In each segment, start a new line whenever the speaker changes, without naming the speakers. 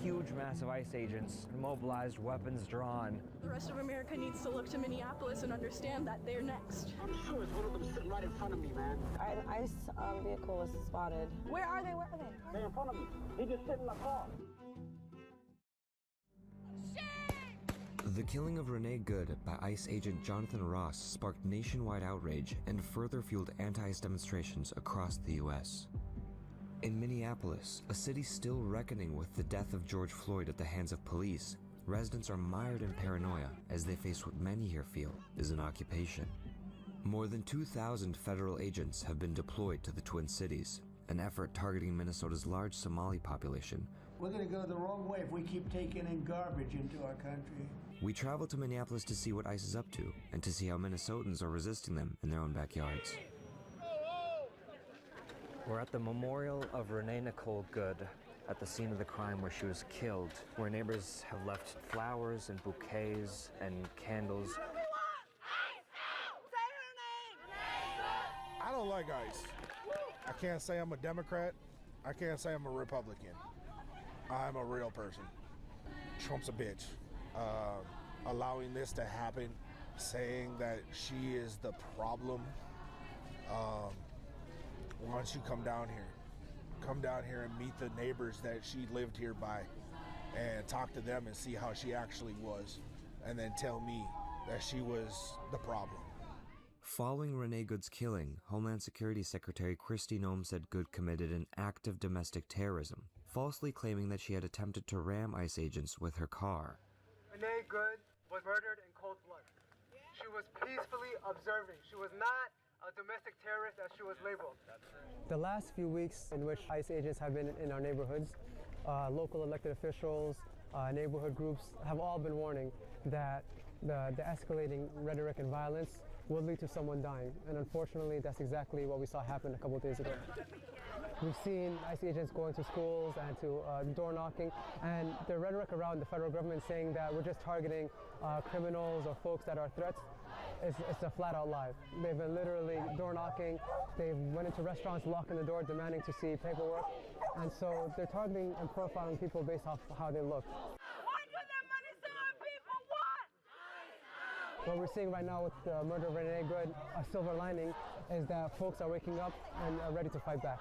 huge mass of ICE agents, mobilized, weapons drawn.
The rest of America needs to look to Minneapolis and understand that they're next.
I'm sure it's one of them sitting right in front of me, man.
An ICE vehicle was spotted. Where are they? Where are they?
They're in front of me. He just sitting in the car.
The killing of Renee Good by ICE agent Jonathan Ross sparked nationwide outrage and further fueled anti-ICE demonstrations across the U.S. In Minneapolis, a city still reckoning with the death of George Floyd at the hands of police, residents are mired in paranoia as they face what many here feel is an occupation. More than 2,000 federal agents have been deployed to the Twin Cities, an effort targeting Minnesota's large Somali population.
We're going to go the wrong way if we keep taking in garbage into our country.
We traveled to Minneapolis to see what ICE is up to and to see how Minnesotans are resisting them in their own backyards.
We're at the memorial of Renee Nicole Good at the scene of the crime where she was killed, where neighbors have left flowers and bouquets and candles.
I don't like ICE. I can't say I'm a Democrat. I can't say I'm a Republican. I'm a real person. Trump's a bitch. Allowing this to happen, saying that she is the problem. Why don't you come down here and meet the neighbors that she lived here by and talk to them and see how she actually was, and then tell me that she was the problem.
Following Renee Good's killing, Homeland Security Secretary Kristi Noem said Good committed an act of domestic terrorism, falsely claiming that she had attempted to ram ICE agents with her car.
Renee Good was murdered in cold blood. She was peacefully observing. She was not a domestic terrorist as she was labeled.
The last few weeks in which ICE agents have been in our neighborhoods, local elected officials, neighborhood groups have all been warning that the escalating rhetoric and violence will lead to someone dying. And unfortunately, that's exactly what we saw happen a couple of days ago. We've seen ICE agents going to schools and to door knocking, and the rhetoric around the federal government saying that we're just targeting criminals or folks that are threats, it's a flat out lie. They've been literally door knocking, they went into restaurants, locking the door, demanding to see paperwork, and so they're targeting and profiling people based off how they look. What we're seeing right now with the murder of Renee Good, a silver lining, is that folks are waking up and are ready to fight back.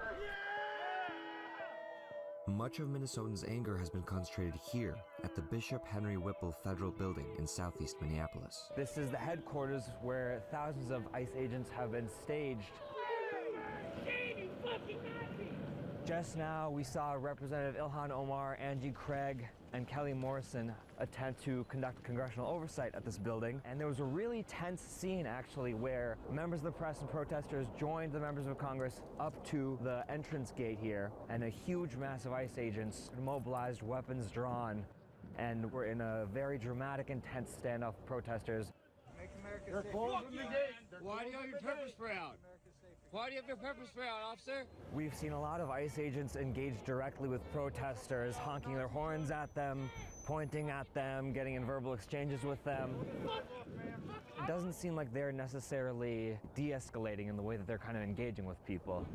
Much of Minnesotans' anger has been concentrated here at the Bishop Henry Whipple Federal Building in southeast Minneapolis.
This is the headquarters where thousands of ICE agents have been staged. Just now, we saw Representative Ilhan Omar, Angie Craig, and Kelly Morrison attempt to conduct congressional oversight at this building. And there was a really tense scene, actually, where members of the press and protesters joined the members of Congress up to the entrance gate here, and a huge mass of ICE agents mobilized, weapons drawn, and we're in a very dramatic, intense standoff with protesters.
Why do you have your pepper spray out? Why do you have your pepper spray out, officer?
We've seen a lot of ICE agents engage directly with protesters, honking their horns at them, pointing at them, getting in verbal exchanges with them. It doesn't seem like they're necessarily de-escalating in the way that they're kind of engaging with people.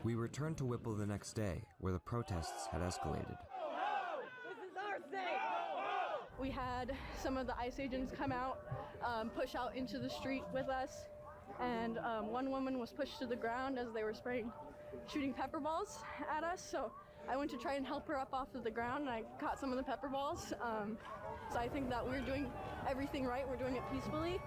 We returned to Whipple the next day, where the protests had escalated.
We had some of the ICE agents come out, push out into the street with us, and one woman was pushed to the ground as they were shooting pepper balls at us. So I went to try and help her up off of the ground, and I caught some of the pepper balls. So I think that we're doing everything right. We're doing it peacefully.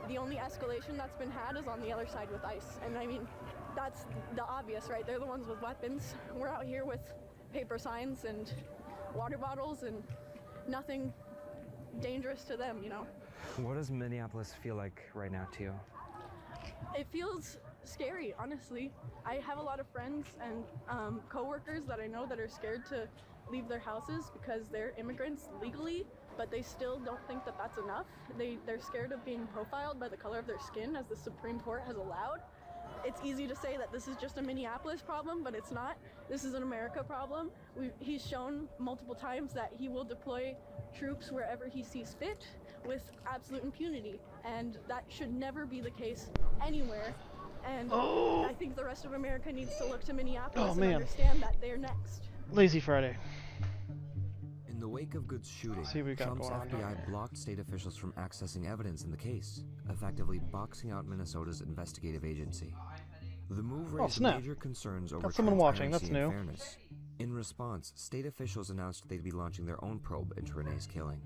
The only escalation that's been had is on the other side with ICE. And I mean, that's the obvious, right? They're the ones with weapons. We're out here with paper signs and water bottles and nothing dangerous to them, you know.
What does Minneapolis feel like right now to you?
It feels scary, honestly. I have a lot of friends and coworkers that I know that are scared to leave their houses because they're immigrants legally, but they still don't think that that's enough. They're scared of being profiled by the color of their skin, as the Supreme Court has allowed. It's easy to say that this is just a Minneapolis problem, but it's not. This is an America problem. He's shown multiple times that he will deploy troops wherever he sees fit with absolute impunity, and that should never be the case anywhere. And I think the rest of America needs to look to Minneapolis and understand that they're next.
Lazy Friday.
wake of Good's shooting,
See what we got
Trump's
going on
FBI
here.
blocked state officials from accessing evidence in the case, effectively boxing out Minnesota's investigative agency. The move raised
snap.
major concerns over
Got someone watching, that's
transparency and
new.
fairness. In response, state officials announced they'd be launching their own probe into Renee's killing.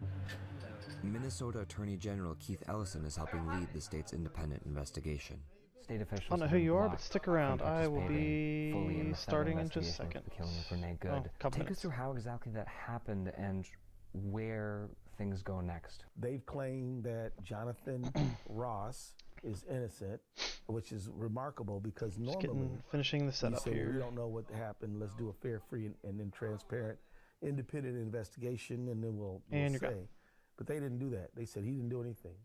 Minnesota Attorney General Keith Ellison is helping lead the state's independent investigation.
State officials
I don't know
have
who
been
you are, but
blocked
stick
from
around. I will
participating fully in
be
the federal
starting in just
investigation
seconds.
of the killing of Renee Good.
Oh, couple
Take
minutes.
us through how exactly that happened and where things go next.
They've claimed that Jonathan Ross is innocent, which is remarkable because normally
finishing the setup
you say,
here.
we don't know what happened. Let's do a fair, free, and then transparent, independent investigation, and then we'll
And you're
say.
good.
But they didn't do that. They said he didn't do anything.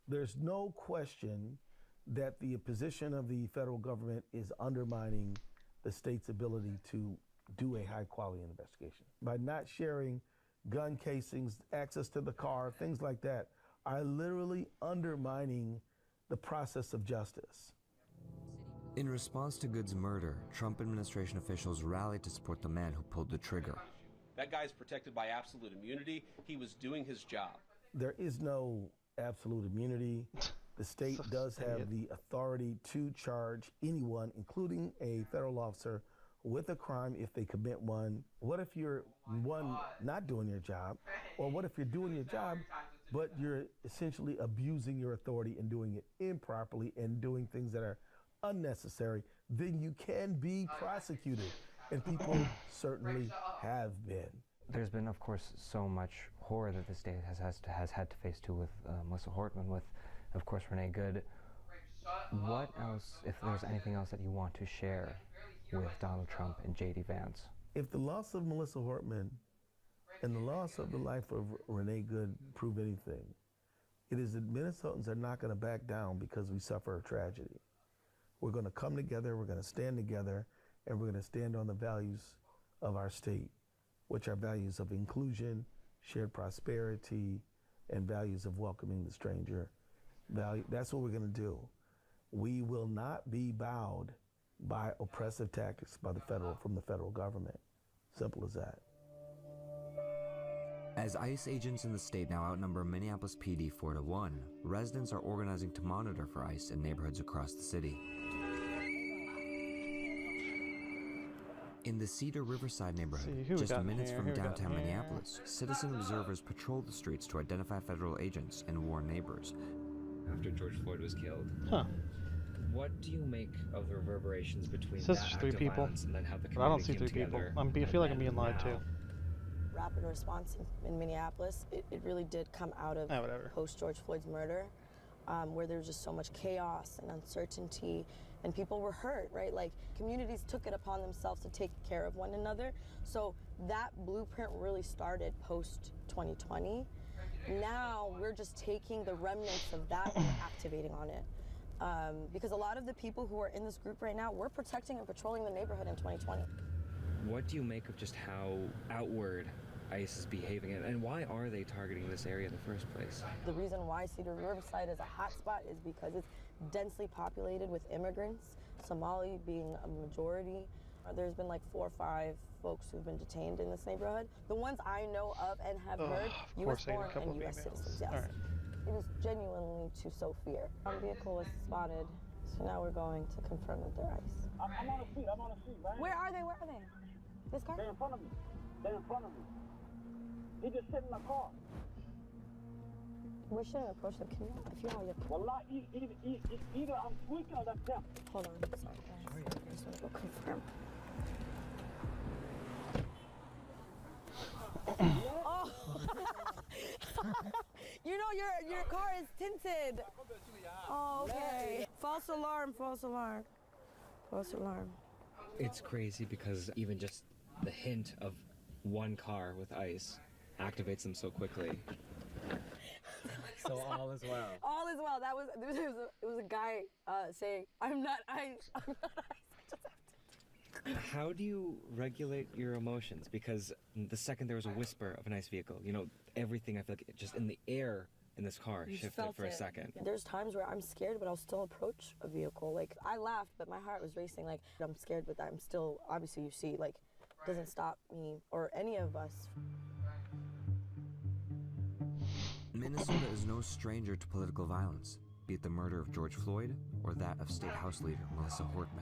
There's no question that the position of the federal government is undermining the state's ability to do a high-quality investigation. By not sharing gun casings, access to the car, things like that, are literally undermining the process of justice.
In response to Good's murder, Trump administration officials rallied to support the man who pulled the trigger.
That guy's protected by absolute immunity. He was doing his job.
There is no absolute immunity. The state does have the authority to charge anyone, including a federal officer, with a crime if they commit one. What if you're, one, not doing your job? Or what if you're doing your job, but you're essentially abusing your authority and doing it improperly and doing things that are unnecessary? Then you can be prosecuted. And people certainly have been.
There's been, of course, so much horror that the state has had to face too with Melissa Hortman, with, of course, Renee Good. What else, if there's anything else that you want to share with Donald Trump and J.D. Vance?
If the loss of Melissa Hortman and the loss of the life of Renee Good prove anything, it is that Minnesotans are not going to back down because we suffer a tragedy. We're going to come together, we're going to stand together, and we're going to stand on the values of our state, which are values of inclusion, shared prosperity, and values of welcoming the stranger. That's what we're going to do. We will not be bowed by oppressive tactics from the federal government. Simple as that.
As ICE agents in the state now outnumber Minneapolis PD 4-1, residents are organizing to monitor for ICE in neighborhoods across the city. In the Cedar Riverside neighborhood, just minutes from downtown Minneapolis, citizen observers patrolled the streets to identify federal agents and warn neighbors.
After George Floyd was killed.
Huh.
What do you make of the reverberations between
Says
that
there's
act
3
of
people,
violence and then how the
but I don't see
community
3
came
people.
together
I feel like I'm
and
being lied to.
now?
Rapid response in Minneapolis, it really did come out of post-George Floyd's murder, where there was just so much chaos and uncertainty, and people were hurt, right? Like, communities took it upon themselves to take care of one another. So that blueprint really started post-2020. Now we're just taking the remnants of that and activating on it. Because a lot of the people who are in this group right now, we're protecting and patrolling the neighborhood in 2020.
What do you make of just how outward ICE is behaving, and why are they targeting this area in the first place?
The reason why Cedar Riverside is a hotspot is because it's densely populated with immigrants, Somali being a majority. There's been like 4 or 5 folks who've been detained in this neighborhood. The ones I know of and have heard, U.S. born and U.S. citizens, yes.
Right.
It is genuinely to sow fear. Our vehicle was spotted, so now we're going to confirm that they're ICE.
I'm on the street, right?
Where are they? This car?
They're in front of me. He just sitting in the car.
We shouldn't approach them. Can you, if you know,
Wallah, either I'm tweaking or that's them.
Hold on, sorry guys. I just want to go confirm. Oh! You know your car is tinted. Oh, okay. False alarm.
It's crazy because even just the hint of one car with ICE activates them so quickly.
So all is well.
All is well. It was a guy saying, "I'm not ICE. I'm not ICE."
How do you regulate your emotions? Because the second there was a whisper of an ICE vehicle, everything I feel like just in the air in this car shifted for a second.
There's times where I'm scared, but I'll still approach a vehicle. Like, I laughed, but my heart was racing. Like, I'm scared, but I'm still, obviously, you see, like, doesn't stop me or any of us.
Minnesota is no stranger to political violence, be it the murder of George Floyd or that of State House Leader Melissa Hortman.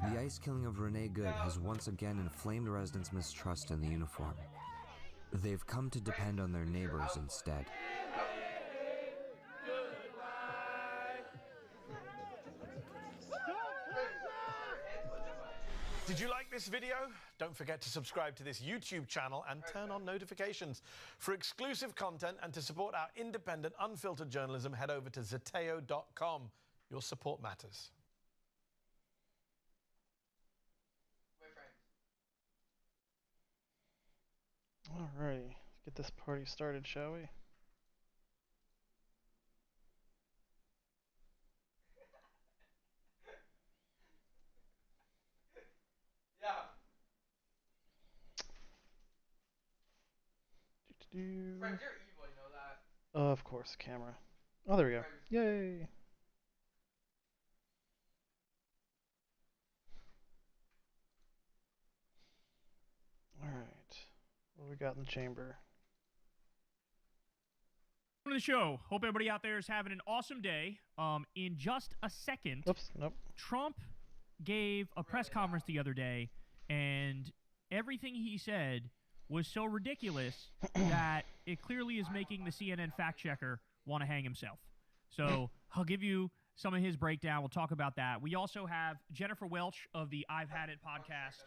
The ICE killing of Renee Good has once again inflamed residents' mistrust in the uniform. They've come to depend on their neighbors instead.
Did you like this video? Don't forget to subscribe to this YouTube channel and turn on notifications. For exclusive content and to support our independent, unfiltered journalism, head over to Zeteo.com. Your support matters.
Alrighty, let's get this party started, shall we? Friends, you're evil, you know that. Of course, camera. Oh, there we go. Yay! Alright. What do we got in the chamber?
Welcome to the show. Hope everybody out there is having an awesome day. In just a second, Trump gave a press conference the other day, and everything he said was so ridiculous that it clearly is making the CNN fact checker want to hang himself. So I'll give you some of his breakdown. We'll talk about that. We also have Jennifer Welch of the I've Had It podcast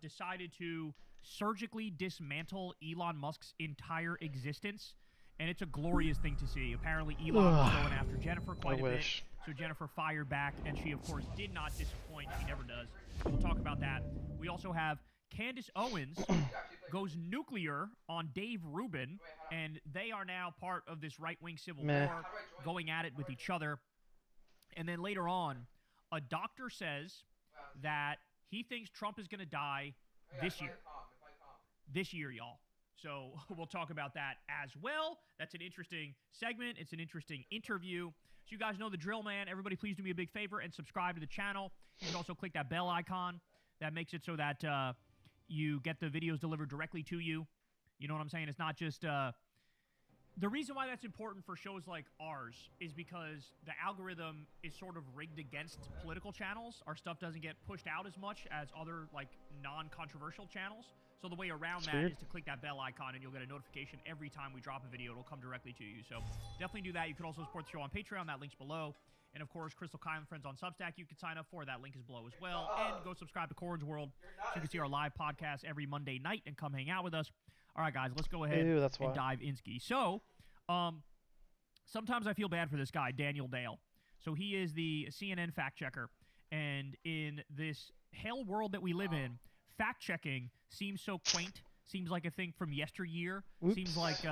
decided to surgically dismantle Elon Musk's entire existence, and it's a glorious thing to see. Apparently Elon was going after Jennifer quite a bit, so Jennifer fired back, and she of course did not disappoint. She never does. We'll talk about that. We also have Candace Owens goes nuclear on Dave Rubin, and they are now part of this right-wing civil war, going at it with each other. And then later on, a doctor says that he thinks Trump is going to die this year. This year, y'all. So we'll talk about that as well. That's an interesting segment. It's an interesting interview. So you guys know the drill, man. Everybody please do me a big favor and subscribe to the channel. You can also click that bell icon. That makes it so that you get the videos delivered directly to you. You know what I'm saying? It's not just... the reason why that's important for shows like ours is because the algorithm is sort of rigged against political channels. Our stuff doesn't get pushed out as much as other, like, non-controversial channels. So the way around that is to click that bell icon, and you'll get a notification every time we drop a video. It'll come directly to you. So definitely do that. You can also support the show on Patreon. That link's below. And, of course, Crystal Kyle and Friends on Substack, you can sign up for. That link is below as well. And go subscribe to Corrin's World so you can see our live podcast every Monday night and come hang out with us. All right, guys, let's go ahead and dive in ski. So, sometimes I feel bad for this guy, Daniel Dale. So he is the CNN fact checker. And in this hell world that we live in, fact-checking seems so quaint, seems like a thing from yesteryear, seems like,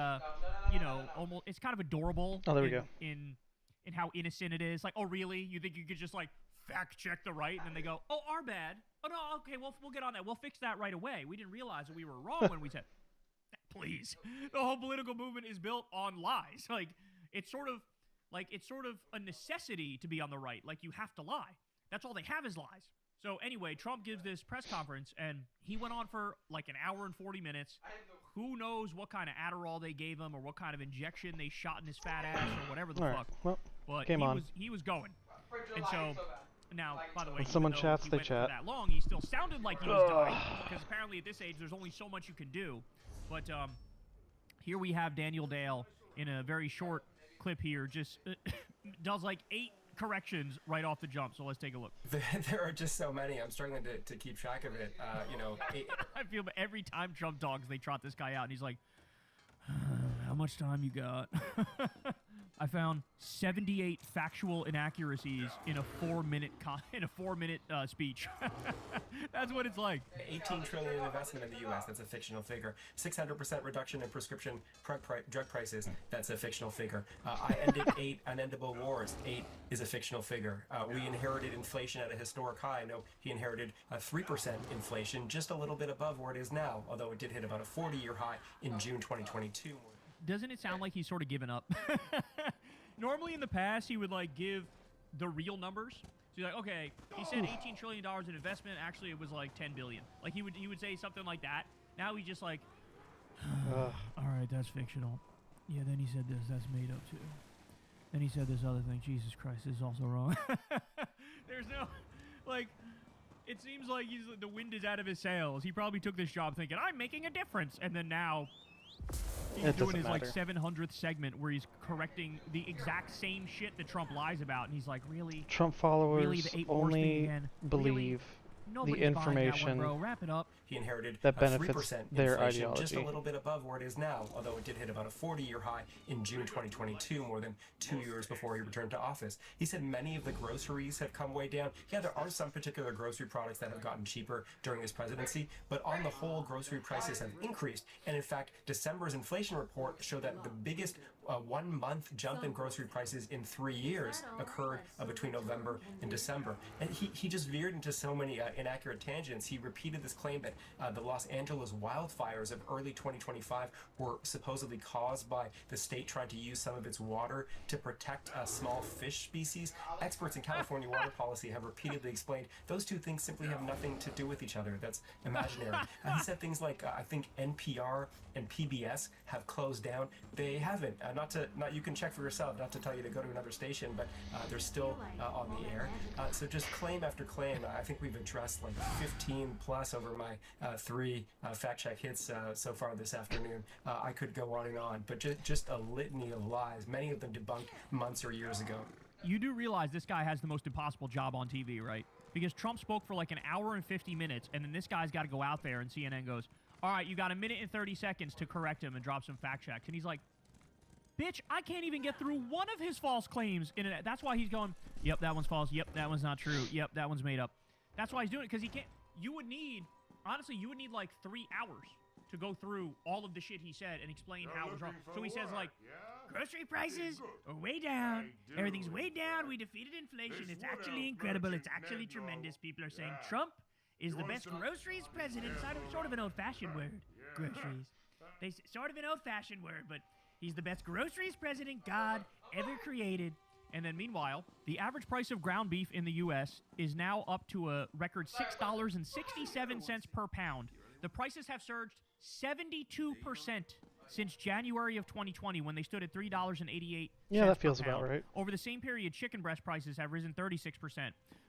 you know, almost, it's kind of adorable.
Oh, there we go.
In how innocent it is. Like, oh, really? You think you could just, like, fact-check the right? And then they go, oh, our bad. Oh, no, okay, we'll get on that. We'll fix that right away. We didn't realize that we were wrong when we said, please. The whole political movement is built on lies. Like, it's sort of a necessity to be on the right. Like, you have to lie. That's all they have is lies. So anyway, Trump gives this press conference, and he went on for like an hour and 40 minutes. Who knows what kind of Adderall they gave him or what kind of injection they shot in his fat ass or whatever the fuck.
Well,
but he was going. And so now, by the way,
when someone chats, they chat.
That long, he still sounded like he was dying because apparently at this age, there's only so much you can do. But here we have Daniel Dale in a very short clip here, just does like 8 corrections right off the jump. So let's take a look.
There are just so many. I'm struggling to keep track of it. You know,
I feel every time Trump talks, they trot this guy out, and he's like, "How much time you got?" I found 78 factual inaccuracies in a 4-minute speech. That's what it's like.
$18 trillion in investment in the U.S. That's a fictional figure. 600% reduction in prescription drug prices. That's a fictional figure. I ended 8 unendable wars. 8 is a fictional figure. We inherited inflation at a historic high. No, he inherited a 3% inflation, just a little bit above where it is now, although it did hit about a 40-year high in June 2022.
Doesn't it sound like he's sort of given up? Normally in the past, he would like give the real numbers. So he's like, okay, he said $18 trillion in investment. Actually, it was like 10 billion. Like he would say something like that. Now he's just like, all right, that's fictional. Yeah, then he said this. That's made up too. Then he said this other thing. Jesus Christ, this is also wrong. There's no, like, it seems like the wind is out of his sails. He probably took this job thinking, I'm making a difference. And then now he's doing his, like, 700th segment where he's correcting the exact same shit that Trump lies about. And he's like, really?
Trump followers
really, the
only believe
really?
the information
one, wrap it up.
He inherited
that
a
benefits
3%
their
inflation,
ideology.
just a little bit above where it is now, although it did hit about a 40-year high in June 2022, more than 2 years before he returned to office. He said many of the groceries have come way down. Yeah, there are some particular grocery products that have gotten cheaper during his presidency, but on the whole, grocery prices have increased. And in fact, December's inflation report showed that the biggest 1 month jump in grocery prices in 3 years occurred between November and December. And he just veered into so many inaccurate tangents. He repeated this claim that the Los Angeles wildfires of early 2025 were supposedly caused by the state trying to use some of its water to protect small fish species. Experts in California water policy have repeatedly explained those two things simply have nothing to do with each other. That's imaginary. He said things like, I think NPR and PBS have closed down. They haven't. You can check for yourself, not to tell you to go to another station, but they're still on the air. So just claim after claim. I think we've addressed like 15 plus over my 3 fact check hits so far this afternoon. I could go on and on, but just a litany of lies, many of them debunked months or years ago.
You do realize this guy has the most impossible job on TV, right? Because Trump spoke for like an hour and 50 minutes, and then this guy's got to go out there, and CNN goes, all right, you got a minute and 30 seconds to correct him and drop some fact checks. And he's like, bitch, I can't even get through one of his false claims. That's why he's going, yep, that one's false. Yep, that one's not true. Yep, that one's made up. That's why he's doing it, because he can't. You would need like 3 hours to go through all of the shit he said and explain how it was wrong. So he says, like, grocery prices are way down. Everything's way down. We defeated inflation. It's actually incredible. It's actually tremendous. People are saying Trump is the best groceries president. It's sort of an old-fashioned word, groceries. Sort of an old-fashioned word, but he's the best groceries president God ever created. And then meanwhile, the average price of ground beef in the U.S. is now up to a record $6.67 per pound. The prices have surged 72% since January of 2020, when they stood at $3.88.
Yeah, that feels about right.
Over the same period, chicken breast prices have risen 36%.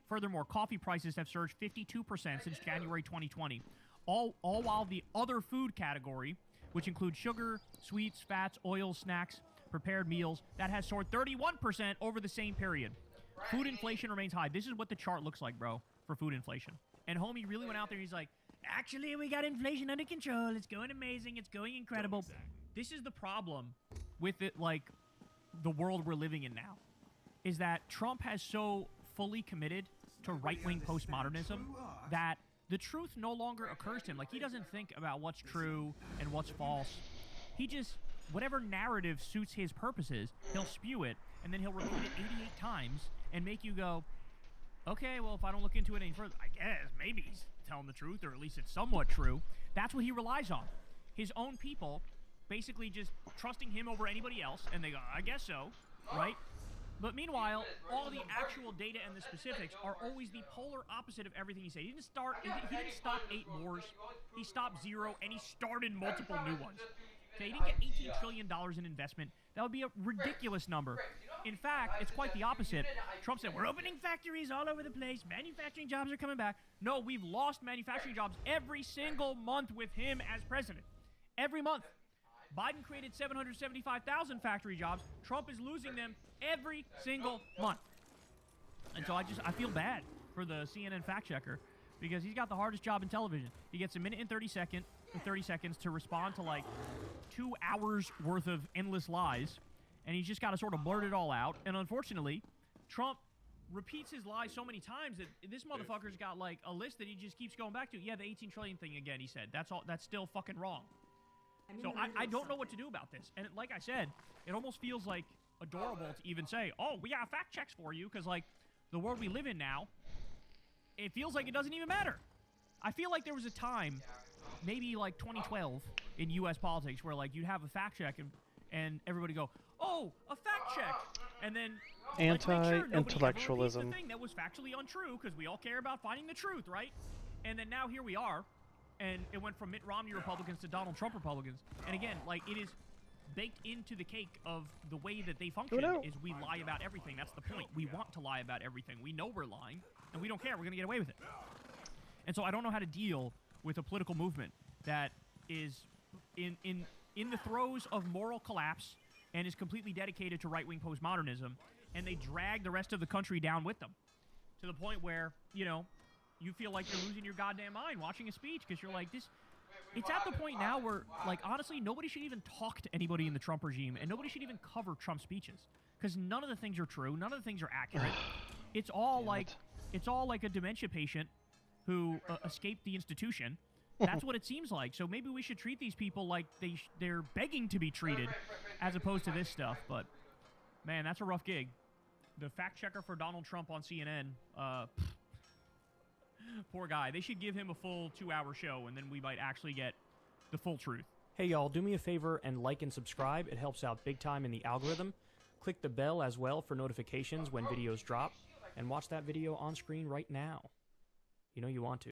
Furthermore, coffee prices have surged 52% since January 2020. All while the other food category, which includes sugar, sweets, fats, oils, snacks, prepared meals, that has soared 31% over the same period. Food inflation remains high. This is what the chart looks like, bro, for food inflation. And homie really went out there and he's like, actually, we got inflation under control. It's going amazing. It's going incredible. This is the problem with it, like, the world we're living in now, is that Trump has so fully committed to right-wing postmodernism that the truth no longer occurs to him. Like, he doesn't think about what's true and what's false. He just, whatever narrative suits his purposes, he'll spew it, and then he'll repeat it 88 times and make you go, okay, well, if I don't look into it any further, I guess maybe he's telling the truth, or at least it's somewhat true. That's what he relies on. His own people basically just trusting him over anybody else, and they go, I guess so, right? But meanwhile, all the actual data and the specifics are always the polar opposite of everything he said. He didn't stop 8 wars. He stopped 0, and he started multiple new ones. Okay, he didn't get $18 trillion in investment. That would be a ridiculous number. In fact, it's quite the opposite. Trump said, we're opening factories all over the place. Manufacturing jobs are coming back. No, we've lost manufacturing jobs every single month with him as president. Every month. Biden created 775,000 factory jobs. Trump is losing them every single month. And so I feel bad for the CNN fact checker, because he's got the hardest job in television. He gets a minute and 30 seconds to respond to like 2 hours worth of endless lies, and he's just got to sort of blurt it all out. And unfortunately, Trump repeats his lies so many times that this motherfucker's got like a list that he just keeps going back to. Yeah, the 18 trillion thing again, he said. That's still fucking wrong. So I don't know what to do about this. And like I said, it almost feels like adorable to even say, oh, we got fact checks for you, because like the world we live in now, it feels like it doesn't even matter. I feel like there was a time, maybe like 2012 in U.S. politics, where like you'd have a fact check and everybody go, oh, a fact check, and then
anti-intellectualism.
Like, the thing that was factually untrue, because we all care about finding the truth, right? And then now here we are, and it went from Mitt Romney Republicans to Donald Trump Republicans. And again, like, it is baked into the cake of the way that they function is we lie about everything. That's the point. We want to lie about everything. We know we're lying, and we don't care. We're going to get away with it. And so I don't know how to deal with a political movement that is in the throes of moral collapse and is completely dedicated to right-wing postmodernism, and they drag the rest of the country down with them to the point where, you know, you feel like you're losing your goddamn mind watching a speech because you're like, this... It's at the point now where, like, honestly, nobody should even talk to anybody in the Trump regime, and nobody should even cover Trump speeches because none of the things are true. None of the things are accurate. It's all like a dementia patient who escaped the institution. That's what it seems like. So maybe we should treat these people like they're begging to be treated as opposed to this stuff. But, man, that's a rough gig. The fact checker for Donald Trump on CNN, poor guy. They should give him a full 2-hour show, and then we might actually get the full truth.
Hey, y'all, do me a favor and like and subscribe. It helps out big time in the algorithm. Click the bell as well for notifications when videos drop, and watch that video on screen right now. You know you want to.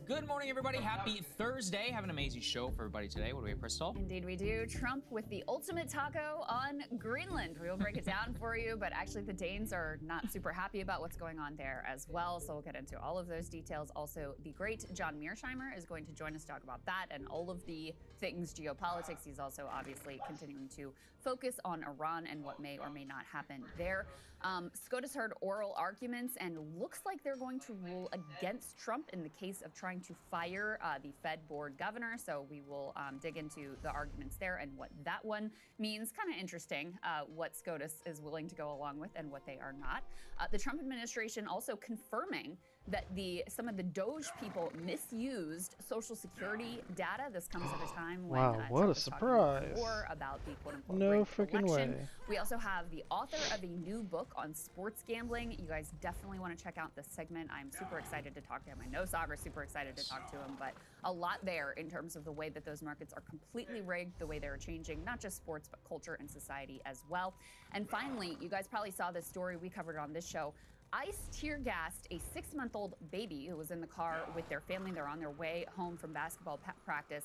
Good morning, everybody. Happy Thursday. Have an amazing show for everybody today. What do we have, Crystal?
Indeed we do. Trump with the ultimate taco on Greenland. We will break it down for you, but actually the Danes are not super happy about what's going on there as well, so we'll get into all of those details. Also, the great John Mearsheimer is going to join us to talk about that and all of the things geopolitics. He's also obviously continuing to focus on Iran and what may or may not happen there. SCOTUS heard oral arguments and looks like they're going to rule against Trump in the case of trying to fire the Fed board governor. So we will dig into the arguments there and what that one means. Kind of interesting what SCOTUS is willing to go along with and what they are not. The Trump administration also confirming that some of the Doge people misused Social Security data. This comes at a time when
wow, what
Trump
a
is
surprise!
talking more about the quote-unquote
No
rigged
freaking
election.
way.
We also have the author of a new book on sports gambling. You guys definitely want to check out this segment. I'm super excited to talk to him. I know Sagar's super excited to talk to him, but a lot there in terms of the way that those markets are completely rigged, the way they're changing, not just sports, but culture and society as well. And finally, you guys probably saw this story. We covered it on this show. ICE tear gassed a 6-month-old baby who was in the car with their family. They're on their way home from basketball practice.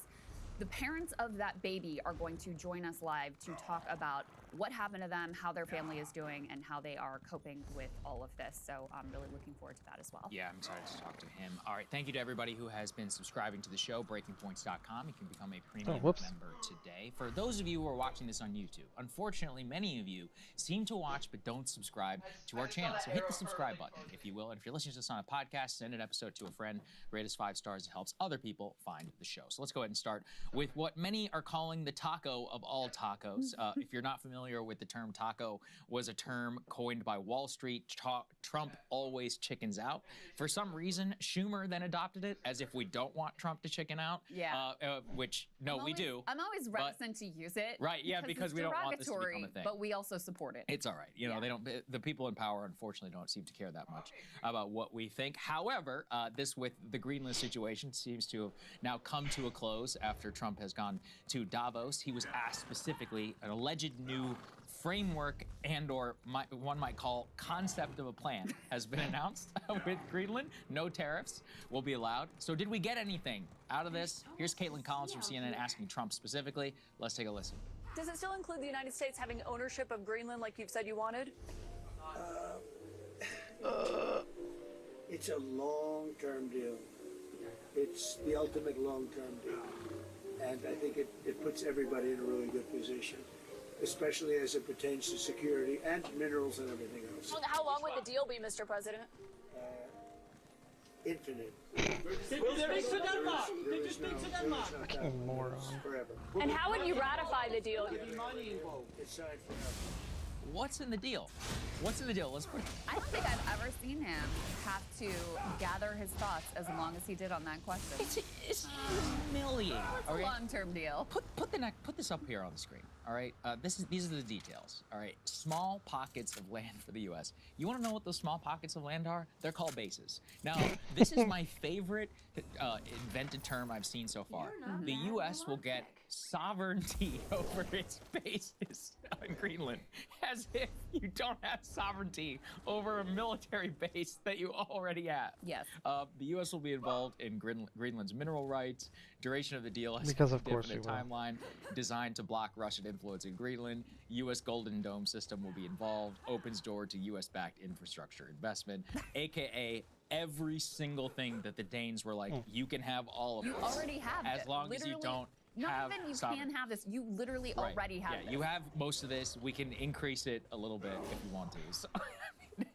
The parents of that baby are going to join us live to talk about what happened to them, how their family is doing, and how they are coping with all of this. So I'm really looking forward to that as well.
Yeah, I'm excited to talk to him. All right, thank you to everybody who has been subscribing to the show, BreakingPoints.com. You can become a premium member today. For those of you who are watching this on YouTube, unfortunately, many of you seem to watch but don't subscribe to our channel. So hit the subscribe button, if you will. And if you're listening to this on a podcast, send an episode to a friend, rate us 5 stars. It helps other people find the show. So let's go ahead and start with what many are calling the taco of all tacos. If you're not familiar with the term taco, was a term coined by Wall Street. Trump always chickens out. For some reason, Schumer then adopted it as if we don't want Trump to chicken out.
Yeah.
Which, no, we do.
I'm always reticent to use it.
Right, yeah, because we don't want this to become a thing.
But we also support it.
It's all right. You know, the people in power, unfortunately, don't seem to care that much about what we think. However, this with the Greenland situation seems to have now come to a close after Trump has gone to Davos. He was asked specifically an alleged new framework and/or one might call concept of a plan has been announced with Greenland. No tariffs will be allowed. So did we get anything out of this? Here's Caitlin Collins from CNN asking Trump specifically. Let's take a listen.
Does it still include the United States having ownership of Greenland like you've said you wanted?
It's a long-term deal. It's the ultimate long-term deal. And I think it puts everybody in a really good position, especially as it pertains to security and minerals and everything else.
How long would the deal be, Mr. President?
Infinite.
Did you speak to Denmark? Did you speak to Denmark?
Forever.
And how would you ratify the deal?
It's signed forever.
What's in the deal? What's in the deal? Let's put.
I don't think I've ever seen him have to gather his thoughts as long as he did on that question.
It's humiliating.
It's a long-term deal.
Put this up here on the screen. All right, these are the details. All right, small pockets of land for the U.S. You want to know what those small pockets of land are? They're called bases. Now, this is my favorite invented term I've seen so far. The U.S. will get sovereignty over its bases on Greenland, as if you don't have sovereignty over a military base that you already have.
Yes.
The U.S. will be involved in Greenland's mineral rights. Duration of the deal has
Because
a
of course
definite
we will.
timeline designed to block Russian influence in Greenland. U.S. Golden Dome system will be involved. Opens door to U.S.-backed infrastructure investment, aka every single thing that the Danes were like, you can have all of
You
this.
already have
as
it.
long as you
Literally,
don't
not
have
even you
sovereignty.
can have this. You literally
Right.
already have
Yeah,
this.
you have most of this. We can increase it a little bit if you want to. So,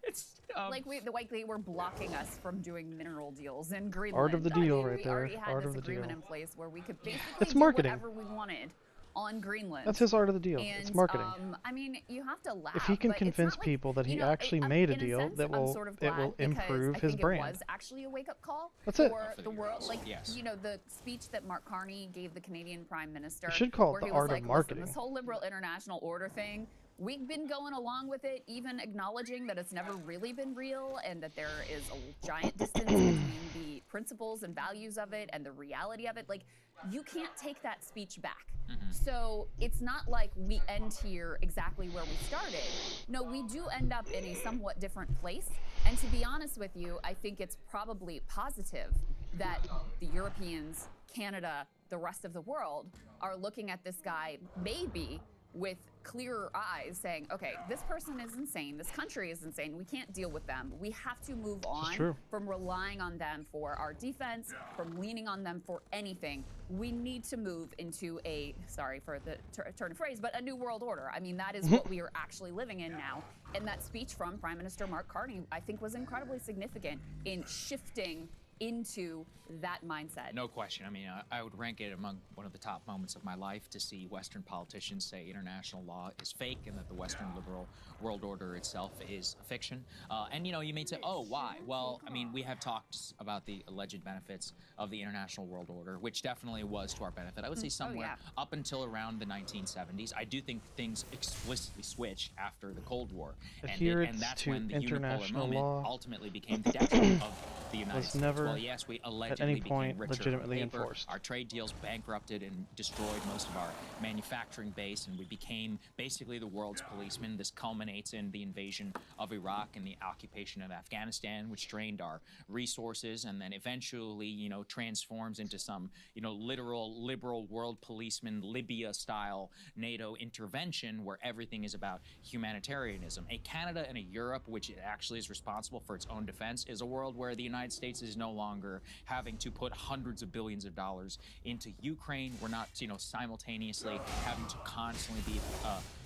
it's
like they were blocking us from doing mineral deals in Greenland.
Art of the deal right
we
there.
already had
Art
this
of the
agreement
deal.
in place where we could basically
It's
do
marketing.
whatever we wanted on Greenland.
That's his art of the deal.
And,
It's marketing.
I mean, you have to laugh.
If he can
but it's
convince
not like,
people that he
you know,
actually
I'm-
made a
in
deal
sense,
that
I'm
will
sort of
it will
glad because
improve
I
his
think
brand.
It was actually a wake-up call
That's it.
for the world. Like,
yes.
you know, the speech that Mark Carney gave the Canadian Prime Minister.
You should call it
where
the
he was
art of
like,
marketing.
Listen, this whole liberal international order thing. We've been going along with it, even acknowledging that it's never really been real and that there is a giant distance between the principles and values of it and the reality of it. Like, you can't take that speech back. So it's not like we end here exactly where we started. No, we do end up in a somewhat different place. And to be honest with you, I think it's probably positive that the Europeans, Canada, the rest of the world are looking at this guy maybe with clearer eyes saying, okay, this person is insane. This country is insane. We can't deal with them. We have to move on from relying on them for our defense, from leaning on them for anything. We need to move into a, sorry for the turn of phrase, but a new world order. I mean, that is what we are actually living in now. And that speech from Prime Minister Mark Carney, I think, was incredibly significant in shifting into that mindset.
No question. I mean, I would rank it among one of the top moments of my life to see Western politicians say international law is fake and that the Western liberal world order itself is a fiction. And, you know, you may say, oh, why? Well, I mean, we have talked about the alleged benefits of the international world order, which definitely was to our benefit. I would say somewhere up until around the 1970s. I do think things explicitly switched after the Cold War. And that's when the unipolar moment ultimately became the detriment of the United States.
Never
well, yes, we
at
allegedly
any point
became richer
legitimately
on paper.
enforced.
Our trade deals bankrupted and destroyed most of our manufacturing base, and we became basically the world's policeman. This culminates in the invasion of Iraq and the occupation of Afghanistan, which drained our resources, and then eventually, you know, transforms into some, you know, literal liberal world policeman, Libya-style NATO intervention where everything is about humanitarianism. A Canada and a Europe, which actually is responsible for its own defense, is a world where the United States is no longer having to put hundreds of billions of dollars into Ukraine. We're not, you know, simultaneously having to constantly be,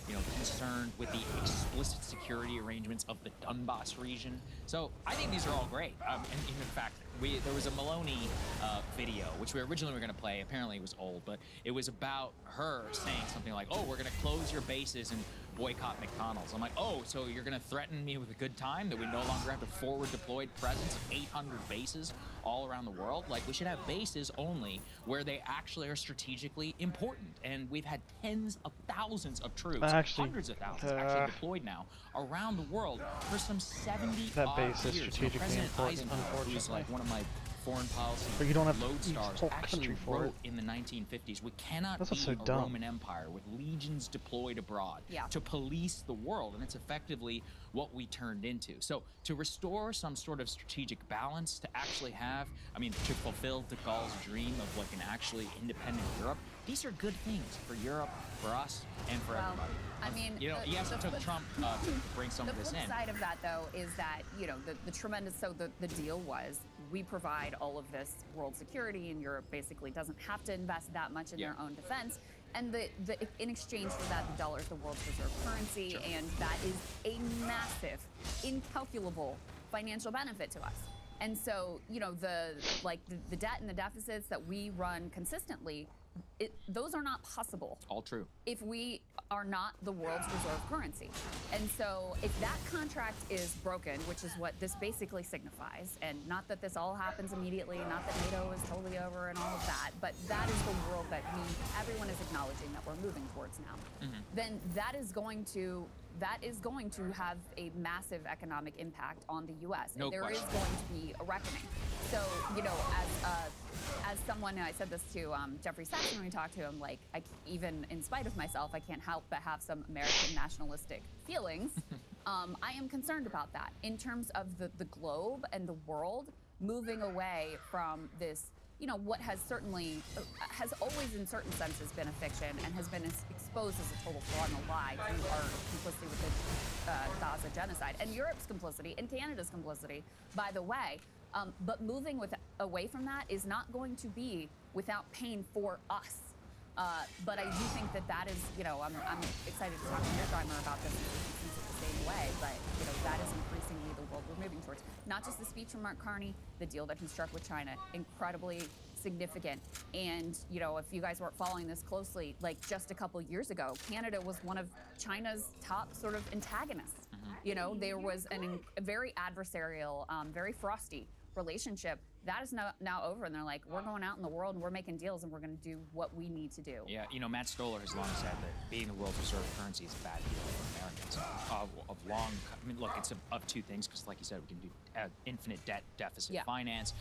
you know, concerned with the explicit security arrangements of the Donbass region. So I think these are all great. And in fact, there was a Maloney video, which we originally were going to play. Apparently it was old, but it was about her saying something like, oh, we're going to close your bases and boycott McDonald's. I'm like, oh, so you're going to threaten me with a good time that we no longer have a forward deployed presence of 800 bases all around the world? Like, we should have bases only where they actually are strategically important. And we've had tens of thousands of troops, hundreds of thousands actually deployed now around the world for some 70
That base is
years.
strategically
President
important,
Eisenhower, who's like one of my foreign policy
But you don't have to use
lodestars,
the whole
actually
country for
wrote
it.
in the 1950s, we cannot
That's
be
so
a
dumb.
Roman Empire with legions deployed abroad to police the world, and it's effectively what we turned into. So to restore some sort of strategic balance, to actually have, I mean, to fulfill de Gaulle's dream of like an actually independent Europe, these are good things for Europe, for us, and for everybody.
I mean,
you know, yes, it took Trump to bring some of this
The
in.
flip side of that, though, is that, you know, the tremendous, so the deal was we provide all of this world security, and Europe basically doesn't have to invest that much in their own defense. And in exchange for that, the dollar is the world's reserve currency, and that is a massive, incalculable financial benefit to us. And so, you know, the debt and the deficits that we run consistently, those are not possible.
All true.
If we are not the world's reserve currency. And so if that contract is broken, which is what this basically signifies, and not that this all happens immediately, not that NATO is totally over and all of that, but that is the world that everyone is acknowledging that we're moving towards now, then that is going to that is going to have a massive economic impact on the U.S.
No
There is
question.
going to be a reckoning. So, you know, as someone, I said this to Jeffrey Sachs when we talked to him, like, even in spite of myself, I can't help but have some American nationalistic feelings. I am concerned about that in terms of the globe and the world moving away from this, you know, what has certainly, has always in certain senses been a fiction and has been exposed as a total fraud and a lie through our complicity with the Gaza genocide and Europe's complicity and Canada's complicity, by the way. But moving away from that is not going to be without pain for us. But I do think that is, you know, I'm excited to talk to Mearsheimer about this and he sees it the same way. But, you know, that is increasingly the world we're moving towards. Not just the speech from Mark Carney, the deal that he struck with China, incredibly significant. And, you know, if you guys weren't following this closely, like just a couple years ago, Canada was one of China's top sort of antagonists. You know, there was a very adversarial, very frosty relationship. That is now over, and they're like, we're going out in the world and we're making deals and we're going to do what we need to do.
Yeah, you know, Matt Stoller has long said that being the world's reserve currency is a bad deal for Americans. I mean, look, it's of two things, because like you said, we can do infinite deficit finance,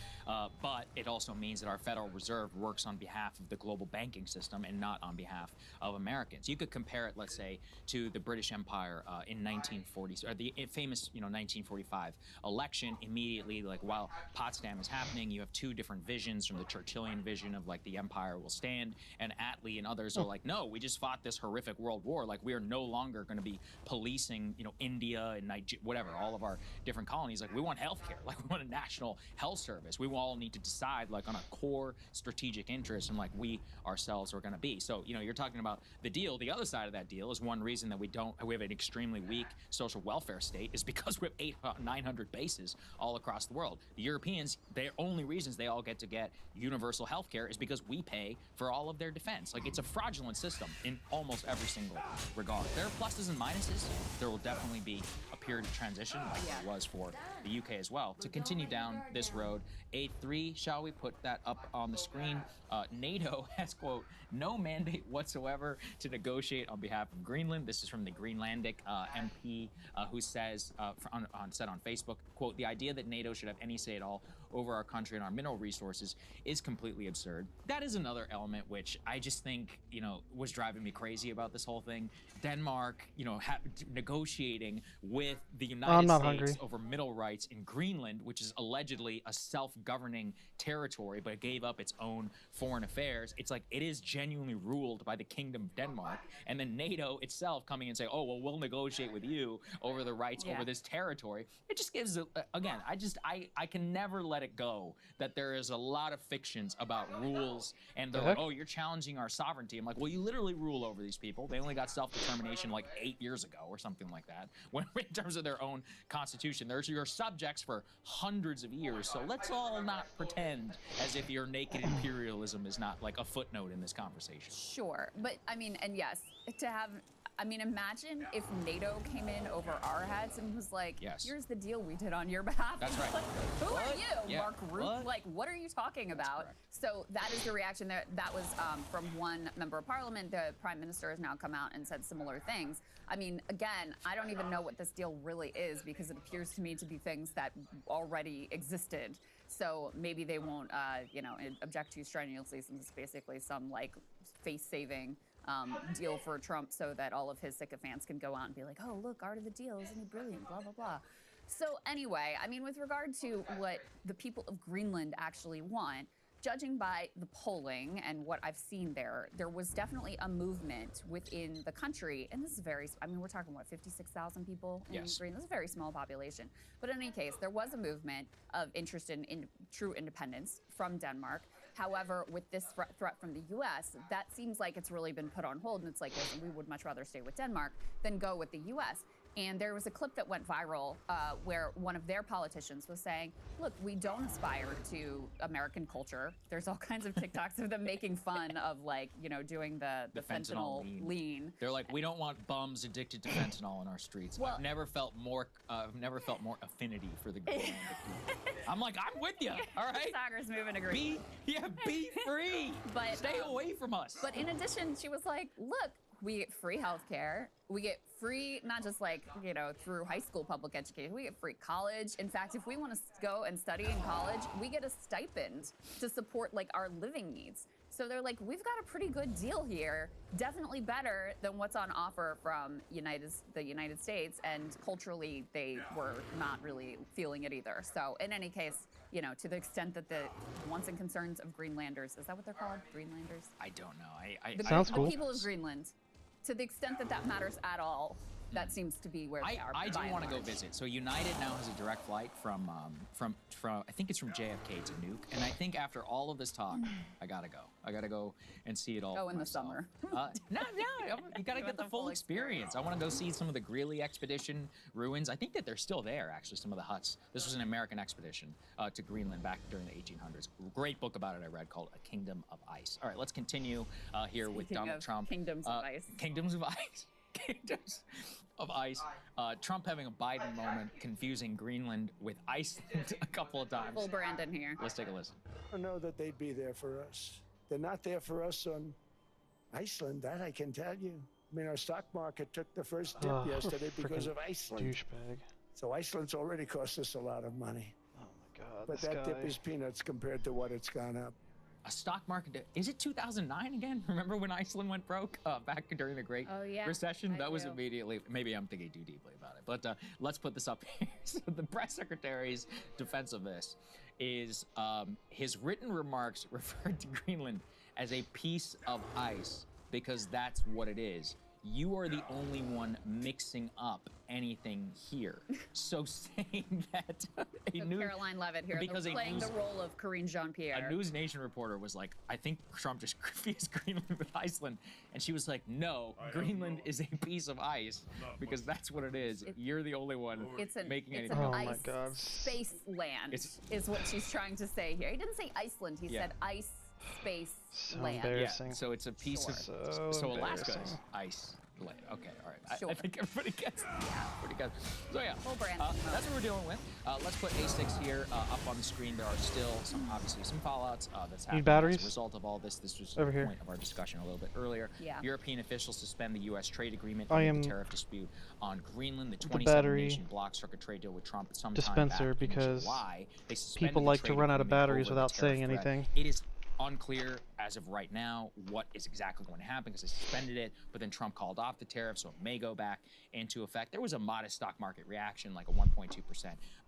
but it also means that our Federal Reserve works on behalf of the global banking system and not on behalf of Americans. You could compare it, let's say, to the British Empire in 1940, or the famous, you know, 1945 election. Immediately, like, while Potsdam is happening, you have two different visions from the Churchillian vision of like the empire will stand, and Attlee and others are like, no, we just fought this horrific world war. Like, we are no longer going to be policing, you know, India and Nigeria, whatever, all of our different colonies. Like, we want healthcare. Like, we want a national health service. We all need to decide like on a core strategic interest and like we ourselves are going to be. So, you know, you're talking about the deal. The other side of that deal is one reason that we have an extremely weak social welfare state is because we have 900 bases all across the world. The Europeans, their only reasons they all get universal health care is because we pay for all of their defense. Like, it's a fraudulent system in almost every single regard. There are pluses and minuses. There will definitely be a period of transition, like there was for the UK as well. To continue down this road, A3, shall we put that up on the screen? NATO has, quote, no mandate whatsoever to negotiate on behalf of Greenland. This is from the Greenlandic MP who says, said on Facebook, quote, the idea that NATO should have any say at all over our country and our mineral resources is completely absurd. That is another element which I just think, you know, was driving me crazy about this whole thing. Denmark, you know, negotiating with the United States over mineral rights in Greenland, which is allegedly a self-governing territory, but it gave up its own foreign affairs. It's like it is genuinely ruled by the Kingdom of Denmark, and then NATO itself coming and say, oh, well, we'll negotiate with you over the rights over this territory. It just gives, again, I can never let it go that there is a lot of fictions about rules, and they're like, oh, you're challenging our sovereignty. I'm like, well, you literally rule over these people. They only got self-determination like 8 years ago or something like that, when in terms of their own constitution. They're your subjects for hundreds of years, so let's all not pretend as if your naked imperialism is not like a footnote in this conversation.
Sure, but I mean, and yes, to have, I mean, imagine if NATO came in over our heads and was like, here's the deal we did on your behalf.
That's right.
Like, who are you,
Yeah.
Mark Rutte? Like, what are you talking about? So that is the reaction that was from one member of parliament. The prime minister has now come out and said similar things. I mean, again, I don't even know what this deal really is, because it appears to me to be things that already existed. So maybe they won't, you know, object too strenuously, since it's basically some like face-saving deal for Trump, so that all of his sycophants can go out and be like, oh, look, art of the deal, isn't he brilliant, blah, blah, blah. So anyway, I mean, with regard to what the people of Greenland actually want, judging by the polling and what I've seen there was definitely a movement within the country. And this is very, I mean, we're talking, what, 56,000 people in Greenland? This is a very small population. But in any case, there was a movement of interest in true independence from Denmark. However, with this threat from the U.S., that seems like it's really been put on hold. And it's like, listen, we would much rather stay with Denmark than go with the U.S. And there was a clip that went viral where one of their politicians was saying, look, we don't aspire to American culture. There's all kinds of TikToks of them making fun of, like, you know, doing the fentanyl lean.
They're like, we don't want bums addicted to fentanyl in our streets. Well, I've never felt more affinity for the Greenlandic people. I'm like, I'm with you, all right?
Sagar's moving to Green.
Be free.
But
stay away from us.
But in addition, she was like, look, We get free healthcare. We get free, not just like, you know, through high school public education, we get free college. In fact, if we want to go and study in college, we get a stipend to support like our living needs. So they're like, we've got a pretty good deal here, definitely better than what's on offer from the United States. And culturally, they were not really feeling it either. So in any case, you know, to the extent that the wants and concerns of Greenlanders, is that what they're called? Greenlanders?
I don't know.
Sounds cool.
The people of Greenland, to the extent that that matters at all, that seems to be where they are.
I do
by and
want to go
large.
visit. So United now has a direct flight from I think it's from JFK to Nuuk, and I think after all of this talk, I gotta go. I gotta go and see it all.
Oh, in the
myself.
summer.
No, you gotta get the full experience. I want to go see some of the Greeley expedition ruins. I think that they're still there, actually, some of the huts. This was an American expedition to Greenland back during the 1800s. Great book about it I read called A Kingdom of Ice. All right, let's continue here with
Speaking
Donald
of
Trump.
Kingdoms of Ice.
Kingdoms of Ice. Kingdoms of Ice. Trump having a Biden moment, confusing Greenland with Iceland a couple of times.
Full Brandon here.
Let's take a listen.
I don't know that they'd be there for us. They're not there for us on Iceland, that I can tell you. I mean, our stock market took the first dip yesterday because of Iceland.
Douchebag.
So Iceland's already cost us a lot of money.
Oh my God.
But
this
that
guy.
dip is peanuts compared to what it's gone up.
A stock market, is it 2009 again? Remember when Iceland went broke back during the Great Recession? That was immediately, maybe I'm thinking too deeply about it, but let's put this up here. So the press secretary's defense of this is his written remarks referred to Greenland as a piece of ice because that's what it is. You are the only one mixing up anything here. So saying that
Caroline Levitt here,
because
playing the role of Karine Jean-Pierre.
A News Nation reporter was like, I think Trump just confused Greenland with Iceland. And she was like, no, Greenland is a piece of ice because that's what it is. You're the only one making anything
an
up.
ice space land is what she's trying to say here. He didn't say Iceland, he said ice space land.
Embarrassing.
Yeah, so it's a piece of, so Alaska is ice land. Okay, all right. I think everybody gets it. So yeah, that's what we're dealing with. Let's put A6 here up on the screen. There are still obviously some fallouts that's happening
batteries?
as a result of all this. This was
Over
the
here.
point of our discussion a little bit earlier.
Yeah.
European officials suspend the U.S. trade agreement
I
amid
am
the tariff dispute on Greenland. The
the battery
27-nation bloc struck a trade deal with Trump sometime
dispenser
back in
because
July. They suspended
people
the
like to
trade
run out of
agreement
batteries
over the
without saying
tariff threat.
anything.
It is unclear as of right now what is exactly going to happen because they suspended it, but then Trump called off the tariff, so it may go back into effect. There was a modest stock market reaction, like a 1.2%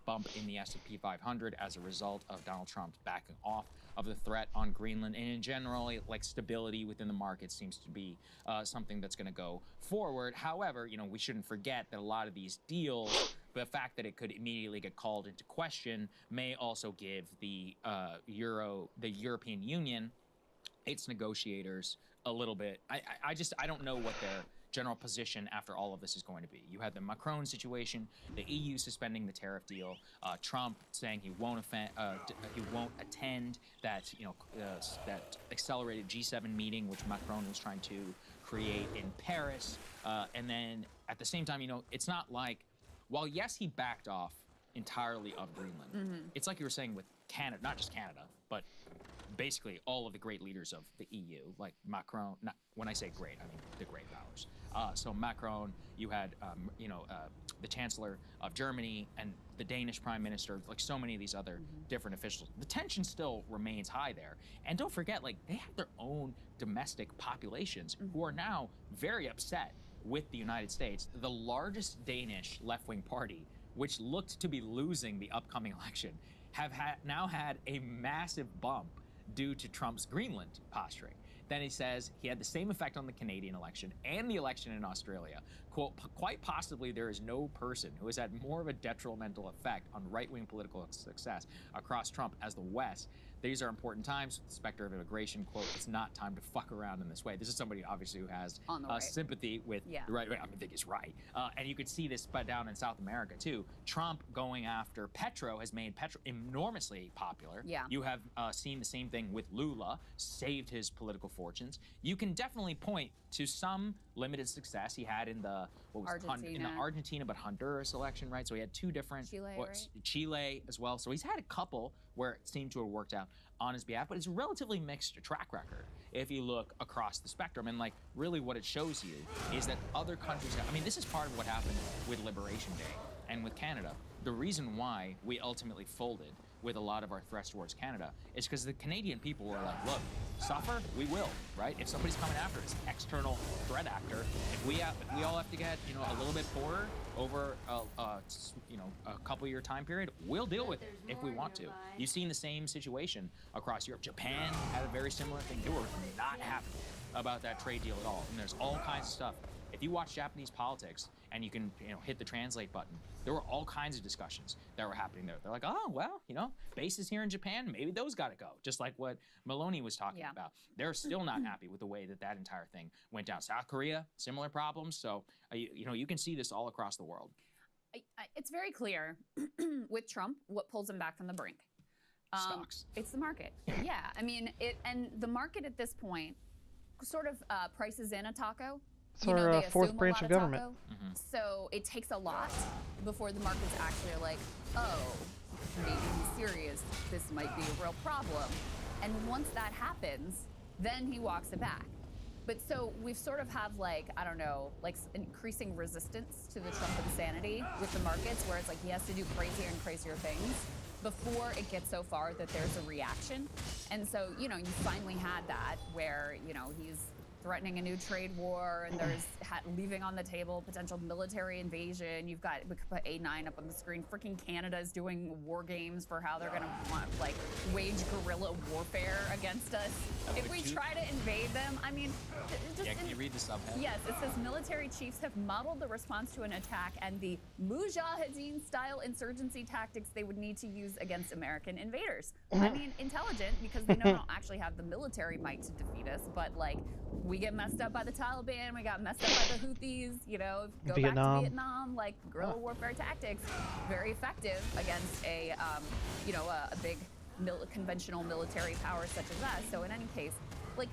bump in the S&P 500 as a result of Donald Trump's backing off of the threat on Greenland. And in general, like stability within the market seems to be something that's going to go forward. However, you know, we shouldn't forget that a lot of these deals, the fact that it could immediately get called into question may also give the European Union, its negotiators, a little bit. I don't know what their general position after all of this is going to be. You had the Macron situation, the EU suspending the tariff deal, Trump saying he won't attend that that accelerated G7 meeting which Macron was trying to create in Paris, and then at the same time, you know, it's not like, while yes, he backed off entirely of Greenland, it's like you were saying with Canada, not just Canada, but basically all of the great leaders of the EU, like Macron. Not, when I say great, I mean the great powers. So Macron, you had the Chancellor of Germany and the Danish Prime Minister, like so many of these other different officials. The tension still remains high there. And don't forget, like, they have their own domestic populations who are now very upset with the United States. The largest Danish left-wing party, which looked to be losing the upcoming election, have now had a massive bump due to Trump's Greenland posturing. Then he says he had the same effect on the Canadian election and the election in Australia. Quote, quite possibly there is no person who has had more of a detrimental effect on right-wing political success across Trump as the West. These are important times. The specter of immigration, quote, it's not time to fuck around in this way. This is somebody obviously who has sympathy with the right. I think it's right. And you could see this down in South America too. Trump going after Petro has made Petro enormously popular.
Yeah.
You have seen the same thing with Lula, saved his political fortunes. You can definitely point to some limited success. He had in the in the Argentina but Honduras election, right? So he had two different Chile as well. So he's had a couple where it seemed to have worked out on his behalf, but it's a relatively mixed track record if you look across the spectrum. And like really what it shows you is that other countries I mean, this is part of what happened with Liberation Day and with Canada. The reason why we ultimately folded with a lot of our threats towards Canada is because the Canadian people were like, look, suffer, we will, right? If somebody's coming after us, external threat actor, if we all have to get, you know, a little bit poorer over, you know, a couple-year time period, we'll deal with it if we want to. You've seen the same situation across Europe. Japan had a very similar thing. They were not happy about that trade deal at all. And there's all kinds of stuff. If you watch Japanese politics and you can, you know, hit the translate button, there were all kinds of discussions that were happening there. They're like, oh, well, you know, bases here in Japan, maybe those got to go. Just like what Maloney was talking about. They're still not happy with the way that that entire thing went down. South Korea, similar problems. So, you know, you can see this all across the world.
It's very clear with Trump what pulls him back from the brink.
Stocks.
It's the market. Yeah, I mean, and the market at this point sort of prices in a taco.
It's our fourth branch of government.
So it takes a lot before the markets actually are like, oh, maybe he's serious. This might be a real problem. And once that happens, then he walks it back. But so we've sort of have like, I don't know, like increasing resistance to the Trump insanity with the markets, where it's like he has to do crazier and crazier things before it gets so far that there's a reaction. And so, you know, you finally had that where, you know, he's threatening a new trade war, and there's leaving on the table potential military invasion. You've got, we could put A9 up on the screen. Freaking Canada's doing war games for how they're gonna like wage guerrilla warfare against us. If we try to invade them, I mean, just
can you read the subhead?
Yes, it says military chiefs have modeled the response to an attack and the Mujahideen-style insurgency tactics they would need to use against American invaders. I mean, intelligent, because they don't actually have the military might to defeat us, but like, we get messed up by the Taliban, we got messed up by the Houthis, you know, go back to Vietnam, like guerrilla warfare tactics, very effective against a, you know, a big conventional military power such as us. So in any case, like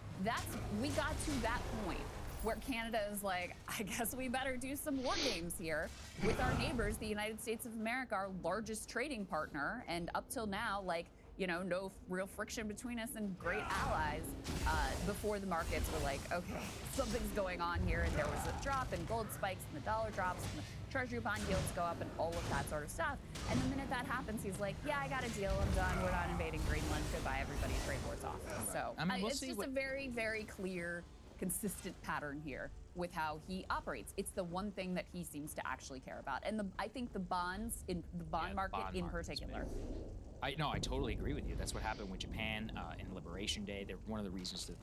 we got to that point where Canada is like, I guess we better do some war games here with our neighbors, the United States of America, our largest trading partner, and up till now, like, you know, no real friction between us and great allies before the markets were like, okay, something's going on here. And there was a drop and gold spikes and the dollar drops and the treasury bond yields go up and all of that sort of stuff. And the minute that happens, he's like, yeah, I got a deal. I'm done. We're not invading Greenland. Goodbye, everybody. Trade war's off. So
I mean,
it's just a very, very clear, consistent pattern here with how he operates. It's the one thing that he seems to actually care about. And I think the bonds, in the bond market in particular.
No, I totally agree with you. That's what happened with Japan in Liberation Day. They're one of the reasons that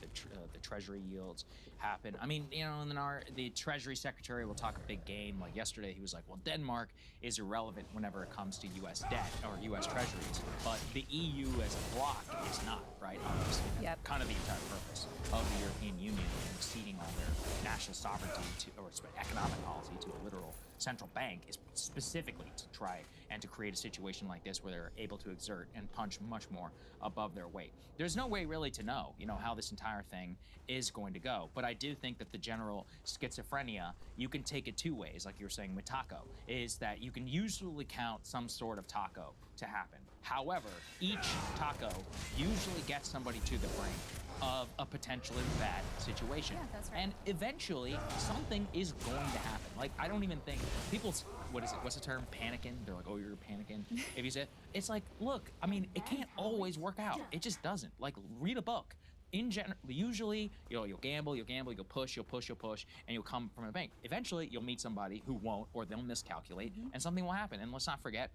the Treasury yields happen. I mean, you know, and then the Treasury Secretary will talk a big game. Like yesterday, he was like, well, Denmark is irrelevant whenever it comes to U.S. debt or U.S. Treasuries, but the EU as a bloc is not, right? Obviously, that's kind of the entire purpose of the European Union, ceding all their national sovereignty or economic policy to a literal central bank is specifically to try and to create a situation like this where they're able to exert and punch much more above their weight. There's no way really to know, you know, how this entire thing is going to go. But I do think that the general schizophrenia, you can take it two ways, like you were saying with taco, is that you can usually count some sort of taco to happen. However, each taco usually gets somebody to the brink of a potentially bad situation.
Yeah, that's right.
And eventually, something is going to happen. Like, I don't even think people, what is it? What's the term? Panicking? They're like, oh, you're panicking. If you say, it's like, look, I mean, it can't always work out. It just doesn't. Like, read a book. In general, usually, you know, you'll gamble, you'll push, and you'll come from a bank. Eventually, you'll meet somebody who won't, or they'll miscalculate, and something will happen. And let's not forget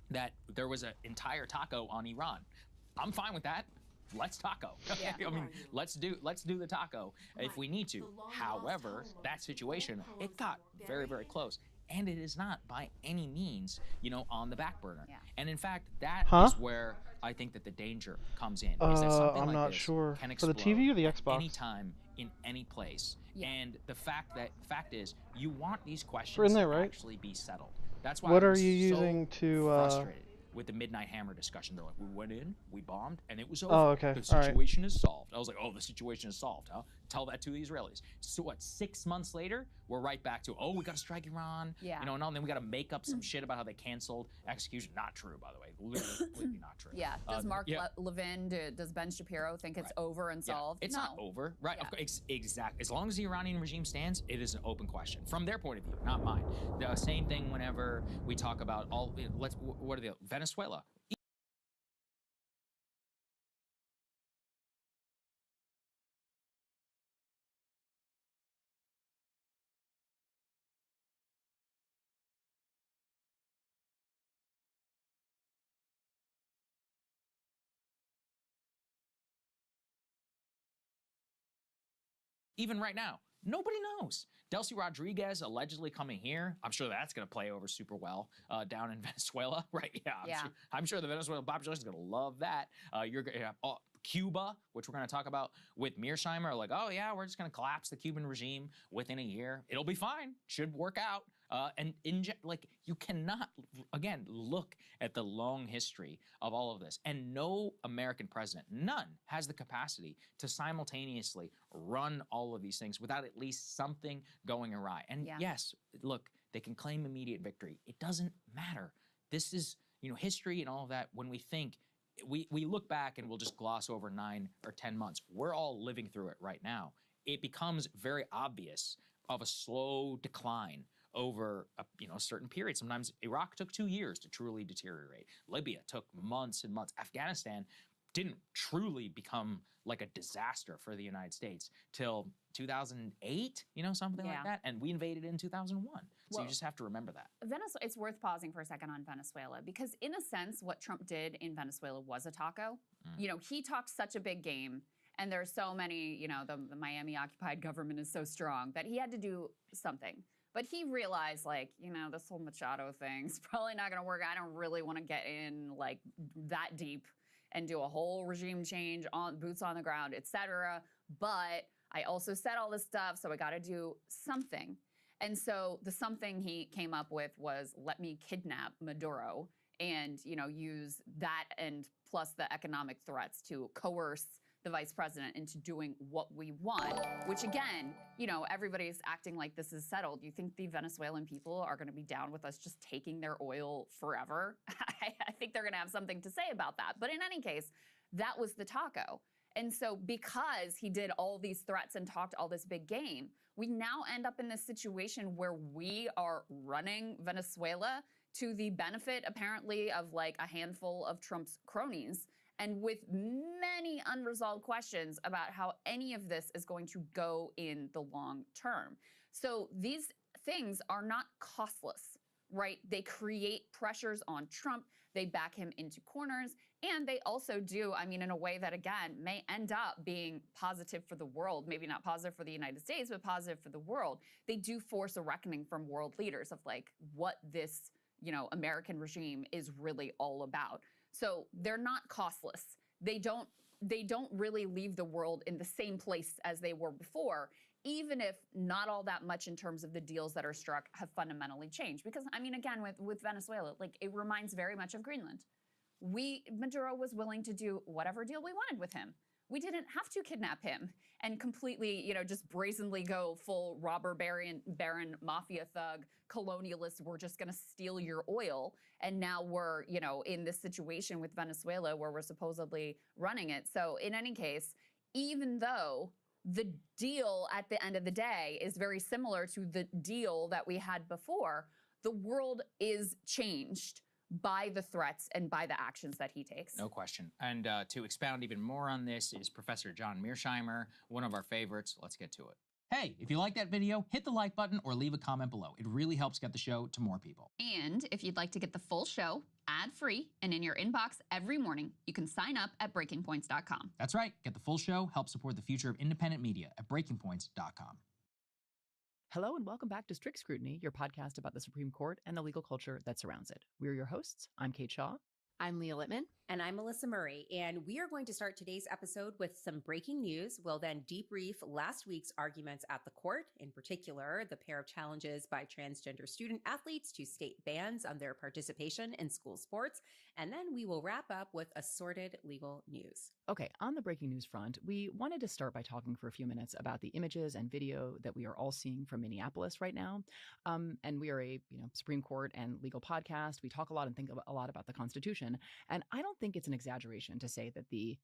that there was an entire taco on Iran. I'm fine with that. Let's taco. I mean, let's do the taco if we need to. However, that situation, it got very, very close. And it is not by any means, you know, on the back burner. And in fact, that is where I think that the danger comes in. Is that something
I'm
like
not
this
sure.
can
For the
explode
TV or the Xbox?
anytime, in any place. And the fact is, you want these questions
We're in there,
to
right?
actually be settled. That's why
What
I
are
was
you
so
using to
frustrated with the Midnight Hammer discussion. They're like, we went in, we bombed, and it was over.
Oh, okay.
The
All right.
situation is solved. I was like, oh, the situation is solved, huh? Tell that to the Israelis. So what, 6 months later, we're right back to, we got to strike Iran.
Yeah.
And then we got to make up some shit about how they canceled execution. Not true, by the way. Literally completely not true.
Yeah. Does Mark Levin, does Ben Shapiro think it's over and solved?
It's not over, right?
Yeah.
Exactly. As long as the Iranian regime stands, it is an open question from their point of view, not mine. The same thing whenever we talk about Venezuela. Even right now, nobody knows. Delcy Rodriguez allegedly coming here. I'm sure that's going to play over super well down in Venezuela, right? Yeah, I'm sure the Venezuelan population is going to love that. You're going to have Cuba, which we're going to talk about with Mearsheimer, like, we're just going to collapse the Cuban regime within a year. It'll be fine. Should work out. You cannot, again, look at the long history of all of this. And no American president, none, has the capacity to simultaneously run all of these things without at least something going awry. And yes, look, they can claim immediate victory. It doesn't matter. This is, history and all of that. When we think, we look back and we'll just gloss over 9 or 10 months. We're all living through it right now. It becomes very obvious of a slow decline over a certain period. Sometimes Iraq took 2 years to truly deteriorate. Libya took months and months. Afghanistan didn't truly become like a disaster for the United States till 2008, something like that. And we invaded in 2001. So you just have to remember that.
Venezuela, it's worth pausing for a second on Venezuela, because in a sense, what Trump did in Venezuela was a taco. He talked such a big game. And there's so many, the Miami occupied government is so strong that he had to do something. But he realized, this whole Machado thing's probably not going to work. I don't really want to get in that deep and do a whole regime change on boots on the ground, etc. But I also said all this stuff, so I got to do something. And so the something he came up with was, let me kidnap Maduro and, use that and plus the economic threats to coerce the vice president into doing what we want, which again, everybody's acting like this is settled. You think the Venezuelan people are going to be down with us just taking their oil forever? I think they're going to have something to say about that. But in any case, that was the taco. And so because he did all these threats and talked all this big game, we now end up in this situation where we are running Venezuela to the benefit, apparently, of a handful of Trump's cronies, and with many unresolved questions about how any of this is going to go in the long term. So these things are not costless, right? They create pressures on Trump. They back him into corners. And they also do, in a way that, again, may end up being positive for the world. Maybe not positive for the United States, but positive for the world. They do force a reckoning from world leaders of what this, American regime is really all about. So they're not costless. They don't really leave the world in the same place as they were before, even if not all that much in terms of the deals that are struck have fundamentally changed. Because, again, with Venezuela, it reminds very much of Greenland. Maduro was willing to do whatever deal we wanted with him. We didn't have to kidnap him and completely, just brazenly go full robber baron, mafia thug, colonialist. We're just going to steal your oil. And now we're, in this situation with Venezuela where we're supposedly running it. So in any case, even though the deal at the end of the day is very similar to the deal that we had before, the world is changed by the threats and by the actions that he takes.
No question. And to expound even more on this is Professor John Mearsheimer, one of our favorites. Let's get to it. Hey, if you like that video, hit the like button or leave a comment below. It really helps get the show to more people.
And if you'd like to get the full show ad-free and in your inbox every morning, you can sign up at breakingpoints.com.
That's right. Get the full show. Help support the future of independent media at breakingpoints.com.
Hello and welcome back to Strict Scrutiny, your podcast about the Supreme Court and the legal culture that surrounds it. We're your hosts. I'm Kate Shaw.
I'm Leah Littman.
And I'm Melissa Murray, and we are going to start today's episode with some breaking news. We'll then debrief last week's arguments at the court, in particular, the pair of challenges by transgender student athletes to state bans on their participation in school sports. And then we will wrap up with assorted legal news.
Okay, on the breaking news front, we wanted to start by talking for a few minutes about the images and video that we are all seeing from Minneapolis right now. And we are a Supreme Court and legal podcast. We talk a lot and think a lot about the Constitution. And I don't think it's an exaggeration to say that the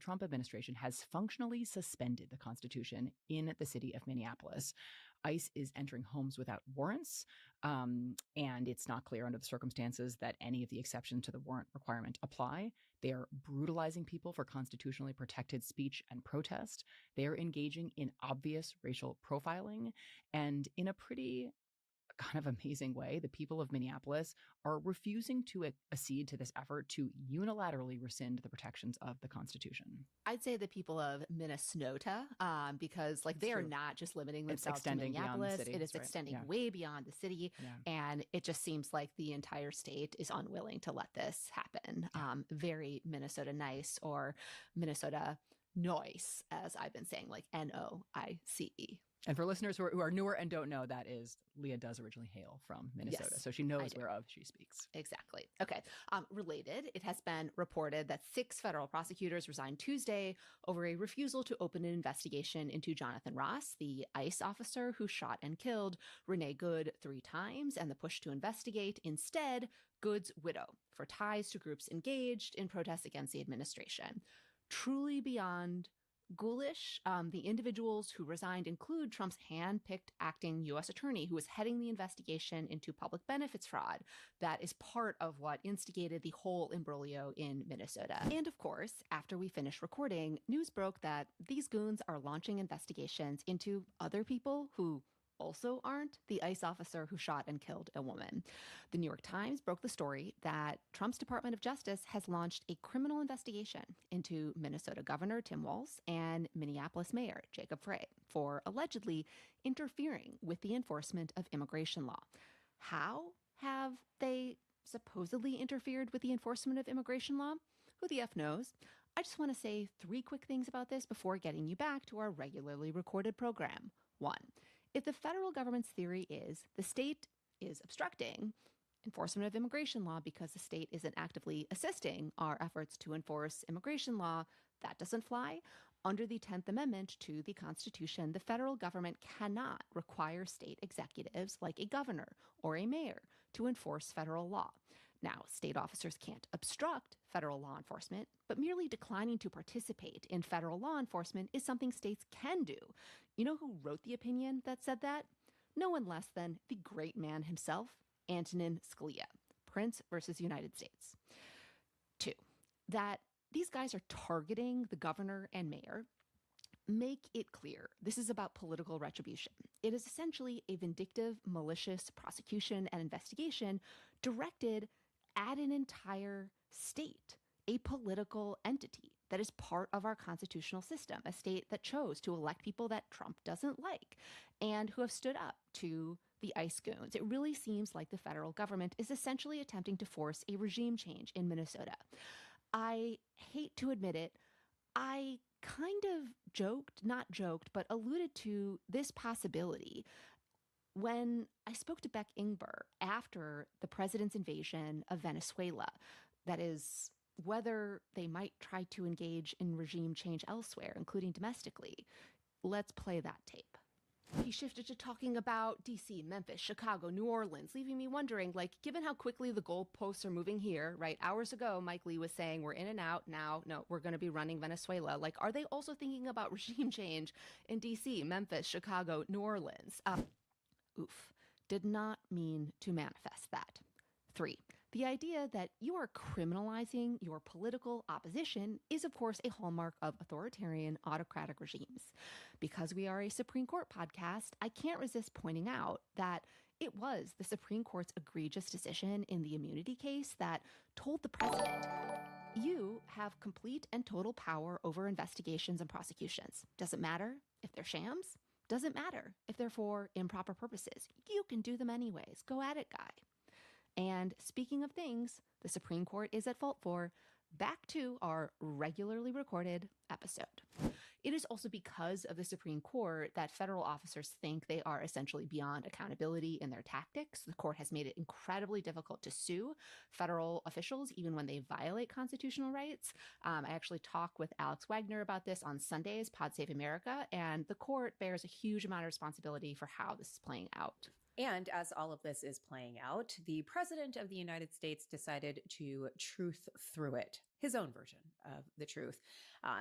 Trump administration, has functionally suspended the Constitution in the city of Minneapolis. ICE is entering homes without warrants, and it's not clear under the circumstances that any of the exceptions to the warrant requirement apply. They are brutalizing people for constitutionally protected speech and protest. They are engaging in obvious racial profiling, and in a pretty kind of amazing way, the people of Minneapolis are refusing to accede to this effort to unilaterally rescind the protections of the Constitution.
I'd say the people of Minnesota, because they are not just limiting themselves to Minneapolis. It is extending way beyond the city. And it just seems like the entire state is unwilling to let this happen. Very Minnesota nice, or Minnesota noise, as I've been saying, like Noice.
And for listeners who are newer and don't know, that is, Leah does originally hail from Minnesota,
Yes,
so she knows whereof she speaks.
Exactly. Okay. Related, it has been reported that 6 federal prosecutors resigned Tuesday over a refusal to open an investigation into Jonathan Ross, the ICE officer who shot and killed Renee Good 3 times, and the push to investigate instead Good's widow for ties to groups engaged in protests against the administration. Truly beyond ghoulish. The individuals who resigned include Trump's hand-picked acting U.S. attorney who is heading the investigation into public benefits fraud. That is part of what instigated the whole imbroglio in Minnesota. And of course, after we finished recording, news broke that these goons are launching investigations into other people who also aren't the ICE officer who shot and killed a woman. The New York Times broke the story that Trump's Department of Justice has launched a criminal investigation into Minnesota Governor Tim Walz and Minneapolis Mayor Jacob Frey for allegedly interfering with the enforcement of immigration law. How have they supposedly interfered with the enforcement of immigration law? Who the F knows? I just want to say 3 quick things about this before getting you back to our regularly recorded program. 1. If the federal government's theory is the state is obstructing enforcement of immigration law because the state isn't actively assisting our efforts to enforce immigration law, that doesn't fly. Under the 10th Amendment to the Constitution, the federal government cannot require state executives like a governor or a mayor to enforce federal law. Now, state officers can't obstruct federal law enforcement, but merely declining to participate in federal law enforcement is something states can do. You know who wrote the opinion that said that? No one less than the great man himself, Antonin Scalia, Prince versus United States. 2, that these guys are targeting the governor and mayor. Make it clear, this is about political retribution. It is essentially a vindictive, malicious prosecution and investigation directed at an entire state, a political entity that is part of our constitutional system, a state that chose to elect people that Trump doesn't like and who have stood up to the ICE goons. It really seems like the federal government is essentially attempting to force a regime change in Minnesota. I hate to admit it, I kind of not joked, but alluded to this possibility when I spoke to Beck Ingber after the president's invasion of Venezuela. That is, whether they might try to engage in regime change elsewhere, including domestically. Let's play that tape. He shifted to talking about DC, Memphis, Chicago, New Orleans, leaving me wondering, given how quickly the goalposts are moving here, right? Hours ago, Mike Lee was saying we're in and out. Now, no, we're going to be running Venezuela. Are they also thinking about regime change in DC, Memphis, Chicago, New Orleans? Did not mean to manifest that. 3, the idea that you are criminalizing your political opposition is, of course, a hallmark of authoritarian, autocratic regimes. Because we are a Supreme Court podcast, I can't resist pointing out that it was the Supreme Court's egregious decision in the immunity case that told the president, you have complete and total power over investigations and prosecutions. Doesn't matter if they're shams. Doesn't matter if they're for improper purposes. You can do them anyways. Go at it, guy. And speaking of things the Supreme Court is at fault for, back to our regularly recorded episode. It is also because of the Supreme Court that federal officers think they are essentially beyond accountability in their tactics. The court has made it incredibly difficult to sue federal officials, even when they violate constitutional rights. I actually talked with Alex Wagner about this on Sunday's Pod Save America, and the court bears a huge amount of responsibility for how this is playing out.
And as all of this is playing out, the President of the United States decided to truth through it, his own version of the truth.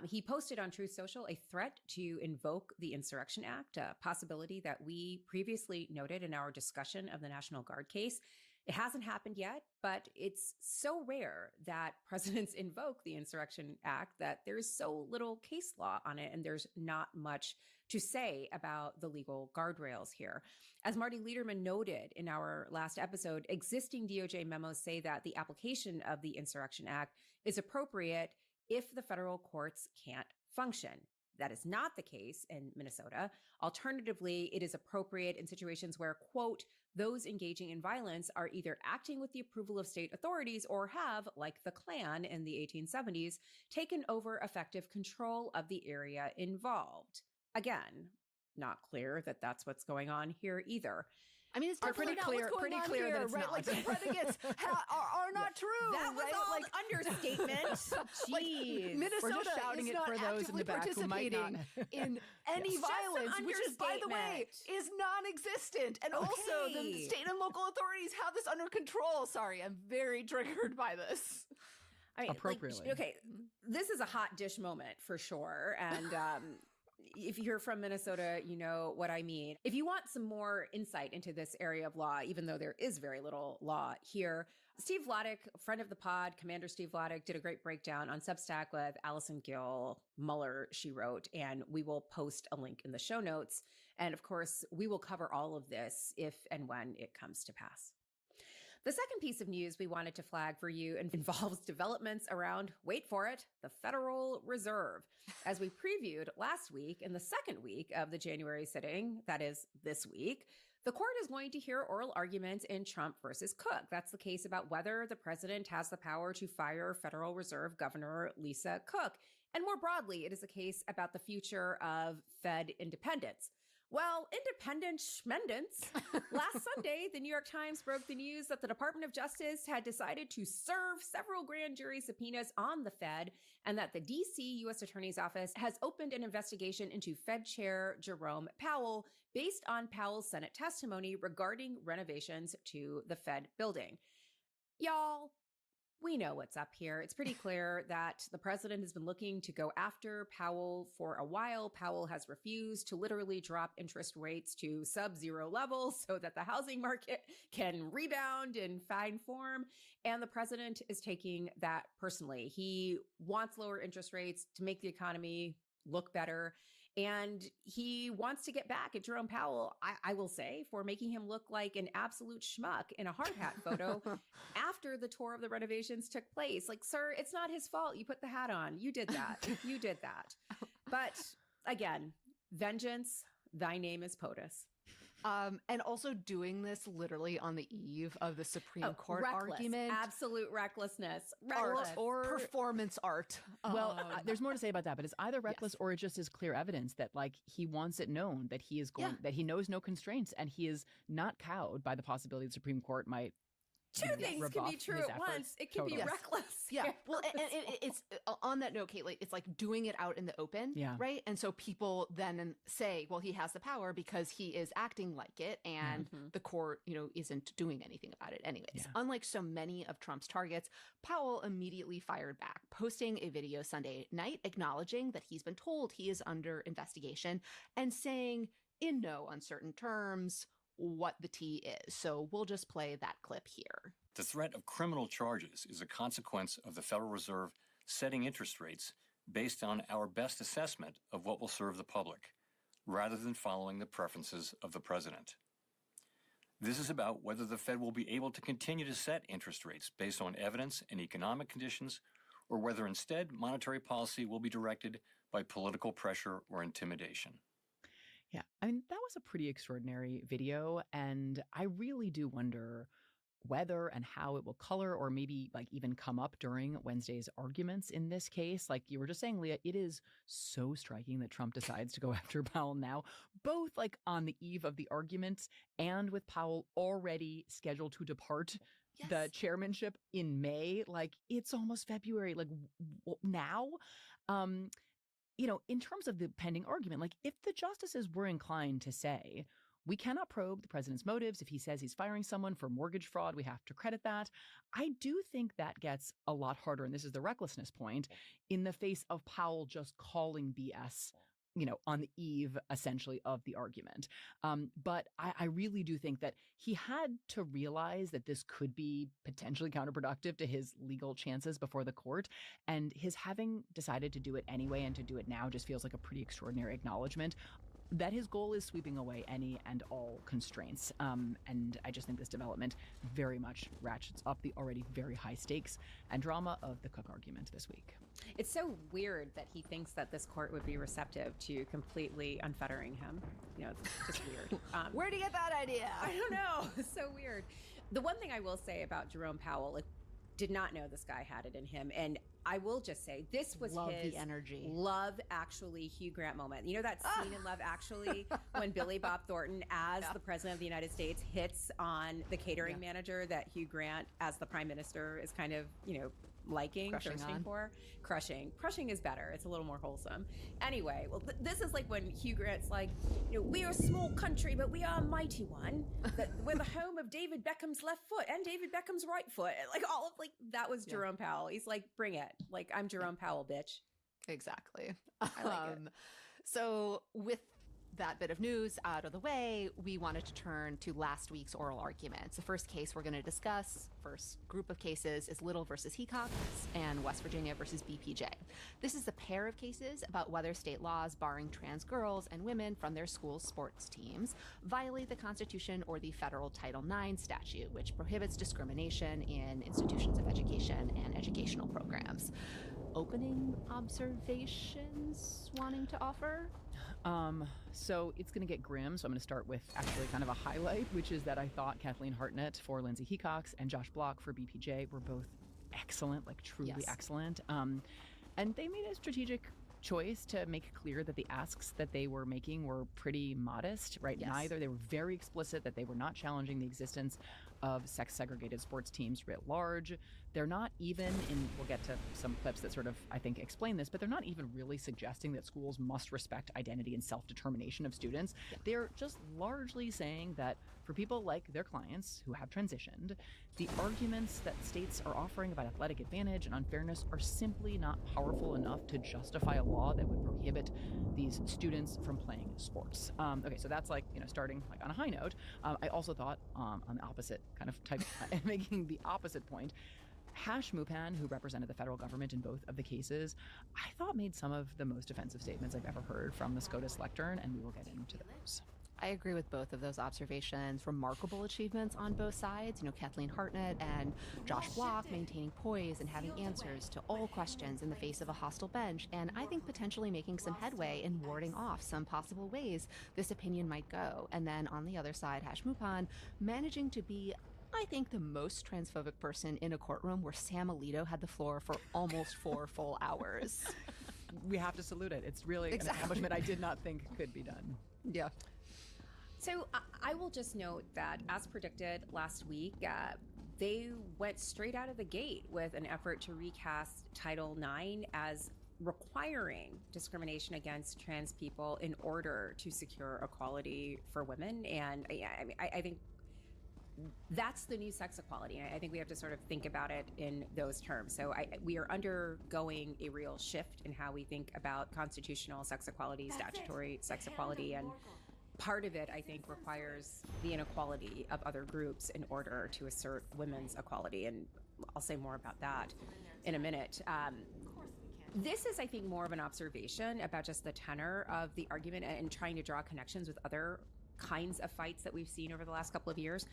He posted on Truth Social a threat to invoke the Insurrection Act, a possibility that we previously noted in our discussion of the National Guard case. It hasn't happened yet, but it's so rare that presidents invoke the Insurrection Act that there's so little case law on it, and there's not much to say about the legal guardrails here. As Marty Lederman noted in our last episode, existing DOJ memos say that the application of the Insurrection Act is appropriate if the federal courts can't function. That is not the case in Minnesota. Alternatively, it is appropriate in situations where, quote, those engaging in violence are either acting with the approval of state authorities or have, like the Klan in the 1870s, taken over effective control of the area involved. Again, not clear that that's what's going on here either.
I mean, it's definitely not what's going on here,
that it's
right?
not.
Like the predicates are not true.
That was
right?
all
like
understatement. Jeez.
Minnesota
We're just shouting
is
it
not
for those in the
actively
back who might not.
participating in any
It's just an
violence, which is, by the way,
understatement.
is non-existent. And also, the
Okay.
state and local authorities have this under control. Sorry, I'm very triggered by this.
I mean,
Appropriately.
Like, okay, this is a hot dish moment for sure. And if you're from Minnesota, you know what I mean. If you want some more insight into this area of law, even though there is very little law here, Steve Vladeck, friend of the pod, Commander Steve Vladeck, did a great breakdown on Substack with Allison Gill, Mueller, she wrote, and we will post a link in the show notes. And of course, we will cover all of this if and when it comes to pass. The second piece of news we wanted to flag for you involves developments around, wait for it, the Federal Reserve. As we previewed last week, in the second week of the January sitting, that is this week, the court is going to hear oral arguments in Trump versus Cook. That's the case about whether the president has the power to fire Federal Reserve Governor Lisa Cook. And more broadly, it is a case about the future of Fed independence. Well, independent schmendence. Last Sunday, the New York Times broke the news that the Department of Justice had decided to serve several grand jury subpoenas on the Fed, and that the D.C. U.S. Attorney's Office has opened an investigation into Fed Chair Jerome Powell based on Powell's Senate testimony regarding renovations to the Fed building. Y'all, we know what's up here. It's pretty clear that the president has been looking to go after Powell for a while. Powell has refused to literally drop interest rates to sub-zero levels so that the housing market can rebound in fine form. And the president is taking that personally. He wants lower interest rates to make the economy look better. And he wants to get back at Jerome Powell, I will say, for making him look like an absolute schmuck in a hard hat photo after the tour of the renovations took place. Like, sir, it's not his fault. You put the hat on. You did that. You did that. But again, vengeance, thy name is POTUS.
And also doing this literally on the eve of the Supreme Court
reckless,
argument.
Absolute recklessness.
Or performance art.
Well, there's more to say about that, but it's either reckless or it just is clear evidence that, like, he wants it known that he is going, that he knows no constraints, and he is not cowed by the possibility the Supreme Court might.
Two things can be true at once. It can be reckless.
Yeah. Well, and it's on that note, Kate, like, it's like doing it out in the open, right? And so people then say, well, he has the power because he is acting like it, and the court, isn't doing anything about it anyways. Unlike so many of Trump's targets, Powell immediately fired back, posting a video Sunday night acknowledging that he's been told he is under investigation and saying in no uncertain terms what the tea is. So we'll just play that clip here.
The threat of criminal charges is a consequence of the Federal Reserve setting interest rates based on our best assessment of what will serve the public, rather than following the preferences of the president. This is about whether the Fed will be able to continue to set interest rates based on evidence and economic conditions, or whether instead monetary policy will be directed by political pressure or intimidation.
Yeah, I mean, that was a pretty extraordinary video, and I really do wonder whether and how it will color or maybe like even come up during Wednesday's arguments in this case. Like you were just saying, Leah, it is so striking that Trump decides to go after Powell now, both like on the eve of the arguments and with Powell already scheduled to depart the chairmanship in May. Like it's almost February, like now. You know, in terms of the pending argument, like if the justices were inclined to say, we cannot probe the president's motives. If he says he's firing someone for mortgage fraud, we have to credit that. I do think that gets a lot harder, and this is the recklessness point, in the face of Powell just calling BS, you know, on the eve, essentially, of the argument. But I really do think that he had to realize that this could be potentially counterproductive to his legal chances before the court. And his having decided to do it anyway and to do it now just feels like a pretty extraordinary acknowledgement that his goal is sweeping away any and all constraints. And I just think this development very much ratchets up the already very high stakes and drama of the Cook argument this week.
It's so weird that he thinks that this court would be receptive to completely unfettering him. You know, it's just weird.
Where'd he get that idea?
I don't know. It's so weird. The one thing I will say about Jerome Powell, like, did not know this guy had it in him. And I will just say, this was his
the energy.
Love Actually Hugh Grant moment. You know that scene in Love Actually when Billy Bob Thornton, as the president of the United States, hits on the catering manager that Hugh Grant, as the prime minister, is kind of, you know, liking, thirsting for? Crushing is better. It's a little more wholesome. Anyway, well, this is like when Hugh Grant's like, you know, we are a small country, but we are a mighty one. We're the home of David Beckham's left foot and David Beckham's right foot. Like all of that was Jerome Powell. He's like, bring it. Like, I'm Jerome Powell, bitch.
Exactly.
I like it.
So with that bit of news out of the way, we wanted to turn to last week's oral arguments. The first case we're going to discuss, first group of cases, is Little versus Hecox and West Virginia versus BPJ. This is a pair of cases about whether state laws barring trans girls and women from their school sports teams violate the Constitution or the federal Title IX statute, which prohibits discrimination in institutions of education and educational programs. Opening observations wanting to offer?
So it's going to get grim. So I'm going to start with actually kind of a highlight, which is that I thought Kathleen Hartnett for Lindsay Hecox and Josh Block for BPJ were both excellent, like truly excellent. And they made a strategic choice to make clear that the asks that they were making were pretty modest, right? Neither. They were very explicit that they were not challenging the existence of sex-segregated sports teams writ large. They're not even, and we'll get to some clips that sort of, I think, explain this, but they're not even really suggesting that schools must respect identity and self-determination of students. They're just largely saying that for people like their clients who have transitioned, the arguments that states are offering about athletic advantage and unfairness are simply not powerful enough to justify a law that would prohibit these students from playing sports. Okay, so that's like, you know, starting like on a high note. I also thought on the opposite kind of type, making the opposite point, Hash Mupan, who represented the federal government in both of the cases, I thought made some of the most offensive statements I've ever heard from the SCOTUS lectern, and we will get into those.
I agree with both of those observations. Remarkable achievements on both sides. You know, Kathleen Hartnett and Josh Block maintaining poise and having answers to all questions in the face of a hostile bench, and I think potentially making some headway in warding off some possible ways this opinion might go. And then on the other side, Hash Mupan managing to be, I think, the most transphobic person in a courtroom where Sam Alito had the floor for almost 4 full hours.
We have to salute it. It's really an accomplishment I did not think could be done.
Yeah.
So I will just note that, as predicted last week, they went straight out of the gate with an effort to recast Title IX as requiring discrimination against trans people in order to secure equality for women. And I think that's the new sex equality. I think we have to sort of think about it in those terms. So we are undergoing a real shift in how we think about constitutional sex equality, statutory sex equality, and part of it, I think, requires the inequality of other groups in order to assert women's equality. And I'll say more about that in a minute. This is, I think, more of an observation about just the tenor of the argument and trying to draw connections with other kinds of fights that we've seen over the last couple of years.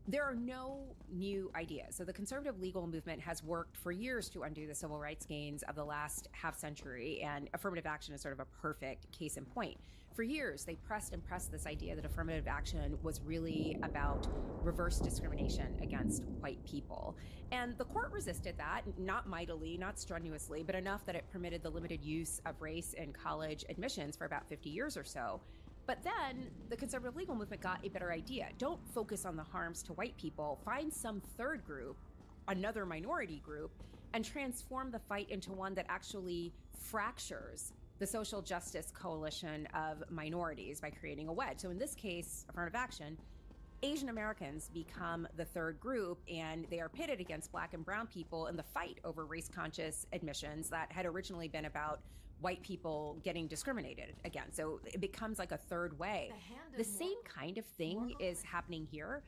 There are no new ideas. So the conservative legal movement has worked for years to undo the civil rights gains of the last half century, and affirmative action is sort of a perfect case in point. For years, they pressed and pressed this idea that affirmative action was really about reverse discrimination against white people. And the court resisted that, not mightily, not strenuously, but enough that it permitted the limited use of race in college admissions for about 50 years or so. But then the conservative legal movement got a better idea. Don't focus on the harms to white people. Find some third group, another minority group, and transform the fight into one that actually fractures the social justice coalition of minorities by creating a wedge. So in this case, affirmative action, Asian Americans become the third group, and they are pitted against Black and brown people in the fight over race-conscious admissions that had originally been about white people getting discriminated against. So it becomes like a third way. The same kind of thing is happening here.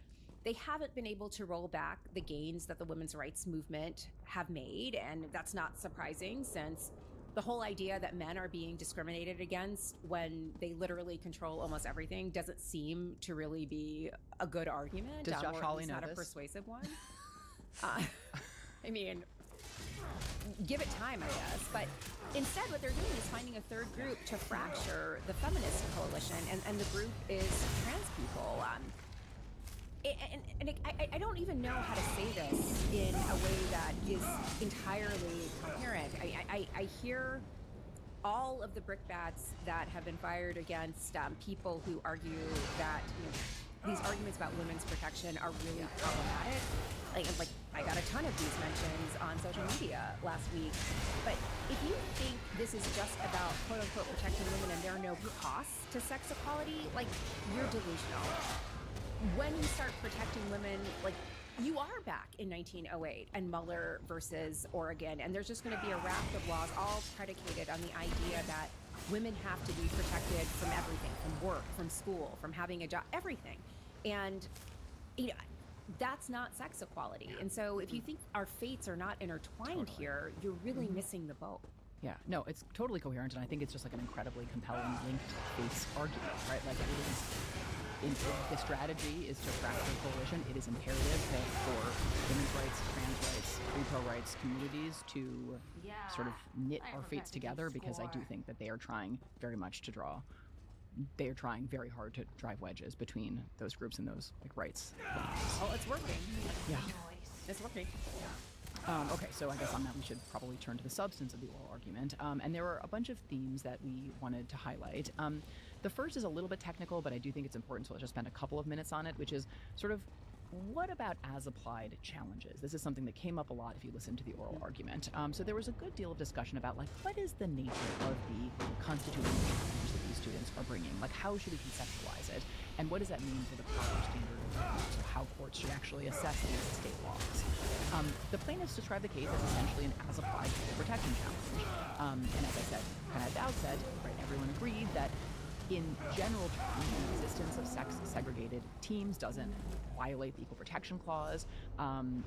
They haven't been able to roll back the gains that the women's rights movement have made, and that's not surprising, since the whole idea that men are being discriminated against when they literally control almost everything doesn't seem to really be a good argument.
Does Josh Hawley know
not
this?
A persuasive one. I mean, give it time, I guess. But instead, what they're doing is finding a third group to fracture the feminist coalition, and the group is trans people. I don't even know how to say this in a way that is entirely coherent. I hear all of the brickbats that have been fired against people who argue that these arguments about women's protection are really problematic. Like I got a ton of these mentions on social media last week. But if you think this is just about quote unquote protecting women and there are no costs to sex equality, like, you're delusional. When you start protecting women, like, you are back in 1908 and Mueller versus Oregon, and there's just going to be a raft of laws all predicated on the idea that women have to be protected from everything, from work, from school, from having a job, everything. And that's not sex equality. And so if you think our fates are not intertwined here, you're really missing the boat.
Yeah, no, it's totally coherent, and I think it's just like an incredibly compelling linked face argument, right? Like, it is. The strategy is to fracture the coalition. It is imperative that for women's rights, trans rights, repro rights communities to sort of knit our fates together, because I do think that they are trying very much to draw. They are trying very hard to drive wedges between those groups and those rights.
Oh, it's working.
Yeah,
it's working.
Okay, so I guess on that we should probably turn to the substance of the oral argument. And there were a bunch of themes that we wanted to highlight. The first is a little bit technical, but I do think it's important, so let's just spend a couple of minutes on it, which is sort of, what about as-applied challenges? This is something that came up a lot if you listen to the oral argument. So there was a good deal of discussion about, like, what is the nature of the constitutional challenge that these students are bringing? Like, how should we conceptualize it? And what does that mean for the proper standard of review? So how courts should actually assess these state laws? The plaintiffs described the case as essentially an as-applied equal protection challenge. And as I said kind of at the outset, right, everyone agreed that in general terms, the existence of sex-segregated teams doesn't violate the Equal Protection Clause, and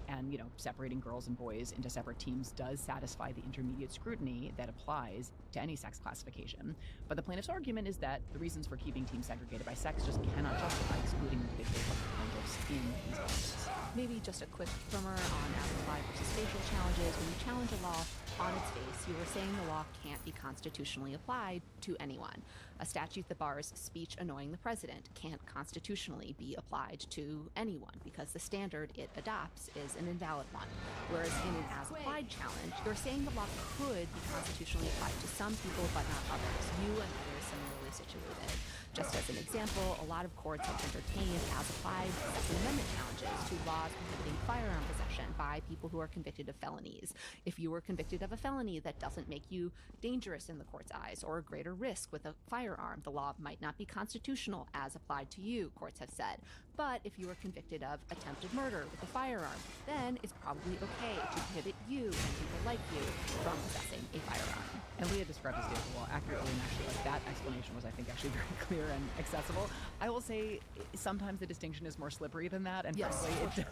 separating girls and boys into separate teams does satisfy the intermediate scrutiny that applies to any sex classification. But the plaintiff's argument is that the reasons for keeping teams segregated by sex just cannot justify excluding individuals like plaintiffs in these cases.
Maybe just a quick primer on as-applied versus facial challenges. When you challenge a law on its face, you are saying the law can't be constitutionally applied to anyone. A statute that bars speech annoying the president can't constitutionally be applied to anyone because the standard it adopts is an invalid one. Whereas in an as-applied challenge, you're saying the law could be constitutionally applied to some people but not others. You and others similarly situated. Just as an example, a lot of courts have entertained as-applied Second Amendment challenges to laws prohibiting firearm possession by people who are convicted of felonies. If you were convicted of a felony that doesn't make you dangerous in the court's eyes or a greater risk with a firearm, the law might not be constitutional as applied to you, courts have said. But if you were convicted of attempted murder with a firearm, then it's probably okay to prohibit you and people like you from possessing a firearm.
And Leah described the state of the law accurately, and actually, like, that explanation was, I think, actually very clear and accessible. I will say sometimes the distinction is more slippery than that, and
yes,
frankly,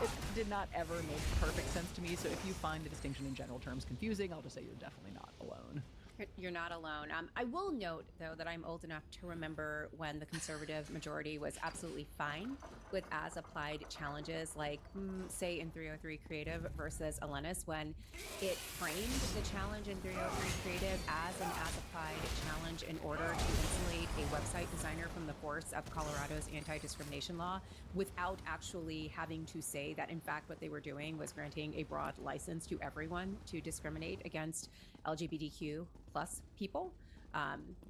it did not ever make perfect sense to me. So if you find the distinction in general terms confusing, I'll just say you're definitely not alone.
You're not alone. I will note, though, that I'm old enough to remember when the conservative majority was absolutely fine with as-applied challenges, like, say, in 303 Creative versus Elenis, when it framed the challenge in 303 Creative as an as-applied challenge in order to insulate a website designer from the force of Colorado's anti-discrimination law without actually having to say that, in fact, what they were doing was granting a broad license to everyone to discriminate against LGBTQ plus people.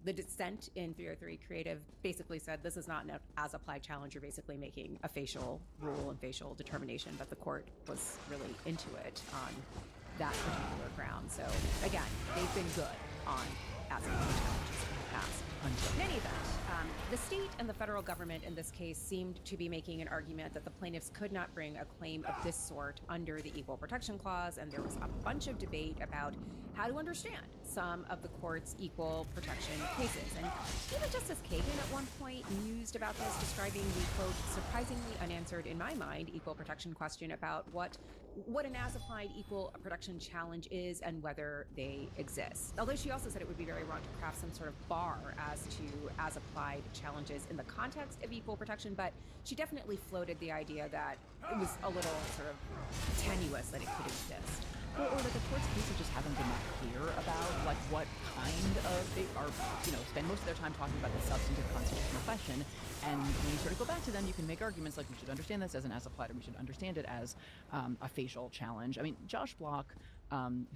The dissent in 303 Creative basically said this is not an as-applied challenge. You're basically making a facial rule and facial determination, but the court was really into it on that particular ground. So again, they've been good on as-applied challenges in the past. In any event, the state and the federal government in this case seemed to be making an argument that the plaintiffs could not bring a claim of this sort under the Equal Protection Clause, and there was a bunch of debate about how to understand some of the court's equal protection cases. And even Justice Kagan at one point mused about this, describing the, quote, surprisingly unanswered, in my mind, equal protection question about what an as-applied equal protection challenge is and whether they exist. Although she also said it would be very wrong to craft some sort of bar as to as-applied challenges in the context of equal protection, but she definitely floated the idea that it was a little sort of tenuous that it could exist.
Or that the court's cases just haven't been that clear about like what kind of they are, spend most of their time talking about the substantive constitutional question. And when you sort of go back to them, you can make arguments like we should understand this as an as-applied, or we should understand it as a facial challenge. I mean, Josh Block,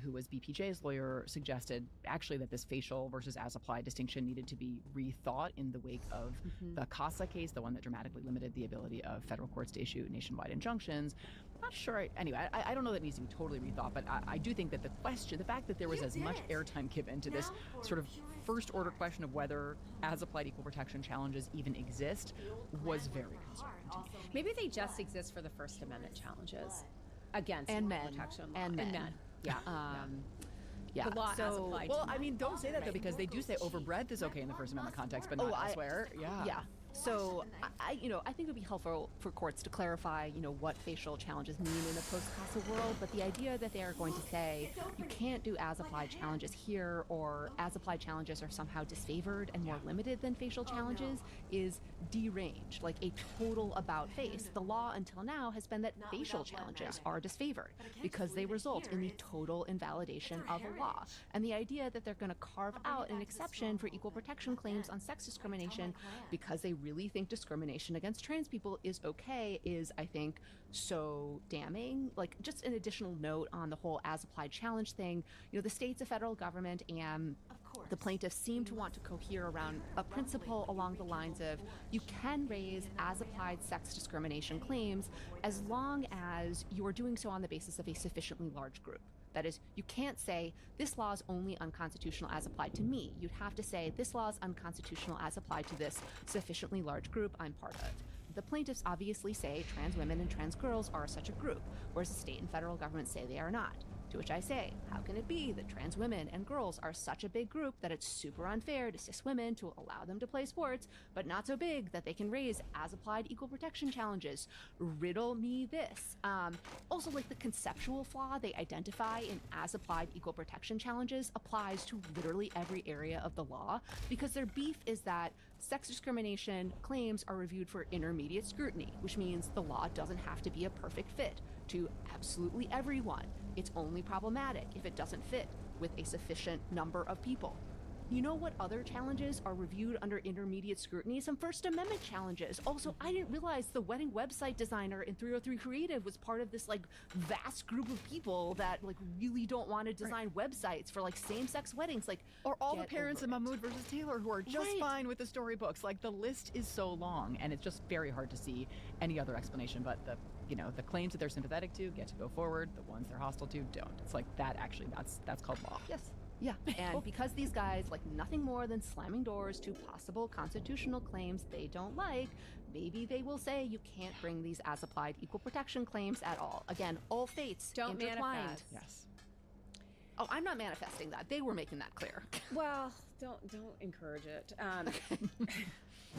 who was BPJ's lawyer, suggested actually that this facial versus as-applied distinction needed to be rethought in the wake of the CASA case, the one that dramatically limited the ability of federal courts to issue nationwide injunctions. Not sure. Anyway, I don't know that it needs to be totally rethought, but I do think that the fact that there was as much airtime given to this sort of first-order question of whether as-applied equal protection challenges even exist was very concerning to me.
Maybe they just exist for the First Amendment challenges against
and
equal
men
protection law.
and men.
Yeah.
Yeah.
The law as applied
Well,
to
I mean, don't say that though, because they do say overbreadth is okay in the First Amendment context, but not elsewhere. Yeah.
So I think it would be helpful for courts to clarify, what facial challenges mean in the post-CASA world. But the idea that they are going to say you can't do as-applied challenges here, or as-applied challenges are somehow disfavored and more limited than facial challenges, is deranged, like a total about-face. The law until now has been that facial challenges are disfavored because they result in the total invalidation of a law. And the idea that they're going to carve out an exception for equal protection claims on sex discrimination because they really think discrimination against trans people is okay is, I think, so damning. Like, just an additional note on the whole as-applied challenge thing, the states, the federal government, and the plaintiffs seem to want to cohere around a principle along the lines of you can raise as-applied sex discrimination claims as long as you are doing so on the basis of a sufficiently large group. That is, you can't say, this law is only unconstitutional as applied to me. You'd have to say, this law is unconstitutional as applied to this sufficiently large group I'm part of. The plaintiffs obviously say trans women and trans girls are such a group, whereas the state and federal government say they are not. To which I say, how can it be that trans women and girls are such a big group that it's super unfair to cis women to allow them to play sports, but not so big that they can raise as-applied equal protection challenges? Riddle me this. Also, like, the conceptual flaw they identify in as-applied equal protection challenges applies to literally every area of the law, because their beef is that sex discrimination claims are reviewed for intermediate scrutiny, which means the law doesn't have to be a perfect fit to absolutely everyone. It's only problematic if it doesn't fit with a sufficient number of people. You know what other challenges are reviewed under intermediate scrutiny? Some First Amendment challenges. Also, I didn't realize the wedding website designer in 303 Creative was part of this vast group of people that really don't want to design websites for same-sex weddings.
Or all the parents of Mahmoud versus Taylor who are just fine with the storybooks. The list is so long, and it's just very hard to see any other explanation. But the claims that they're sympathetic to get to go forward. The ones they're hostile to don't. It's that actually. That's called law.
Yes. Yeah, and because these guys like nothing more than slamming doors to possible constitutional claims they don't like, maybe they will say you can't bring these as-applied equal protection claims at all. Again, all fates
don't
intertwined.
Manifest.
Yes. Oh, I'm not manifesting that. They were making that clear.
Well, don't encourage it.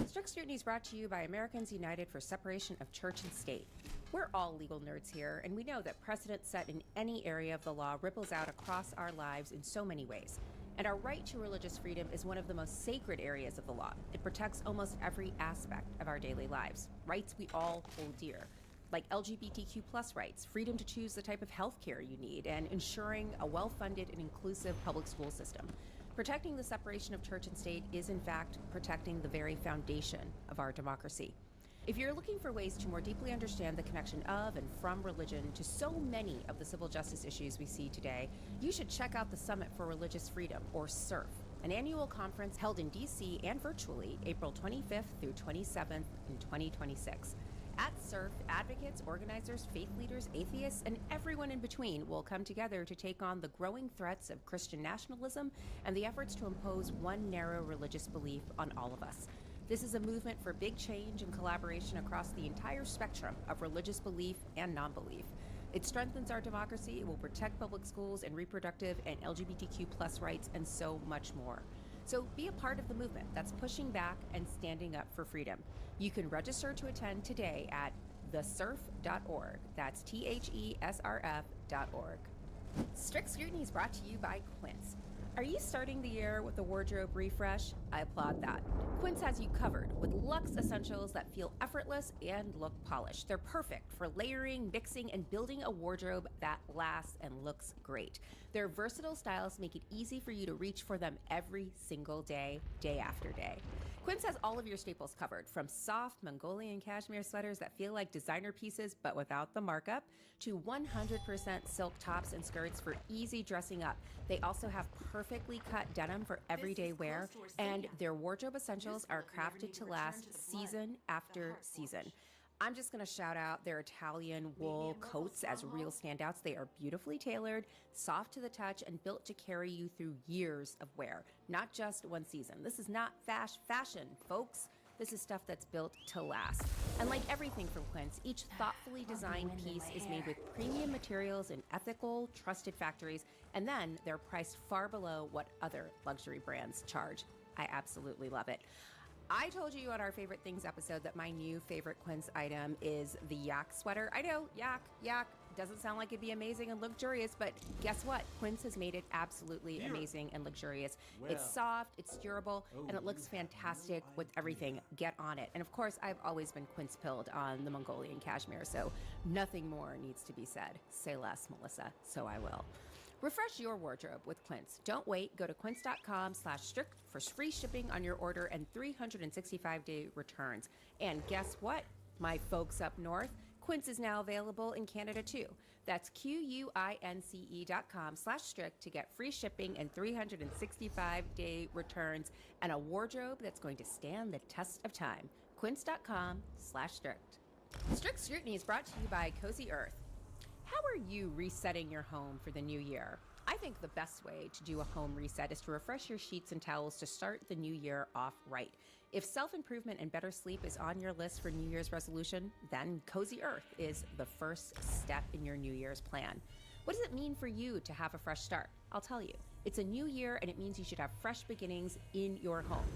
Strict Scrutiny is brought to you by Americans United for Separation of Church and State. We're all legal nerds here, and we know that precedent set in any area of the law ripples out across our lives in so many ways. And our right to religious freedom is one of the most sacred areas of the law. It protects almost every aspect of our daily lives, rights we all hold dear, like LGBTQ+ rights, freedom to choose the type of health care you need, and ensuring a well-funded and inclusive public school system. Protecting the separation of church and state is, in fact, protecting the very foundation of our democracy. If you're looking for ways to more deeply understand the connection of and from religion to so many of the civil justice issues we see today, you should check out the Summit for Religious Freedom, or SURF, an annual conference held in D.C. and virtually April 25th through 27th in 2026. At SURF, advocates, organizers, faith leaders, atheists, and everyone in between will come together to take on the growing threats of Christian nationalism and the efforts to impose one narrow religious belief on all of us. This is a movement for big change and collaboration across the entire spectrum of religious belief and non-belief. It strengthens our democracy, it will protect public schools and reproductive and LGBTQ+ rights, and so much more. So be a part of the movement that's pushing back and standing up for freedom. You can register to attend today at thesurf.org. That's THESRF.org. Strict Scrutiny is brought to you by Quince. Are you starting the year with a wardrobe refresh? I applaud that. Quince has you covered with luxe essentials that feel effortless and look polished. They're perfect for layering, mixing, and building a wardrobe that lasts and looks great. Their versatile styles make it easy for you to reach for them every single day, day after day. Quince has all of your staples covered, from soft Mongolian cashmere sweaters that feel like designer pieces but without the markup, to 100% silk tops and skirts for easy dressing up. They also have perfectly cut denim for everyday wear, and their wardrobe essentials are crafted to last season after season. I'm just going to shout out their Italian wool coats as real standouts. They are beautifully tailored, soft to the touch, and built to carry you through years of wear, not just one season. This is not fashion, folks. This is stuff that's built to last. And like everything from Quince, each thoughtfully designed piece is made with premium materials in ethical, trusted factories, and then they're priced far below what other luxury brands charge. I absolutely love it. I told you on our Favorite Things episode that my new favorite Quince item is the yak sweater. I know, yak, doesn't sound like it'd be amazing and luxurious, but guess what? Quince has made it absolutely amazing and luxurious. Well, it's soft, it's durable, and it looks fantastic with everything. Get on it. And of course, I've always been Quince-pilled on the Mongolian cashmere, so nothing more needs to be said. Say less, Melissa, so I will. Refresh your wardrobe with Quince. Don't wait. Go to quince.com/strict for free shipping on your order and 365-day returns. And guess what, my folks up north? Quince is now available in Canada too. That's QUINCE.com/strict to get free shipping and 365-day returns and a wardrobe that's going to stand the test of time. Quince.com/strict. Strict Scrutiny is brought to you by Cozy Earth. How are you resetting your home for the new year? I think the best way to do a home reset is to refresh your sheets and towels to start the new year off right. If self-improvement and better sleep is on your list for New Year's resolution, then Cozy Earth is the first step in your New Year's plan. What does it mean for you to have a fresh start? I'll tell you. It's a new year, and it means you should have fresh beginnings in your home.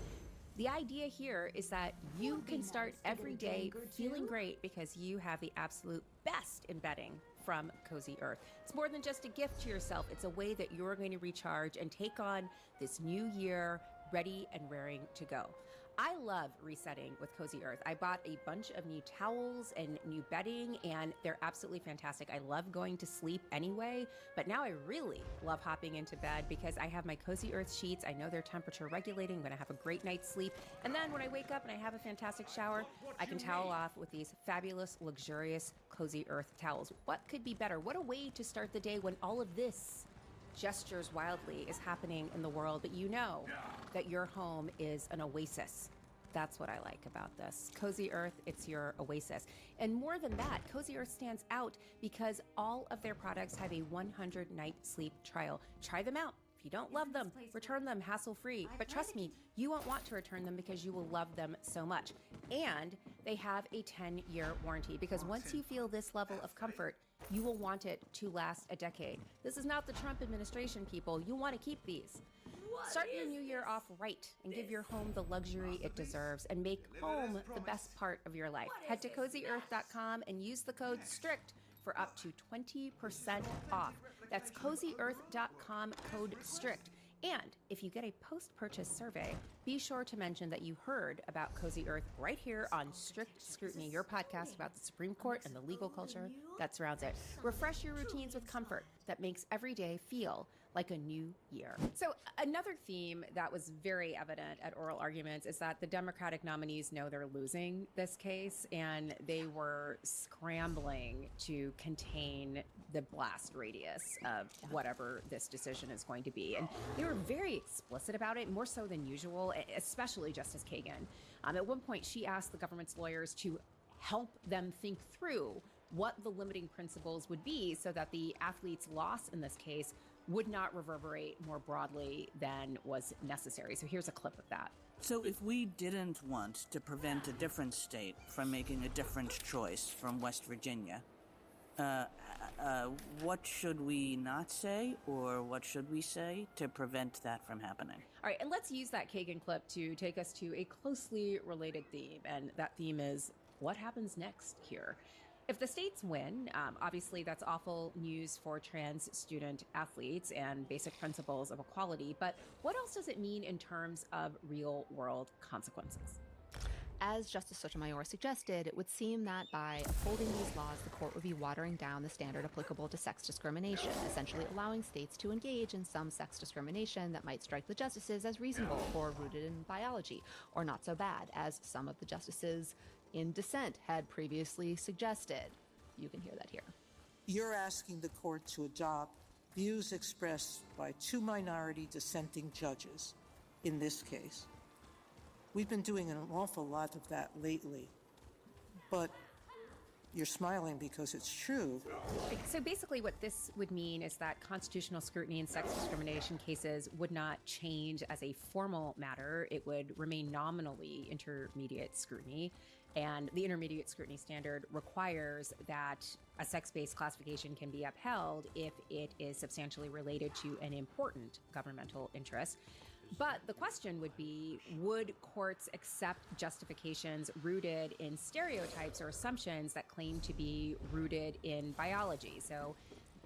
The idea here is that you can start every day feeling great because you have the absolute best in bedding from Cozy Earth. It's more than just a gift to yourself. It's a way that you're going to recharge and take on this new year ready and raring to go. I love resetting with Cozy Earth. I bought a bunch of new towels and new bedding, and they're absolutely fantastic. I love going to sleep anyway, but now I really love hopping into bed because I have my Cozy Earth sheets. I know they're temperature regulating. I'm going to have a great night's sleep. And then when I wake up and I have a fantastic shower, I can towel off with these fabulous, luxurious Cozy Earth towels. What could be better? What a way to start the day when all of this gestures wildly is happening in the world, but you know that your home is an oasis. That's what I like about this. Cozy Earth, it's your oasis. And more than that, Cozy Earth stands out because all of their products have a 100-night sleep trial. Try them out. If you don't love them, return them hassle-free. But trust me, you won't want to return them because you will love them so much. And they have a 10-year warranty because once you feel this level of comfort, you will want it to last a decade. This is not the Trump administration, people. You want to keep these. Start your new year off right and give your home the luxury it deserves and make home the best part of your life. Head to CozyEarth.com and use the code STRICT for up to 20% off. That's CozyEarth.com, code STRICT. And if you get a post-purchase survey, be sure to mention that you heard about Cozy Earth right here on Strict Scrutiny, your podcast about the Supreme Court and the legal culture that surrounds it. Refresh your routines with comfort that makes every day feel like a new year. So another theme that was very evident at oral arguments is that the Democratic nominees know they're losing this case, and they were scrambling to contain the blast radius of whatever this decision is going to be. And they were very explicit about it, more so than usual, especially Justice Kagan. At one point, she asked the government's lawyers to help them think through what the limiting principles would be so that the athlete's loss in this case would not reverberate more broadly than was necessary. So here's a clip of that.
So if we didn't want to prevent a different state from making a different choice from West Virginia, what should we not say, or what should we say to prevent that from happening?
All right, and let's use that Kagan clip to take us to a closely related theme, and that theme is what happens next here. If the states win, obviously that's awful news for trans student athletes and basic principles of equality, but what else does it mean in terms of real-world consequences?
As Justice Sotomayor suggested, it would seem that by upholding these laws, the court would be watering down the standard applicable to sex discrimination, essentially allowing states to engage in some sex discrimination that might strike the justices as reasonable or rooted in biology, or not so bad, as some of the justices in dissent had previously suggested. You can hear that here.
You're asking the court to adopt views expressed by two minority dissenting judges in this case. We've been doing an awful lot of that lately, but you're smiling because it's true.
So basically what this would mean is that constitutional scrutiny in sex discrimination cases would not change as a formal matter. It would remain nominally intermediate scrutiny. And the intermediate scrutiny standard requires that a sex-based classification can be upheld if it is substantially related to an important governmental interest. But the question would be, would courts accept justifications rooted in stereotypes or assumptions that claim to be rooted in biology? So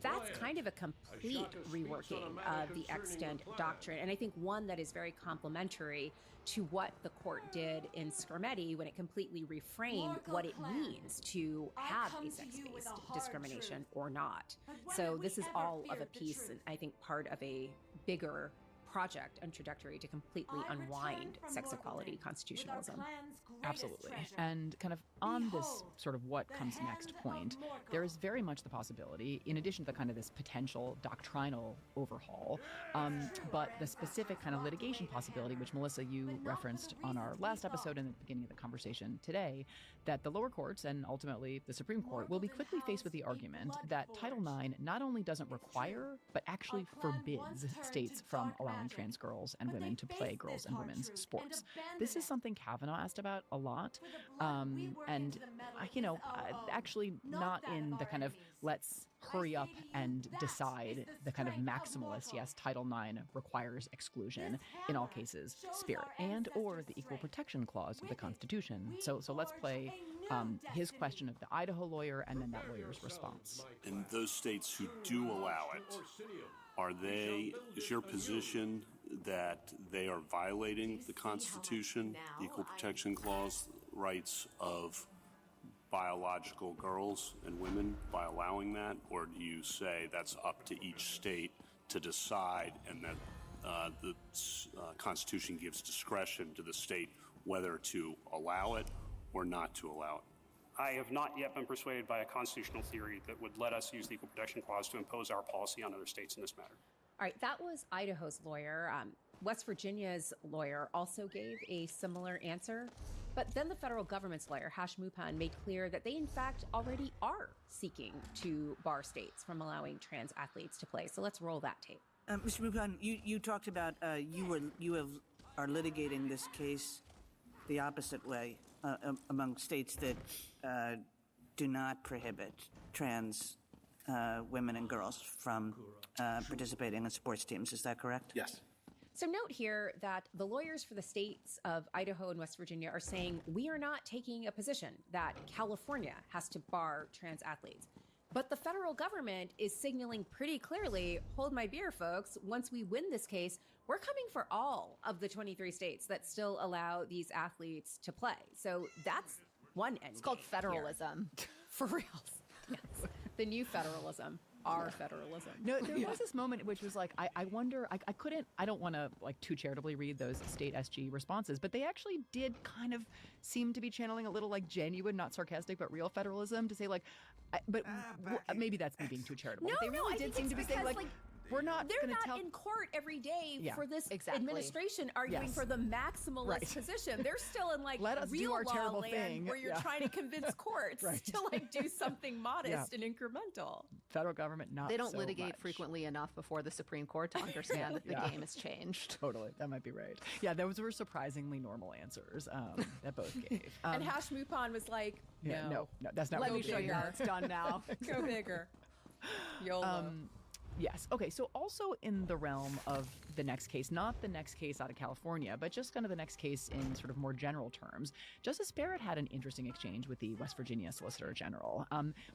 that's kind of a complete reworking of the extant doctrine, and I think one that is very complementary to what the court did in Skrmetti when it completely reframed what it means to have a sex-based discrimination or not. So this is all of a piece, and I think part of a bigger project and trajectory to completely unwind sex equality constitutionalism.
Absolutely. And kind of on this sort of what comes next point, there is very much the possibility, in addition to kind of this potential doctrinal overhaul, but the specific kind of litigation possibility, which Melissa, you referenced on our last episode and the beginning of the conversation today, that the lower courts and ultimately the Supreme Court will be quickly faced with the argument that Title IX not only doesn't require, but actually forbids states from allowing trans girls and women to play girls and women's sports. This is something Kavanaugh asked about a lot, and actually not in the kind of let's hurry up and decide the kind of maximalist, yes, Title IX requires exclusion in all cases spirit, and or the Equal Protection Clause of the Constitution. So let's play his question of the Idaho lawyer and then that lawyer's response.
In those states who do allow it, is your position that they are violating the Constitution, the Equal Protection Clause, rights of biological girls and women by allowing that? Or do you say that's up to each state to decide and that the Constitution gives discretion to the state whether to allow it or not to allow it?
I have not yet been persuaded by a constitutional theory that would let us use the Equal Protection Clause to impose our policy on other states in this matter.
All right, that was Idaho's lawyer. West Virginia's lawyer also gave a similar answer. But then the federal government's lawyer, Hash Mupan, made clear that they, in fact, already are seeking to bar states from allowing trans athletes to play. So let's roll that tape.
Mr. Mupan, you talked about you are litigating this case the opposite way among states that do not prohibit trans women and girls from participating in sports teams. Is that correct?
Yes.
So note here that the lawyers for the states of Idaho and West Virginia are saying we are not taking a position that California has to bar trans athletes. But the federal government is signaling pretty clearly, hold my beer, folks. Once we win this case, we're coming for all of the 23 states that still allow these athletes to play. So that's one end.
It's called federalism.
For real. Yes. The new federalism. Our federalism.
No, there was this moment which was like, I wonder, I don't want to like too charitably read those state SG responses, but they actually did kind of seem to be channeling a little like genuine, not sarcastic, but real federalism to say like, maybe that's me being too charitable.
No,
but they really did seem to be saying like, we're not
they're
going to
not in court every day
Yeah.
for this
Exactly.
administration arguing
Yes.
for the maximalist
Right.
position. They're still in like
Let us do
real
our
law
terrible
land
thing.
where you're
Yeah.
trying to convince courts
Right.
to like do something modest and incremental.
federal government not
They don't
so
litigate
much.
frequently enough before the Supreme Court to understand that the
Yeah.
game has changed.
Totally, that might be right. Yeah, those were surprisingly normal ansers that both gave.
And Hash Mupon was like,
yeah,
no,
that's not.
Let
what
me
we
show
did.
you how it's done now.
Go bigger. YOLO.
Yes. Okay. So also in the realm of the next case, not the next case out of California, but just kind of the next case in sort of more general terms, Justice Barrett had an interesting exchange with the West Virginia Solicitor General,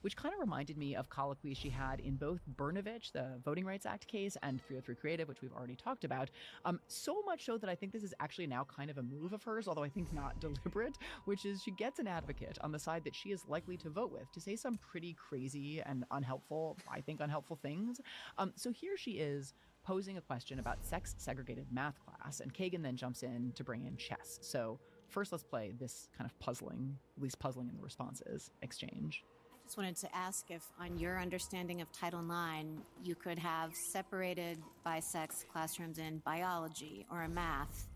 which kind of reminded me of colloquies she had in both Brnovich, the Voting Rights Act case, and 303 Creative, which we've already talked about. So much so that I think this is actually now kind of a move of hers, although I think not deliberate, which is she gets an advocate on the side that she is likely to vote with to say some pretty crazy and unhelpful, I think unhelpful things. So here she is posing a question about sex-segregated math class, and Kagan then jumps in to bring in chess. So first, let's play this kind of puzzling, at least puzzling in the responses, exchange.
I just wanted to ask if, on your understanding of Title IX, you could have separated by sex classrooms in biology or in math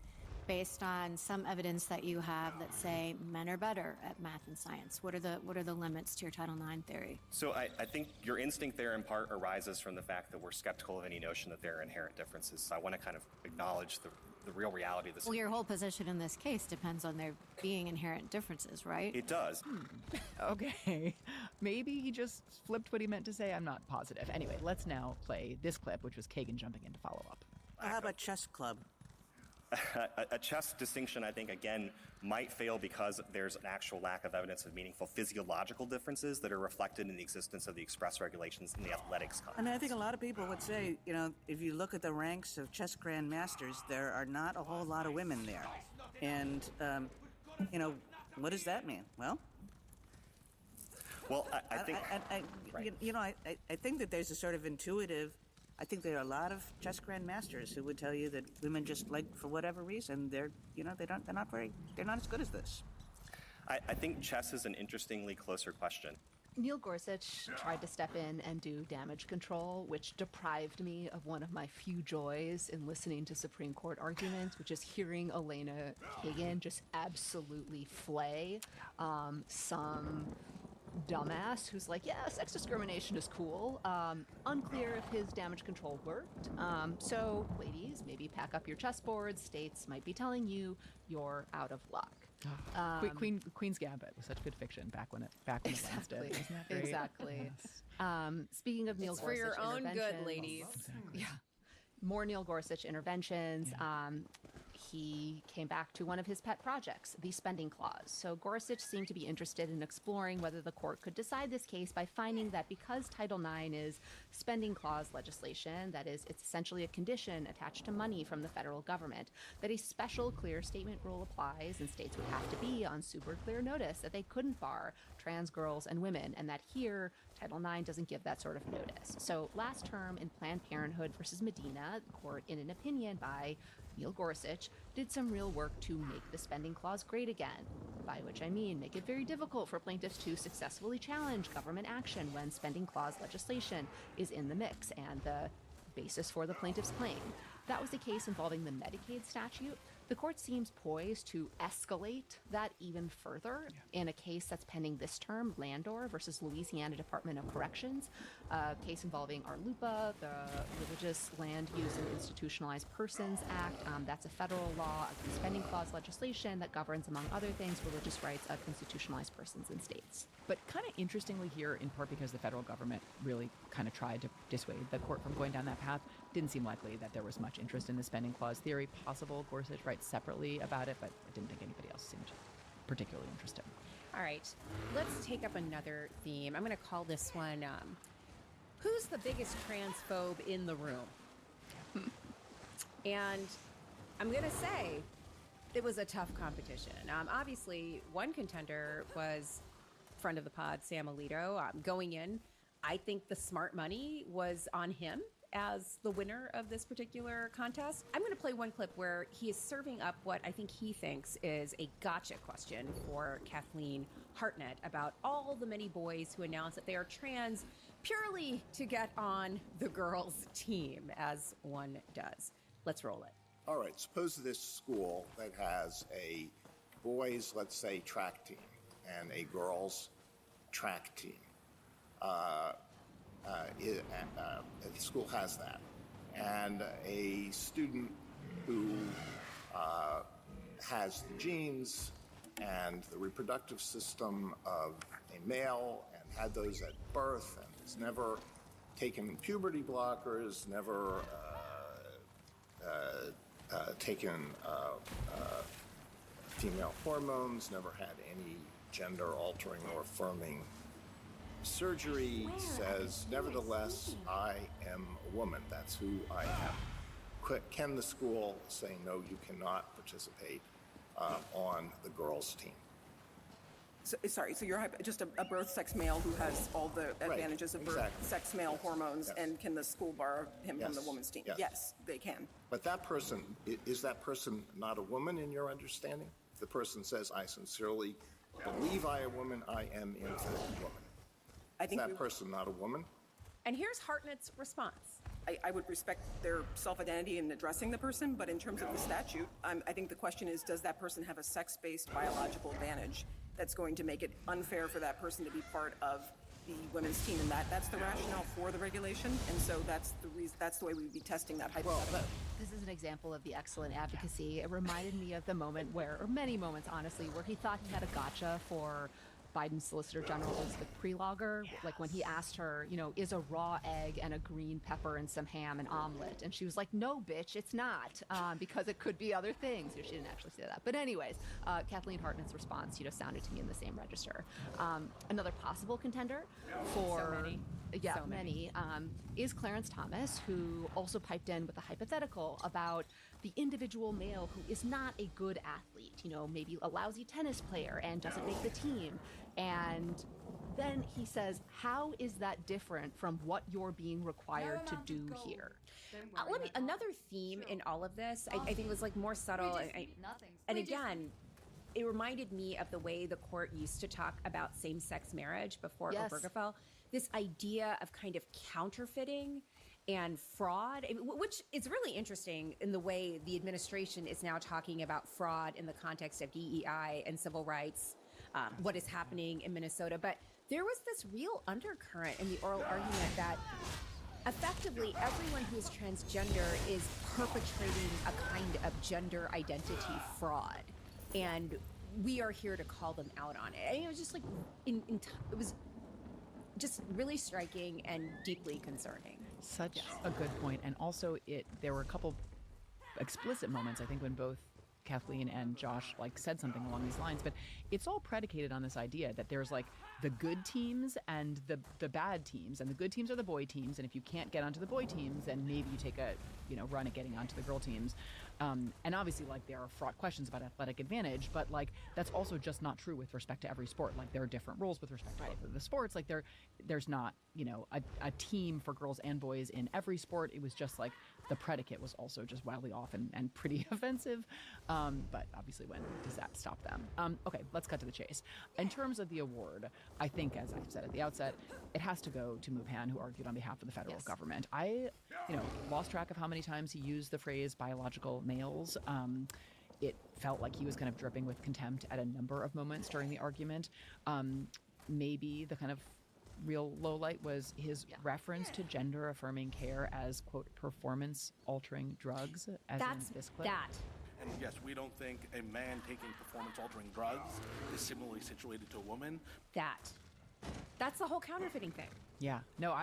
based on some evidence that you have that say men are better at math and science. What are the limits to your Title IX theory?
So I think your instinct there in part arises from the fact that we're skeptical of any notion that there are inherent differences. So I want to kind of acknowledge the real reality of this.
Well, your whole position in this case depends on there being inherent differences, right?
It does.
Okay. Maybe he just flipped what he meant to say. I'm not positive. Anyway, let's now play this clip, which was Kagan jumping in to follow up.
How about chess club?
A chess distinction, I think, again, might fail because there's an actual lack of evidence of meaningful physiological differences that are reflected in the existence of the express regulations in the athletics context.
I mean, I think a lot of people would say, you know, if you look at the ranks of chess grandmasters, there are not a whole lot of women there. And, you know, what does that mean? Well,
I think...
I think that there's a sort of intuitive... I think there are a lot of chess grandmasters who would tell you that women just like, for whatever reason, they're not as good as this.
I think chess is an interestingly closer question.
Neil Gorsuch tried to step in and do damage control, which deprived me of one of my few joys in listening to Supreme Court arguments, which is hearing Elena Kagan just absolutely flay some dumbass who's like, yeah, sex discrimination is cool. Unclear if his damage control worked. So, ladies, maybe pack up your chessboards. States might be telling you you're out of luck.
Queen's Gambit was such good fiction back when it lasted. Isn't that great?
Exactly. Speaking of Neil
It's
Gorsuch
for your own good,
interventions-
ladies.
Yeah. More Neil Gorsuch interventions. He came back to one of his pet projects, the spending clause. So Gorsuch seemed to be interested in exploring whether the court could decide this case by finding that because Title IX is spending clause legislation, that is, it's essentially a condition attached to money from the federal government, that a special clear statement rule applies and states would have to be on super clear notice that they couldn't bar trans girls and women, and that here, Title IX doesn't give that sort of notice. So last term in Planned Parenthood versus Medina, the court, in an opinion by Neil Gorsuch, did some real work to make the spending clause great again, by which I mean make it very difficult for plaintiffs to successfully challenge government action when spending clause legislation is in the mix and the basis for the plaintiff's claim. That was the case involving the Medicaid statute. The court seems poised to escalate that even further in a case that's pending this term, Landor versus Louisiana Department of Corrections, a case involving RLUIPA, the Religious Land Use and Institutionalized Persons Act. That's a federal law of spending clause legislation that governs, among other things, religious rights of institutionalized persons in states.
But kind of interestingly here, in part because the federal government really kind of tried to dissuade the court from going down that path, didn't seem likely that there was much interest in the spending clause theory. Possible Gorsuch writes separately about it, but I didn't think anybody else seemed particularly interested.
All right, let's take up another theme. I'm going to call this one, Who's the Biggest Transphobe in the Room? And I'm going to say it was a tough competition. Obviously, one contender was friend of the pod, Sam Alito. Going in, I think the smart money was on him as the winner of this particular contest. I'm going to play one clip where he is serving up what I think he thinks is a gotcha question for Kathleen Hartnett about all the many boys who announce that they are trans purely to get on the girls' team, as one does. Let's roll it.
All right, suppose this school that has a boys, let's say, track team and a girls' track team. The school has that. And a student who has the genes and the reproductive system of a male and had those at birth and has never taken puberty blockers, never taken female hormones, never had any gender-altering or affirming surgery, says, nevertheless, I am a woman. That's who I am. Can the school say, no, you cannot participate on the girls' team?
So you're just a birth sex male who has all the advantages of birth sex male hormones, and can the school bar him from the women's team? Yes, they can.
But that person, is that person not a woman in your understanding? If the person says, I sincerely believe I am a woman, I am in fact a woman.
I think
is that person not a woman?
And here's Hartnett's response.
I would respect their self-identity in addressing the person, but in terms of the statute, I think the question is, does that person have a sex-based biological advantage that's going to make it unfair for that person to be part of the women's team? And that's the rationale for the regulation, and so that's the way we'd be testing that hypothetical.
This is an example of the excellent advocacy. It reminded me of the moment where, or many moments honestly, where he thought he had a gotcha for Biden's Solicitor General Elizabeth Prelogar, like when he asked her, is a raw egg and a green pepper and some ham an omelet? And she was like, no, bitch, it's not, because it could be other things. She didn't actually say that. But anyways, Kathleen Hartnett's response, sounded to me in the same register. Another possible contender for many is Clarence Thomas, who also piped in with a hypothetical about the individual male who is not a good athlete, maybe a lousy tennis player and doesn't make the team. And then he says, how is that different from what you're being required to do here?
Another theme in all of this, I think was more subtle. And again, it reminded me of the way the court used to talk about same-sex marriage before Obergefell. This idea of kind of counterfeiting and fraud, which is really interesting in the way the administration is now talking about fraud in the context of DEI and civil rights, what is happening in Minnesota. But there was this real undercurrent in the oral argument that effectively everyone who is transgender is perpetrating a kind of gender identity fraud. And we are here to call them out on it. And it was just it was just really striking and deeply concerning.
Such a good point. And also there were a couple explicit moments, I think, when both Kathleen and Josh said something along these lines, but it's all predicated on this idea that there's the good teams and the bad teams, and the good teams are the boy teams, and if you can't get onto the boy teams, then maybe you take a run at getting onto the girl teams. And obviously there are fraught questions about athletic advantage, but that's also just not true with respect to every sport. There are different rules with respect to both of the sports. There's not a team for girls and boys in every sport. It was just the predicate was also just wildly off and pretty offensive. But obviously, when does that stop them? Okay, let's cut to the chase. In terms of the award, I think, as I've said at the outset, it has to go to Mubhan, who argued on behalf of the federal government. I, lost track of how many times he used the phrase biological males. It felt like he was kind of dripping with contempt at a number of moments during the argument. Maybe the kind of real low light was his reference to gender-affirming care as, quote, performance-altering drugs, as in this clip.
And yes, we don't think a man taking performance-altering drugs is similarly situated to a woman.
That's the whole counterfeiting thing.
Yeah, no,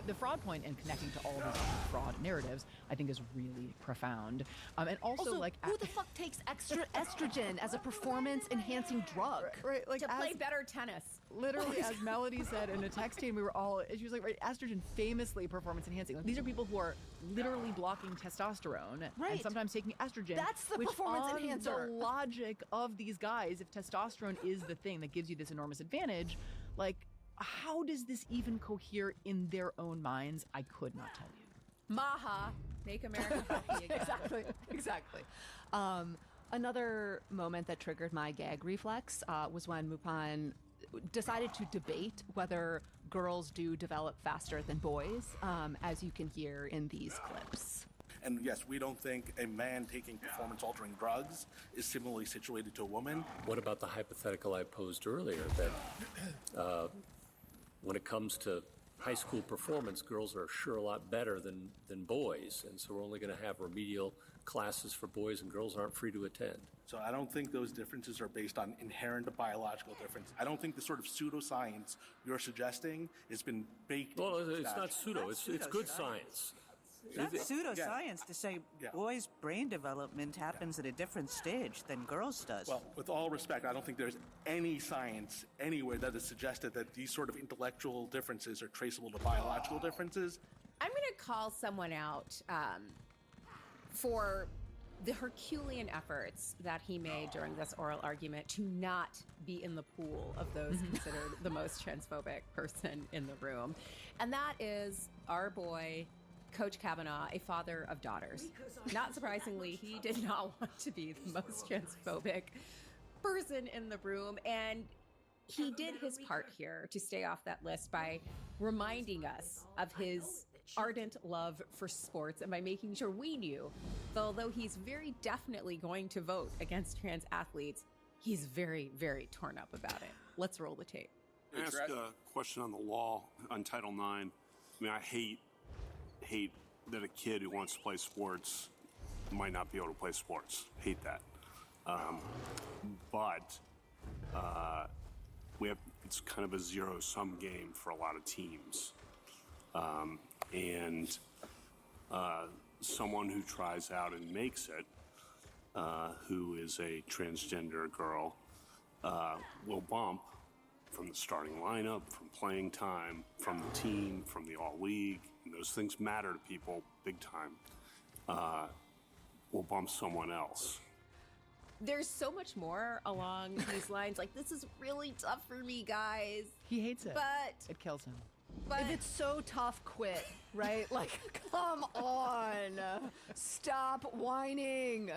the fraud point and connecting to all these fraud narratives, I think, is really profound. And also, like,
who the fuck takes extra estrogen as a performance-enhancing drug?
Right, like
to play better tennis.
Literally, as Melody said in a text chain, she was like, right, estrogen famously performance-enhancing. Like, these are people who are literally blocking testosterone and sometimes taking estrogen.
That's the
which
performance
on
enhancer.
The logic of these guys, if testosterone is the thing that gives you this enormous advantage, like, how does this even cohere in their own minds? I could not tell you.
Maha, make America healthy again.
Exactly. Another moment that triggered my gag reflex was when Mupon decided to debate whether girls do develop faster than boys, as you can hear in these clips.
And yes, we don't think a man taking performance-altering drugs is similarly situated to a woman.
What about the hypothetical I posed earlier that when it comes to high school performance, girls are sure a lot better than boys, and so we're only going to have remedial classes for boys and girls aren't free to attend?
So I don't think those differences are based on inherent biological difference. I don't think the sort of pseudoscience you're suggesting has been baked.
Well,
into the
it's not
statute.
pseudo. It's good science.
That's pseudoscience to say boys' brain development happens at a different stage than girls' does.
Well, with all respect, I don't think there's any science anywhere that has suggested that these sort of intellectual differences are traceable to biological differences.
I'm going to call someone out for the Herculean efforts that he made during this oral argument to not be in the pool of those considered the most transphobic person in the room. And that is our boy, Coach Kavanaugh, a father of daughters. Not surprisingly, he did not want to be the most transphobic person in the room. And he did his part here to stay off that list by reminding us of his ardent love for sports and by making sure we knew that although he's very definitely going to vote against trans athletes, he's very, very torn up about it. Let's roll the tape.
Can I ask a question on the law on Title IX? I mean, I hate that a kid who wants to play sports might not be able to play sports. Hate that. But it's kind of a zero-sum game for a lot of teams. And someone who tries out and makes it, who is a transgender girl, will bump from the starting lineup, from playing time, from the team, from the all-league, and those things matter to people big time, will bump someone else.
There's so much more along these lines. Like, this is really tough for me, guys.
He hates it.
But
it kills him.
But
if it's so tough, quit, right? Like, come on. Stop whining.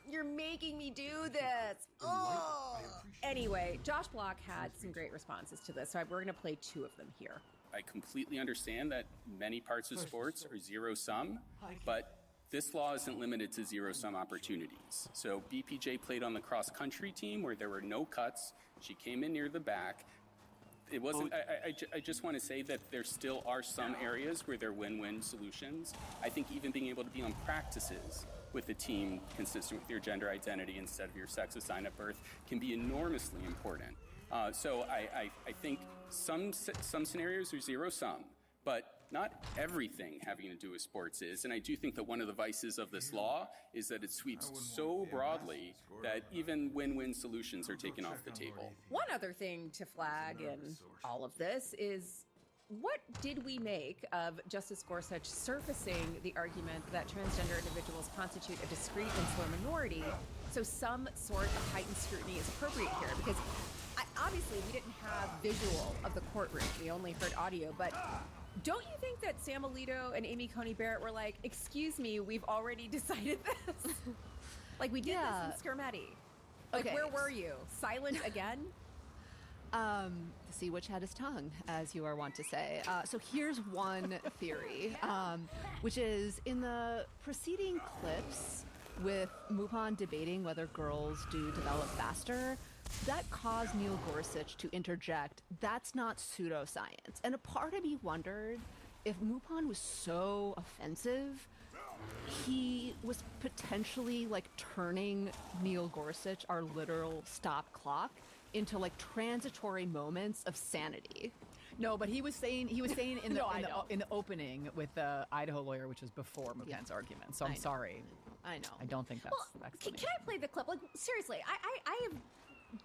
You're making me do this. Oh. Anyway, Josh Block had some great responses to this, so we're going to play two of them here.
I completely understand that many parts of sports are zero-sum, but this law isn't limited to zero-sum opportunities. So BPJ played on the cross-country team where there were no cuts. She came in near the back. It wasn't. I just want to say that there still are some areas where there are win-win solutions. I think even being able to be on practices with a team consistent with your gender identity instead of your sex assigned at birth can be enormously important. So I think some scenarios are zero-sum, but not everything having to do with sports is. And I do think that one of the vices of this law is that it sweeps so broadly that even win-win solutions are taken off the table.
One other thing to flag in all of this is, what did we make of Justice Gorsuch surfacing the argument that transgender individuals constitute a discrete insular minority, so some sort of heightened scrutiny is appropriate here? Because obviously we didn't have visual of the courtroom, we only heard audio, but don't you think that Sam Alito and Amy Coney Barrett were like, excuse me, we've already decided this? Like, we did this in Skermetti. Like,
Okay.
where were you? Silent again?
See which had his tongue, as you are wont to say. So here's one theory, which is in the preceding clips with Mupon debating whether girls do develop faster, that caused Neil Gorsuch to interject, that's not pseudoscience. And a part of me wondered if Mupon was so offensive, he was potentially like turning Neil Gorsuch, our literal stop clock, into like transitory moments of sanity.
No, but he was saying in the
No, I know.
in the opening with the Idaho lawyer, which was before Mugen's argument. So I'm sorry.
I know.
I don't think that's
Can I play the clip? Like, seriously, I have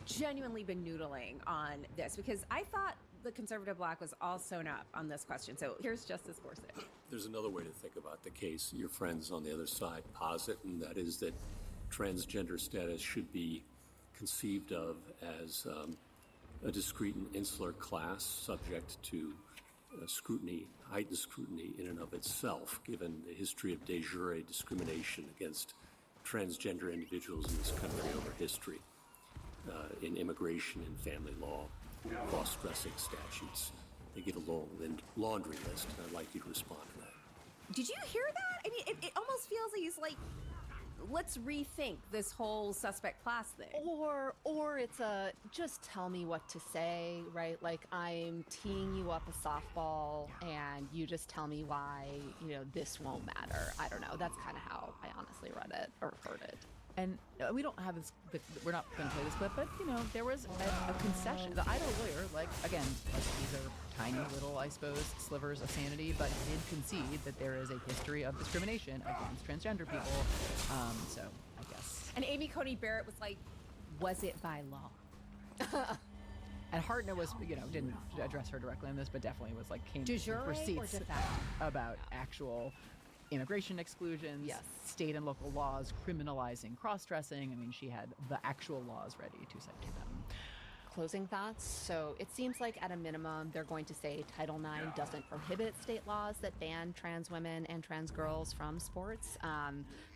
genuinely been noodling on this because I thought the conservative bloc was all sewn up on this question. So here's Justice Gorsuch.
There's another way to think about the case your friends on the other side posit, and that is that transgender status should be conceived of as a discrete and insular class subject to scrutiny, heightened scrutiny in and of itself, given the history of de jure discrimination against transgender individuals in this country over history, in immigration and family law, cross-dressing statutes. They give a long laundry list, and I'd like you to respond to that.
Did you hear that? I mean, it almost feels like he's like, let's rethink this whole suspect class thing.
Or it's a just tell me what to say, right? Like I'm teeing you up a softball and you just tell me why, this won't matter. I don't know. That's kind of how I honestly read it or heard it.
And we don't have this, we're not going to play this clip, but, there was a concession. The Idaho lawyer, again, these are tiny little, I suppose, slivers of sanity, but did concede that there is a history of discrimination against transgender people. So, I guess.
And Amy Coney Barrett was like, was it by law?
And Hartnett was, didn't address her directly on this, but definitely was came
De
with
jure or
receipts
de facto?
about actual immigration exclusions, state and local laws criminalizing cross-dressing. I mean, she had the actual laws ready to cite to them.
Closing thoughts. So it seems like at a minimum, they're going to say Title IX doesn't prohibit state laws that ban trans women and trans girls from sports.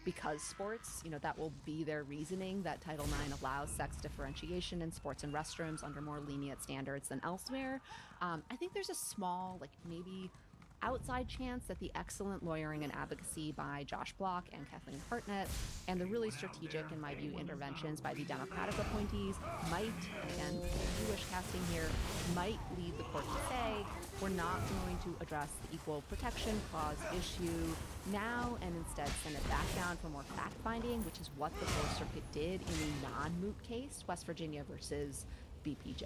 Because sports, that will be their reasoning that Title IX allows sex differentiation in sports and restrooms under more lenient standards than elsewhere. I think there's a small, maybe outside chance that the excellent lawyering and advocacy by Josh Block and Kathleen Hartnett and the really strategic, in my view, interventions by the Democratic appointees might, again, Jewish casting here, might lead the court to say, we're not going to address the Equal Protection Clause issue now and instead send it back down for more fact-finding, which is what the Fourth Circuit did in the non-moot case, West Virginia versus BPJ.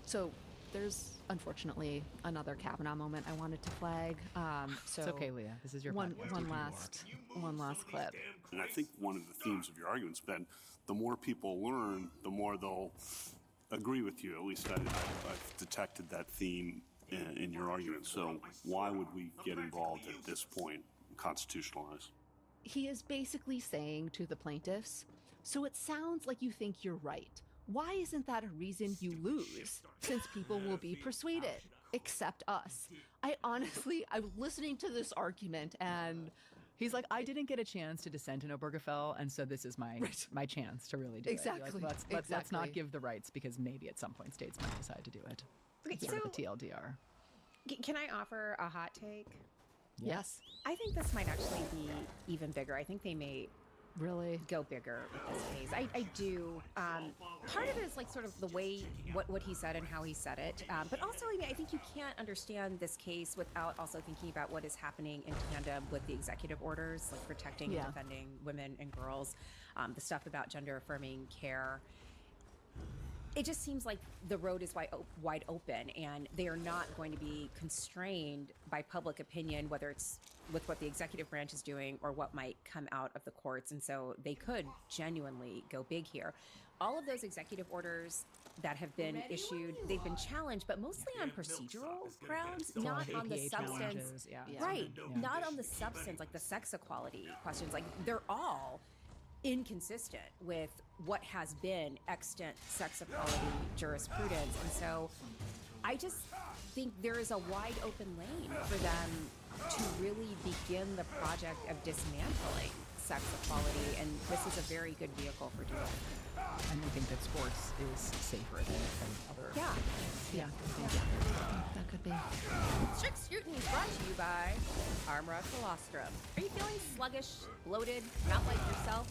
So there's unfortunately another Kavanaugh moment I wanted to flag. So
it's okay, Leah. This is your
one last clip.
And I think one of the themes of your argument's been the more people learn, the more they'll agree with you. At least I've detected that theme in your argument. So why would we get involved at this point, constitutionalize?
He is basically saying to the plaintiffs, so it sounds like you think you're right. Why isn't that a reason you lose, since people will be persuaded, except us? I was listening to this argument and
he's like, I didn't get a chance to dissent in Obergefell, and so this is my chance to really do
exactly.
it. Let's not give the rights because maybe at some point states might decide to do it.
Okay,
sort of the TLDR.
Can I offer a hot take?
Yes.
I think this might actually be even bigger. I think they may
really
go bigger with this case. I do. Part of it is sort of the way what he said and how he said it. But also, I think you can't understand this case without also thinking about what is happening in tandem with the executive orders, protecting and defending women and girls, the stuff about gender affirming care. It just seems like the road is wide open, and they are not going to be constrained by public opinion, whether it's with what the executive branch is doing or what might come out of the courts. And so they could genuinely go big here. All of those executive orders that have been issued, they've been challenged, but mostly on procedural grounds, not on the substance. Right, not on the substance, like the sex equality questions. They're all inconsistent with what has been extant sex equality jurisprudence. And so I just think there is a wide open lane for them to really begin the project of dismantling sex equality, and this is a very good vehicle for doing it.
And I think that sports is safer than other.
Yeah. That could be.
Strict Scrutiny is brought to you by Armra Colostrum. Are you feeling sluggish, bloated, not like yourself?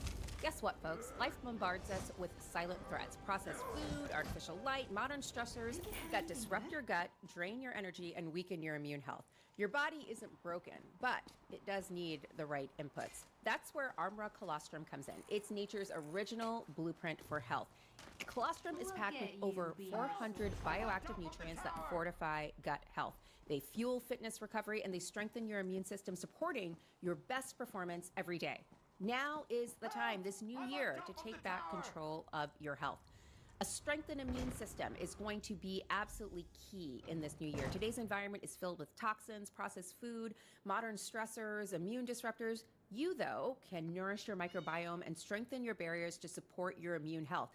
Guess what, folks? Life bombards us with silent threats. Processed food, artificial light, modern stressors that disrupt your gut, drain your energy, and weaken your immune health. Your body isn't broken, but it does need the right inputs. That's where Armra Colostrum comes in. It's nature's original blueprint for health. Colostrum is packed with over 400 bioactive nutrients that fortify gut health. They fuel fitness recovery and they strengthen your immune system, supporting your best performance every day. Now is the time, this new year, to take back control of your health. A strengthened immune system is going to be absolutely key in this new year. Today's environment is filled with toxins, processed food, modern stressors, immune disruptors. You, though, can nourish your microbiome and strengthen your barriers to support your immune health.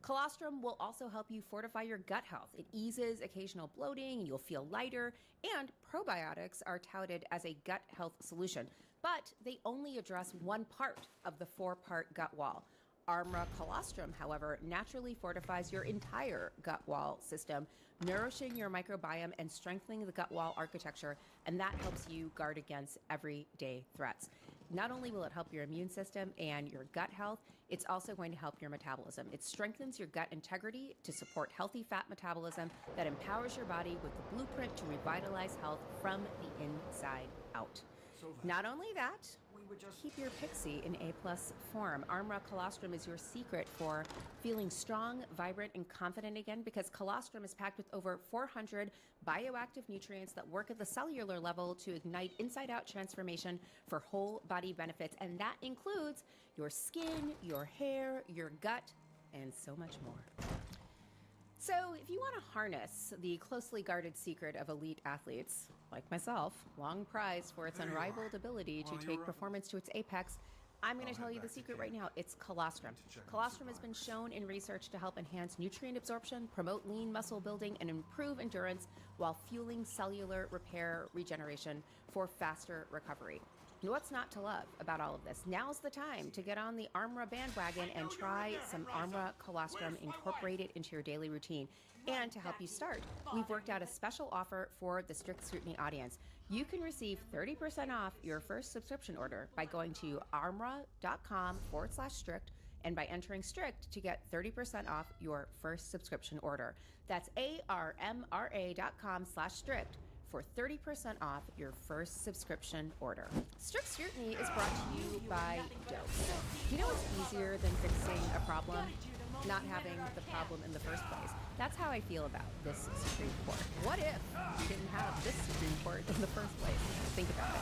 Colostrum will also help you fortify your gut health. It eases occasional bloating, you'll feel lighter, and probiotics are touted as a gut health solution. But they only address one part of the 4-part gut wall. Armra Colostrum, however, naturally fortifies your entire gut wall system, nourishing your microbiome and strengthening the gut wall architecture, and that helps you guard against everyday threats. Not only will it help your immune system and your gut health, it's also going to help your metabolism. It strengthens your gut integrity to support healthy fat metabolism that empowers your body with the blueprint to revitalize health from the inside out. Not only that, keep your pixie in A+ form. Armra Colostrum is your secret for feeling strong, vibrant, and confident again, because colostrum is packed with over 400 bioactive nutrients that work at the cellular level to ignite inside-out transformation for whole body benefits, and that includes your skin, your hair, your gut, and so much more. So if you want to harness the closely guarded secret of elite athletes, like myself, long prized for its unrivaled ability to take performance to its apex, I'm going to tell you the secret right now. It's colostrum. Colostrum has been shown in research to help enhance nutrient absorption, promote lean muscle building, and improve endurance while fueling cellular repair regeneration for faster recovery. And what's not to love about all of this? Now's the time to get on the Armra bandwagon and try some Armra Colostrum, incorporate it into your daily routine. And to help you start, we've worked out a special offer for the Strict Scrutiny audience. You can receive 30% off your first subscription order by going to armra.com/strict and by entering strict to get 30% off your first subscription order. That's armra.com/strict for 30% off your first subscription order. Strict Scrutiny is brought to you by Dose. You know what's easier than fixing a problem? Not having the problem in the first place. That's how I feel about this Supreme Court. What if we didn't have this Supreme Court in the first place? Think about it.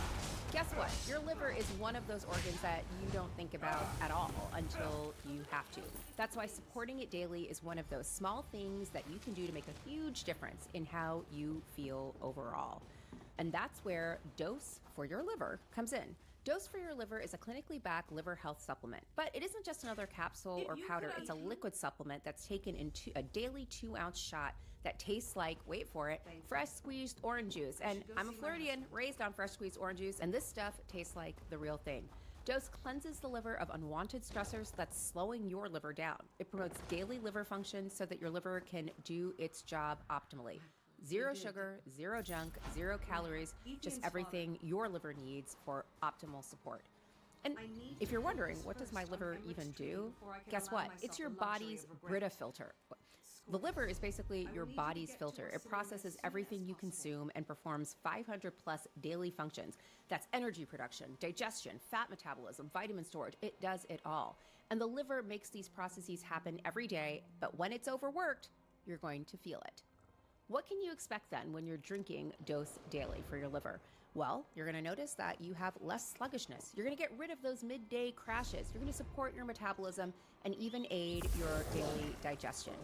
Guess what? Your liver is one of those organs that you don't think about at all until you have to. That's why supporting it daily is one of those small things that you can do to make a huge difference in how you feel overall. And that's where Dose for Your Liver comes in. Dose for Your Liver is a clinically backed liver health supplement, but it isn't just another capsule or powder. It's a liquid supplement that's taken in a daily 2-ounce shot that tastes like, wait for it, fresh squeezed orange juice. And I'm a Floridian, raised on fresh squeezed orange juice, and this stuff tastes like the real thing. Dose cleanses the liver of unwanted stressors that's slowing your liver down. It promotes daily liver function so that your liver can do its job optimally. Zero sugar, zero junk, zero calories, just everything your liver needs for optimal support. And if you're wondering, what does my liver even do? Guess what? It's your body's Brita filter. The liver is basically your body's filter. It processes everything you consume and performs 500 plus daily functions. That's energy production, digestion, fat metabolism, vitamin storage. It does it all. And the liver makes these processes happen every day, but when it's overworked, you're going to feel it. What can you expect then when you're drinking Dose daily for your liver? Well, you're going to notice that you have less sluggishness. You're going to get rid of those midday crashes. You're going to support your metabolism and even aid your daily digestion.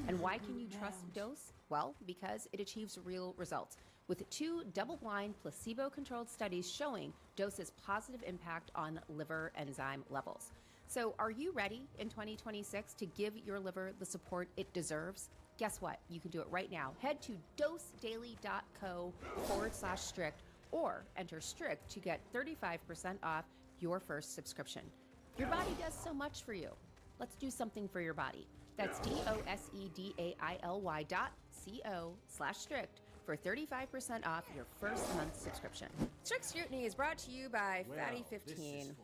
And why can you trust Dose? Well, because it achieves real results, with 2 double-blind, placebo-controlled studies showing Dose's positive impact on liver enzyme levels. So are you ready in 2026 to give your liver the support it deserves? Guess what? You can do it right now. Head to dosedaily.co/strict or enter strict to get 35% off your first subscription. Your body does so much for you. Let's do something for your body. That's dosedaily.co/strict for 35% off your first month subscription. Strict Scrutiny is brought to you by Fatty15.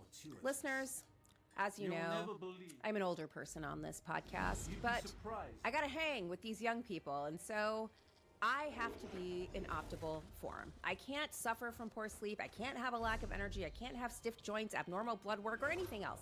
Listeners, As you know, I'm an older person on this podcast, but I gotta hang with these young people, and so I have to be in optimal form. I can't suffer from poor sleep, I can't have a lack of energy, I can't have stiff joints, abnormal blood work, or anything else.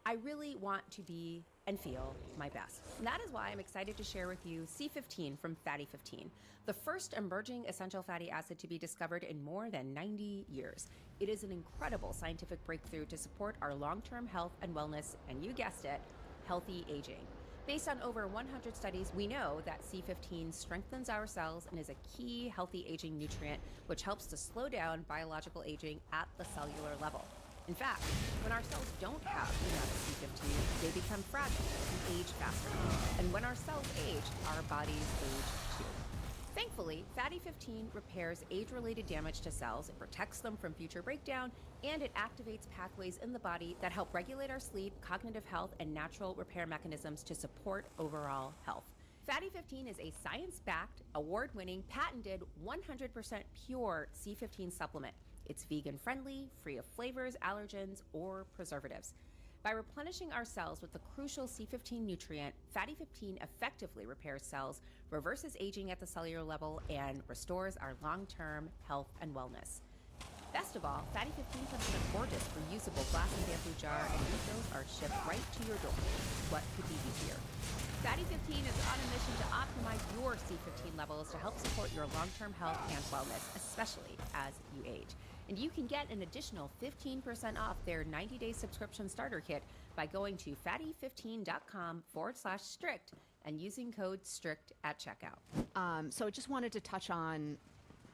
I really want to be and feel my best. And that is why I'm excited to share with you C15 from Fatty 15, the first emerging essential fatty acid to be discovered in more than 90 years. It is an incredible scientific breakthrough to support our long-term health and wellness, and you guessed it, healthy aging. Based on over 100 studies, we know that C15 strengthens our cells and is a key healthy aging nutrient, which helps to slow down biological aging at the cellular level. In fact, when our cells don't have enough C15, they become fragile and age faster. And when our cells age, our bodies age too. Thankfully, Fatty 15 repairs age-related damage to cells, it protects them from future breakdown, and it activates pathways in the body that help regulate our sleep, cognitive health, and natural repair mechanisms to support overall health. Fatty 15 is a science-backed, award-winning, patented, 100% pure C15 supplement. It's vegan-friendly, free of flavors, allergens, or preservatives. By replenishing our cells with the crucial C15 nutrient, Fatty 15 effectively repairs cells, reverses aging at the cellular level, and restores our long-term health and wellness. Best of all, Fatty 15 comes in a gorgeous, reusable glass and bamboo jar, and refills are shipped right to your door. What could be easier? Fatty 15 is on a mission to optimize your C15 levels to help support your long-term health and wellness, especially as you age. And you can get an additional 15% off their 90-day subscription starter kit by going to fatty15.com/strict and using code STRICT at checkout.
So I just wanted to touch on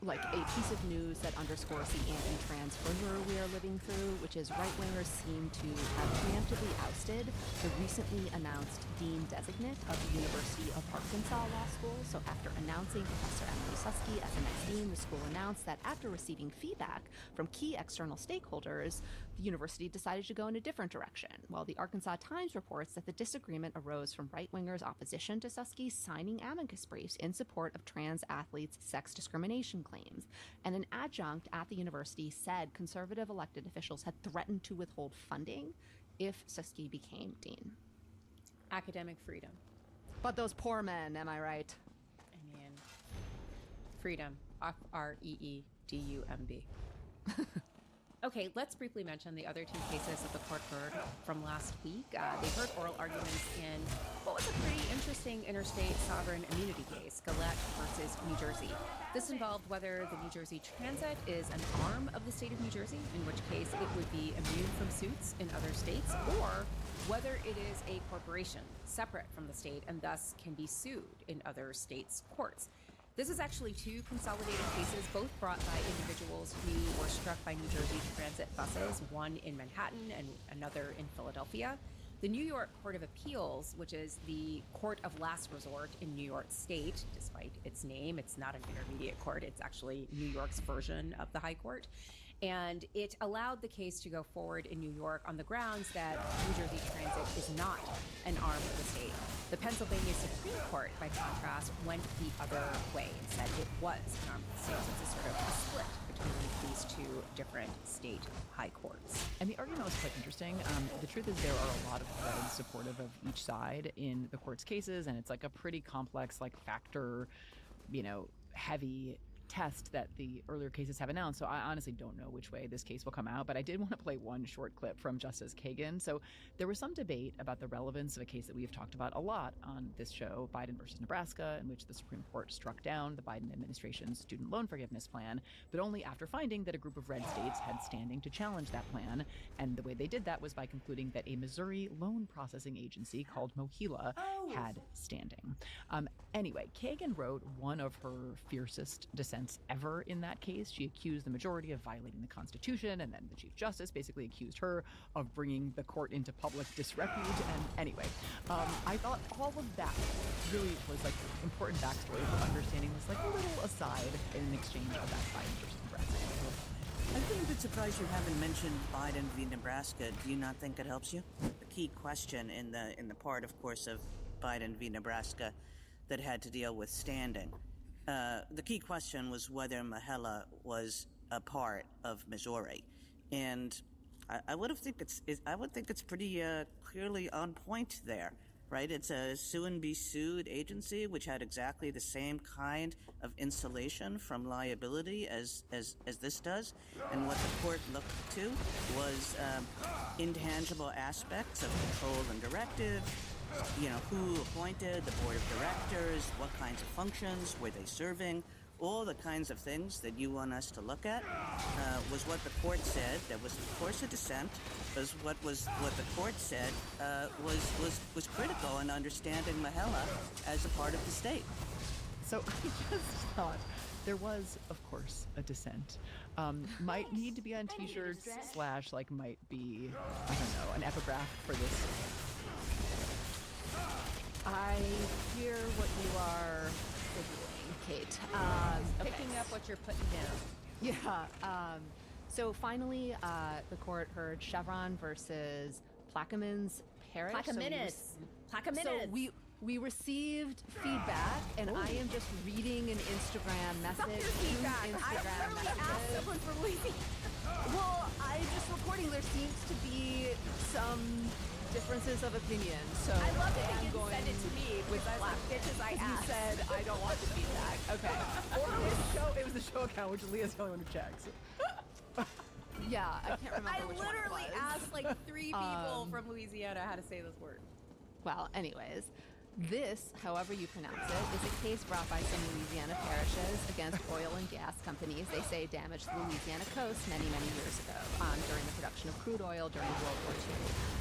like a piece of news that underscores the anti-trans fervor we are living through, which is right-wingers seem to have preemptively ousted the recently announced dean designate of the University of Arkansas Law School. So after announcing Professor Emily Susky as the next dean, the school announced that after receiving feedback from key external stakeholders, the university decided to go in a different direction. While the Arkansas Times reports that the disagreement arose from right-wingers' opposition to Susky signing amicus briefs in support of trans athletes' sex discrimination claims. And an adjunct at the university said conservative elected officials had threatened to withhold funding if Susky became dean.
Academic freedom.
But those poor men, am I right?
I mean, freedom. F-R-E-E-D-U-M-B. Okay, let's briefly mention the other two cases that the court heard from last week. They heard oral arguments in what was a pretty interesting interstate sovereign immunity case, Gillette versus New Jersey. This involved whether the New Jersey Transit is an arm of the state of New Jersey, in which case it would be immune from suits in other states, or whether it is a corporation separate from the state and thus can be sued in other states' courts. This is actually two consolidated cases, both brought by individuals who were struck by New Jersey Transit buses, one in Manhattan and another in Philadelphia. The New York Court of Appeals, which is the court of last resort in New York State, despite its name, it's not an intermediate court, it's actually New York's version of the High Court. And it allowed the case to go forward in New York on the grounds that New Jersey Transit is not an arm of the state. The Pennsylvania Supreme Court, by contrast, went the other way and said it was an arm of the state. So it's a sort of a split between these two different state high courts.
And the argument was quite interesting. The truth is there are a lot of threads supportive of each side in the court's cases, and it's like a pretty complex, like factor, heavy test that the earlier cases have announced. So I honestly don't know which way this case will come out, but I did want to play one short clip from Justice Kagan. So there was some debate about the relevance of a case that we have talked about a lot on this show, Biden versus Nebraska, in which the Supreme Court struck down the Biden administration's student loan forgiveness plan, but only after finding that a group of red states had standing to challenge that plan. And the way they did that was by concluding that a Missouri loan processing agency called MOHELA had standing. Anyway, Kagan wrote one of her fiercest dissents ever in that case. She accused the majority of violating the Constitution, and then the Chief Justice basically accused her of bringing the court into public disrepute. And anyway, I thought all of that really was like important backstory for understanding this like little aside in an exchange about Biden versus Nebraska.
I'm a bit surprised you haven't mentioned Biden v. Nebraska. Do you not think it helps you? The key question in the part, of course, of Biden v. Nebraska that had to deal with standing. The key question was whether MOHELA was a part of Missouri. And I would think it's pretty clearly on point there, right? It's a sue and be sued agency which had exactly the same kind of insulation from liability as this does, and what the court looked to was intangible aspects of control and directive. Who appointed the board of directors, what kinds of functions were they serving, all the kinds of things that you want us to look at was what the court said. There was, of course, a dissent, because what the court said was critical in understanding Mahela as a part of the state.
So I just thought there was, of course, a dissent. Might need to be on T-shirts / might be, I don't know, an epigraph for this. I hear what you are doing, Kate.
Picking up what you're putting down.
Yeah. So finally, the court heard Chevron versus Plaquemines Parish.
Plaquemines.
So we received feedback, and I am just reading an Instagram message.
I literally asked someone from Louisiana.
Well, I'm just reporting there seems to be some differences of opinion. So
I love that
I'm
you didn't
going
send it to me with black bitches I
You
asked.
said I don't want the feedback. Okay.
Or it was the show account, which Leah's the only one who checks.
Yeah, I can't remember
I
which one it
literally
was.
asked like 3 people from Louisiana how to say this word.
Well, anyways, this, however you pronounce it, is a case brought by some Louisiana parishes against oil and gas companies. They say damaged the Louisiana coast many, many years ago during the production of crude oil during World War II.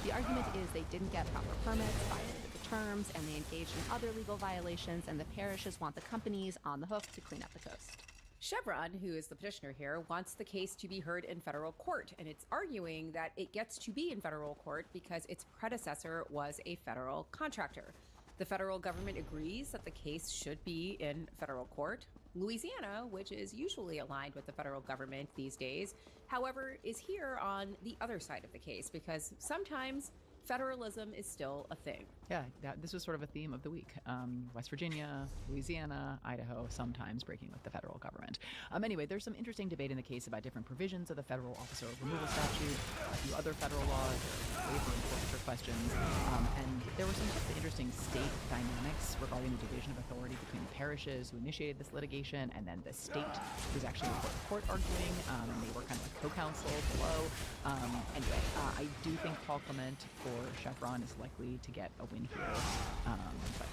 The argument is they didn't get proper permits, violated the terms, and they engaged in other legal violations, and the parishes want the companies on the hook to clean up the coast.
Chevron, who is the petitioner here, wants the case to be heard in federal court, and it's arguing that it gets to be in federal court because its predecessor was a federal contractor. The federal government agrees that the case should be in federal court. Louisiana, which is usually aligned with the federal government these days, however, is here on the other side of the case because sometimes federalism is still a thing.
Yeah, this was sort of a theme of the week. West Virginia, Louisiana, Idaho, sometimes breaking with the federal government. Anyway, there's some interesting debate in the case about different provisions of the federal officer removal statute, a few other federal laws, waiver and forfeiture questions, and there were some just interesting state dynamics regarding the division of authority between the parishes who initiated this litigation and then the state who's actually before the court arguing, and they were kind of like co-counsel below. Anyway, I do think Paul Clement for Chevron is likely to get a win here, but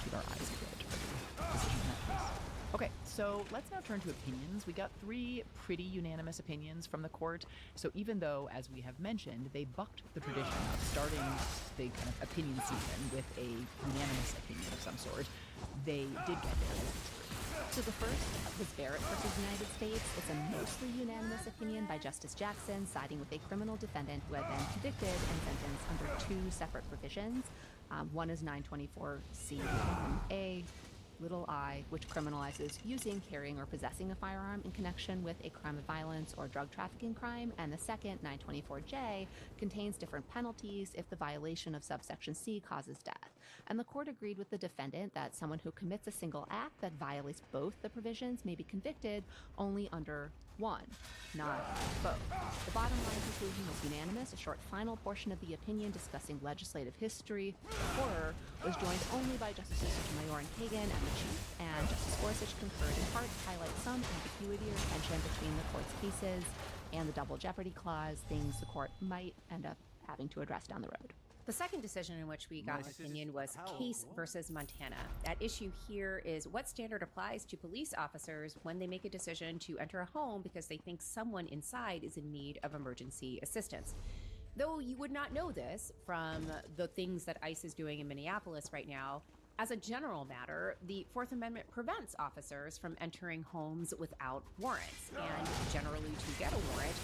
keep our eyes peeled for the decision in that case. Okay, so let's now turn to opinions. We got 3 pretty unanimous opinions from the court. So even though, as we have mentioned, they bucked the tradition of starting the kind of opinion season with a unanimous opinion of some sort, they did get there.
So the first was Barrett versus United States. It's a mostly unanimous opinion by Justice Jackson, siding with a criminal defendant who had been convicted and sentenced under 2 separate provisions. One is 924C(a), little I, which criminalizes using, carrying, or possessing a firearm in connection with a crime of violence or drug trafficking crime, and the second, 924J, contains different penalties if the violation of subsection C causes death. And the court agreed with the defendant that someone who commits a single act that violates both the provisions may be convicted only under one, not both. The bottom line conclusion was unanimous. A short final portion of the opinion discussing legislative history, horror, was joined only by Justices Sotomayor and Kagan and the Chief, and Justice Gorsuch concurred in part to highlight some ambiguity or tension between the court's cases and the double jeopardy clause, things the court might end up having to address down the road.
The second decision in which we got an opinion was Case versus Montana. At issue here is what standard applies to police officers when they make a decision to enter a home because they think someone inside is in need of emergency assistance. Though you would not know this from the things that ICE is doing in Minneapolis right now, as a general matter, the Fourth Amendment prevents officers from entering homes without warrants. And generally, to get a warrant,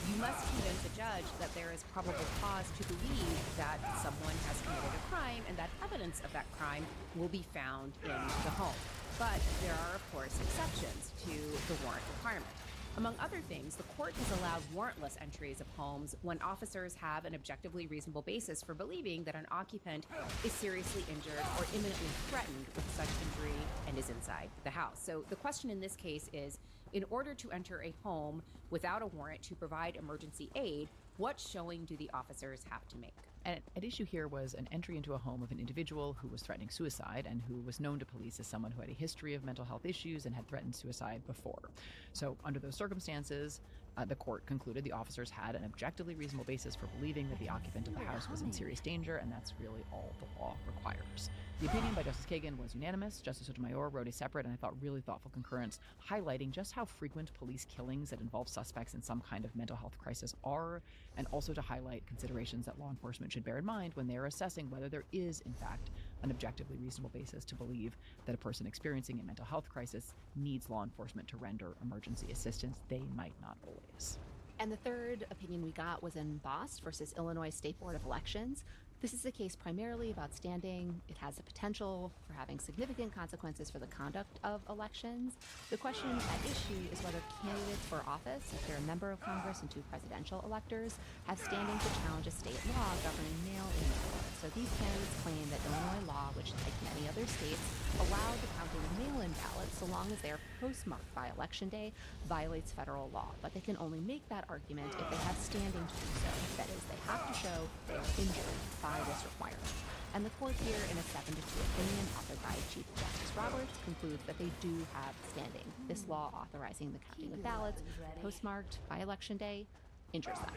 you must convince a judge that there is probable cause to believe that someone has committed a crime and that evidence of that crime will be found in the home. But there are, of course, exceptions to the warrant requirement. Among other things, the court has allowed warrantless entries of homes when officers have an objectively reasonable basis for believing that an occupant is seriously injured or imminently threatened with such injury and is inside the house. So the question in this case is, in order to enter a home without a warrant to provide emergency aid, What showing do the officers have to make?
And at issue here was an entry into a home of an individual who was threatening suicide and who was known to police as someone who had a history of mental health issues and had threatened suicide before. So under those circumstances, the court concluded the officers had an objectively reasonable basis for believing that the occupant of the house was in serious danger, and that's really all the law requires. The opinion by Justice Kagan was unanimous. Justice Sotomayor wrote a separate and I thought really thoughtful concurrence highlighting just how frequent police killings that involve suspects in some kind of mental health crisis are, and also to highlight considerations that law enforcement should bear in mind when they are assessing whether there is, in fact, an objectively reasonable basis to believe that a person experiencing a mental health crisis needs law enforcement to render emergency assistance they might not always.
And the third opinion we got was in Bost versus Illinois State Board of Elections. This is a case primarily about standing. It has the potential for having significant consequences for the conduct of elections. The question at issue is whether candidates for office, if they're a member of Congress and two presidential electors, have standing to challenge a state law governing mail-in ballots. So these candidates claim that Illinois law, which like many other states, allow the counting of mail-in ballots so long as they're postmarked by Election Day, violates federal law. But they can only make that argument if they have standing to do so. That is, they have to show they are injured by this requirement. And the court here, in a 7-2 opinion authored by Chief Justice Roberts, concludes that they do have standing. This law authorizing the counting of ballots postmarked by Election Day injures them.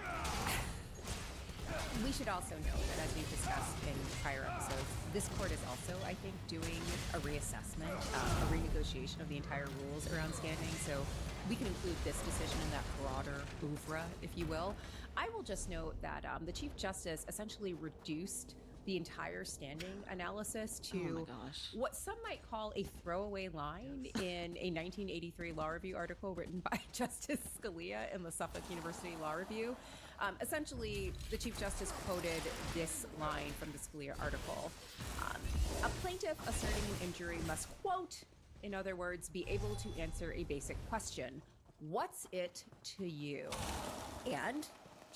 We should also note that, as we've discussed in prior episodes, this court is also, I think, doing a reassessment, a renegotiation of the entire rules around standing. So we can include this decision in that broader oeuvre, if you will. I will just note that the Chief Justice essentially reduced the entire standing analysis to what some might call a throwaway line in a 1983 Law Review article written by Justice Scalia in the Suffolk University Law Review. Essentially, the Chief Justice quoted this line from the Scalia article. A plaintiff asserting an injury must, quote, in other words, be able to answer a basic question. What's it to you? And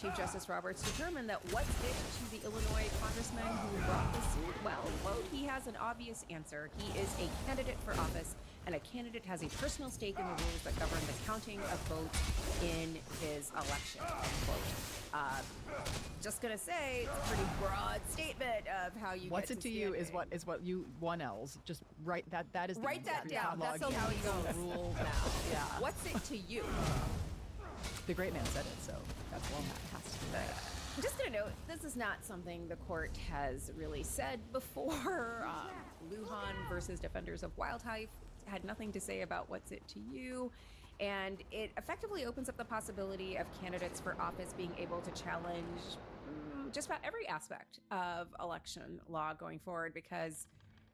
Chief Justice Roberts determined that what's it to the Illinois congressman who brought the suit? Well, quote, he has an obvious answer. He is a candidate for office, and a candidate has a personal stake in the rules that govern the counting of votes in his election, quote. Just gonna say, it's a pretty broad statement of how you
What's
get
it to you is what you 1Ls. Just write that. That is the
write that
answer.
down. That's how we go.
Rules now. Yeah.
What's it to you?
The great man said it, so that's one that has to be right.
I'm just going to note, this is not something the court has really said before. Lujan versus Defenders of Wildlife had nothing to say about what's it to you. And it effectively opens up the possibility of candidates for office being able to challenge just about every aspect of election law going forward, because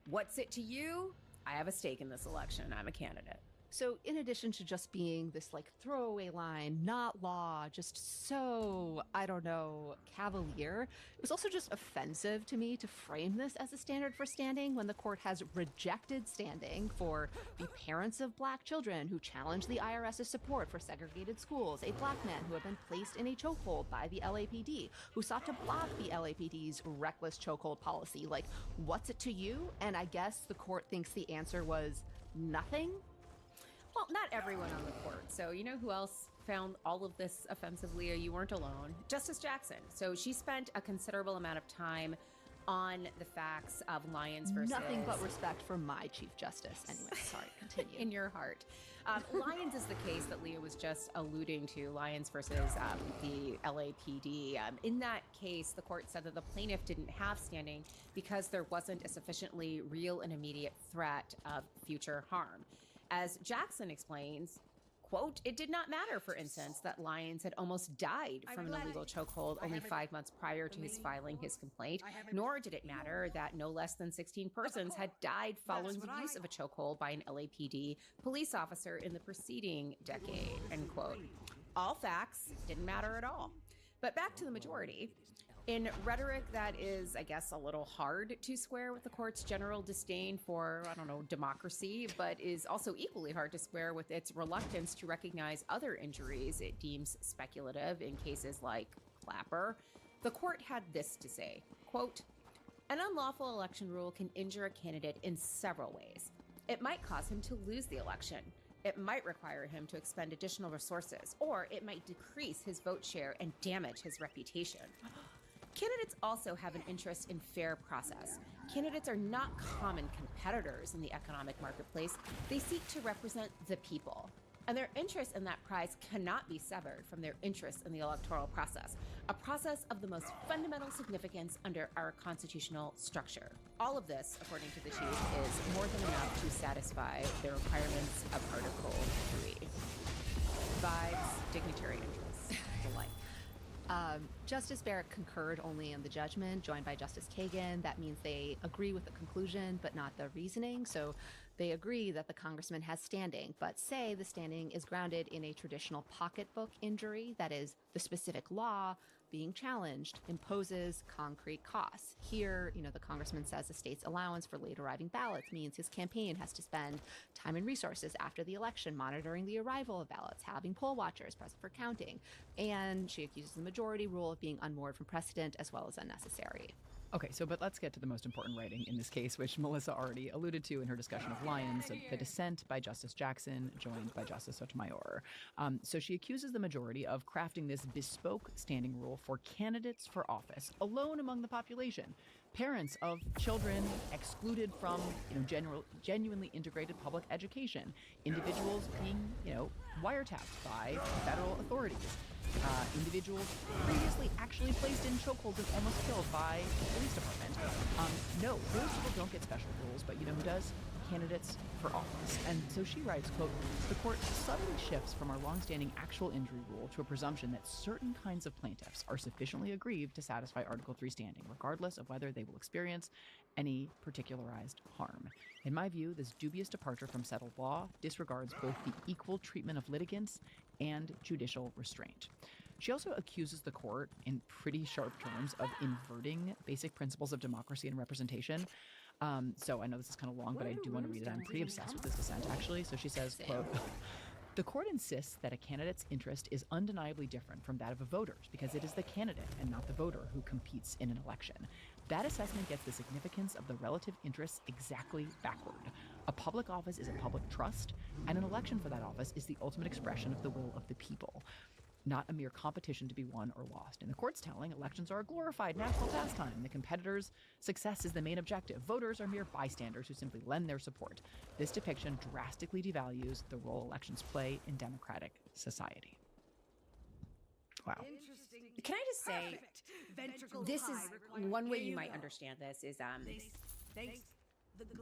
what's it to you? I have a stake in this election. I'm a candidate.
So in addition to just being this like throwaway line, not law, just so, I don't know, cavalier, it was also just offensive to me to frame this as a standard for standing when the court has rejected standing for the parents of black children who challenged the IRS's support for segregated schools, a black man who had been placed in a chokehold by the LAPD, who sought to block the LAPD's reckless chokehold policy. Like, what's it to you? And I guess the court thinks the answer was nothing?
Well, not everyone on the court. So, you know who else found all of this offensive, Leah? You weren't alone. Justice Jackson. So she spent a considerable amount of time on the facts of Lyons versus...
Nothing but respect for my Chief Justice. Anyway, sorry, continue.
In your heart. Lyons is the case that Leah was just alluding to, Lyons versus the LAPD. In that case, the court said that the plaintiff didn't have standing because there wasn't a sufficiently real and immediate threat of future harm. As Jackson explains, quote, it did not matter, for instance, that Lyons had almost died from an illegal chokehold only 5 months prior to his filing his complaint, nor did it matter that no less than 16 persons had died following the use of a chokehold by an LAPD police officer in the preceding decade, end quote. All facts didn't matter at all. But back to the majority. In rhetoric that is, I guess, a little hard to square with the court's general disdain for, I don't know, democracy, but is also equally hard to square with its reluctance to recognize other injuries it deems speculative in cases like Clapper, the court had this to say, quote, an unlawful election rule can injure a candidate in several ways. It might cause him to lose the election. It might require him to expend additional resources, or it might decrease his vote share and damage his reputation. Candidates also have an interest in fair process. Candidates are not common competitors in the economic marketplace. They seek to represent the people. And their interest in that prize cannot be severed from their interest in the electoral process, a process of the most fundamental significance under our constitutional structure. All of this, according to the chief, is more than enough to satisfy the requirements of Article 3. Vibes, dignitary interests, the like.
Justice Barrett concurred only in the judgment, joined by Justice Kagan. That means they agree with the conclusion, but not the reasoning. So they agree that the congressman has standing, but say the standing is grounded in a traditional pocketbook injury. That is, the specific law being challenged imposes concrete costs. Here, the congressman says the state's allowance for late arriving ballots means his campaign has to spend time and resources after the election monitoring the arrival of ballots, having poll watchers present for counting. And she accuses the majority rule of being unmoored from precedent as well as unnecessary.
Okay, but let's get to the most important writing in this case, which Melissa already alluded to in her discussion of Lyons, the dissent by Justice Jackson, joined by Justice Sotomayor. So she accuses the majority of crafting this bespoke standing rule for candidates for office, alone among the population. Parents of children excluded from, genuinely integrated public education. Individuals being, wiretapped by federal authorities. Individuals previously actually placed in chokeholds and almost killed by the police department. No, those people don't get special rules, but you know who does? Candidates for office. And so she writes, quote, "The court suddenly shifts from our longstanding actual injury rule to a presumption that certain kinds of plaintiffs are sufficiently aggrieved to satisfy Article 3 standing, regardless of whether they will experience any particularized harm. In my view, this dubious departure from settled law disregards both the equal treatment of litigants and judicial restraint." She also accuses the court, in pretty sharp terms, of inverting basic principles of democracy and representation. So I know this is kind of long, but I do want to read it. I'm pretty obsessed with this dissent, actually. So she says, quote, "The court insists that a candidate's interest is undeniably different from that of a voter's because it is the candidate and not the voter who competes in an election. That assessment gets the significance of the relative interests exactly backward. A public office is a public trust, and an election for that office is the ultimate expression of the will of the people, not a mere competition to be won or lost. In the court's telling, elections are a glorified national pastime. The competitor's success is the main objective. Voters are mere bystanders who simply lend their support. This depiction drastically devalues the role elections play in democratic society." Wow.
Can I just say, this is one way you might understand this is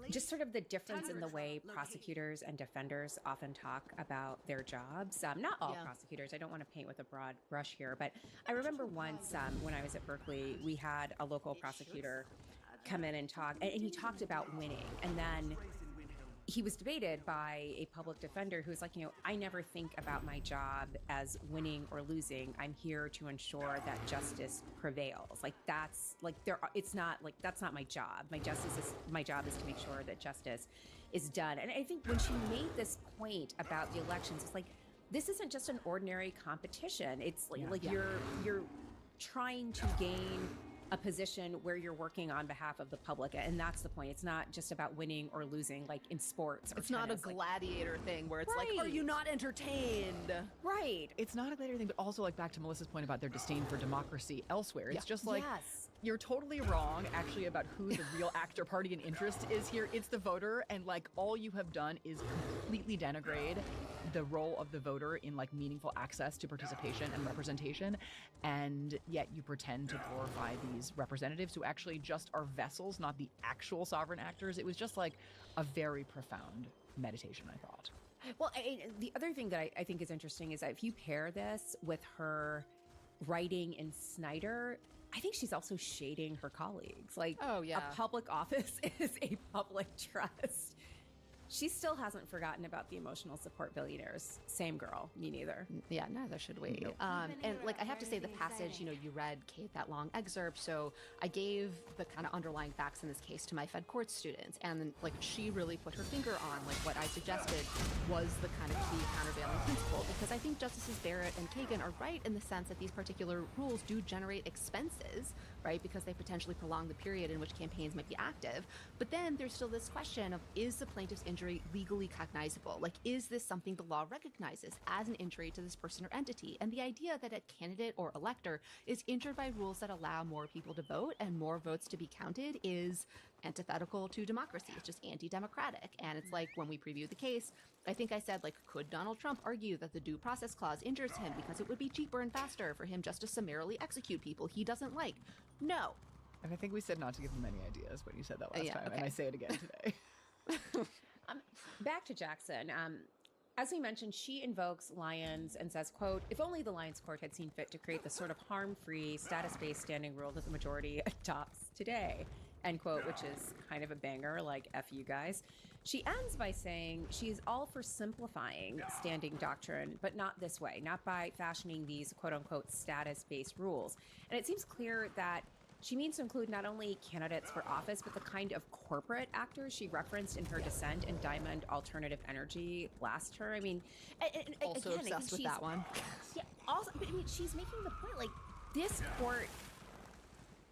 just sort of the difference in the way prosecutors and defenders often talk about their jobs. Not all prosecutors, I don't want to paint with a broad brush here, but I remember once when I was at Berkeley, we had a local prosecutor come in and talk, and he talked about winning, and then he was debated by a public defender who was like, I never think about my job as winning or losing. I'm here to ensure that justice prevails. That's not my job. My job is to make sure that justice is done. And I think when she made this point about the elections, it's like, this isn't just an ordinary competition. It's you're trying to gain a position where you're working on behalf of the public, and that's the point. It's not just about winning or losing, like in sports. Or
it's not a gladiator thing where it's like, are you not entertained?
Right.
It's not a gladiator thing, but also like back to Melissa's point about their disdain for democracy elsewhere. It's just like, you're totally wrong actually about who the real actor, party, and interest is here. It's the voter, and like all you have done is completely denigrate the role of the voter in like meaningful access to participation and representation, and yet you pretend to glorify these representatives who actually just are vessels, not the actual sovereign actors. It was just like a very profound meditation, I thought.
Well, the other thing that I think is interesting is that if you pair this with her writing in Snyder, I think she's also shading her colleagues. Like, a public office is a public trust. She still hasn't forgotten about the emotional support billionaires. Same girl, me neither.
Yeah, neither should we. Nope. And like, I have to say the passage, you read, Kate, that long excerpt. So I gave the kind of underlying facts in this case to my Fed court students. And like, she really put her finger on like what I suggested was the kind of key countervailing principle. Because I think Justices Barrett and Kagan are right in the sense that these particular rules do generate expenses right? Because they potentially prolong the period in which campaigns might be active. But then there's still this question of, is the plaintiff's injury legally cognizable? Like, is this something the law recognizes as an injury to this person or entity? And the idea that a candidate or elector is injured by rules that allow more people to vote and more votes to be counted is antithetical to democracy. It's just anti-democratic. And it's like, when we previewed the case, I think I said, like, could Donald Trump argue that the due process clause injures him because it would be cheaper and faster for him just to summarily execute people he doesn't like? No.
And I think we said not to give him any ideas when you said that last time,
okay.
and I say it again today.
Back to Jackson. As we mentioned, she invokes Lyons and says, quote, if only the Lyons court had seen fit to create the sort of harm-free, status-based standing rule that the majority adopts today, end quote, which is kind of a banger, like, F you guys. She ends by saying she's all for simplifying standing doctrine, but not this way, not by fashioning these quote-unquote status-based rules. And it seems clear that she means to include not only candidates for office, but the kind of corporate actors she referenced in her dissent in Diamond Alternative Energy last term. I mean,
Also
again,
obsessed with that one.
Yeah, also, but I mean, she's making the point, like, this court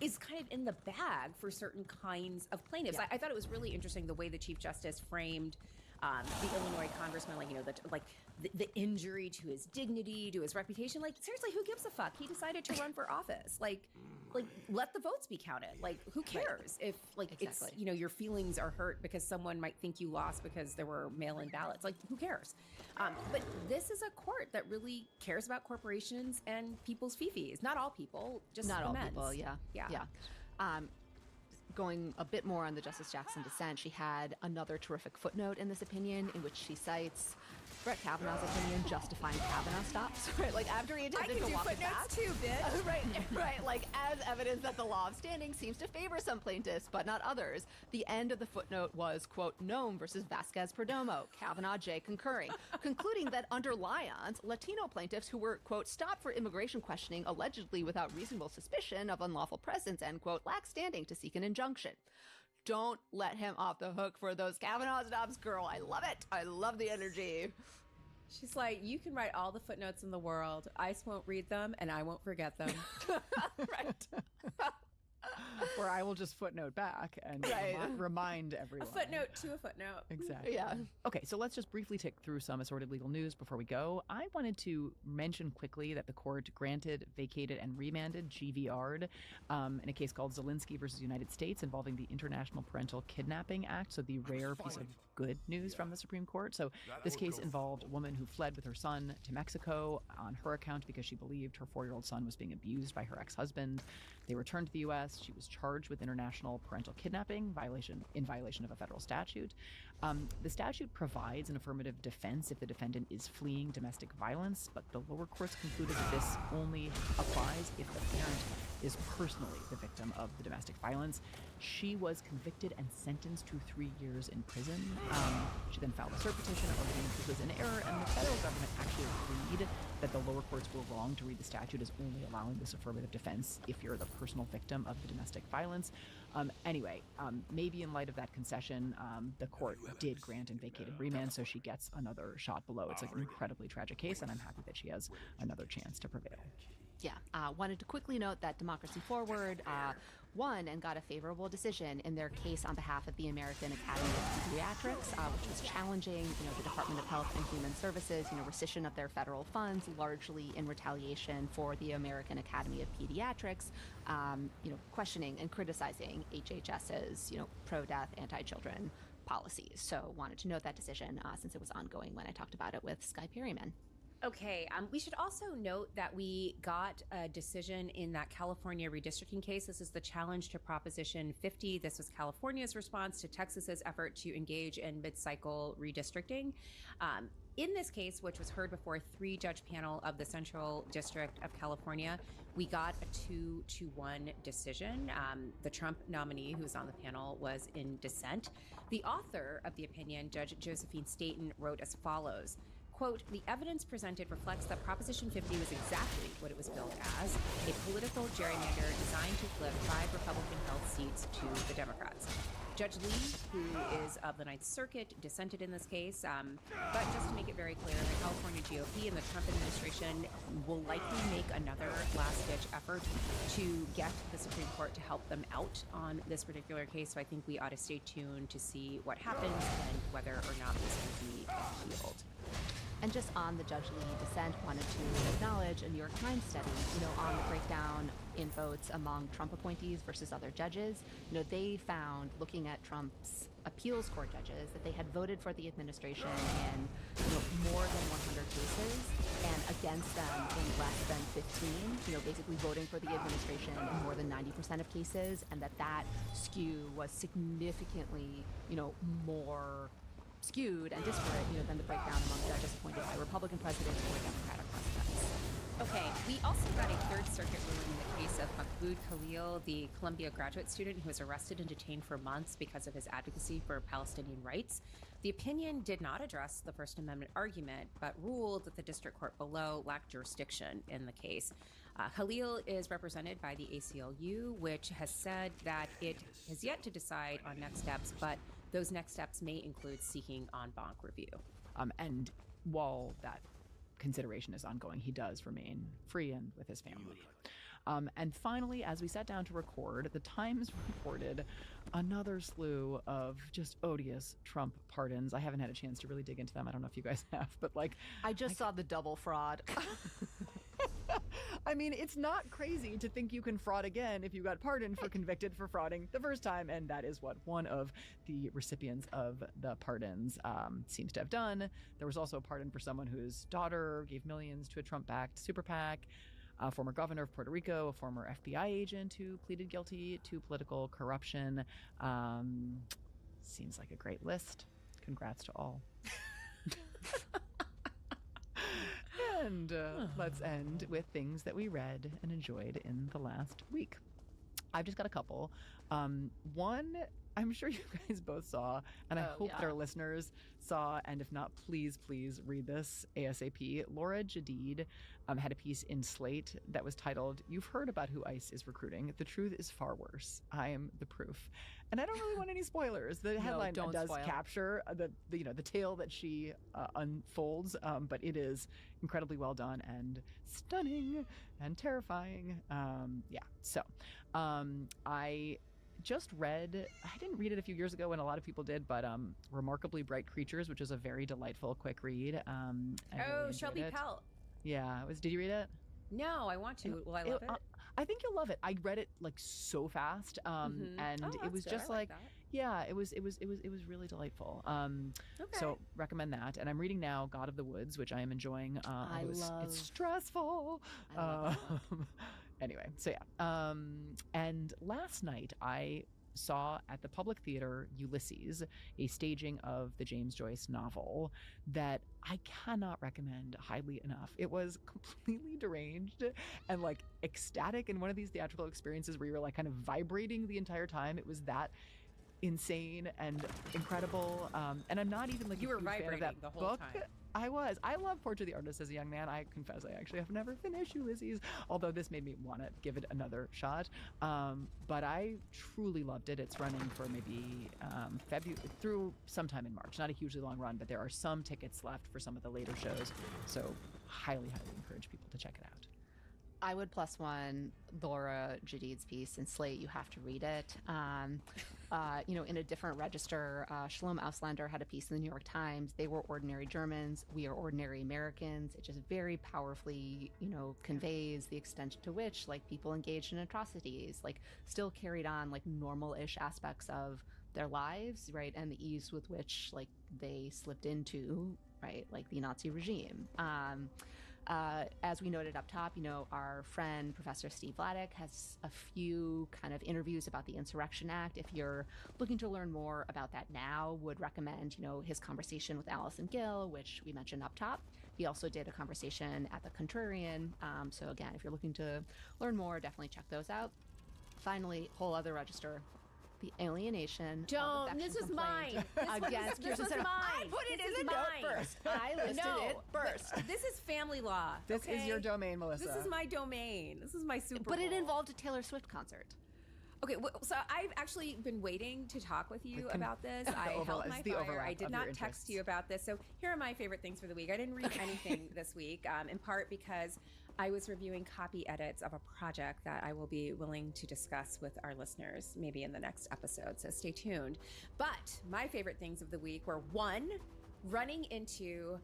is kind of in the bag for certain kinds of plaintiffs. I thought it was really interesting the way the Chief Justice framed the Illinois congressman, like, you know, the injury to his dignity, to his reputation. Like, seriously, who gives a fuck? He decided to run for office. Like, let the votes be counted. Like, who cares if, like,
Exactly.
it's, you know, your feelings are hurt because someone might think you lost because there were mail-in ballots. Like, who cares? But this is a court that really cares about corporations and people's fifis. Not all people, just
Not
the
all
men's.
people, yeah. Going a bit more on the Justice Jackson dissent, she had another terrific footnote in this opinion in which she cites Brett Kavanaugh's opinion justifying Kavanaugh stops, right? Like, after he attempted to walk it back.
too, bitch.
Right, like, as evidence that the law of standing seems to favor some plaintiffs, but not others. The end of the footnote was, quote, Noem versus Vasquez Perdomo, Kavanaugh J. concurring, concluding that under Lyons, Latino plaintiffs who were, quote, stopped for immigration questioning allegedly without reasonable suspicion of unlawful presence, end quote, lack standing to seek an injunction. Don't let him off the hook for those Kavanaugh stops, girl. I love it. I love the energy.
She's like, you can write all the footnotes in the world. I won't read them, and I won't forget them.
Right.
Or I will just footnote back and remind everyone.
A footnote to a footnote.
Exactly.
Yeah.
Okay, so let's just briefly tick through some assorted legal news before we go. I wanted to mention quickly that the court granted, vacated, and remanded GVR'd in a case called Zelensky versus United States involving the International Parental Kidnapping Act, so the rare piece of good news from the Supreme Court. So this case involved a woman who fled with her son to Mexico on her account because she believed her 4-year-old son was being abused by her ex-husband. They returned to the U.S. She was charged with international parental kidnapping in violation of a federal statute. The statute provides an affirmative defense if the defendant is fleeing domestic violence, but the lower courts concluded that this only applies if the parent is personally the victim of the domestic violence. She was convicted and sentenced to 3 years in prison. She then filed a cert petition arguing this was an error, and the federal government actually agreed that the lower courts were wrong to read the statute as only allowing this affirmative defense if you're the personal victim of the domestic violence. Anyway, maybe in light of that concession, the court did grant and vacated remand, so she gets another shot below. It's an incredibly tragic case, and I'm happy that she has another chance to prevail.
Yeah, wanted to quickly note that Democracy Forward won and got a favorable decision in their case on behalf of the American Academy of Pediatrics, which was challenging, the Department of Health and Human Services, rescission of their federal funds, largely in retaliation for the American Academy of Pediatrics, questioning and criticizing HHS's, pro-death, anti-children policies. So wanted to note that decision since it was ongoing when I talked about it with Sky Perryman.
Okay, we should also note that we got a decision in that California redistricting case. This is the challenge to Proposition 50. This was California's response to Texas's effort to engage in mid-cycle redistricting. In this case, which was heard before a 3-judge panel of the Central District of California, we got a 2-1 decision. The Trump nominee who was on the panel was in dissent. The author of the opinion, Judge Josephine Staten, wrote as follows. Quote, the evidence presented reflects that Proposition 50 was exactly what it was billed as, a political gerrymander designed to flip 5 Republican-held seats to the Democrats. Judge Lee, who is of the Ninth Circuit, dissented in this case. But just to make it very clear, the California GOP and the Trump administration will likely make another last-ditch effort to get the Supreme Court to help them out on this particular case. So I think we ought to stay tuned to see what happens and whether or not this can be appealed.
And just on the Judge Lee dissent, wanted to acknowledge a New York Times study, on the breakdown in votes among Trump appointees versus other judges. They found, looking at Trump's appeals court judges, that they had voted for the administration in more than 100 cases and against them in less than 15, basically voting for the administration in more than 90% of cases, and that skew was significantly, more skewed and disparate, than the breakdown among judges appointed by Republican presidents or Democratic presidents.
Okay, we also got a Third Circuit ruling in the case of Mahmoud Khalil, the Columbia graduate student who was arrested and detained for months because of his advocacy for Palestinian rights. The opinion did not address the First Amendment argument, but ruled that the district court below lacked jurisdiction in the case. Khalil is represented by the ACLU, which has said that it has yet to decide on next steps, but those next steps may include seeking en banc review.
And while that consideration is ongoing, he does remain free and with his family. And finally, as we sat down to record, the Times reported another slew of just odious Trump pardons. I haven't had a chance to really dig into them. I don't know if you guys have, but
I just saw the double fraud.
I mean, it's not crazy to think you can fraud again if you got pardoned for convicted for frauding the first time, and that is what one of the recipients of the pardons seems to have done. There was also a pardon for someone whose daughter gave millions to a Trump-backed super PAC, a former governor of Puerto Rico, a former FBI agent who pleaded guilty to political corruption. Seems like a great list. Congrats to all. And let's end with things that we read and enjoyed in the last week. I've just got a couple. One, I'm sure you guys both saw, and I hope that our listeners saw, and if not, please read this ASAP. Laura Jadid had a piece in Slate that was titled, "You've heard about who ICE is recruiting. The truth is far worse. I am the proof." And I don't really want any spoilers. The headline does capture the tale that she unfolds, but it is incredibly well done and stunning and terrifying. So I just read, I didn't read it a few years ago when a lot of people did, but Remarkably Bright Creatures, which is a very delightful, quick read. Really
Shelby Pelt.
Yeah, did you read it?
No, I want to. Will I love it?
I think you'll love it. I read it so fast, and it was just it was really delightful. So recommend that. And I'm reading now God of the Woods, which I am enjoying. It's stressful. Anyway, so and last night I saw at the Public Theater Ulysses, a staging of the James Joyce novel that I cannot recommend highly enough. It was completely deranged and ecstatic in one of these theatrical experiences where you're kind of vibrating the entire time. It was that insane and incredible. And I'm not even
you were vibrating
fan of that
the whole
book.
time.
I was. I love Portrait of the Artist as a young man. I confess I actually have never finished Ulysses, although this made me want to give it another shot. But I truly loved it. It's running for maybe February through sometime in March. Not a hugely long run, but there are some tickets left for some of the later shows. So highly encourage people to check it out.
I would +1 Laura Jadid's piece in Slate. You have to read it. In a different register, Shalom Auslander had a piece in the New York Times. They were ordinary Germans. We are ordinary Americans. It just very powerfully, conveys the extent to which people engaged in atrocities, still carried on normal-ish aspects of their lives, right? And the ease with which they slipped into, right, the Nazi regime. As we noted up top, our friend Professor Steve Vladeck has a few kind of interviews about the Insurrection Act. If you're looking to learn more about that now, would recommend, his conversation with Allison Gill, which we mentioned up top. He also did a conversation at the Contrarian. So again, if you're looking to learn more, definitely check those out. Finally, whole other register. The alienation.
Don't.
Of
This
affection
is mine.
complaint against
This was
Kirsten Sinema.
mine.
I put it
This
in
is
the
mine.
note first. I listed it first.
This is family law.
This is
okay?
your domain, Melissa.
This is my domain. This is my Super
But it
Bowl.
involved a Taylor Swift concert.
Okay, so I've actually been waiting to talk with you about this. I held my
the
fire.
overlap
I did
of
not
your
text
interests.
you about this. So here are my favorite things for the week. I didn't read anything this week, in part because I was reviewing copy edits of a project that I will be willing to discuss with our listeners maybe in the next episode. So stay tuned. But my favorite things of the week were, one, running into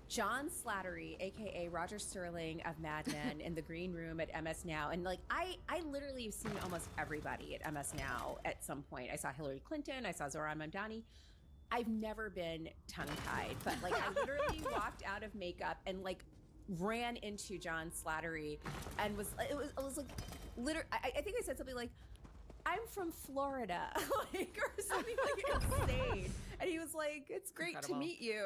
John Slattery, aka Roger Sterling of Mad Men, in the green room at MS Now. And like I literally have seen almost everybody at MS Now at some point. I saw Hillary Clinton, I saw Zohran Mamdani. I've never been tongue-tied, but like I literally walked out of makeup and like ran into John Slattery and was like literally I think I said something like, I'm from Florida, like, or something like insane. And he was like, it's great
Incredible.
to meet you.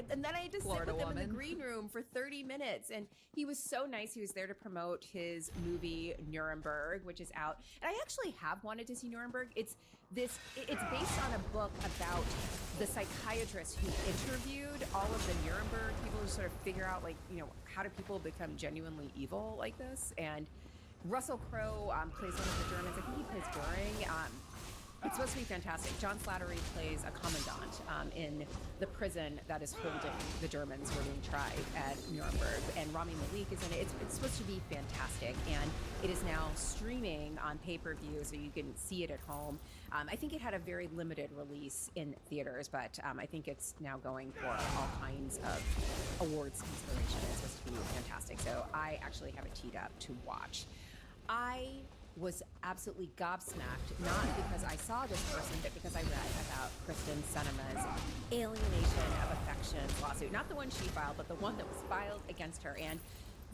And then I had to
Florida
sit with him in
woman.
the green room for 30 minutes. And he was so nice. He was there to promote his movie Nuremberg, which is out. And I actually have wanted to see Nuremberg. It's based on a book about the psychiatrist who interviewed all of the Nuremberg people to sort of figure out, like, you know, how do people become genuinely evil like this? And Russell Crowe plays one of the Germans. I think he plays Goering. It's supposed to be fantastic. John Slattery plays a commandant in the prison that is holding the Germans who are being tried at Nuremberg. And Rami Malek is in it. It's supposed to be fantastic. And it is now streaming on pay-per-view, so you can see it at home. I think it had a very limited release in theaters, but I think it's now going for all kinds of awards consideration. It's supposed to be fantastic. So I actually have it teed up to watch. I was absolutely gobsmacked, not because I saw this person, but because I read about Kristen Sinema's alienation of affections lawsuit. Not the one she filed, but the one that was filed against her. And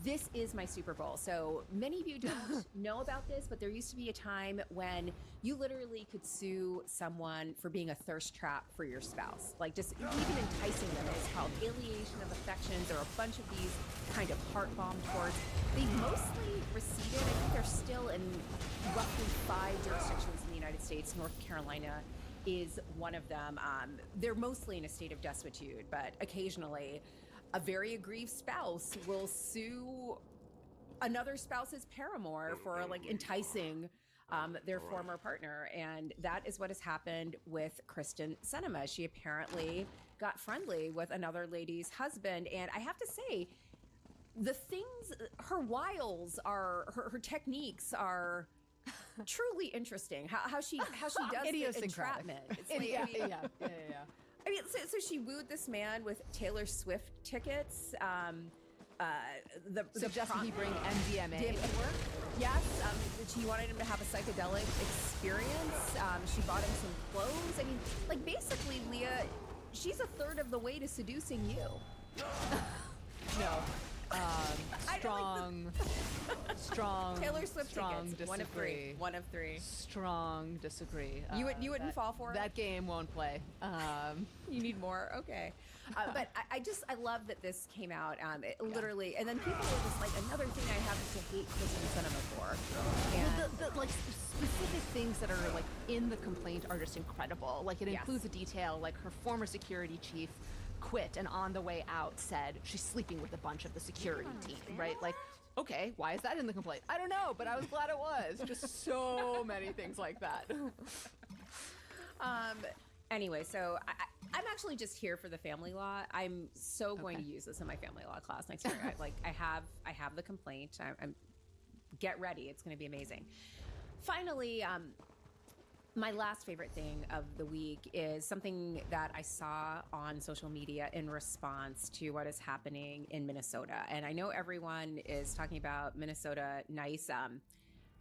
this is my Super Bowl. So many of you don't know about this, but there used to be a time when you literally could sue someone for being a thirst trap for your spouse. Like just even enticing them. It's called alienation of affections. There are a bunch of these kind of heart bomb torts. They mostly receded. I think they're still in roughly 5 jurisdictions in the United States. North Carolina is one of them. They're mostly in a state of desuetude, but occasionally a very aggrieved spouse will sue another spouse's paramour for like enticing their former partner. And that is what has happened with Kristen Sinema. She apparently got friendly with another lady's husband. And I have to say, the things, her wiles are, her techniques are truly interesting. How she does the entrapment. It's like,
Yeah.
I mean, so she wooed this man with Taylor Swift tickets.
Suggested he bring MDMA
Did
to work?
Yes. She wanted him to have a psychedelic experience. She bought him some clothes. I mean, like basically, Leah, she's a third of the way to seducing you.
No. Strong.
Taylor Swift
strong
tickets.
Disagree.
One of three.
Strong disagree.
You wouldn't fall for it?
That game won't play.
You need more? Okay. But I love that this came out. Literally, and then people were just like, another thing I have to hate Kristen Sinema for. And
Well, the like specific things that are like in the complaint are just incredible. Like it includes a detail like her former security chief quit and on the way out said she's sleeping with a bunch of the security team, right? Like, okay, why is that in the complaint? I don't know, but I was glad it was. Just so many things like that.
Anyway, so I'm actually just here for the family law. I'm so going to use this in my family law class next year. I have the complaint. I'm get ready. It's going to be amazing. Finally, my last favorite thing of the week is something that I saw on social media in response to what is happening in Minnesota. And I know everyone is talking about Minnesota nice.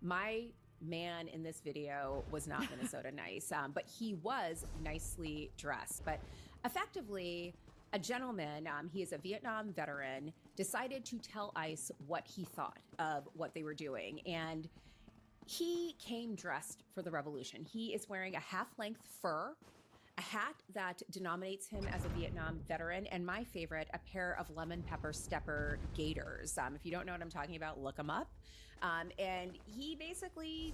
My man in this video was not Minnesota nice, but he was nicely dressed. But effectively, a gentleman, he is a Vietnam veteran, decided to tell ICE what he thought of what they were doing. And he came dressed for the revolution. He is wearing a half-length fur, a hat that denominates him as a Vietnam veteran, and my favorite, a pair of lemon pepper stepper gaiters. If you don't know what I'm talking about, look them up. And he basically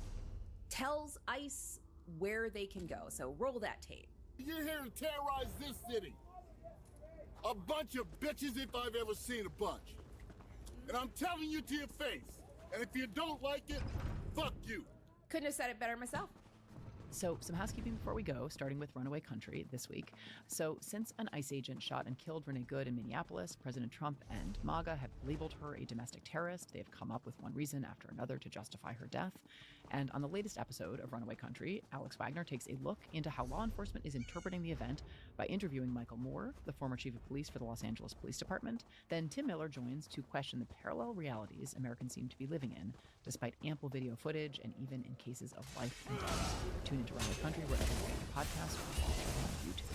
tells ICE where they can go. So roll that tape.
You're here to terrorize this city. A bunch of bitches if I've ever seen a bunch. And I'm telling you to your face. And if you don't like it, fuck you.
Couldn't have said it better myself.
So some housekeeping before we go, starting with Runaway Country this week. So since an ICE agent shot and killed Renee Good in Minneapolis, President Trump and MAGA have labeled her a domestic terrorist. They have come up with one reason after another to justify her death. And on the latest episode of Runaway Country, Alex Wagner takes a look into how law enforcement is interpreting the event by interviewing Michael Moore, the former chief of police for the Los Angeles Police Department. Then Tim Miller joins to question the parallel realities Americans seem to be living in, despite ample video footage and even in cases of life and death. Tune into Runaway Country wherever you get your podcast or on YouTube.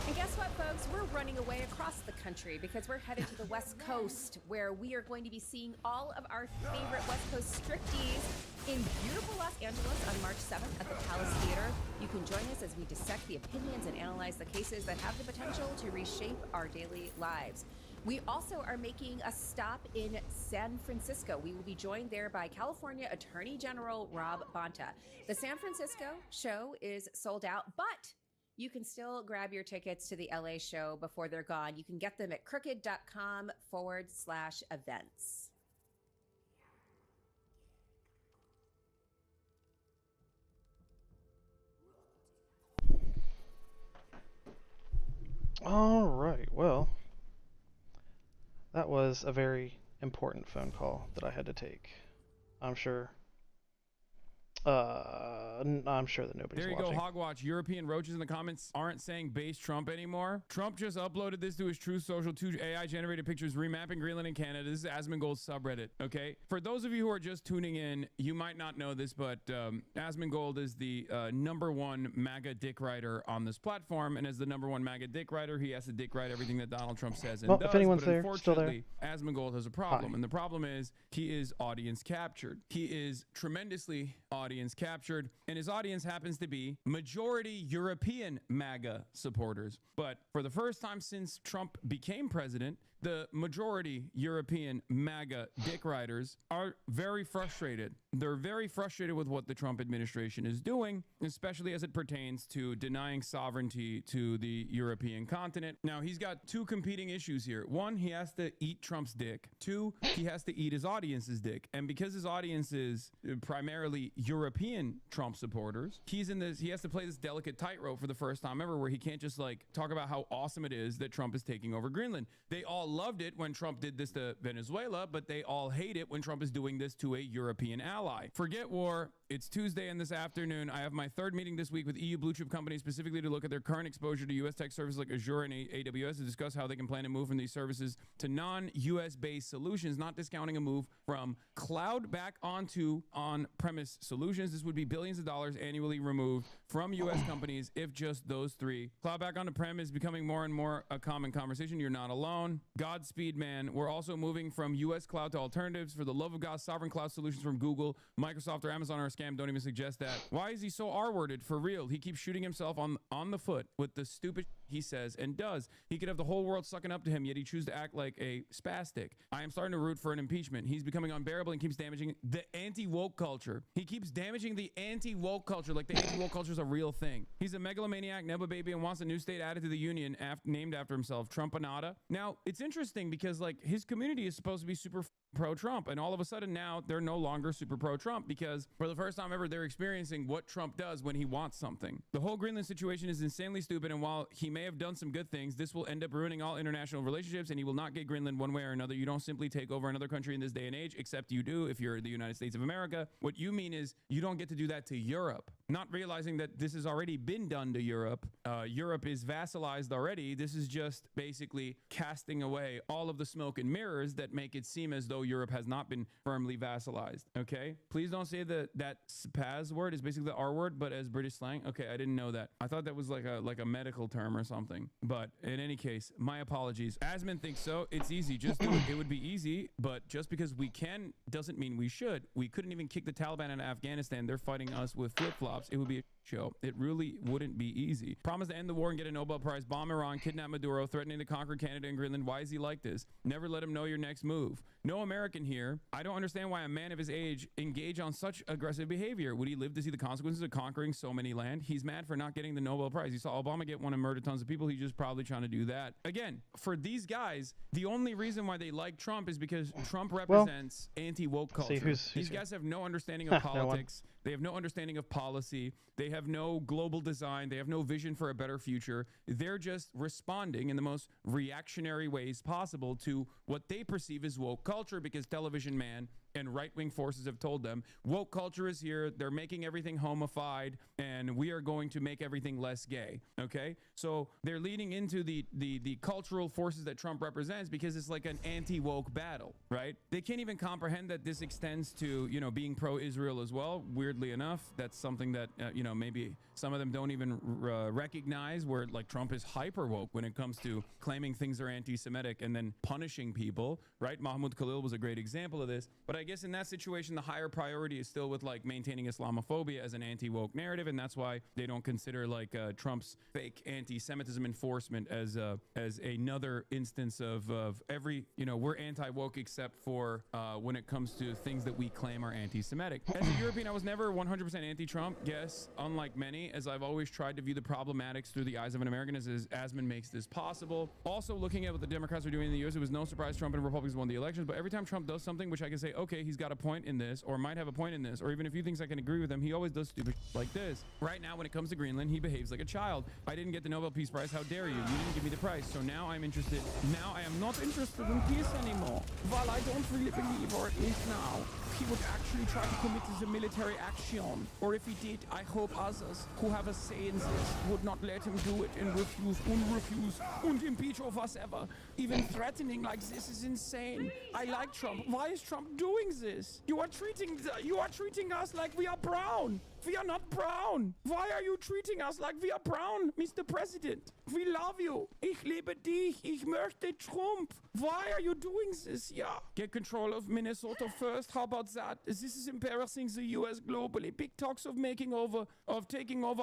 And guess what, folks? We're running away across the country because we're headed to the West Coast, where we are going to be seeing all of our favorite West Coast striptease in beautiful Los Angeles on March 7th at the Palace Theater. You can join us as we dissect the opinions and analyze the cases that have the potential to reshape our daily lives. We also are making a stop in San Francisco. We will be joined there by California Attorney General Rob Bonta. The San Francisco show is sold out, but you can still grab your tickets to the LA show before they're gone. You can get them at crooked.com/events.
All right, well, that was a very important phone call that I had to take. I'm sure that nobody's
There you
watching.
go, Hogwatch. European roaches in the comments aren't saying base Trump anymore. Trump just uploaded this to his Truth Social. 2 AI-generated pictures remapping Greenland and Canada. This is Asmongold's subreddit, okay? For those of you who are just tuning in, you might not know this, but Asmongold is the #1 MAGA dick writer on this platform, and as the #1 MAGA dick writer, he has to dick write everything that Donald Trump says and
Well,
does.
if anyone's
but
there, still there.
unfortunately, Asmongold has a problem,
Hi.
and the problem is he is audience captured. He is tremendously audience captured, and his audience happens to be majority European MAGA supporters. But for the first time since Trump became president, the majority European MAGA dick riders are very frustrated. They're very frustrated with what the Trump administration is doing, especially as it pertains to denying sovereignty to the European continent. Now, he's got two competing issues here. One, he has to eat Trump's dick. Two, he has to eat his audience's dick. And because his audience is primarily European Trump supporters, he has to play this delicate tightrope for the first time ever, where he can't just like talk about how awesome it is that Trump is taking over Greenland. They all loved it when Trump did this to Venezuela, but they all hate it when Trump is doing this to a European ally. Forget war. It's Tuesday, and this afternoon I have my third meeting this week with EU blue chip companies, specifically to look at their current exposure to U.S. tech services like Azure and AWS, to discuss how they can plan to move from these services to non-U.S. based solutions, not discounting a move from cloud back onto on-premise solutions. This would be billions of dollars annually removed from U.S. companies if just those three. Cloud back onto prem is becoming more and more a common conversation. You're not alone. Godspeed, man. We're also moving from U.S. cloud to alternatives. For the love of God, sovereign cloud solutions from Google, Microsoft, or Amazon are a scam. Don't even suggest that. Why is he so R-worded? For real. He keeps shooting himself on the foot with the stupid he says and does. He could have the whole world sucking up to him, yet he chooses to act like a spastic. I am starting to root for an impeachment. He's becoming unbearable and keeps damaging the anti-woke culture. He keeps damaging the anti-woke culture like the anti-woke culture is a real thing. He's a megalomaniac, Nebo baby, and wants a new state added to the union named after himself, Trumpanada. Now, it's interesting because like his community is supposed to be super pro-Trump, and all of a sudden now they're no longer super pro-Trump because for the first time ever they're experiencing what Trump does when he wants something. The whole Greenland situation is insanely stupid, and while he may have done some good things, this will end up ruining all international relationships, and he will not get Greenland one way or another. You don't simply take over another country in this day and age, except you do if you're the United States of America. What you mean is you don't get to do that to Europe, not realizing that this has already been done to Europe. Europe is vassalized already. This is just basically casting away all of the smoke and mirrors that make it seem as though Europe has not been firmly vassalized. Okay, please don't say that spaz word is basically the R word, but as British slang. Okay, I didn't know that. I thought that was like a medical term or something. But in any case, my apologies. Asman thinks so. It's easy. Just do it. It would be easy, but just because we can doesn't mean we should. We couldn't even kick the Taliban out of Afghanistan. They're fighting us with flip-flops. It would be show. It really wouldn't be easy. Promise to end the war and get a Nobel Prize, bomb Iran, kidnap Maduro, threatening to conquer Canada and Greenland. Why is he like this? Never let him know your next move. No American here. I don't understand why a man of his age engage on such aggressive behavior. Would he live to see the consequences of conquering so many land? He's mad for not getting the Nobel Prize. He saw Obama get one and murder tons of people. He's just probably trying to do that. Again, for these guys, the only reason why they like Trump is because Trump represents anti-woke culture. These guys have no understanding of politics. They have no understanding of policy. They have no global design. They have no vision for a better future. They're just responding in the most reactionary ways possible to what they perceive as woke culture, because Television Man and right-wing forces have told them woke culture is here. They're making everything homified, and we are going to make everything less gay. Okay, so they're leading into the cultural forces that Trump represents, because it's like an anti-woke battle, right? They can't even comprehend that this extends to, you know, being pro-Israel as well. Weirdly enough, that's something that you know, maybe some of them don't even recognize, where like Trump is hyper woke when it comes to claiming things are anti-Semitic and then punishing people, right? Mahmoud Khalil was a great example of this. But I guess in that situation, the higher priority is still with like maintaining Islamophobia as an anti-woke narrative, and that's why they don't consider like Trump's fake anti-Semitism enforcement as another instance of every, you know, we're anti-woke except for when it comes to things that we claim are anti-Semitic. As a European, I was never 100% anti-Trump. Yes, unlike many, as I've always tried to view the problematics through the eyes of an American, as Asman makes this possible. Also, looking at what the Democrats are doing in the U.S., it was no surprise Trump and Republicans won the elections, but every time Trump does something which I can say, okay, he's got a point in this, or might have a point in this, or even a few things I can agree with him, he always does stupid like this. Right now, when it comes to Greenland, he behaves like a child. I didn't get the Nobel Peace Prize. How dare you? You didn't give me the prize. So now I'm interested. Now I am not interested in peace anymore. Well, I don't really believe, or at least now, he would actually try to commit the military action. Or if he did, I hope others who have a say in this would not let him do it and refuse and impeach or whatever. Even threatening like this is insane. I like Trump. Why is Trump doing this? You are treating us like we are brown. We are not brown. Why are you treating us like we are brown, Mr. President? We love you. Ich liebe dich. Ich möchte Trump. Why are you doing this? Yeah. Get control of Minnesota first. How about that? This is embarrassing the U.S. globally. Big talks of taking over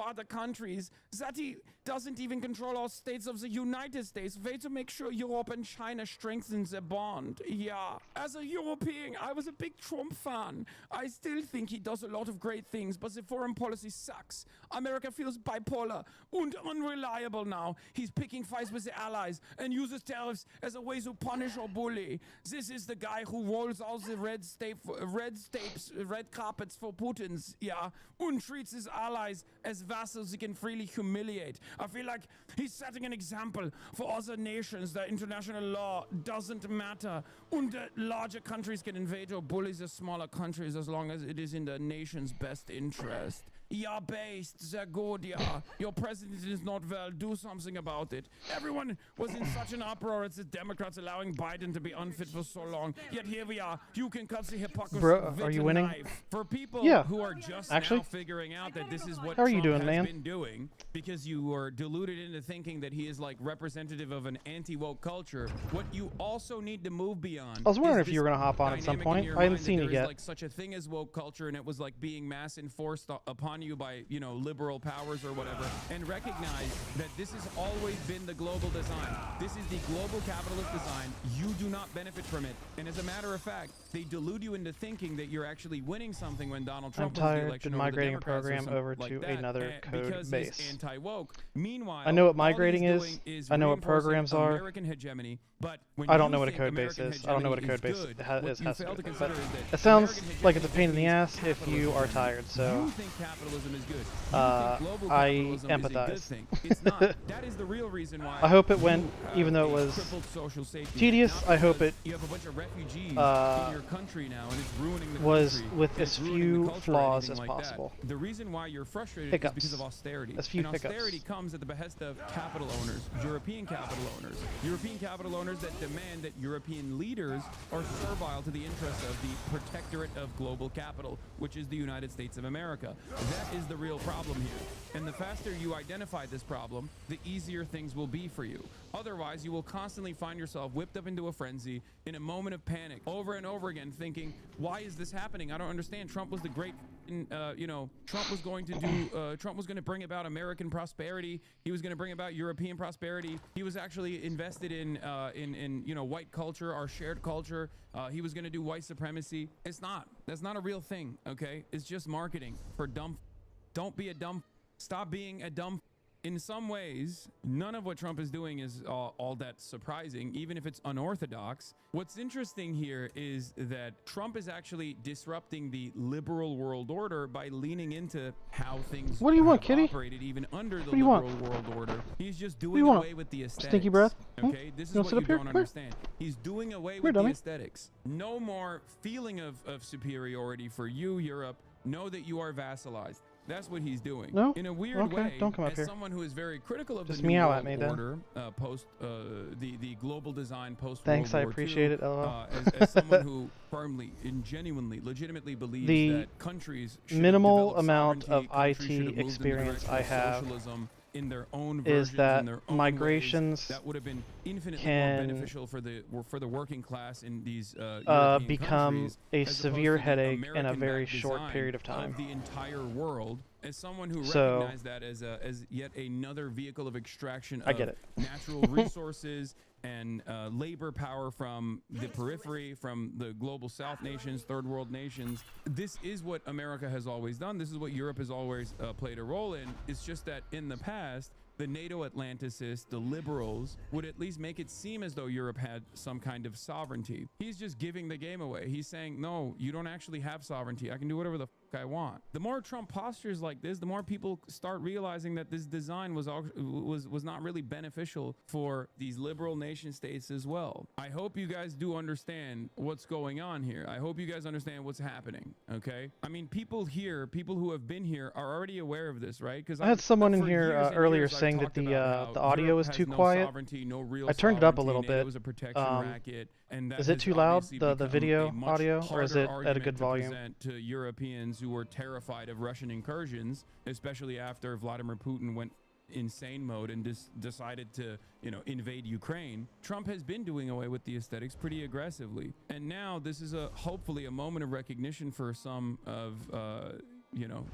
other countries. That he doesn't even control our states of the United States. Way to make sure Europe and China strengthen their bond. Yeah. As a European, I was a big Trump fan. I still think he does a lot of great things, but the foreign policy sucks. America feels bipolar and unreliable now. He's picking fights with the allies and uses tariffs as a way to punish or bully. This is the guy who rolls out the red carpets for Putin's, yeah, and treats his allies as vassals he can freely humiliate. I feel like he's setting an example for other nations that international law doesn't matter, and the larger countries can invade or bully the smaller countries as long as it is in the nation's best interest. Yeah, based, sehr good, yeah. Your president is not well, do something about it. Everyone was in such an uproar at the Democrats allowing Biden to be unfit for so long. Yet here we are. You can cut the hypocrisy.
Bro, are you winning?
For people who are just
actually
now figuring out that this is what
how are you
Trump
doing,
has
man?
been doing, because you were deluded into thinking that he is like representative of an anti-woke culture, what you also need to move beyond.
I was wondering if you were going to hop on at some point. I haven't seen you yet.
Like such a thing as woke culture, and it was like being mass enforced upon you by, you know, liberal powers or whatever, and recognize that this has always been the global design. This is the global capitalist design. You do not benefit from it. And as a matter of fact, they delude you into thinking that you're actually winning something when Donald Trump
I'm
wins the
tired
election
of
over the
migrating a
Democrats or
program
something
over
like
to
that,
another code
because
base.
he's anti-woke. Meanwhile,
I know what
all he's
migrating is.
doing is
I know what
reinforcing
programs are.
American hegemony, but when
I don't
you
know what a
think
code base
American
is. I don't know what a
hegemony
code
is
base
good,
has
what
to
you
do
fail to
with.
consider
But
is that
it sounds
American
like it's a
hegemony
pain in the ass if
capitalism
you are
is
tired. So
you think capitalism is good. You think global
I
capitalism is a good
empathize.
thing. It's not. That is the real reason why
I hope it went,
you
even though it
have a
was
crippled social safety net.
tedious.
Not
I hope
because
it
you have a bunch of refugees in your country now, and it's ruining the
was
country,
with
and
as
it's ruining
few
the culture or
flaws
anything
as
like
possible.
that. The reason why you're frustrated
Hiccups.
is because of austerity.
As few
And
hiccups.
austerity comes at the behest of capital owners, European capital owners that demand that European leaders are servile to the interests of the protectorate of global capital, which is the United States of America. That is the real problem here. And the faster you identify this problem, the easier things will be for you. Otherwise, you will constantly find yourself whipped up into a frenzy in a moment of panic over and over again, thinking, why is this happening? I don't understand. Trump was the great Trump was going to do, Trump was going to bring about American prosperity. He was going to bring about European prosperity. He was actually invested in white culture, our shared culture. He was going to do white supremacy. It's not. That's not a real thing, okay? It's just marketing for dumb. Don't be a dumb. Stop being a dumb. In some ways, none of what Trump is doing is all that surprising, even if it's unorthodox. What's interesting here is that Trump is actually disrupting the liberal world order by leaning into how things
What do you want, Kitty?
operated even under the
What do you
liberal
want?
world order. He's just
What do
doing
you want?
away with the aesthetics.
Stinky breath?
Okay, this is
You wanna
what
sit
you
up here?
don't
Come here.
understand. He's doing away
Here,
with the
dummy.
aesthetics. No more feeling of superiority for you, Europe. Know that you are vassalized. That's what he's doing.
No?
In a weird
Okay,
way,
don't come up
as
here.
someone who is very critical of
Just
the New
meow
World
at me, then.
Order, post the global design post
Thanks, I
World War
appreciate
II,
it, LOL.
as someone who firmly and genuinely, legitimately believes
The
that countries should
minimal
develop
amount
sovereignty,
of
countries should
IT
have moved in the
experience
direction
I
of
have
socialism in their own
is
versions,
that
in their own
migrations
ways, that would have been infinitely
can
more beneficial for the working class in these European
become
countries,
a
as opposed
severe
to the
headache in a
American
very
back
short
design
period of time.
of the entire world. As someone who
So-
recognized that as yet another vehicle of extraction of
I get it.
natural resources and labor power from the periphery, from the global South nations, third world nations. This is what America has always done. This is what Europe has always played a role in. It's just that in the past, the NATO Atlanticists, the liberals, would at least make it seem as though Europe had some kind of sovereignty. He's just giving the game away. He's saying, no, you don't actually have sovereignty. I can do whatever the fuck I want. The more Trump postures like this, the more people start realizing that this design was not really beneficial for these liberal nation states as well. I hope you guys do understand what's going on here. I hope you guys understand what's happening, okay? I mean, people here, people who have been here are already aware of this, right? Because
I had someone in here earlier saying that the audio is too quiet. I turned it up a little bit. Is it too loud, the video audio, or is it at a good volume?
To Europeans who were terrified of Russian incursions, especially after Vladimir Putin went insane mode and decided to, invade Ukraine. Trump has been doing away with the aesthetics pretty aggressively, and now this is hopefully a moment of recognition for some of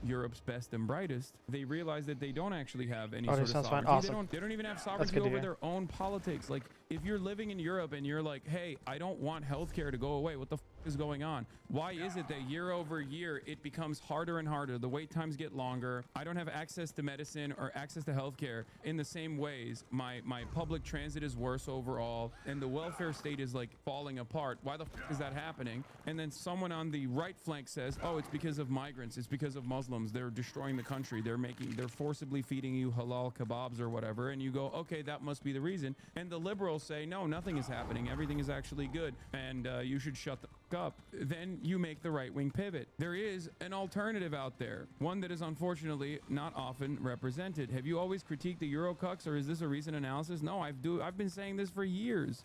Europe's best and brightest. They realize that they don't actually have any sort of
sounds fine.
sovereignty.
Awesome.
They don't even have
That's
sovereignty
good to
over
hear.
their own politics. Like, if you're living in Europe and you're like, hey, I don't want healthcare to go away, what the f is going on? Why is it that year over year it becomes harder and harder? The wait times get longer. I don't have access to medicine or access to healthcare in the same ways. My public transit is worse overall, and the welfare state is like falling apart. Why the f is that happening? And then someone on the right flank says, oh, it's because of migrants. It's because of Muslims. They're destroying the country. They're forcibly feeding you halal kebabs or whatever. And you go, okay, that must be the reason. And the liberals say, no, nothing is happening. Everything is actually good. And you should shut the f up. Then you make the right-wing pivot. There is an alternative out there, one that is unfortunately not often represented. Have you always critiqued the Eurocucks, or is this a recent analysis? No, I've been saying this for years.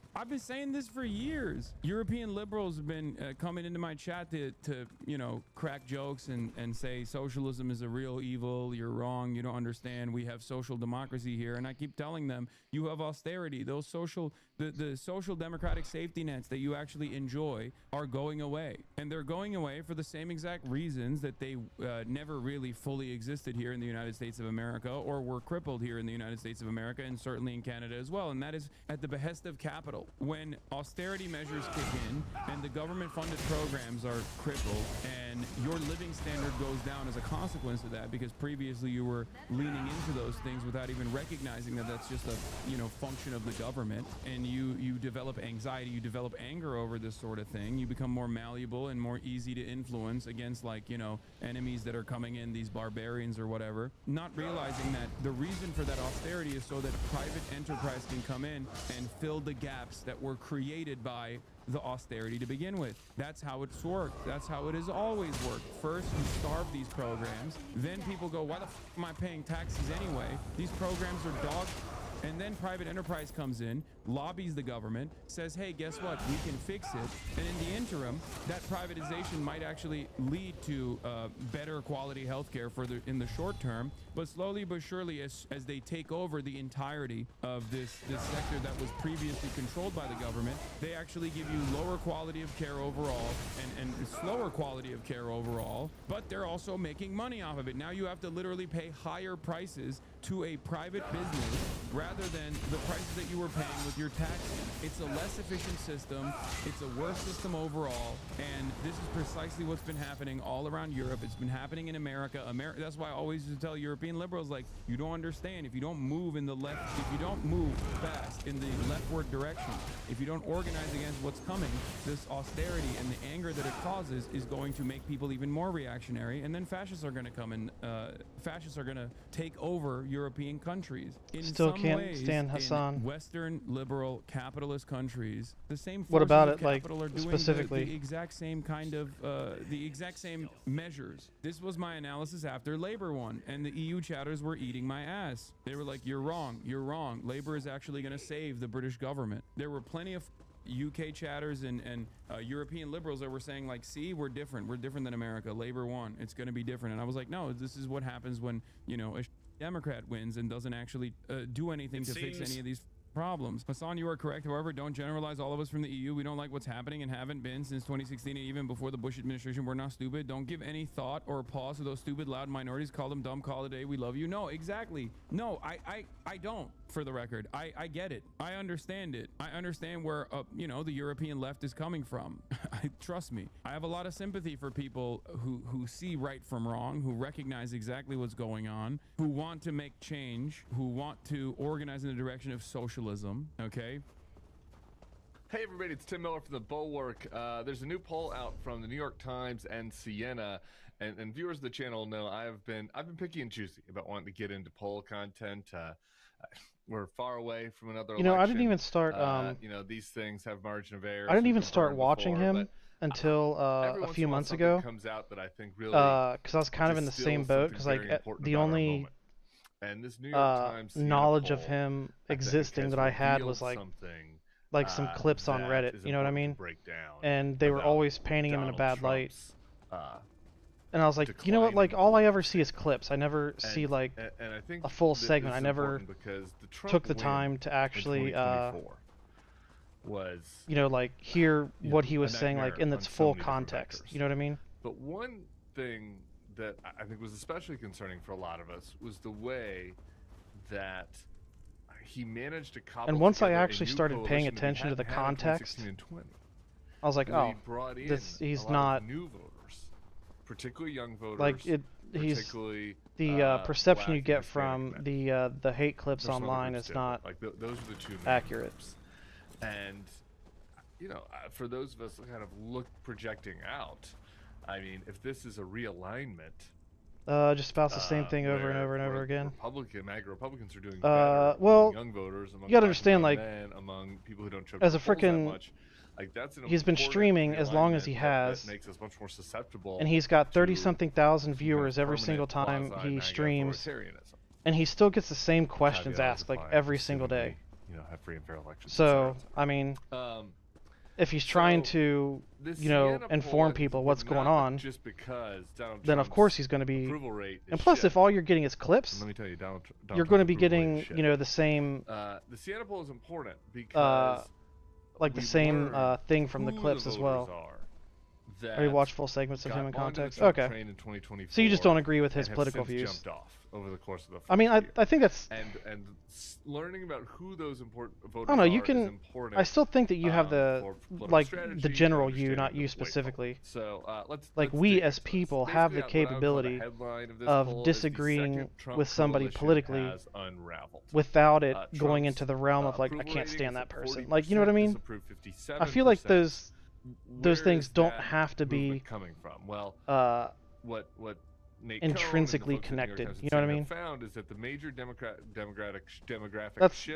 European liberals have been coming into my chat to crack jokes and say socialism is a real evil. You're wrong. You don't understand. We have social democracy here. And I keep telling them, you have austerity. Those the social democratic safety nets that you actually enjoy are going away. And they're going away for the same exact reasons that they never really fully existed here in the United States of America, or were crippled here in the United States of America, and certainly in Canada as well. And that is at the behest of capital. When austerity measures kick in and the government-funded programs are crippled and your living standard goes down as a consequence of that, because previously you were leaning into those things without even recognizing that that's just a function of the government, and you develop anxiety, you develop anger over this sort of thing. You become more malleable and more easy to influence against, enemies that are coming in, these barbarians or whatever, not realizing that the reason for that austerity is so that private enterprise can come in and fill the gaps that were created by the austerity to begin with. That's how it's worked. That's how it has always worked. First, you starve these programs. Then people go, why the f am I paying taxes anyway? These programs are dog And then private enterprise comes in, lobbies the government, says, hey, guess what? We can fix it. And in the interim, that privatization might actually lead to better quality healthcare in the short term. But slowly but surely, as they take over the entirety of this sector that was previously controlled by the government, they actually give you lower quality of care overall and slower quality of care overall, but they're also making money off of it. Now you have to literally pay higher prices to a private business rather than the prices that you were paying with your taxes. It's a less efficient system. It's a worse system overall. And this is precisely what's been happening all around Europe. It's been happening in America. That's why I always used to tell European liberals, like, you don't understand. If you don't move in the left, if you don't move fast in the leftward direction, if you don't organize against what's coming, this austerity and the anger that it causes is going to make people even more reactionary. And then fascists are going to come and fascists are going to take over European countries. In
Still
some
can't
ways,
stand Hassan.
in Western liberal capitalist countries, the same forces
What about
of
it, like,
capital are doing
specifically?
the exact same kind of the exact same measures. This was my analysis after Labor won, and the EU chatters were eating my ass. They were like, you're wrong, you're wrong. Labor is actually going to save the British government. There were plenty of UK chatters and European liberals that were saying, like, see, we're different than America. Labor won, it's going to be different. And I was like, no, this is what happens when, you know, a Democrat wins and doesn't actually do anything to fix any of these problems. Hassan, you are correct. However, don't generalize all of us from the EU. We don't like what's happening and haven't been since 2016 and even before the Bush administration. We're not stupid. Don't give any thought or pause to those stupid, loud minorities. Call them dumb. Call it a day. We love you. No, exactly. No, I don't, for the record. I get it. I understand it. I understand where, you know, the European left is coming from. Trust me. I have a lot of sympathy for people who see right from wrong, who recognize exactly what's going on, who want to make change, who want to organize in the direction of socialism, okay?
Hey everybody, it's Tim Miller from The Bulwark. There's a new poll out from the New York Times and Siena, and viewers of the channel know I've been picky and choosy about wanting to get into poll content. We're far away from another election.
I didn't even start.
You know, these things have margin of error.
I didn't even start watching him until a few months ago.
Comes out that I think really
because I was kind of in the same boat. Because like the only knowledge of him existing that I had was like some clips on Reddit. You know what I mean? And they were always painting him in a bad light. And I was like, you know what? Like, all I ever see is clips. I never see like a full segment. I never took the time to actually, you know, like hear what he was saying, like in its full context. You know what I mean?
But one thing that I think was especially concerning for a lot of us was the way that he managed to cobble.
And once I actually started paying attention to the context, I was like, oh, he's not.
New voters. Particularly young voters,
like he's the perception you get from the hate clips online is not
like those are the two
accurate.
And you know, for those of us kind of projecting out, I mean, if this is a realignment,
just about the same thing over and over and over again.
Republicans are doing better
well,
among young voters, among
you gotta understand, like,
men, among people who don't show
as a
polls that
freaking.
much. Like
he's been streaming as long as he has,
makes us much more susceptible,
and he's got 30-something thousand viewers every single time he streams, and he still gets the same questions asked like every single day.
You know, have free and fair elections.
So I mean, if he's trying to, you know, inform people what's going on,
just because
then of course he's going to be. And plus, if all you're getting is clips,
let me tell you,
you're going to be getting, you know, the same.
The Siena poll is important because.
Like the same thing from the clips as well. Or you watch full segments of him in context. Okay. So you just don't agree with his political views.
Jumped off over the course of the
I mean, I think that's.
And learning about who those important voters
I don't know. You
are
can.
is important.
I still think that you have the like the general you, not you specifically.
So
like we as people have the capability of disagreeing with somebody politically without it going into the realm of like I can't stand that person. Like, you know what I mean? I feel like those things don't have to be
coming from. Well, what Nate
intrinsically connected. You know what I mean?
Found is that the major demographic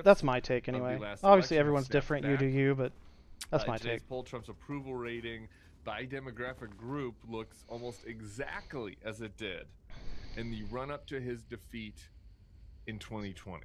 that's my take anyway. Obviously, everyone's different. You do you, but that's my take.
Poll, Trump's approval rating by demographic group looks almost exactly as it did in the run-up to his defeat in 2020.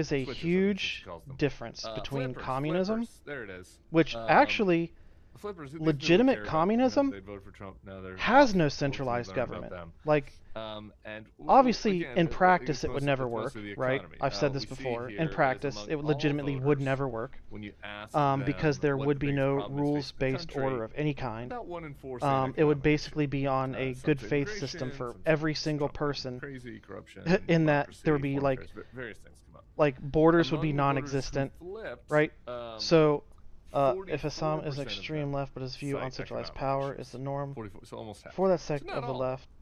is a
Flippers,
huge
she calls them.
difference between
Flippers,
communism,
flippers, there it is.
which actually
Flippers, these people
legitimate
care about,
communism
they voted for Trump. No, they're
has no
awful.
centralized
Learn about
government.
them.
Like,
And
obviously,
again,
in
it
practice,
gets
it would
mostly-
never
it's
work,
mostly the
right?
economy.
I've said this
We see
before.
here
In
is
practice,
among
it
all
legitimately would
voters,
never work,
when you ask
because there
them
would
what
be
the
no
biggest problem is facing the
rules-based
country,
order of any kind.
about 1 in 4 say
It would
economic
basically be on a
some
good
say
faith system
immigration,
for
some
every
say
single
stuff like
person.
crazy corruption,
In that there would
democracy,
be
foreign
like
affairs, various things come up.
borders would be
Among the voters who
non-existent,
flipped,
right? So if
44%
Assam is
of
extreme
them
left, but his view on
cite
centralized
economic
power
issues.
is the norm
44, so almost half.
for that
So
sect
not
of the
all.
left,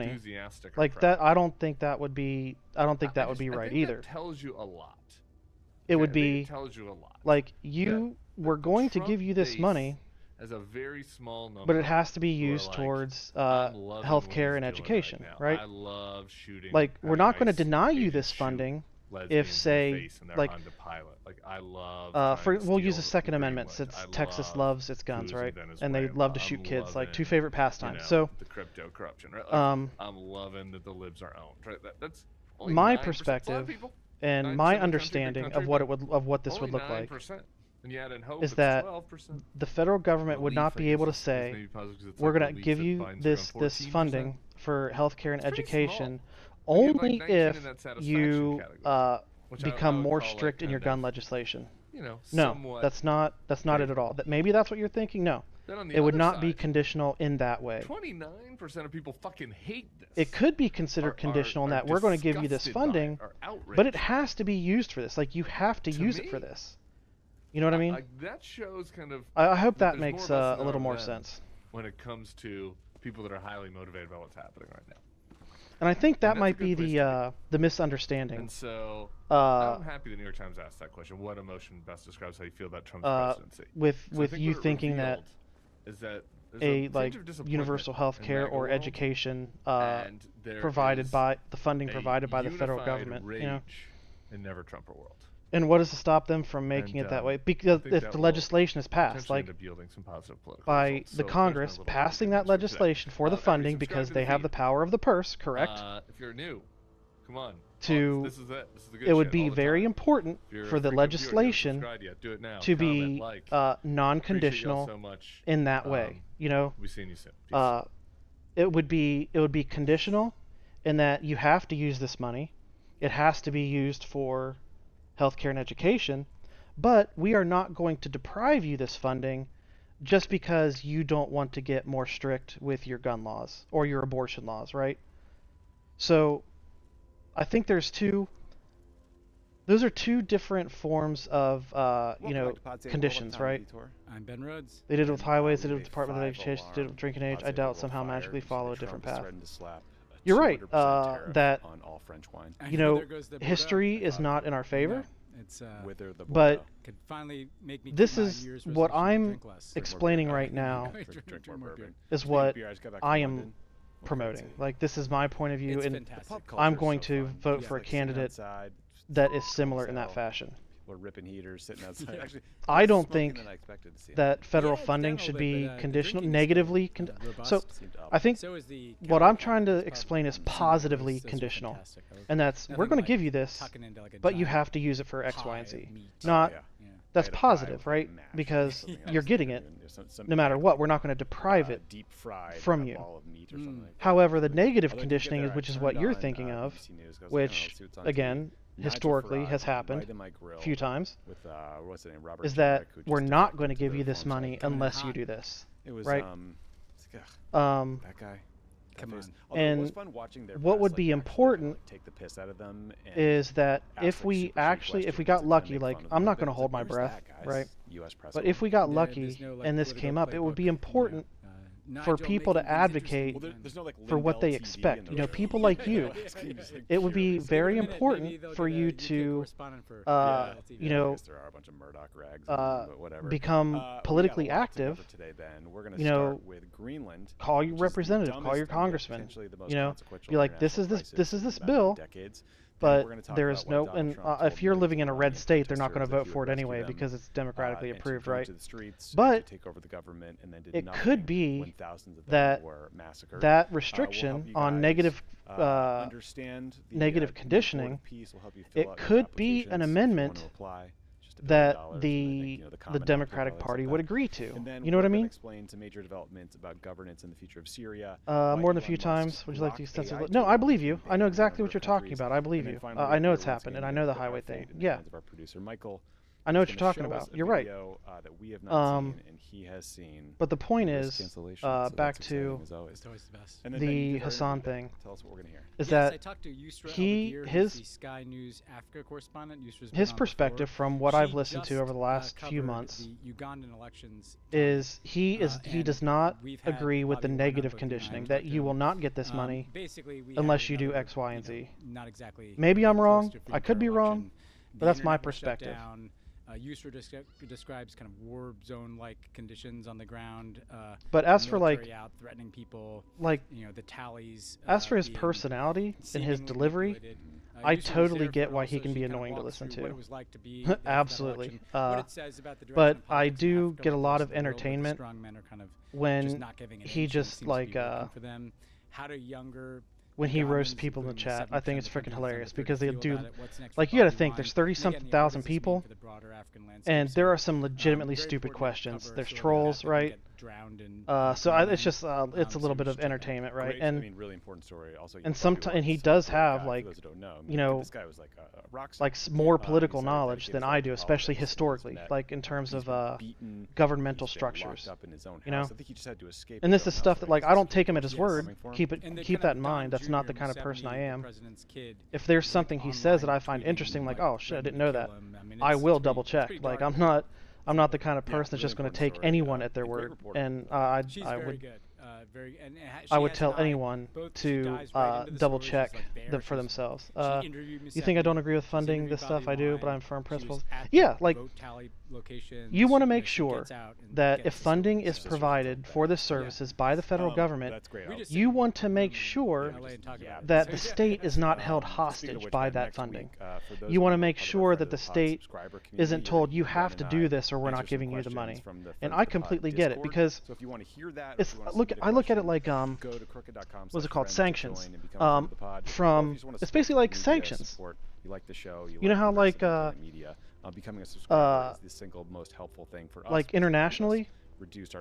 money.
enthusiastic.
Like
or
that,
proud.
I don't think that would be. I don't think that would be
I
right
think
either.
That tells you a lot.
It would
I think
be
it tells you a lot.
like you were going to
Trump
give you this
base
money,
as a very small number,
but it has to be
who are
used
like,
towards
"I'm loving what
healthcare
he's
and
doing
education,
now.
right?
I love shooting.
Like we're
having
not going to
ICE
deny you
agents
this
shoot
funding,
lesbians
if, say,
in the face and they're
like,
Honda Pilot. Like, I love.
we'll use the
the
Second
free
Amendment
ones.
since
I
Texas
love
loves its guns,
coups in
right? And they
Venezuela.
love to shoot
I'm
kids, like two
loving,
favorite pastimes.
you know,
So
the crypto corruption, right? Like, I'm loving that the libs are owned. Right? That's only
my
9%.
perspective
people,
and
9%
my
of the country, big
understanding
country,
of what
but
what this
only
would look like
9%. And you add in hope,
is
it's
that
12%.
the federal government would not be able to
Maybe
say,
positive 'cause it's
we're
like
going to
belief
give
that
you
Biden's
this
around 14%.
funding for healthcare and
It's pretty
education
small. We give, like,
only
19
if
in that satisfaction
you
category, which I
become
would
more
call, like,
strict in your
kind
gun
of,
legislation.
you know,
No,
somewhat
that's not it at all. That maybe that's what you're thinking. No,
Then on the
it would
other
not be
side,
conditional in that way.
29% of people fucking hate this.
It could be considered conditional in that we're going to give you this
disgusted by it,
funding,
are
but it
outraged.
has to be used for this. Like, you have to use it for this. You know what I mean?
That shows kind of.
I hope that
there's
makes
more of us
a
than
little
there are
more
them
sense.
when it comes to people that are highly motivated by what's happening right now.
And I think that
that's a
might
good
be
place
the misunderstanding.
And so I'm happy the New York Times asked that question. What emotion best describes how you feel about Trump's presidency?
With you thinking that
is that
a like universal health care or education provided by the funding provided by the federal government, you know,
in never Trumper world.
And what is to stop them from making it that way? Because if the legislation is passed, like by the Congress passing that legislation for the funding because they have the power of the purse, correct?
If you're new, come on.
To
this is it. This is the good
it would
shit
be
all the
very
time.
important
If you're
for
a
the
freaking viewer, you haven't
legislation
subscribed yet, do it now.
to be
Comment, like. Appreciate
non-conditional
y'all so much.
in that way. You know,
we'll be seeing you soon.
it would be conditional in that you have to use this money. It has to be used for healthcare and education, but we are not going to deprive you this funding just because you don't want to get more strict with your gun laws or your abortion laws, right? So I think those are two different forms of conditions, right?
I'm Ben Rhodes.
They did it with highways, they did it with the Department of Education, they did it with drinking age. I doubt somehow magically follow a different path. You're right, that you know, history is not in our favor. But this is what I'm explaining right now is what I am promoting. Like, this is my point of view, and I'm going to vote for a candidate that is similar in that fashion.
We're ripping heaters sitting outside. Actually,
I don't think that federal funding should be conditional, negatively. So I think what I'm trying to explain is positively conditional, and that's we're going to give you this, but you have to use it for X, Y, and Z. Not that's positive, right? Because you're getting it no matter what. We're not going to deprive it from you. However, the negative conditioning is, which is what you're thinking of, which again, historically has happened a few times, is that we're not going to give you this money unless you do this, right?
That guy.
Come on. And what would be important is that if we got lucky, like, I'm not going to hold my breath, right? But if we got lucky and this came up, it would be important for people to advocate for what they expect. You know, people like you. It would be very important for you to, become politically active. You know, call your representative, call your congressman. You know, be like, this is this bill. But there is no, and if you're living in a red state, they're not going to vote for it anyway because it's democratically approved, right? But it could be that that restriction on negative conditioning, it could be an amendment that the Democratic Party would agree to. You know what I mean?
Explain to major developments about governance in the future of Syria.
More than a few times. Would you like to extensively? No, I believe you. I know exactly what you're talking about. I believe you. I know it's happened, and I know the highway thing. Yeah. I know what you're talking about. You're right. But the point is, back to the Hassan thing, is that his perspective, from what I've listened to over the last few months, is he does not agree with the negative conditioning that you will not get this money unless you do X, Y, and Z. Maybe I'm wrong. I could be wrong, but that's my perspective.
USTRA describes kind of war zone-like conditions on the ground.
But as for
threatening people,
like
the tallies.
As for his personality and his delivery, I totally get why he can be annoying to listen to. Absolutely. But I do get a lot of entertainment when he just like when he roasts people in the chat. I think it's freaking hilarious because they do, like, you got to think there's 30-something thousand people, and there are some legitimately stupid questions. There's trolls, right? So it's just it's a little bit of entertainment, right? And
I mean, really important story. Also,
and sometimes and he does have like you know
this guy was like a rock
like more political knowledge than I do, especially historically, like in terms of governmental structures. You know, and this is stuff that like I don't take him at his word. Keep that in mind. That's not the kind of person I am. If there's something he says that I find interesting, like, oh shit, I didn't know that, I will double check. Like I'm not the kind of person that's just going to take anyone at their word, and I would tell anyone to double check for themselves. You think I don't agree with funding this stuff? I do, but I'm firm principles. Yeah, like you want to make sure that if funding is provided for the services by the federal government, you want to make sure that the state is not held hostage by that funding. You want to make sure that the state isn't told you have to do this or we're not giving you the money. And I completely get it because it's I look at it like what's it called, sanctions. It's basically like sanctions.
You like the show.
You know how like
becoming a subscriber is the single most helpful thing for us.
Like internationally,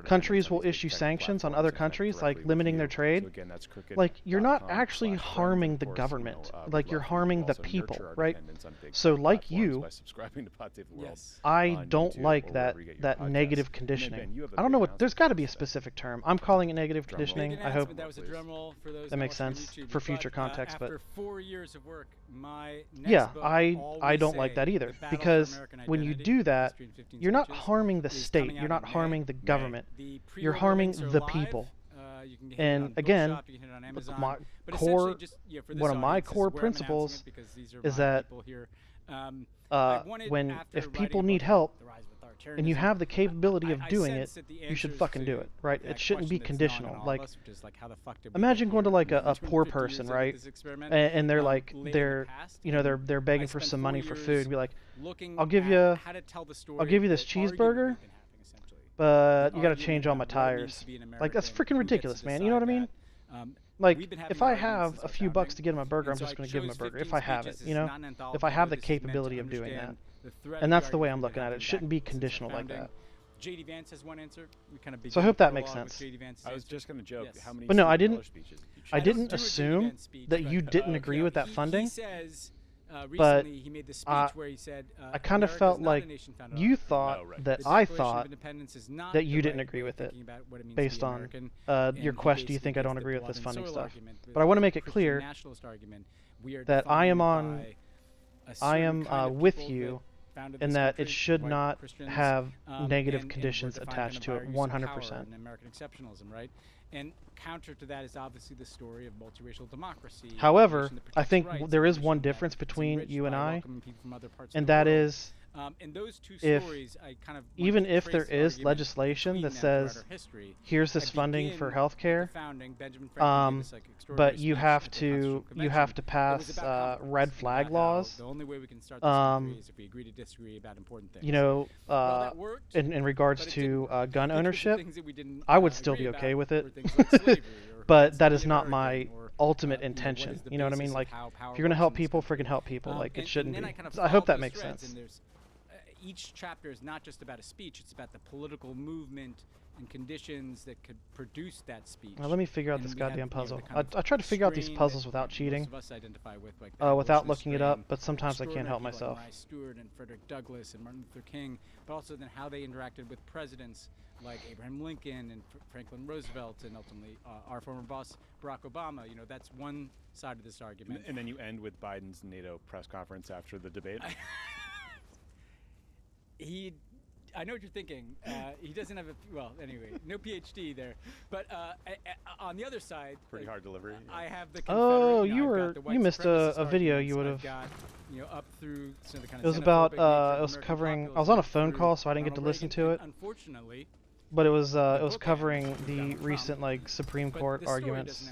countries will issue sanctions on other countries, like limiting their trade. Like you're not actually harming the government, like you're harming the people, right? So like you, I don't like that negative conditioning. I don't know what, there's got to be a specific term. I'm calling it negative conditioning. I hope that makes sense for future context. But
after 4 years of work,
yeah, I don't like that either, because when you do that, you're not harming the state, you're not harming the government, you're harming the people. And again, one of my core principles is that if people need help and you have the capability of doing it, you should fucking do it, right? It shouldn't be conditional. Like, imagine going to like a poor person, right? And they're like, they're begging for some money for food. And be like, I'll give you this cheeseburger, but you got to change all my tires. Like, that's freaking ridiculous, man. You know what I mean? Like, if I have a few bucks to get him a burger, I'm just going to give him a burger. If I have it, you know? If I have the capability of doing that. And that's the way I'm looking at it. It shouldn't be conditional like that.
JD Vance has one answer.
So I hope that makes sense.
I was just going to joke how many.
But no, I didn't assume that you didn't agree with that funding. But I kind of felt like you thought that I thought that you didn't agree with it based on your question. Do you think I don't agree with this funding stuff? But I want to make it clear that I am with you in that it should not have negative conditions attached to it 100%.
American exceptionalism, right? And counter to that is obviously the story of multiracial democracy.
However, I think there is one difference between you and I, and that is even if there is legislation that says here's this funding for healthcare, but you have to pass red flag laws, you know, in regards to gun ownership, I would still be okay with it. But that is not my ultimate intention. You know what I mean? Like, if you're gonna help people, freaking help people. Like, it shouldn't be. I hope that makes sense.
Each chapter is not just about a speech, it's about the political movement and conditions that could produce that speech.
Now, let me figure out this goddamn puzzle. I try to figure out these puzzles without cheating, without looking it up, but sometimes I can't help myself.
Stewart and Frederick Douglass and Martin Luther King, but also then how they interacted with presidents like Abraham Lincoln and Franklin Roosevelt and ultimately our former boss Barack Obama. You know, that's one side of this argument.
And then you end with Biden's NATO press conference after the debate.
I know what you're thinking. He doesn't have anyway, no PhD there. But on the other side,
pretty hard delivery.
I have the
you missed a video you would have.
Up through some of the kind of
it was about it was covering. I was on a phone call, so I didn't get to listen to it.
Unfortunately,
but it was covering the recent like Supreme Court arguments.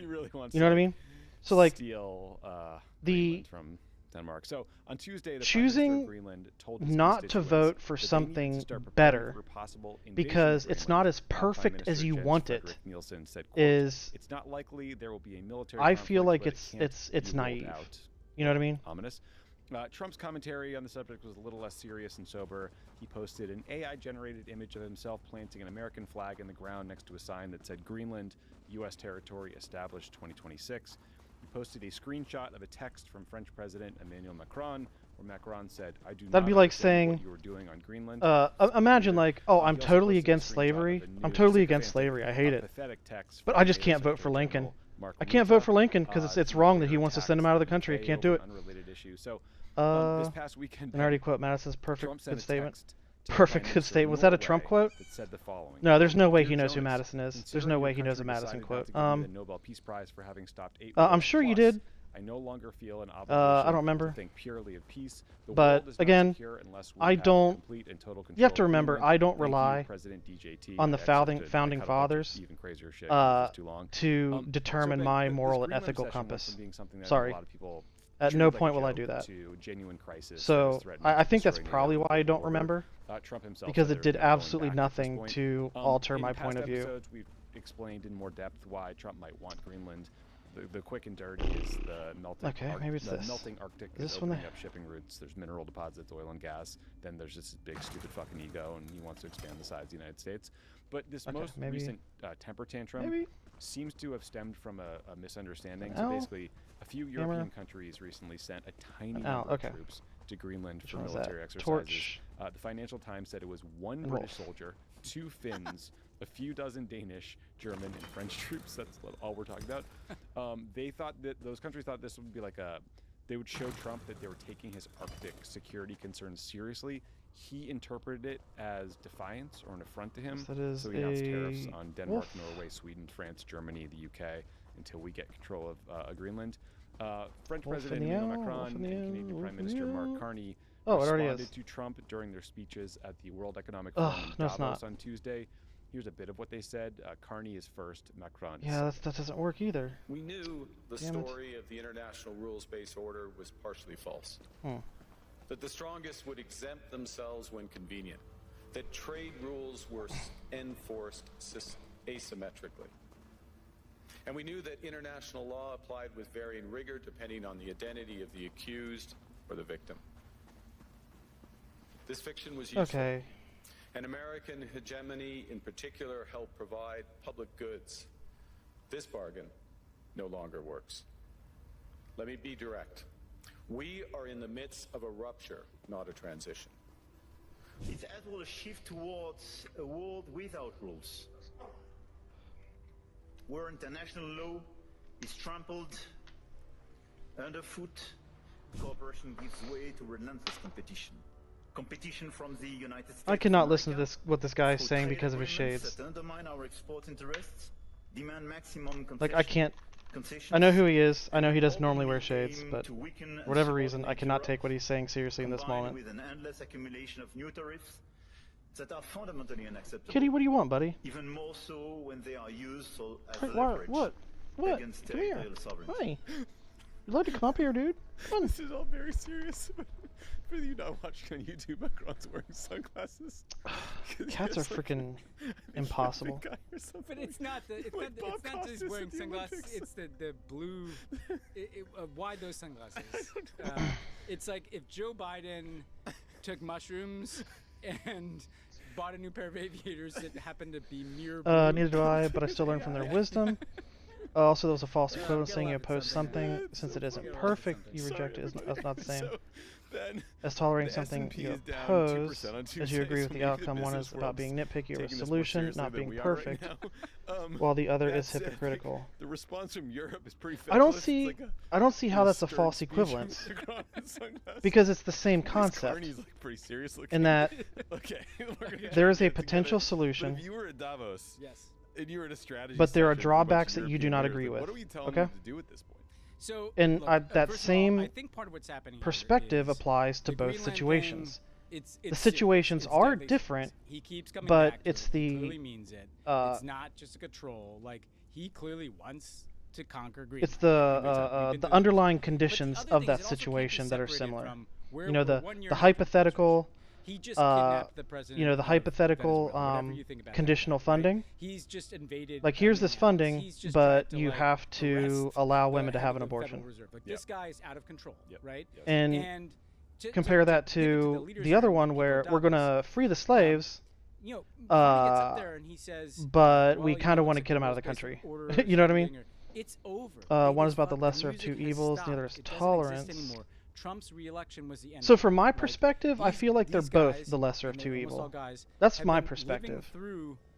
he really wants.
You know what I mean? So like
steal
the
Greenland from Denmark. So on Tuesday, the
choosing
Prime Minister of Greenland told his
not to vote for
that they needed to
something
start preparing
better
for possible invasion
because
of
it's
Greenland.
not as
Prime
perfect as
Minister
you
Jens
want it
Frederik Nielsen said, quote,
is.
"It's not likely there will be a military
I feel
conflict,
like
but it can't
it's
be ruled
naive.
out."
You know what I mean?
Ominous. Trump's commentary on the subject was a little less serious and sober. He posted an AI-generated image of himself planting an American flag in the ground next to a sign that said Greenland, U.S. territory established 2026. He posted a screenshot of a text from French President Emmanuel Macron, where Macron said, "I do
That'd
not
be like
understand
saying,
what you were doing on Greenland."
imagine like, oh, I'm
He also
totally
posted a
against
screenshot
slavery.
of a
I'm
new
totally
sycophantic,
against slavery. I hate it.
pathetic text
But
from
I just
NATO
can't vote for
Secretary
Lincoln.
General Mark
I can't vote for Lincoln because
to
it's wrong that he
their
wants to send him
attacks
out of the
in
country. I
UK
can't do
over
it.
an unrelated issue. So this past weekend,
and I already quote Madison's perfect
Trump sent
good
a
statement.
text to
Perfect
Prime
good
Minister
statement.
of
Was that a Trump
Norway
quote?
that said the following.
No, there's no way
Dear
he knows who
Jonas,
Madison is. There's
considering
no
your
way he knows a
country
Madison
decided not
quote.
to give me the Nobel Peace Prize for having stopped 8
I'm
wars
sure you
plus,
did.
I no longer feel an
I
obligation
don't remember.
to think purely of peace. The
But
world is not
again,
secure unless we
I
have
don't.
complete and total
You have
control
to
of
remember,
Greenland.
I don't
Thank you,
rely
President DJT.
on the
I
founding
accepted. I cut a bunch of
fathers
even crazier shit 'cause it's too long.
to determine
Ben,
my
this
moral and
Greenland
ethical
obsession went
compass.
from being something that
Sorry.
a lot of people
At
treated
no
like a
point will I
joke
do that.
to genuine crisis that is
So
threatening
I
to
think that's
destroy NATO
probably why I
and
don't
order.
remember.
Trump himself
Because
said
it
they're
did
going back
absolutely
at this
nothing
point.
to alter
In
my
past
point of view.
episodes, we've explained in more depth why Trump might want Greenland. The quick and dirty is the melting.
Okay, maybe it's
the
this.
melting Arctic
Is
is
this one
opening
there?
up shipping routes. There's mineral deposits, oil and gas. Then there's this big stupid fucking ego, and he wants to expand the size of the United States. But this
Okay,
most
maybe-
recent temper tantrum
maybe.
seems to have stemmed from a misunderstanding.
Ow.
So basically, a few
Hammer.
European countries recently sent a tiny
Ow,
number
okay.
of troops to Greenland
Which
for
one is
military
that?
exercises.
Torch.
The Financial Times said it was one
And
British
Wolf.
soldier, 2 Finns, a few dozen Danish, German, and French troops. That's all we're talking about. They thought that those countries thought this would be like they would show Trump that they were taking his Arctic security concerns seriously. He interpreted it as defiance or an affront to him.
Yes, that is
so he announced
a
tariffs on Denmark,
wolf.
Norway, Sweden, France, Germany, the UK until we get control of Greenland. French
Wolf in
President
the
Emmanuel
owl,
Macron
wolf in
and
the
Canadian
owl,
Prime
wolf in the
Minister
owl.
Mark Carney
Oh, it already
responded
is.
to Trump during their speeches at the World Economic
Ugh,
Forum in
no, it's
Davos
not.
on Tuesday. Here's a bit of what they said. Carney is first, Macron is
Yeah, that doesn't work either.
We knew the
Damn it.
story of the international rules-based order was partially false. That the strongest would exempt themselves when convenient. That trade rules were enforced asymmetrically. And we knew that international law applied with varying rigor depending on the identity of the accused or the victim. This fiction was useful.
Okay.
And American hegemony in particular helped provide public goods. This bargain no longer works. Let me be direct. We are in the midst of a rupture, not a transition.
It's as well a shift towards a world without rules, where international law is trampled underfoot. Cooperation gives way to relentless competition. Competition from the United States.
I cannot
of
listen to
America,
this what this guy is
for
saying
trade
because of his
agreements
shades.
that undermine our export interests, demand maximum
Like I can't.
concessions,
I know who he is. I know he doesn't normally wear shades,
aim
but
to weaken and
for whatever reason, I
subordinate
cannot
Europe,
take what he's saying seriously in this
combined
moment.
with an endless accumulation of new tariffs that are fundamentally unacceptable.
Kitty, what do you want, buddy?
Even more so when they are used as
Hey,
leverage
what?
against
Come here.
territorial sovereignty.
Hi. You'd like to come up here, dude? Come on.
This is all very serious. For you not watching on YouTube, Macron's wearing sunglasses.
Cats are freaking impossible.
But it's not just wearing sunglasses. It's the blue. Why those sunglasses? It's like if Joe Biden took mushrooms and bought a new pair of aviators that happened to be near blue.
Neither do I, but I still learn from their wisdom. Also, there was a false equivalent saying you oppose something. Since it isn't perfect, you reject it as not the same. As tolerating something you oppose, as you agree with the outcome. One is about being nitpicky over a solution, not being perfect, while the other is hypocritical.
The response from Europe is pretty
I don't see how that's a false equivalence. Because it's the same concept.
Pretty serious looking.
In that
Okay,
there is a potential solution.
If you were at Davos, and you were at a strategy
But there are
session with a bunch
drawbacks
of
that you do
European
not
leaders,
agree
like,
with.
What are we telling
Okay?
them to do at this point?
So,
And
look,
that
first of all,
same
I think part of what's happening here
perspective
is
applies to
the
both
Greenland
situations.
thing, it's
The situations
it's
are
deadly
different,
serious. He keeps coming
but
back to
it's
it.
the
He clearly means it. It's not just a control. Like he clearly wants to conquer Greenland.
It's
We've been
the
through
underlying
this.
conditions
But the
of
other
that
things, it also can't be
situation that are
separated
similar.
from where
You know,
we're 1 year
the
into
hypothetical.
He just kidnapped the president
You know, the
of
hypothetical
Venezuela, whatever you think about
conditional
that, right?
funding.
He's just invaded.
Like here's this funding,
He's just
but
tried to,
you
like,
have to
arrest
allow
the
women to
head
have
of
an
the Federal
abortion.
Reserve. Like this guy is out of control, right?
And
to
compare that
give it to the
to
leaders
the other
of
one where we're
Davos,
gonna free the slaves.
you know, Carney gets up there and he says,
but
well,
we
you
kind
know,
of want to
it's
get
a
him out of the
rules-based
country.
order
You know what I
or
mean?
something, or- It's over.
One
It
is about the
fucked.
lesser of
music
two
has
evils, the
stopped.
other is
It doesn't exist
tolerance.
anymore. Trump's re-election was the end.
So
of it.
from my
Like,
perspective, I feel like they're
these
both
guys,
the lesser of
and
two
almost all
evil.
guys,
That's
have
my
been living
perspective.
through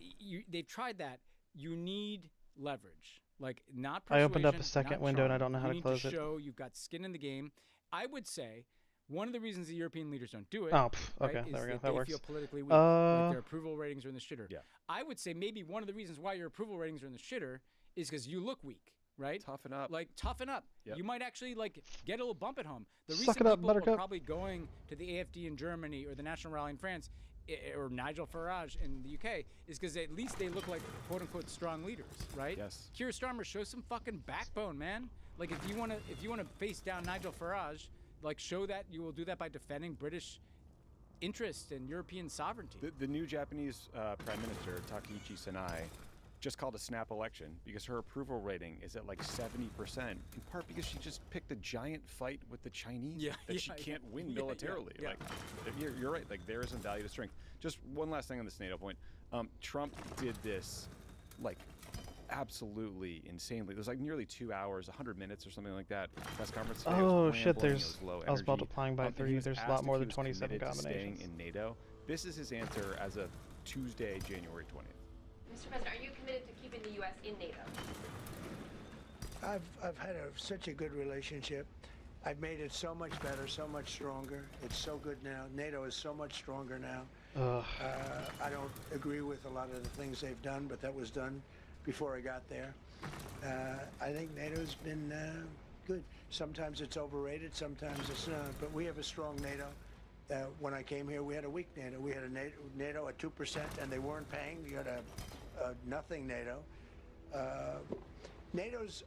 on.
They've tried that. You need leverage. Like, not
I opened up a
persuasion,
second
not
window and I
charm.
don't know how
You
to
need
close it.
show you've got skin in the game. I would say one of the reasons the European leaders don't do it,
Oh,
right,
okay,
is
there we go.
that
That
they
works.
feel politically weak. Like their
Uh,
approval ratings are in the shitter.
Yeah.
I would say maybe one of the reasons why your approval ratings are in the shitter is because you look weak. right?
Toughen up.
Like, toughen up.
Yep.
You might actually, like, get a little bump at home. The
Suck
reason
it up,
people
Buttercup.
are probably going to the AFD in Germany or the National Rally in France or Nigel Farage in the UK is because at least they look like quote-unquote strong leaders, right?
Yes.
Keir Starmer, show some fucking backbone, man. Like, if you want to face down Nigel Farage, like, show that you will do that by defending British interest and European sovereignty.
The new Japanese Prime Minister, Takaichi Sanai, just called a snap election because her approval rating is at like 70%, in part because she just picked a giant fight with the Chinese that she can't win militarily. Like, you're right, like, there is some value to strength. Just one last thing on this NATO point. Trump did this, like, absolutely insanely. There's like nearly 2 hours, 100 minutes or something like that. Press conference today.
Oh
was
shit!
rambling,
There's.
it was low
I was
energy.
multiplying by
And he
3.
was
There's a
asked
lot
if
more
he
than
was
27
committed to
combinations.
staying in NATO. This is his answer as of Tuesday, January 20th.
Mr. President, are you committed to keeping the U.S. in NATO?
I've had such a good relationship. I've made it so much better, so much stronger. It's so good now. NATO is so much stronger now. I don't agree with a lot of the things they've done, but that was done before I got there. I think NATO's been good. Sometimes it's overrated, sometimes it's not. But we have a strong NATO. When I came here, we had a weak NATO. We had a NATO at 2%, and they weren't paying. You had a nothing NATO. NATO's,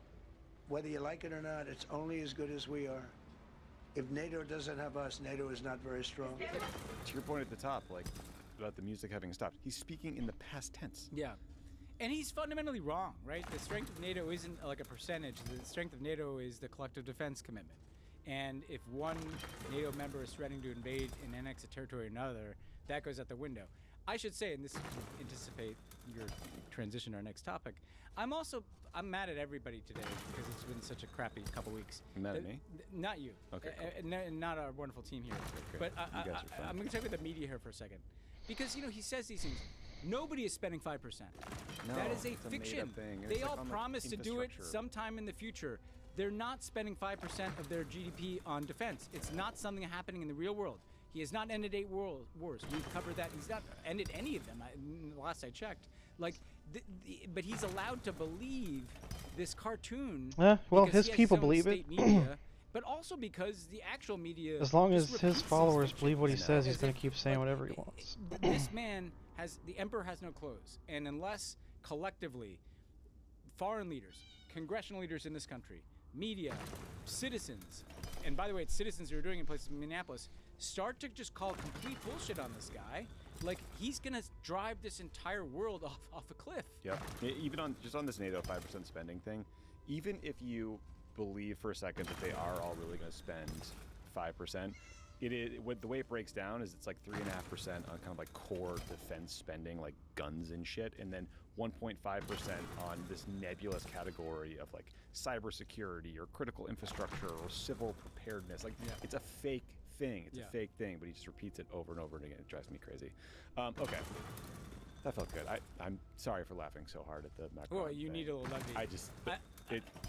whether you like it or not, it's only as good as we are. If NATO doesn't have us, NATO is not very strong.
To your point at the top, like, about the music having stopped, he's speaking in the past tense.
Yeah. And he's fundamentally wrong, right? The strength of NATO isn't like a percentage. The strength of NATO is the collective defense commitment. And if one NATO member is threatening to invade and annex a territory or another, that goes out the window. I should say, and this will anticipate your transition to our next topic, I'm mad at everybody today because it's been such a crappy couple weeks.
You mad at me?
Not you.
Okay,
not our wonderful team here.
Okay.
But
You guys are fine.
I'm going to talk about the media here for a second. Because, he says these things. Nobody is spending 5%.
No,
that is a
it's a
fiction.
made-up thing.
They
It's like
all
on the
promise to do it
infrastructure.
sometime in the future. They're not spending 5% of their GDP on defense. It's not something happening in the real world. He has not ended 8 wars. We've covered that. He's not ended any of them. Last I checked. Like, but he's allowed to believe this cartoon.
Yeah, well,
because
his
he has
people
his own
believe
state
it.
media, but also because the actual media.
As long
just
as his
repeats these
followers
fictions.
believe what he says, he's
As
going
if,
to keep saying
like,
whatever he wants.
This man the emperor has no clothes, and unless collectively, foreign leaders, congressional leaders in this country, media, citizens, and by the way, it's citizens who are doing it in places in Minneapolis, start to just call complete bullshit on this guy, like he's gonna drive this entire world off a cliff.
Yep. Even on this NATO 5% spending thing, even if you believe for a second that they are all really going to spend 5%, the way it breaks down is it's like 3.5% on kind of like core defense spending, like guns and shit, and then 1.5% on this nebulous category of like cybersecurity or critical infrastructure or civil preparedness. Like, it's a fake thing. It's a fake thing, but he just repeats it over and over again. It drives me crazy. Okay. That felt good. I'm sorry for laughing so hard at the Macron
Well, you
thing.
need a little levity.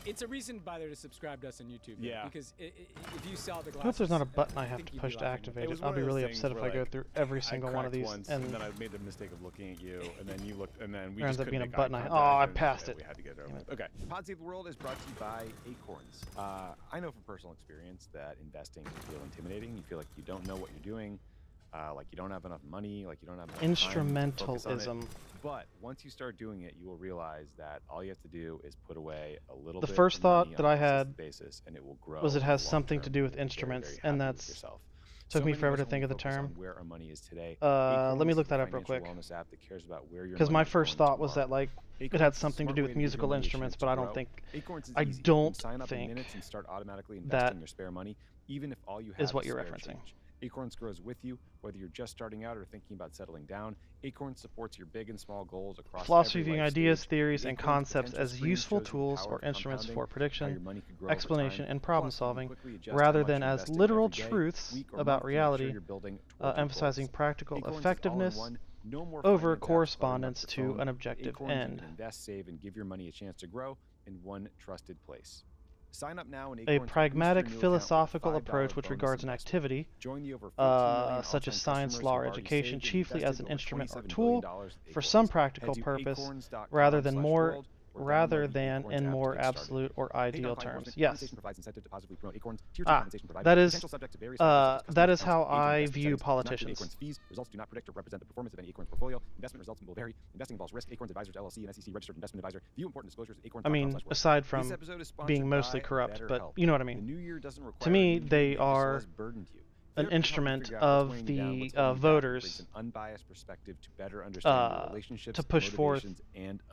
It's a reason, by the way, to subscribe to us on YouTube.
Yeah.
Because if you saw the glasses,
What if there's not a button I have
think
to
you'd
push
be
to
laughing.
activate
was
it?
one
I'll be
of those
really
things
upset if
where,
I go
like,
through every
I
single one of
cracked
these
once, and then I made the mistake of looking at you, and then you looked, and then we
There
just
ends up
couldn't
being a
make
button
eye
I-
contact,
oh, I
and
passed it.
We had to get it over with. Okay. Pod Save the World is brought to you by Acorns. I know from personal experience that investing can feel intimidating. You feel like you don't know what you're doing, like you don't have enough money, like you don't have enough time to focus on it.
Instrumentalism.
But once you start doing it, you will realize that all you have to do is put away a little
The
bit
first
of
thought
money
that
on
I
a consistent
had
basis, and it will grow
was it has
long
something
term.
to do with
You'll be very,
instruments,
very
and
happy with
that's
yourself.
took
So
me
many
forever
of
to
us
think of
only
the
focus on
term.
where our money is today.
Let me
Acorns
look
is
that
the
up real
financial
quick.
wellness app that cares about where your
Because
money
my
is
first
going
thought was that
tomorrow.
like it
Acorns
had
is a
something to
smart
do
way
with
give your
musical
money a
instruments,
chance
but
to
I don't
grow.
think
Acorns is
I
easy. You can
don't
sign up in
think
minutes and start automatically
that
investing your spare money, even if all you have
is what you're
spare
referencing.
change. Acorns grows with you, whether you're just starting out or thinking about settling down. Acorns supports your big and small goals across
Philosophy
every
viewing
life
ideas,
stage.
theories, and
Acorns
concepts
potential
as
screen
useful
shows you the
tools
power
or
of
instruments
compounding,
for
how your
prediction,
money could grow over
explanation,
time.
and problem
Plus, you can
solving,
quickly adjust how
rather
much
than
you're
as
investing
literal
every day,
truths
week, or
about
month to make sure
reality,
you're building toward your
emphasizing
goals.
practical
Acorns is
effectiveness
all-in-one, no more
over
finance apps cluttering up
correspondence
your
to
phone.
an objective
Acorns, you
end.
can invest, save, and give your money a chance to grow in one trusted place. Sign up now and
A
Acorns will boost
pragmatic
your new account with
philosophical
$5
approach which
bonus
regards an
investment.
activity,
Join the over 14 million
such as
all-time
science,
customers
law,
who've
or
already
education,
saved and
chiefly as
invested
an
over
instrument or
$27
tool
billion with
for
Acorns.
some
Head
practical
to
purpose,
acorns.com/world
rather than more
or
rather than in more absolute or ideal terms. Yes. That is how I view politicians.
Results do not predict or represent the performance of any Acorns portfolio. Investment results will vary. Investing involves risk. Acorns Advisors LLC, an SEC registered investment advisor. View important disclosures at acorns.com.
I mean, aside from being mostly corrupt, but you know what I mean. To me, they are an instrument of the voters to push forth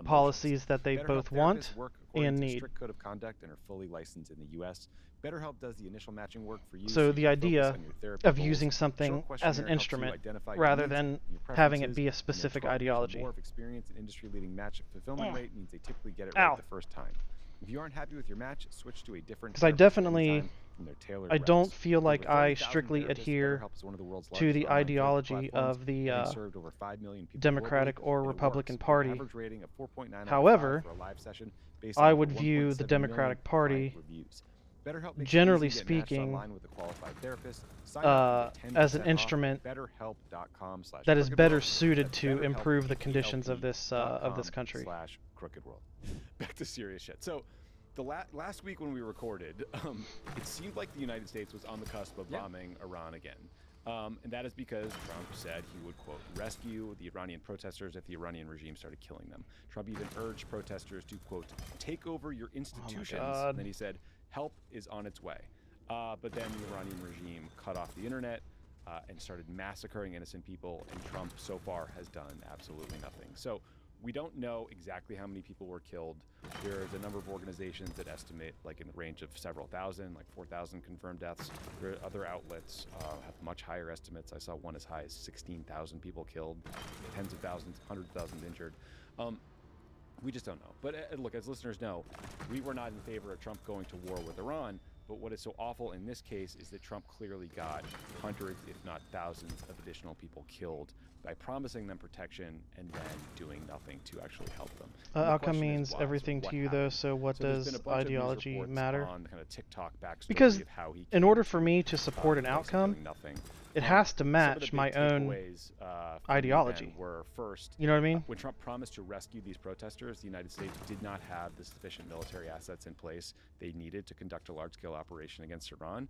policies that they both want and need.
Strict code of conduct and are fully licensed in the U.S. BetterHelp does the initial matching work for you.
So the idea of using something as an instrument rather than having it be a specific ideology.
More of experience and industry-leading match fulfillment rate means they typically get it right the first time. If you aren't happy with your match, switch to a different.
Because I don't feel like I strictly adhere to the ideology of the Democratic or Republican Party. However, I would view the Democratic Party, generally speaking, as an instrument that is better suited to improve the conditions of this country.
Back to serious shit. So, the last week when we recorded, it seemed like the United States was on the cusp of bombing Iran again. And that is because Trump said he would, quote, rescue the Iranian protesters if the Iranian regime started killing them. Trump even urged protesters to, quote, take over your institutions. And then he said, help is on its way. But then the Iranian regime cut off the internet and started massacring innocent people. And Trump so far has done absolutely nothing. So we don't know exactly how many people were killed. There's a number of organizations that estimate like in the range of several thousand, like 4,000 confirmed deaths. Other outlets have much higher estimates. I saw one as high as 16,000 people killed, tens of thousands, hundreds of thousands injured. We just don't know. But look, as listeners know, we were not in favor of Trump going to war with Iran. But what is so awful in this case is that Trump clearly got hundreds, if not thousands, of additional people killed by promising them protection and then doing nothing to actually help them.
Outcome means everything to you, though, so what does ideology matter?
On kind of TikTok backstory
because
of how he
in order for me to support an outcome, it has to match my own ideology.
Were first,
you know what I mean?
When Trump promised to rescue these protesters, the United States did not have the sufficient military assets in place they needed to conduct a large-scale operation against Iran.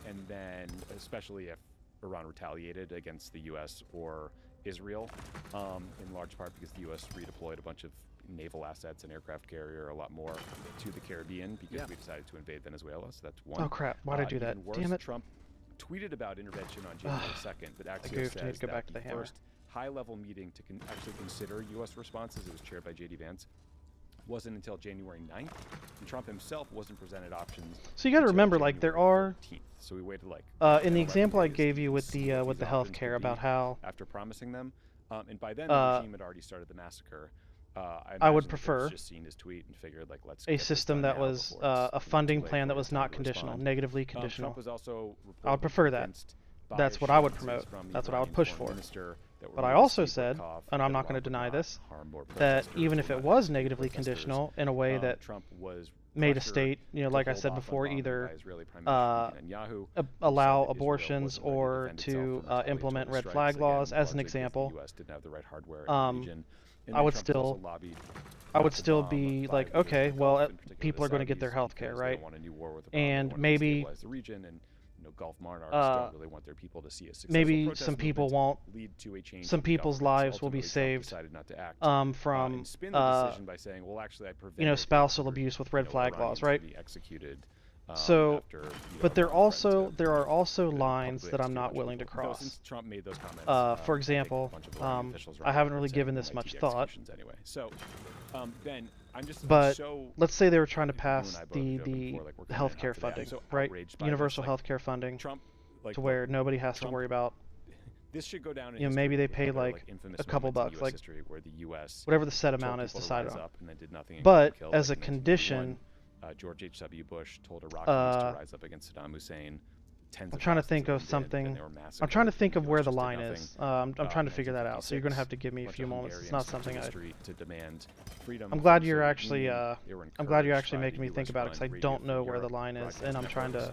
And then, especially if Iran retaliated against the U.S. or Israel, in large part because the U.S. redeployed a bunch of naval assets and aircraft carrier, a lot more, to the Caribbean because we decided to invade Venezuela. So that's one.
Oh crap! Why did I do that? Damn it!
Trump tweeted about intervention on January 2nd, but Axios says that the first high-level meeting to actually consider U.S. responses, it was chaired by J.D. Vance, wasn't until January 9th, and Trump himself wasn't presented options.
So you got to remember, like there are.
14th. So we waited like.
In the example I gave you with the healthcare about how.
After promising them, and by then the regime had already started the massacre.
I would prefer
just seen his tweet and figured, like, let's
a system that was a funding plan that was not conditional, negatively conditional.
Trump was also
I would prefer that. That's what I would promote. That's what I would push for. But I also said, and I'm not going to deny this, that even if it was negatively conditional in a way that made a state, you know, like I said before, either allow abortions or to implement red flag laws, as an example, I would still be like, okay, well, people are going to get their health care, right? And maybe maybe some people won't. Some people's lives will be saved from spousal abuse with red flag laws, right? So, but there are also lines that I'm not willing to cross. For example, I haven't really given this much thought. But let's say they were trying to pass the healthcare funding, right? Universal healthcare funding, to where nobody has to worry about.
This should go down.
You know, maybe they pay like a couple bucks, like whatever the set amount is decided on. But as a condition.
George H.W. Bush told Iraqis to rise up against Saddam Hussein.
I'm trying to think of something. I'm trying to think of where the line is. I'm trying to figure that out. So you're going to have to give me a few moments. It's not something I'm glad you're actually. I'm glad you're actually making me think about it because I don't know where the line is, and I'm trying to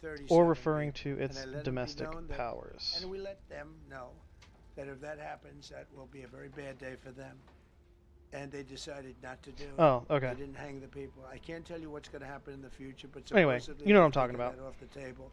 137
or referring to
and
its
I let it be
domestic
known that-
powers.
And we let them know that if that happens, that will be a very bad day for them. And they decided not to do it.
Oh, okay.
They didn't hang the people. I can't tell you what's going to happen in the future, but
Anyway,
supposedly
you know what I'm
they've
talking
taken
about.
that off the table.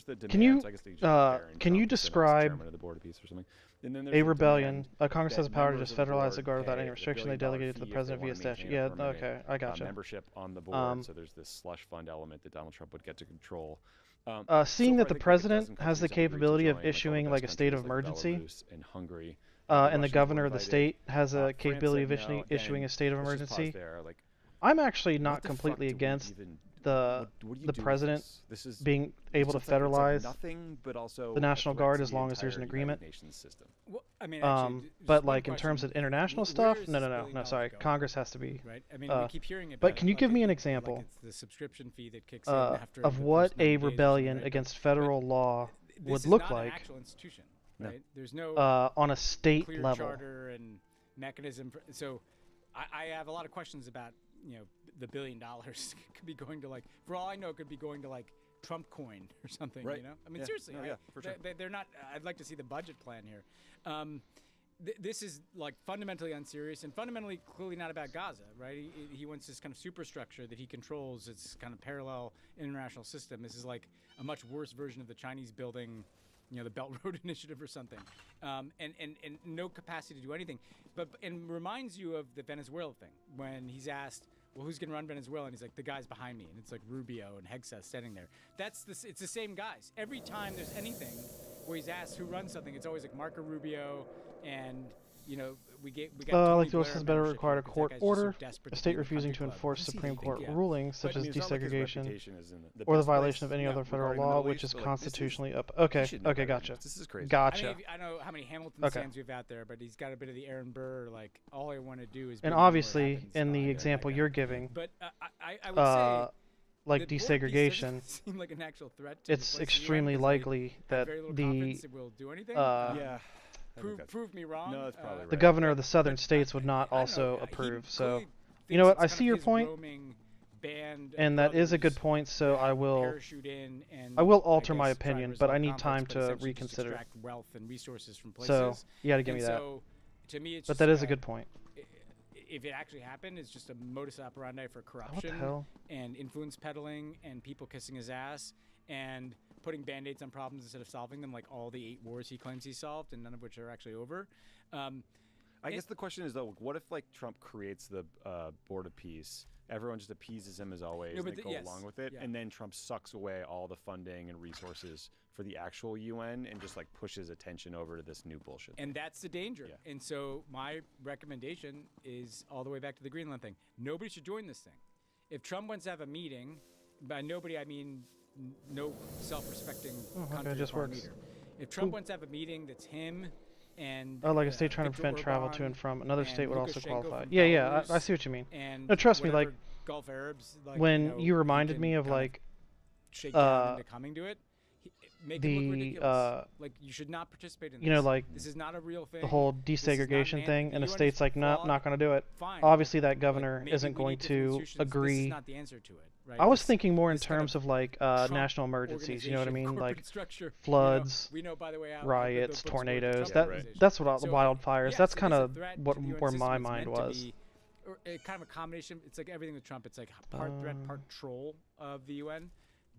there's the demands.
Can you
I guess they Barron
can you
Trump to sit as
describe
chairman of the board of peace or something? And then there's
a
the
rebellion?
demand
Congress
that
has the power to
members
just
of the
federalize the
board
guard without
pay
any
a
restriction they
$1 billion
delegated to the
fee if
president
they
via
wanna maintain
statute.
a
Yeah,
permanent,
okay, I gotcha.
membership on the board. So there's this slush fund element that Donald Trump would get to control.
Seeing
so
that
far,
the
I think a dozen
president has the
countries have agreed to
capability of
join, like all the
issuing
best
like a state
countries
of
like
emergency,
Belarus and Hungary.
and the
Russians
governor
were
of the
invited.
state has a
France
capability
said
of
no,
issuing
and
a state of
let's just pause
emergency,
there. Like,
I'm actually
what
not
the
completely
fuck do we
against
even
the
what do you
the
do with
president
this is
being able to
it's like
federalize
nothing, but also
the
a
National
threat
Guard
to
as
the
long as there's an
entire
agreement.
United Nations system.
Well, I mean, actually, just
But
one
like in terms
question.
of international
Where
stuff,
is
no,
this
no, no,
$1
no. Sorry,
going?
Congress has to be.
Right. I mean, we keep hearing
But
about
can
it,
you give me an
like
example
it's the subscription fee that kicks in after
of
the
what
first 90
a
days or something,
rebellion
right?
against federal law
This
would
is
look
not
like
an actual institution,
No.
right? There's no
on a state
clear
level.
charter and mechanism. So I have a lot of questions about, the $1 billion could be going to, like, for all I know, it could be going to, like, Trump coin or something,
Right.
I mean,
Yeah.
seriously,
No, yeah, for sure.
they're not, I'd like to see the budget plan here. This is, like, fundamentally unserious and fundamentally clearly not about Gaza, right? He wants this kind of superstructure that he controls. It's kind of parallel international system. This is like a much worse version of the Chinese building, the Belt Road Initiative or something, and no capacity to do anything. And reminds you of the Venezuela thing when he's asked, well, who's going to run Venezuela? And he's like, the guys behind me. And it's like Rubio and Hegseth standing there. It's the same guys. Every time there's anything where he's asked who runs something, it's always like Marco Rubio and, we got Tony
Like the
Blair
US has better
membership
require a
here 'cause that
court
guy's just so
order,
desperate
a
to
state
be in the
refusing to
country club.
enforce
I see
Supreme
the
Court
thing, yeah.
rulings such
But, I
as
mean, it's not like his
desegregation
reputation is in the
or the
best place,
violation of any other federal
regarding the
law,
Middle
which
East,
is
but, like, this is-
constitutionally up.
he
Okay,
should know
okay,
better than
gotcha.
this. This is crazy.
Gotcha.
I know how many Hamilton
Okay.
stands we have out there, but he's got a bit of the Aaron Burr, like, all I want to do is
And
be where it
obviously,
happens
in the
style.
example you're giving,
But I would say,
like
that world peace
desegregation,
doesn't seem like an actual threat to the
it's
place of the UN
extremely
'cause they
likely
have
that
very little
the
confidence it will do anything.
Yeah. I think
Prove me wrong.
No, that's probably
the
right.
governor of the southern states would not also approve. So, you know what? I see your point, and that is a good point. So I will alter my opinion, but I need time to reconsider.
Extract wealth and resources from places.
So you got to give me
And
that.
so, to me, it's
But
just
that is a
about-
good point.
If it actually happened, it's just a modus operandi for corruption
hell?
and influence peddling and people kissing his ass and putting band-aids on problems instead of solving them, like all the 8 wars he claims he solved and none of which are actually over.
I guess the question is, though, what if, like, Trump creates the Board of Peace, everyone just appeases him as always, and they go along with it, and then Trump sucks away all the funding and resources for the actual UN and just, like, pushes attention over to this new bullshit.
And that's the danger.
Yeah.
And so my recommendation is all the way back to the Greenland thing. Nobody should join this thing. If Trump wants to have a meeting, by nobody I mean no self-respecting country
just
foreign
works.
leader. If Trump wants to have a meeting that's him and
Like a state trying to
Viktor
prevent travel to
Orban
and from another state would also
Lukashenko
qualify.
from
Yeah, I
Belarus
see what you mean.
and
No, trust me, like
whatever Gulf Arabs, like,
when you reminded
can
me of
kind
like
shake down into coming to it, make it look
the
ridiculous. Like you should not participate in this.
you know, like
this is not a real thing.
the whole
This is not
desegregation
an
thing,
the
and the
UN
state's
is
like, no,
flawed.
not going to do it.
Fine.
Obviously, that governor
Maybe
isn't
we
going
need different
to
institutions. This
agree.
is not the answer to it, right?
I was
This-
thinking more in
this kind
terms of like
Trump
national emergencies. You know what I
organization,
mean?
corporate
Like
structure.
floods,
We know, by the way, how the
riots,
books work with the
tornadoes.
Trump
That
organization.
that's what the
So,
wildfires.
yeah,
That's
so
kind
it's a
of
threat
what
to the UN
where
system.
my
It's
mind
meant to
was.
be- or a kind of a combination. It's like everything with Trump. It's like part threat, part troll of the UN.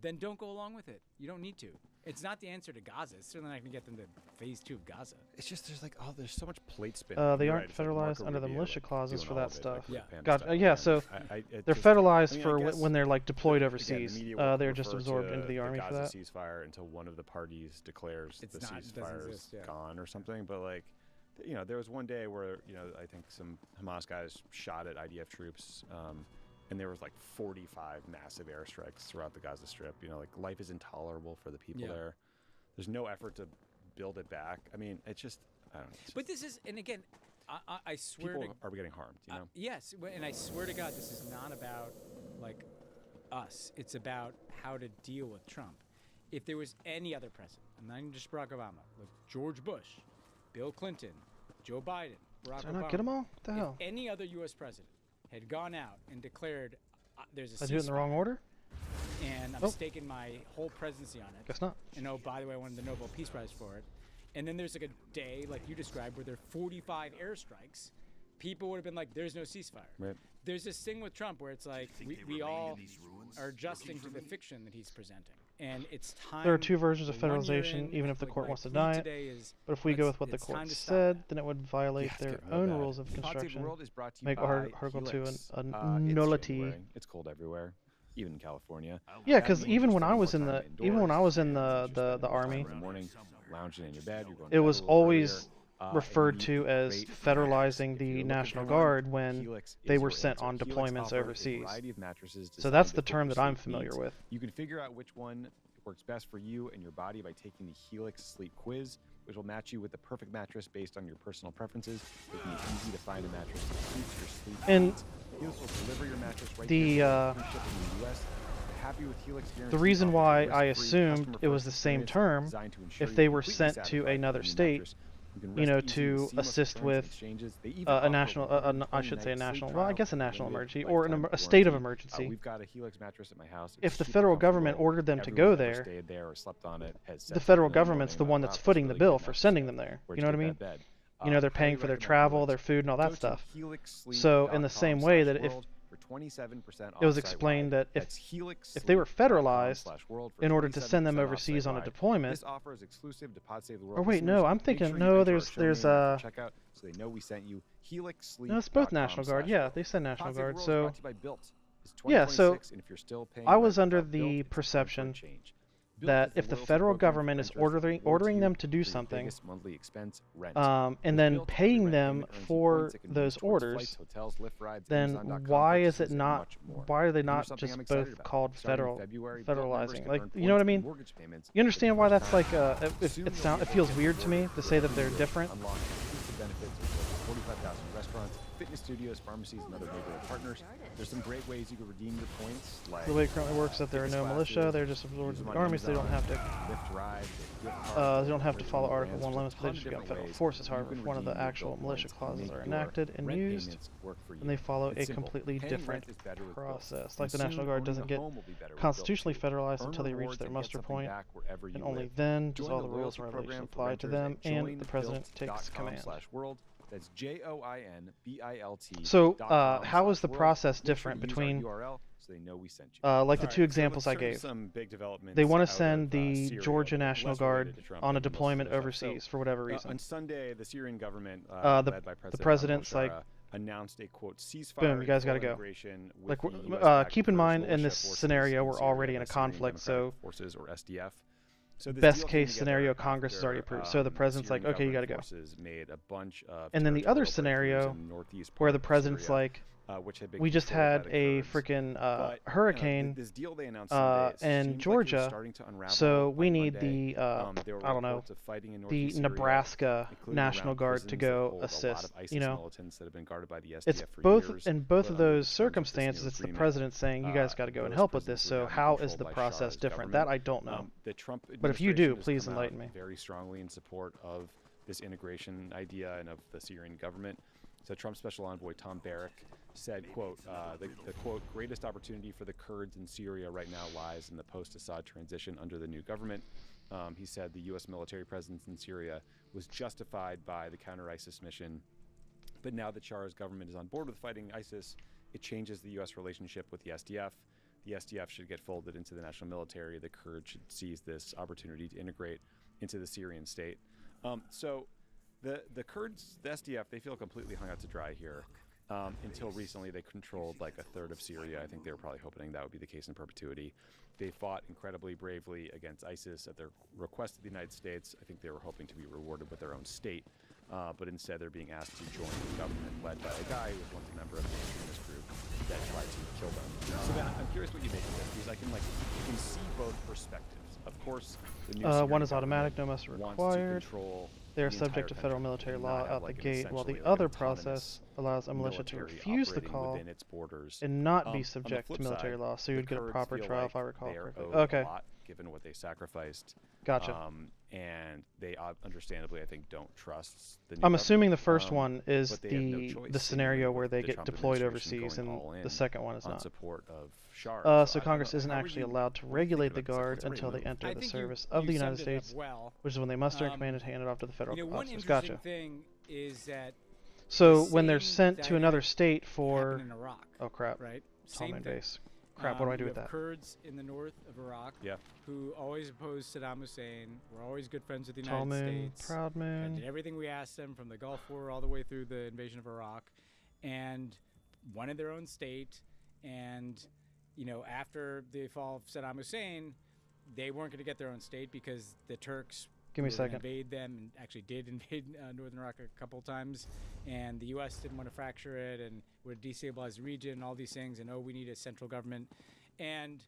Then don't go along with it. You don't need to. It's not the answer to Gaza. It's certainly not going to get them to phase 2 of Gaza.
It's just there's so much plate spin.
They
You're
aren't
right, it's like
federalized
Marco
under the
Rubio,
militia
like,
clauses
doing
for
all
that
of it,
stuff.
like, Japan
Got
style.
yeah.
And
So
it
they're
just-
federalized
I mean,
for
I guess,
when they're like deployed
again,
overseas.
the media will
They're just
refer
absorbed
to
into the army for
Gaza
that.
ceasefire until one of the parties declares
It's
the
not- it doesn't
ceasefire is
exist, yeah.
gone or something. But like, there was one day where I think some Hamas guys shot at IDF troops. And there was like 45 massive airstrikes throughout the Gaza Strip. Like life is intolerable for the people there. There's no effort to build it back. I mean, it's just, I don't know.
But this is, and again, I swear
People
to
are getting harmed,
yes, and I swear to God, this is not about like us. It's about how to deal with Trump. If there was any other president, and not even just Barack Obama, like George Bush, Bill Clinton, Joe Biden, Barack
Did I
Obama.
not get them all? What the hell?
If any other U.S. president had gone out and declared there's a
I do it in the wrong
ceasefire,
order?
and I'm staking my whole presidency on it.
Guess not.
And by the way, I won the Nobel Peace Prize for it. And then there's like a day, like you described, where there are 45 airstrikes. People would have been like, there's no ceasefire.
Right.
There's this thing with Trump where it's like, we all are adjusting to the fiction that he's presenting. And it's time.
There are 2 versions of
we're 1 year
federalization,
in,
even if the
like,
court
my
wants to
plea
deny it.
today is,
But if we go with what the
it's time
court
to stop
said,
that.
then it would violate
it's
their
getting real
own
bad.
rules of
Pod Save
construction.
World is brought to you
Make
by
Article 2
Helix.
a
It's
nullity.
January. It's cold everywhere, even in California.
Yeah,
That
because
means
even
you're
when I
spending
was
more
in the
time
even when I was in
indoors,
the
you're spending more time
army,
in the morning, lounging in your bed. You're going to
it
bed
was
a little
always
earlier.
referred to as federalizing the National Guard when they were sent on deployments overseas. So that's the term that I'm familiar with.
You can figure out which one works best for you and your body by taking the Helix Sleep Quiz, which will match you with the perfect mattress based on your personal preferences, making it easy to find a mattress that suits your sleep needs. Helix will deliver your mattress right to your free shipping in the US. Happy with Helix
the reason why I assumed it was the same term, if they were sent to another state, you know, to assist with a national, I should say a national, well, I guess a national emergency, or a state of emergency.
We've got a Helix mattress at my house.
If the federal government ordered them to go there, the federal government's the one that's footing the bill for sending them there. You know what I mean? You know, they're paying for their travel, their food, and all that stuff. So in the same way that if it was explained that if they were federalized in order to send them overseas on a deployment, or wait, no, I'm thinking, no, there's no, it's both National Guard. Yeah, they said National Guard. So yeah, so I was under the perception that if the federal government is ordering them to do something, and then paying them for those orders, then why is it not? Why are they not just both called federalizing? Like, you know what I mean? You understand why that's like? It feels weird to me to say that they're different.
45,000 restaurants, fitness studios, pharmacies, and other neighborhood partners. There's some great ways you can redeem your points. Like
the way it currently works, that there are no militia, they're just absorbed in the army, so they don't have to. They don't have to follow Article 1 limits, but they just got federal forces. However, if one of the actual militia clauses are enacted and used, then they follow a completely different process. Like the National Guard doesn't get constitutionally federalized until they reach their muster point, and only then does all the rules and regulations apply to them, and the president takes command.
That's JOINBILT.
So, how is the process different between, like the two examples I gave? They want to send the Georgia National Guard on a deployment overseas for whatever reason.
On Sunday, the Syrian government,
the
led by President
president's
al-Bashar,
like,
announced a quote ceasefire.
boom, you guys got to go. Like, keep in mind, in this scenario, we're already in a conflict, so
forces or SDF. So
best case scenario, Congress has already approved. So the president's like, okay, you got to go. And then the other scenario, where the president's like, we just had a freaking hurricane in Georgia, so we need the, I don't know, the Nebraska National Guard to go assist, you know. It's both, in both of those circumstances, it's the president saying, you guys got to go and help with this, so how is the process different? That I don't know. But if you do, please enlighten me.
Very strongly in support of this integration idea and of the Syrian government. So Trump Special Envoy Tom Barrack said, quote, the quote, greatest opportunity for the Kurds in Syria right now lies in the post-Assad transition under the new government. He said the U.S. military presence in Syria was justified by the counter-ISIS mission. But now that Bashar's government is on board with fighting ISIS, it changes the U.S. relationship with the SDF. The SDF should get folded into the national military. The Kurds should seize this opportunity to integrate into the Syrian state. So the Kurds, the SDF, they feel completely hung out to dry here. Until recently, they controlled like a third of Syria. I think they were probably hoping that would be the case in perpetuity. They fought incredibly bravely against ISIS at their request of the United States. I think they were hoping to be rewarded with their own state, but instead they're being asked to join the government led by a guy who was once a member of the extremist group that tried to kill them. So then I'm curious what you make of this, because I can you can see both perspectives. Of course, the new
one is automatic, no muster required. They are subject to federal military law out the gate, while the other process allows a militia to refuse the call and not be subject to military law, so you would get a proper trial, if I recall correctly. Okay.
Given what they sacrificed.
Gotcha.
And they understandably, I think, don't trust the new
I'm assuming the first
government.
one is the scenario where they get deployed overseas, and the second one is not.
Support of Bashar.
So Congress isn't actually allowed to regulate the Guard until they enter the service of the United States, which is when they muster and command and hand it off to the federal officers.
One interesting
Gotcha.
thing is that
so when they're sent to another state for,
in Iraq,
oh crap,
right?
Same base. Crap, what do I do with that?
Kurds in the north of Iraq, who always opposed Saddam Hussein, were always good friends with the United States.
Proud Moon.
Did everything we asked them, from the Gulf War all the way through the invasion of Iraq, and wanted their own state. And you know, after the fall of Saddam Hussein, they weren't going to get their own state because the Turks
Give me a
who were gonna
second.
invade them, and actually did invade northern Iraq a couple of times, and the U.S. didn't want to fracture it and would destabilize the region and all these things, and we need a central government, and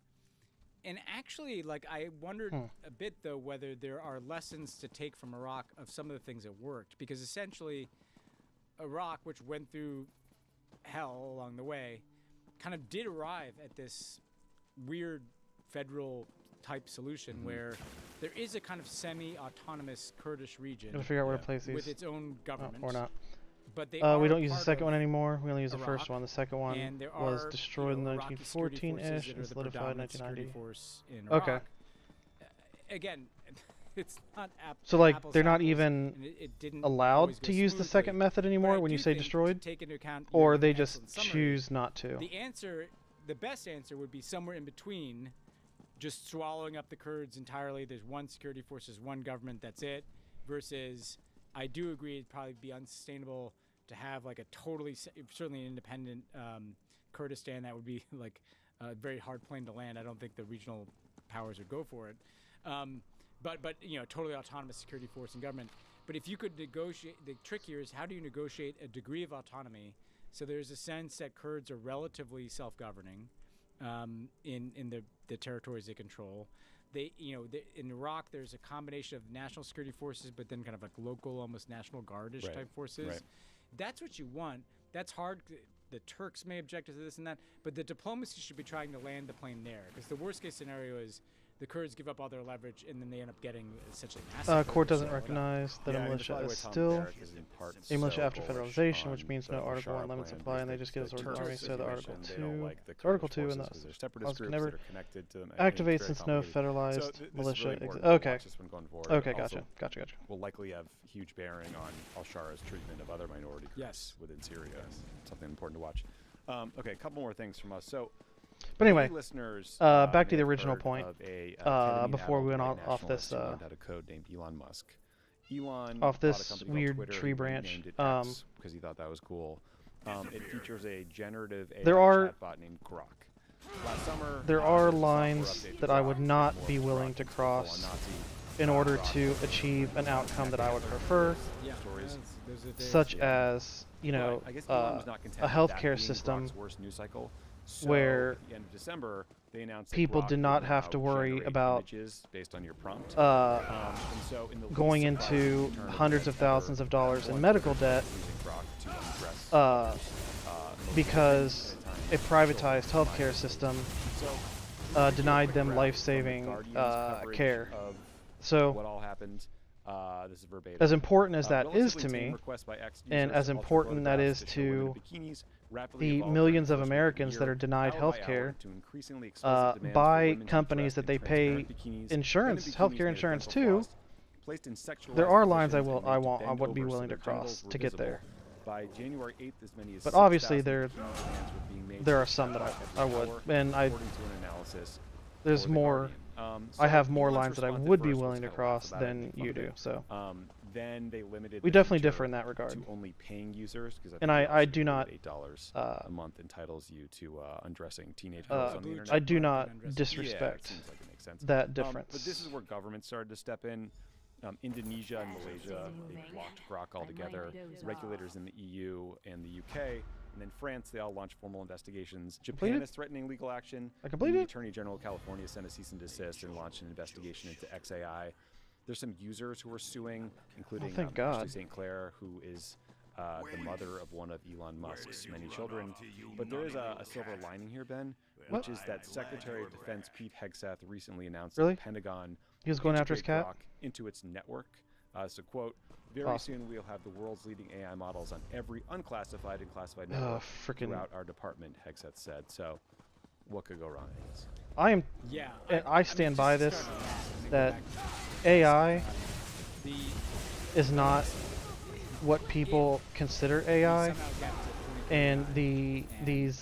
actually, like, I wondered a bit though whether there are lessons to take from Iraq of some of the things that worked, because essentially Iraq, which went through hell along the way, kind of did arrive at this weird federal type solution where there is a kind of semi-autonomous Kurdish region.
Gotta figure out where to place these.
With its own government.
Or not.
But they
we
are
don't use the
part
second
of
one anymore. We only use the
Iraq,
first one. The second one
and there
was
are,
destroyed in
Iraqi security forces
1914-ish
that are
and
the
solidified in
predominant security
1990.
force in Iraq.
Okay.
Again, it's not
So like
apples
they're
to
not
apples,
even
and it didn't
allowed
always
to
go
use the
smoothly.
second method
But
anymore
I
when you
do
say
think, to
destroyed,
take into account
or
your
they
excellent
just
summary,
choose not to.
The answer, the best answer would be somewhere in between, just swallowing up the Kurds entirely. There's one security force, there's one government, that's it. Versus, I do agree it'd probably be unsustainable to have like a totally, certainly an independent Kurdistan. That would be like a very hard plane to land. I don't think the regional powers would go for it. But you know, totally autonomous security force and government. But if you could negotiate, the trick here is how do you negotiate a degree of autonomy so there's a sense that Kurds are relatively self-governing in the territories they control. They, you know, in Iraq, there's a combination of national security forces, but then kind of like local, almost National Guard-ish type forces.
Right.
That's what you want. That's hard. The Turks may object to this and that, but the diplomacy should be trying to land the plane there. Because the worst-case scenario is the Kurds give up all their leverage, and then they end up getting essentially massacred.
Court doesn't recognize that a militia is still a militia after federalization, which means no Article 1 limits apply, and they just get a sword army. So the Article 2, and the clause can never activate since no federalized militia exists. Okay. Okay, gotcha.
Will likely have huge bearing on al-Shara's treatment of other minority groups within Syria. Something important to watch. Okay, a couple more things from us. So.
But anyway,
listeners,
back to the original point. Before we went off this,
had a code named Elon Musk. Elon
off this weird tree branch,
because he thought that was cool. It features a generative AI chatbot named Grok. Last summer,
there are lines that I would not be willing to cross in order to achieve an outcome that I would prefer, such as, you know, a healthcare system where
at the end of December, they announced
people did not have to worry about
based on your prompt.
Going into hundreds of thousands of dollars in medical debt because a privatized healthcare system denied them life-saving care. So,
what all happened? This is verbatim.
As important as that is to me, and as important that is to the millions of Americans that are denied health care by companies that they pay insurance, healthcare insurance to, there are lines I would be willing to cross to get there.
By January 8th, as many as
but obviously there are some that I would, and there's more. I have more lines that I would be willing to cross than you do. So
then they limited.
We definitely differ in that regard.
To only paying users, because
I do not.
$8 a month entitles you to undressing teenage girls on the internet.
I do not disrespect that difference.
But this is where government started to step in. Indonesia and Malaysia, they blocked Grok altogether. Regulators in the EU and the UK, and then France, they all launched formal investigations. Japan is threatening legal action. The Attorney General of California sent a cease and desist and launched an investigation into XAI. There's some users who are suing, including Ashley St. Clair, who is the mother of one of Elon Musk's many children. But there is a silver lining here, Ben, which is that Secretary of Defense Pete Hegseth recently announced that the Pentagon
he was going after his cat
into its network. So, quote, very soon we'll have the world's leading AI models on every unclassified and classified network throughout our department, Hegseth said. So, what could go wrong?
I stand by this, that AI is not what people consider AI, and these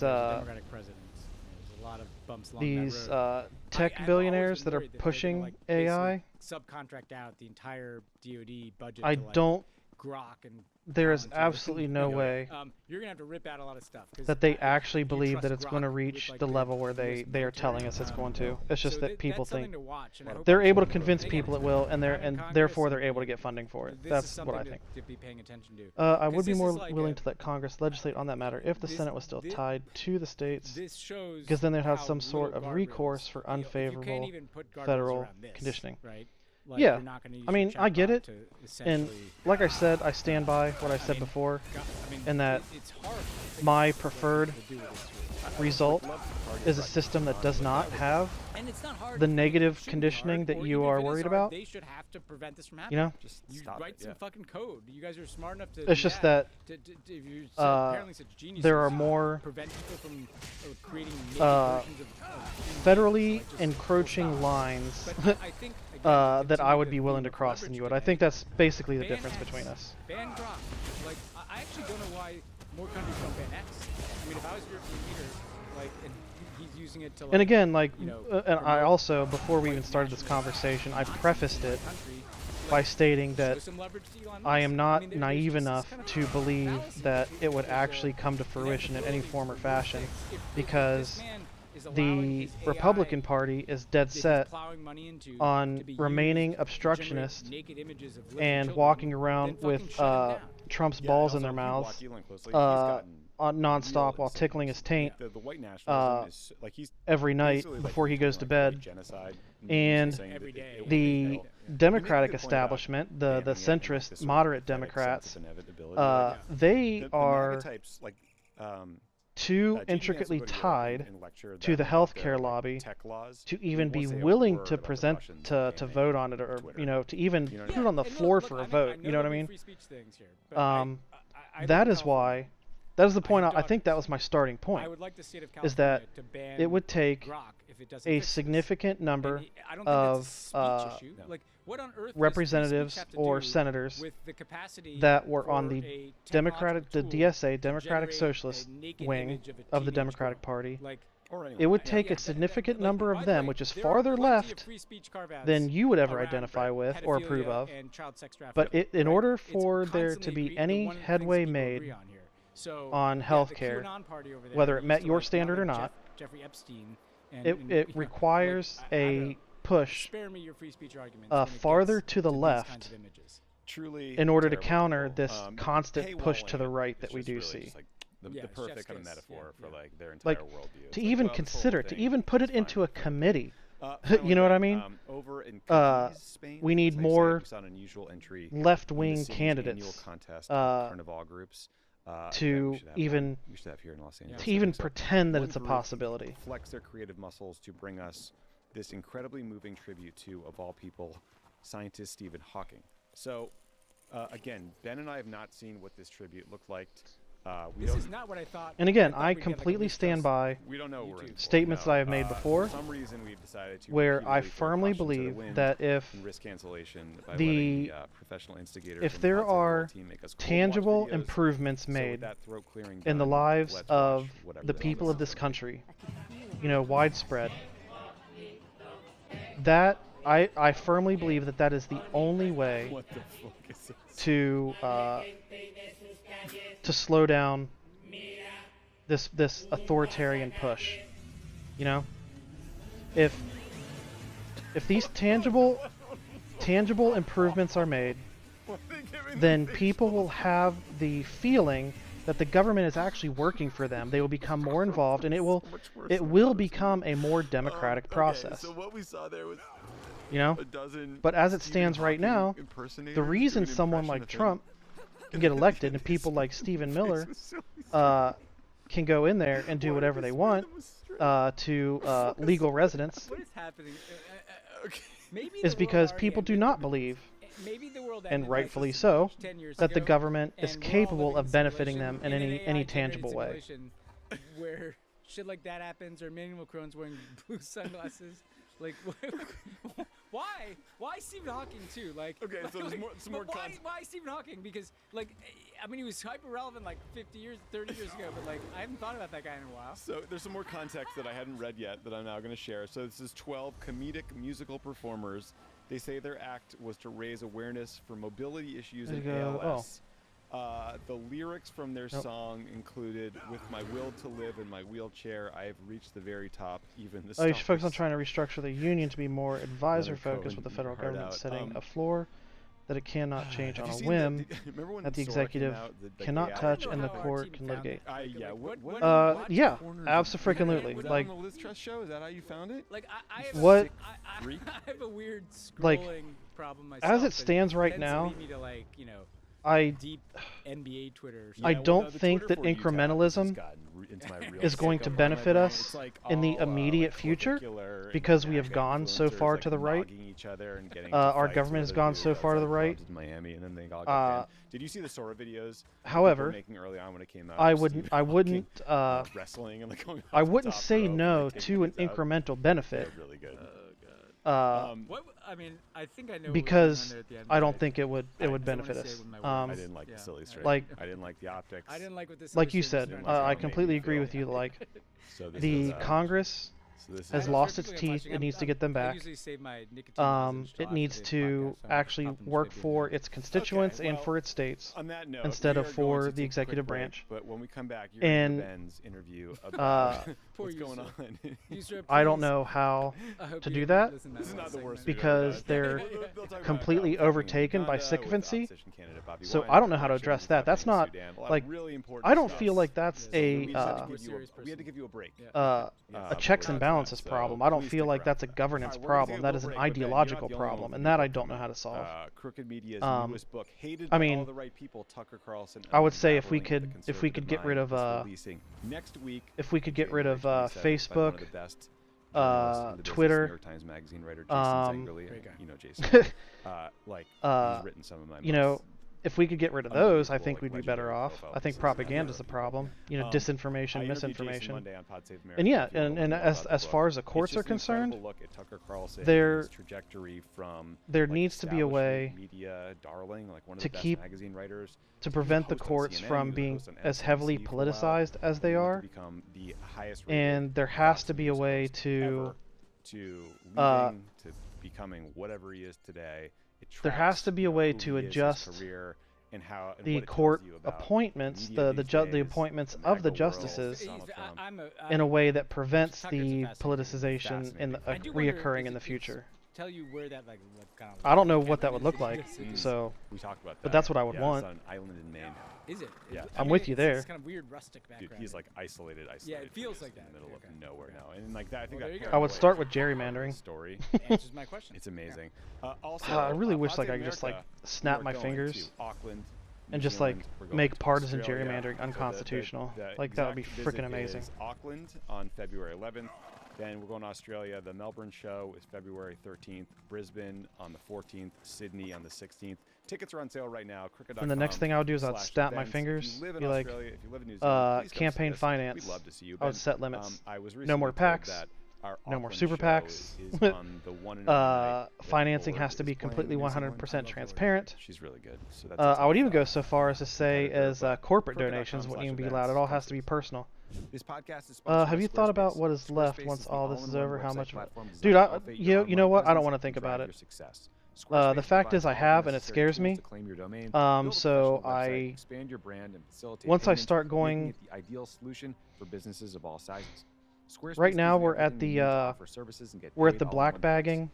tech billionaires that are pushing AI.
Subcontract out the entire DoD budget.
I don't.
Grok and
there is
Alan, too.
absolutely no way
You're gonna have to rip out a lot of stuff. 'Cause
that they
I
actually believe that it's
trust
going to
Grok
reach
with,
the
like,
level where
US
they are
military.
telling us it's going to. It's just
So
that people
that's something
think
to watch, and I hope
they're
people
able to
will
convince
pay
people it
attention.
will, and
Congress,
therefore they're able to get funding for it.
This is
That's what I
something
think.
to be paying attention to.
I
'Cause
would be
this
more
is like
willing
a-
to let Congress legislate on that matter if the
this-
Senate was still
thi-
tied to the states,
This shows
because then they'd have
how
some sort of
little
recourse
guardrails-
for
you know, if you can't
unfavorable
even put guardrails
federal
around this,
conditioning.
right? Like,
Yeah,
you're not gonna use
I
your
mean, I get
chatbot
it,
to
and
essentially-
like I said, I stand by what I said before, and that my preferred result is a system that does not have
And it's not hard.
the
It
negative
shouldn't be
conditioning
hard,
that
or
you
even
are
if it is
worried
hard,
about.
They should have to prevent this from
You
happening.
know?
Just
You
write some fucking code. You guys are smart enough to.
It's
do
just that
if you're apparently such geniuses,
there are more
prevent people from creating naked versions of
federally encroaching lines
But I think,
that I would be willing to cross than you would. I think that's basically the difference between us.
ban Grok. Like, I actually don't know why more countries don't ban X. I mean, if I was European leader, like, and he's using it to, like,
And again, like,
you know,
and I
promote,
also, before we even started this conversation, I prefaced it by stating that
some leverage to Elon
I
Musk.
am not
I mean, there's
naive
just this
enough
kind of
to believe that it would actually come to fruition in any form or fashion, because the Republican Party is dead set on remaining obstructionist and walking around with Trump's balls in their mouths non-stop while tickling his taint
The white nationalism is like he's
every night
basically, like,
before he goes to bed.
genocide
And
saying that it will
the
be-
Democratic
You make a good point about
establishment, the
banning it and, like,
centrist,
the sort of
moderate
pathetic sense
Democrats,
of inevitability.
they
The
are
MAGA types, like,
too
J.D. Vance
intricately
will go to Europe
tied
and lecture
to the
them about
healthcare
their,
lobby
tech laws.
to
He
even
won't
be
say a
willing
word
to
about the
present
Russians
to vote on it, or you know, to even
You know what I
put
mean?
it on the floor for a vote. You know what I mean? That is why. That is the point. I think that was my starting point.
I would like the state of
Is that
California to ban
it would take
Grok if it doesn't
a
fix this.
significant number
I don't think
of
that's a speech issue. Like, what on earth does free speech
representatives
have to
or
do
senators
with the capacity
that were on
for
the
a
Democratic, the
technological
DSA,
tool
Democratic
to
Socialist
generate a naked
wing
image of a
of the
teenage
Democratic
girl?
Party?
Like,
It would take a significant number of them, which is farther left than you would ever identify with or approve of. But in order for there to be any headway made on healthcare, whether it met your standard or not,
Jeffrey Epstein,
it requires a push
spare me your free speech arguments
farther to the left
Truly
in order to
terrible
counter
people.
this constant
paywalling
push to the
it
right
is
that we
just
do
really
see.
just like the perfect kind of metaphor for like their entire
Like,
worldview. It's
to
like,
even
well, this whole
consider, to
thing
even put it
is
into a committee,
Final
you know what I
thing,
mean?
Over in Cadiz, Spain,
we need
as I say,
more
we saw an unusual entry in
left-wing
the city's
candidates
annual contest of carnival groups.
to
we should have
even
one. We should have here in Los Angeles.
to even
So
pretend that
one
it's a
group
possibility.
Flex their creative muscles to bring us this incredibly moving tribute to, of all people, scientist Stephen Hawking. So, again, Ben and I have not seen what this tribute looked like.
This is not what I thought.
And again,
thought
I
we'd get, like, a
completely
list
stand
of
by
We don't know what we're in for.
statements
No.
that I've made before,
For some reason, we've decided to
where I
repeatedly throw
firmly
caution to the
believe
wind
that if
and risk cancellation by
the
letting professional instigator
if
from the
there
Hot Tub
are
World team make us cold watch
tangible
videos,
improvements
so
made
with that throat clearing
in the
done,
lives
let's
of
watch whatever
the
hell
people of
this
this country, you know, widespread, that I firmly believe that that is the only way
What the fuck is this?
to slow down this authoritarian push. You know, if these tangible improvements are made, then people will have the feeling that the government is actually working for them. They will become more involved, and it will become a more democratic process.
So what we saw there was
You know,
a dozen
but as it
Stephen
stands right
Hawking
now,
impersonators
the reason
doing an
someone
impression
like
of him.
Trump can get elected and people like Stephen Miller can go in there and do whatever they want to legal residents
What is happening? Maybe
is
the
because
world
people
already
do not believe,
maybe the world
and
ended
rightfully
like this
so,
10 years
that the
ago,
government is
and we're all
capable
living
of
in
benefiting them
simulation
in
an
any
AI-generated
tangible way.
simulation Where shit like that happens, or Emmanuel Macron's wearing blue sunglasses. Like, why Stephen Hawking too? Like,
Okay, so there's more- some more
why Stephen Hawking? Because, like, I mean, he was hyper relevant like 50 years, 30 years ago, but like, I haven't thought about that guy in a while.
So there's some more context that I hadn't read yet that I'm now going to share. So this is 12 comedic musical performers. They say their act was to raise awareness for mobility issues
There
in
you go.
ALS. The lyrics from their song included, "With my will to live in my wheelchair, I have reached the very top, even the
Oh, you should focus on trying to restructure the union to be more advisor-focused, with the federal government setting a floor that it cannot change on a whim, that the executive cannot touch and the court can litigate. Yeah, abso-freaking-lutely. Like,
on the Liz Truss show? Is that how you found it?
Like, I have
what?
I have a weird scrolling
Like,
problem myself.
as it stands right
tends to
now,
lead me to, like, you know, deep NBA Twitter.
I don't think that incrementalism is going to benefit us in the immediate future, because we have gone so far to the right. Our government has gone so far to the right.
Miami, and then they all got Did you see the Sora videos?
However,
making early on when it came out?
I wouldn't
wrestling and like going
I wouldn't say no to an incremental benefit.
Really good.
What I mean, I think I know.
Because I don't think it would benefit us.
I didn't like the silly straight.
Like,
I didn't like the optics.
I didn't like what this.
Like you said, I completely agree with you. Like, the Congress has lost its teeth. It needs to get them back. It needs to actually work for its constituents and for its states,
on that note,
instead of for the executive branch.
But when we come back, you're going to Ben's interview about what's going on.
I don't know how to do that, because they're completely overtaken by sycophancy. So I don't know how to address that. That's not like, I don't feel like that's a
we had to give you a break.
A checks and balances problem. I don't feel like that's a governance problem. That is an ideological problem, and that I don't know how to solve.
Crooked Media's newest book, hated
I
by
mean,
all the right people, Tucker Carlson.
I would say if we could get rid of
next week,
if we could get rid of Facebook,
New
Twitter,
York Times Magazine writer Jason Zengerly, you know Jason, he's written some of my books.
If we could get rid of those, I think we'd be better off. I think propaganda's a problem. Disinformation, misinformation. And yeah, and as far as the courts are concerned, there needs to be a way to prevent the courts from being as heavily politicized as they are. And there has to be a way to
becoming whatever he is today.
There has to be a way to adjust the court appointments, the appointments of the justices, in a way that prevents the politicization reoccurring in the future.
Tell you where that
I don't know what that would look like, so.
We talked about that.
But that's what I would want.
It's on an island in Maine.
Is it?
Yeah.
I'm with you there.
It's kind of weird, rustic background.
Dude, he's like isolated.
Yeah, it feels like that.
In the middle of nowhere now, and like that, I think
I would start with gerrymandering.
Story
answers my question.
It's amazing. Also,
I really wish like I could just like snap my fingers and just like make partisan gerrymandering unconstitutional. Like that would be freaking amazing.
Auckland on February 11th. Then we're going to Australia. The Melbourne show is February 13th. Brisbane on the 14th. Sydney on the 16th. Tickets are on sale right now. Cricket.com.
And the next thing I would do is I'd snap my fingers, be like, campaign finance. I would set limits. No more PACs. No more super PACs. Financing has to be completely 100% transparent.
She's really good. So
I would even go so far as to say as corporate donations wouldn't even be allowed. It all has to be personal.
This podcast is
have you thought about what is left once all this is over? How much? Dude, you know what? I don't want to think about it. The fact is I have, and it scares me. So once I start going,
the ideal solution for businesses of all sizes.
Right now we're at the black bagging,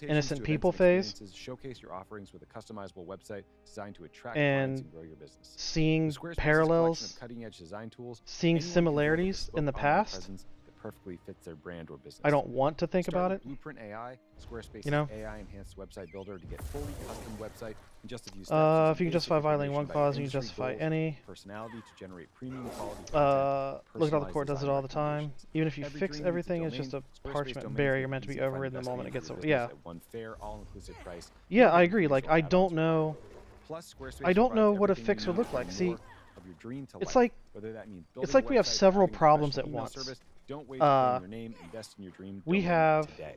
innocent people phase,
showcase your offerings with a customizable website designed to attract
and
grow your business.
Seeing parallels,
cutting-edge design tools,
seeing similarities in the past.
Perfectly fits their brand or business.
I don't want to think about it.
Blueprint AI, Squarespace AI-enhanced website builder to get fully custom website in just a few steps.
If you can justify violating one clause, you can justify any.
Personality to generate premium quality
look at how the court does it all the time. Even if you fix everything, it's just a parchment barrier meant to be overridden the moment it gets over. Yeah.
One fair, all-inclusive price.
Yeah, I agree. Like I don't know what a fix would look like. See, it's like we have several problems at once.
Don't wait for your name, invest in your dream.
We have
today.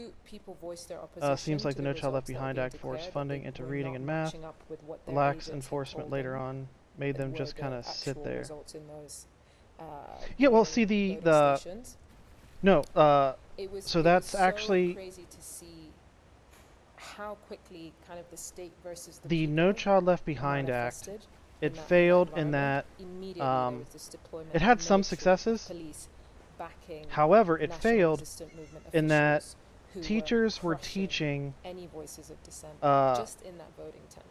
few people voiced their opposition.
Seems like the
to
No Child Left
results that were
Behind
being
Act forced
declared,
funding
that
into
they were
reading
not
and math,
matching up with what their
lax
agents had
enforcement
told
later
them
on, made them
were
just
the
kind of sit
actual
there.
results in those,
Yeah, well, see the
stations.
no, so
it
that's
was so
actually
crazy to see how quickly kind of the state versus the
the
people
No Child Left Behind Act.
manifested
It
in that
failed in
environment.
that
Immediately there was this deployment
it
of
had some
military,
successes,
police, backing
However, it
national
failed
resistant movement
in that
officials who
teachers were
crushing
teaching
any voices of dissent just in that voting tent.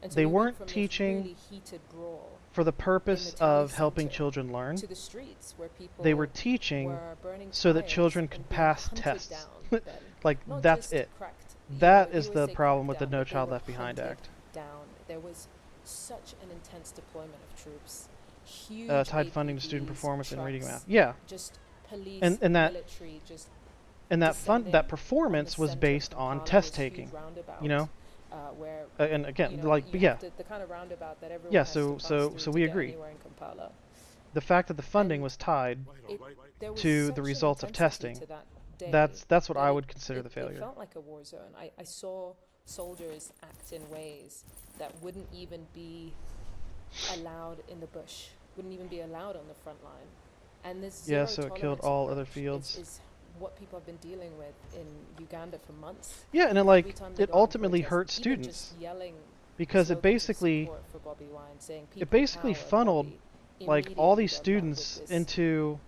And so
they
we went
weren't
from this
teaching
really heated brawl
for the
in
purpose
the town
of helping
centre
children learn.
to the streets where people
They were teaching
were burning
so that
tires
children
and
could
being
pass
hunted
tests.
down then.
Like,
Not
that's
just
it.
cracked.
That
You
is
always
the
say
problem with
cracked
the
down,
No
but they
Child
were
Left Behind
hunted
Act.
down. There was such an intense deployment of troops. Huge
Tied funding to student
APBs,
performance and reading
trucks,
math. Yeah.
Just police,
And that
military, just
and that
descending
that
on
performance
the
was
centre
based
of
on
Kampala,
test
this huge
taking.
roundabout,
You know.
Where
And again,
you know,
like,
you
yeah.
have the kind of roundabout that everyone
Yeah.
has to
So
pass
so
through
so
to
we
get
agree.
anywhere in Kampala.
The fact that the funding was tied
There was
to
such
the
an
results of
intensity
testing.
to that day
That's what
that
I
it-
would consider the
It
failure.
felt like a war zone. I saw soldiers act in ways that wouldn't even be allowed in the bush, wouldn't even be allowed on the front line. And this
Yeah,
zero
so it killed
tolerance
all other
approach
fields.
is what people have been dealing with in Uganda for months.
Yeah, and it
Every
like
time they
it
go out and
ultimately
protest,
hurt
even
students
just yelling
because it
slogans of
basically
support for Bobi Wine, saying
it
"People
basically
power,
funneled
Bobby,"
like all
immediately
these
got back with
students
this.
into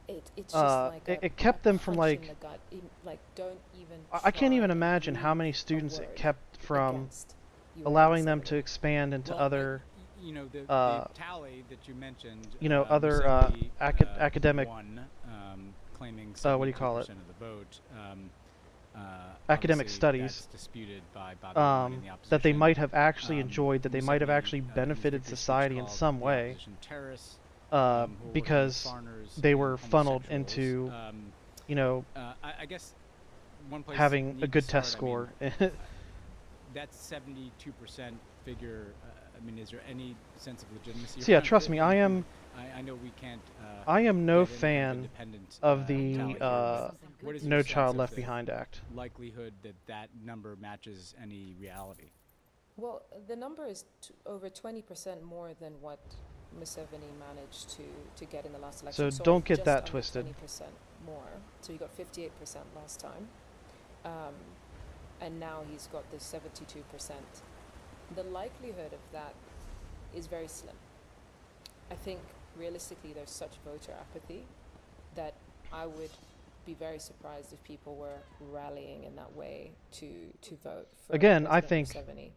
It's just like
it kept them from
punch
like
in the gut. Like don't even.
I can't even
try
imagine
to
how
read
many
a
students it
word
kept from
against your
allowing them
adversary.
to expand into
Well,
other
you know, the tally that you mentioned.
you know, other
Museveni,
academic
won, claiming
what do you call
72%
it?
of the vote.
Academic
Obviously,
studies
that's disputed by Bobi Wine and the
that they
opposition.
might have actually enjoyed, that they might have
Museveni,
actually
whose
benefited
victory speech
society in
called
some
the
way,
opposition terrorists, who were working with
because
foreigners
they
and
were funneled
homosexuals.
into, you know,
I guess one place
having
need
a good
to
test
start,
score.
that 72% figure, I mean, is there any sense of legitimacy?
So yeah,
around
trust
it?
me, I am.
I know we can't.
I am no
get any kind of
fan
independent,
of
tally
the
here, but what is your
No
sense
Child
of
Left
the
Behind Act.
likelihood that that number matches any reality?
Well, the number is over 20% more than what Museveni managed to get in the last election.
So don't get
just
that
under
twisted.
20% more. So he got 58% last time, and now he's got this 72%. The likelihood of that is very slim. I think realistically there's such voter apathy that I would be very surprised if people were rallying in that way to vote for
Again, I
President
think
Museveni.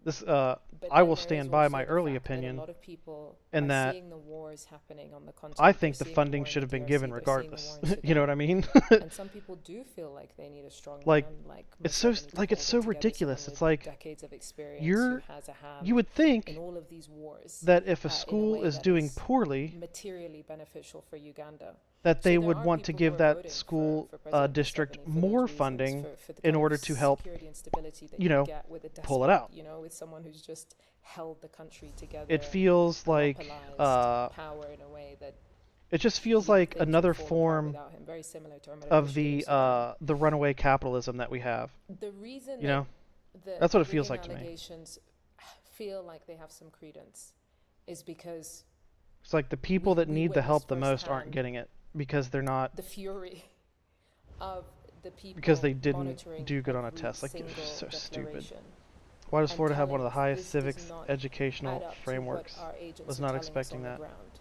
this.
But
I
then
will
there
stand
is
by
also
my
the
early
fact that
opinion,
a lot of people
in
are
that
seeing the wars happening on the continent.
I think
They're
the
seeing
funding
war in
should
the
have been
DRC,
given
they're seeing the war
regardless.
in
You know what I
Sudan.
mean?
And some people do feel like they need a strong
Like,
man like
it's so
Museveni to
like it's so
hold it together,
ridiculous.
someone
It's
with
like
decades of experience who has a hand
you would think
in all of these wars,
that if a
in
school
way
is
that
doing
is
poorly,
materially beneficial for Uganda,
that
So
they
there
would
are
want to
people who
give
are
that
voting
school
for President
district
Museveni for those
more
reasons,
funding
for the
in
kind
order
of
to help,
security and stability that
you know,
get with a
pull it
despot,
out.
you know, with someone who's just held the country together.
It feels like
monopolized power in a way that
it just feels
you'd
like
think would
another
fall apart
form
without him, very similar to Omar
of
al-Bashir in
the runaway capitalism that we have.
the reason
You know,
that
that's what
the
it feels
rigging
like to me.
allegations feel like they have some credence is because
It's like the people that
we
need the help
witnessed
the most aren't
firsthand
getting it because they're not,
the fury of the people
because they didn't
monitoring
do good on a
every
test. Like,
single
it's so stupid.
declaration
Why does
and
Florida have one of the
telling us
highest
this does
civics
not
educational
add up to what
frameworks?
our agents
Was
are
not
telling us
expecting
on the
that.
ground.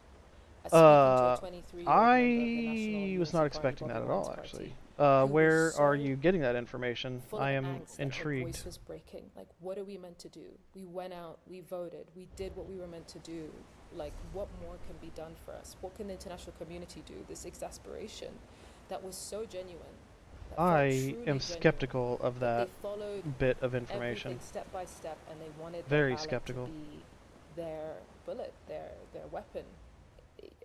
Speaking to a 23-year-old member of the National
I
Unity
was not
Party,
expecting
Bobby
that at
Wine's
all,
party,
actually.
who was
Where are
so
you getting that information?
full
I
of
am
angst that her
intrigued.
voice was breaking. Like, what are we meant to do? We went out, we voted, we did what we were meant to do. Like, what more can be done for us? What can the international community do? This exasperation that was so genuine. that felt
I
truly
am
genuine,
skeptical of
that
that
they followed
bit of information.
everything step by step, and they wanted
Very
the ballot
skeptical.
to be their bullet, their weapon.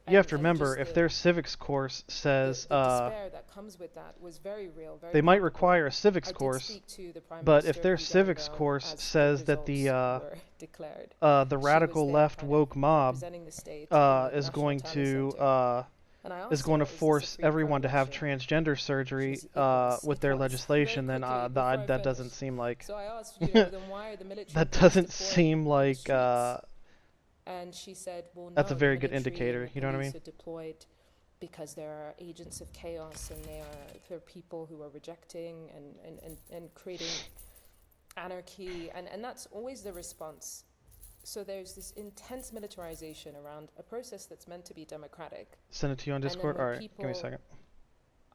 You have to
And
remember,
just
if
the-
their civics course says
the despair that comes with that was very real, very
they might
palpable.
require a civics
I did
course,
speak to the Prime
but
Minister
if their
of Uganda
civics course
as
says
the
that the
results were declared.
the
She was
radical
there
left
kind of
woke mob
representing the state in the
is
National
going
Tally
to
Centre. And I
is
asked
going
her,
to
"Is this a
force
free
everyone to have
proliferation?"
transgender surgery
It was,
with
it
their
was.
legislation,
Very
then
quickly, before I
that doesn't
finished.
seem like
So I asked, you know, then why are the military
that
police
doesn't
deployed
seem
in the
like
streets? And she said, well, no,
that's a
the
very good
military and
indicator.
the
You know what I
police
mean?
are deployed because there are agents of chaos, and there are people who are rejecting and creating anarchy, and that's always the response. So there's this intense militarization around a process that's meant to be democratic.
Send it to you on Discord. All right, give me a second.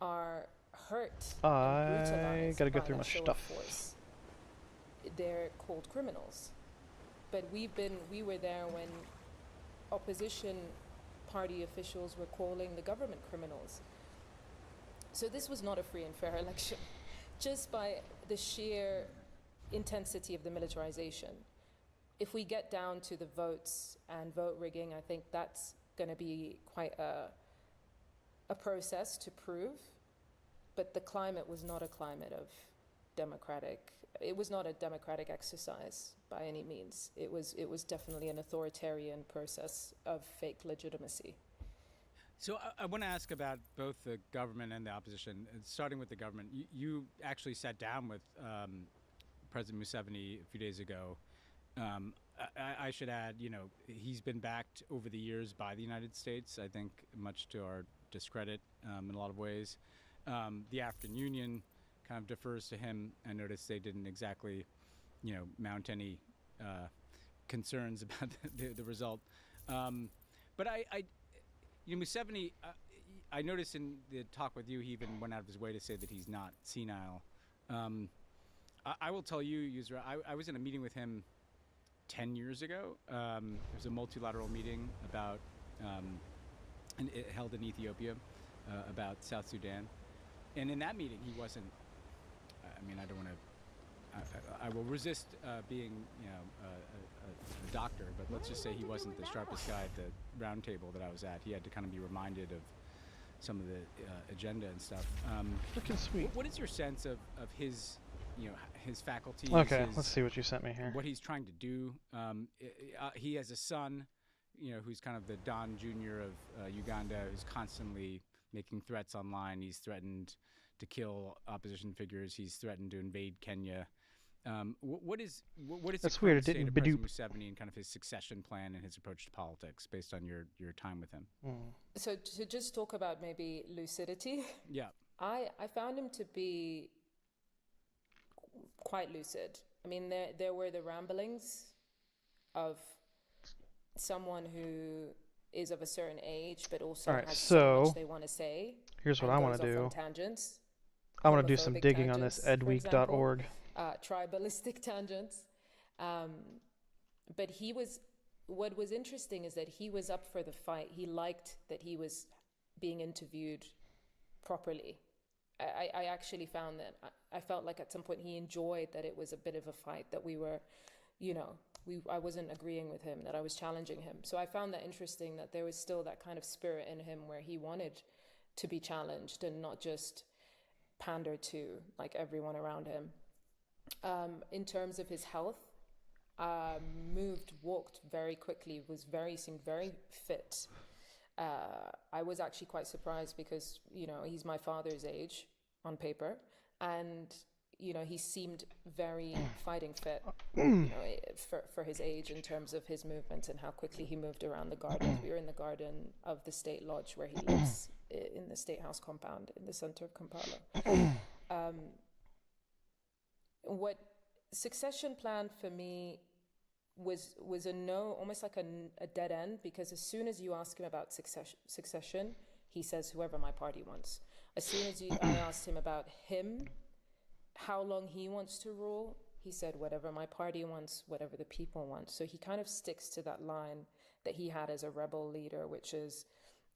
Are hurt.
I gotta go through my stuff.
Force, they're called criminals. But we were there when opposition party officials were calling the government criminals. So this was not a free and fair election, just by the sheer intensity of the militarization. If we get down to the votes and vote rigging, I think that's going to be quite a process to prove. But the climate was not a climate of democratic. It was not a democratic exercise by any means. It was definitely an authoritarian process of fake legitimacy.
So I want to ask about both the government and the opposition. Starting with the government, you actually sat down with President Museveni a few days ago. I should add, he's been backed over the years by the United States, I think much to our discredit in a lot of ways. The African Union kind of defers to him. I noticed they didn't exactly, mount any concerns about the result. But Museveni, I noticed in the talk with you, he even went out of his way to say that he's not senile. I will tell you, Yusra, I was in a meeting with him 10 years ago. It was a multilateral meeting about, held in Ethiopia, about South Sudan. And in that meeting, he wasn't, I don't want to, I will resist being, a doctor, but let's just say he wasn't the sharpest guy at the round table that I was at. He had to kind of be reminded of some of the agenda and stuff.
Looking sweet.
What is your sense of his, his faculties?
Okay, let's see what you sent me here.
What he's trying to do. He has a son, who's kind of the Don Jr. of Uganda, who's constantly making threats online. He's threatened to kill opposition figures. He's threatened to invade Kenya. What is
That's
the
weird.
current
It
state
didn't
of President Museveni and kind of his succession plan and his approach to politics based on your time with him?
So to just talk about maybe lucidity.
Yeah.
I found him to be quite lucid. I mean, there were the ramblings of someone who is of a certain age, but also has so much they want to say.
Here's what I want to do.
Tangents.
I want to do some digging on this edweek.org.
Tribalistic tangents. But what was interesting is that he was up for the fight. He liked that he was being interviewed properly. I actually found that I felt like at some point he enjoyed that it was a bit of a fight, that we were, I wasn't agreeing with him, that I was challenging him. So I found that interesting, that there was still that kind of spirit in him where he wanted to be challenged and not just pander to like everyone around him. In terms of his health, walked very quickly, seemed very fit. I was actually quite surprised because, he's my father's age on paper, and, he seemed very fighting fit, for his age in terms of his movement and how quickly he moved around the gardens. We were in the garden of the state lodge where he lives in the State House compound in the center of Kampala. What succession plan for me was a no, almost like a dead end, because as soon as you ask him about succession, he says whoever my party wants. As soon as I asked him about how long he wants to rule, he said whatever my party wants, whatever the people want. So he kind of sticks to that line that he had as a rebel leader, which is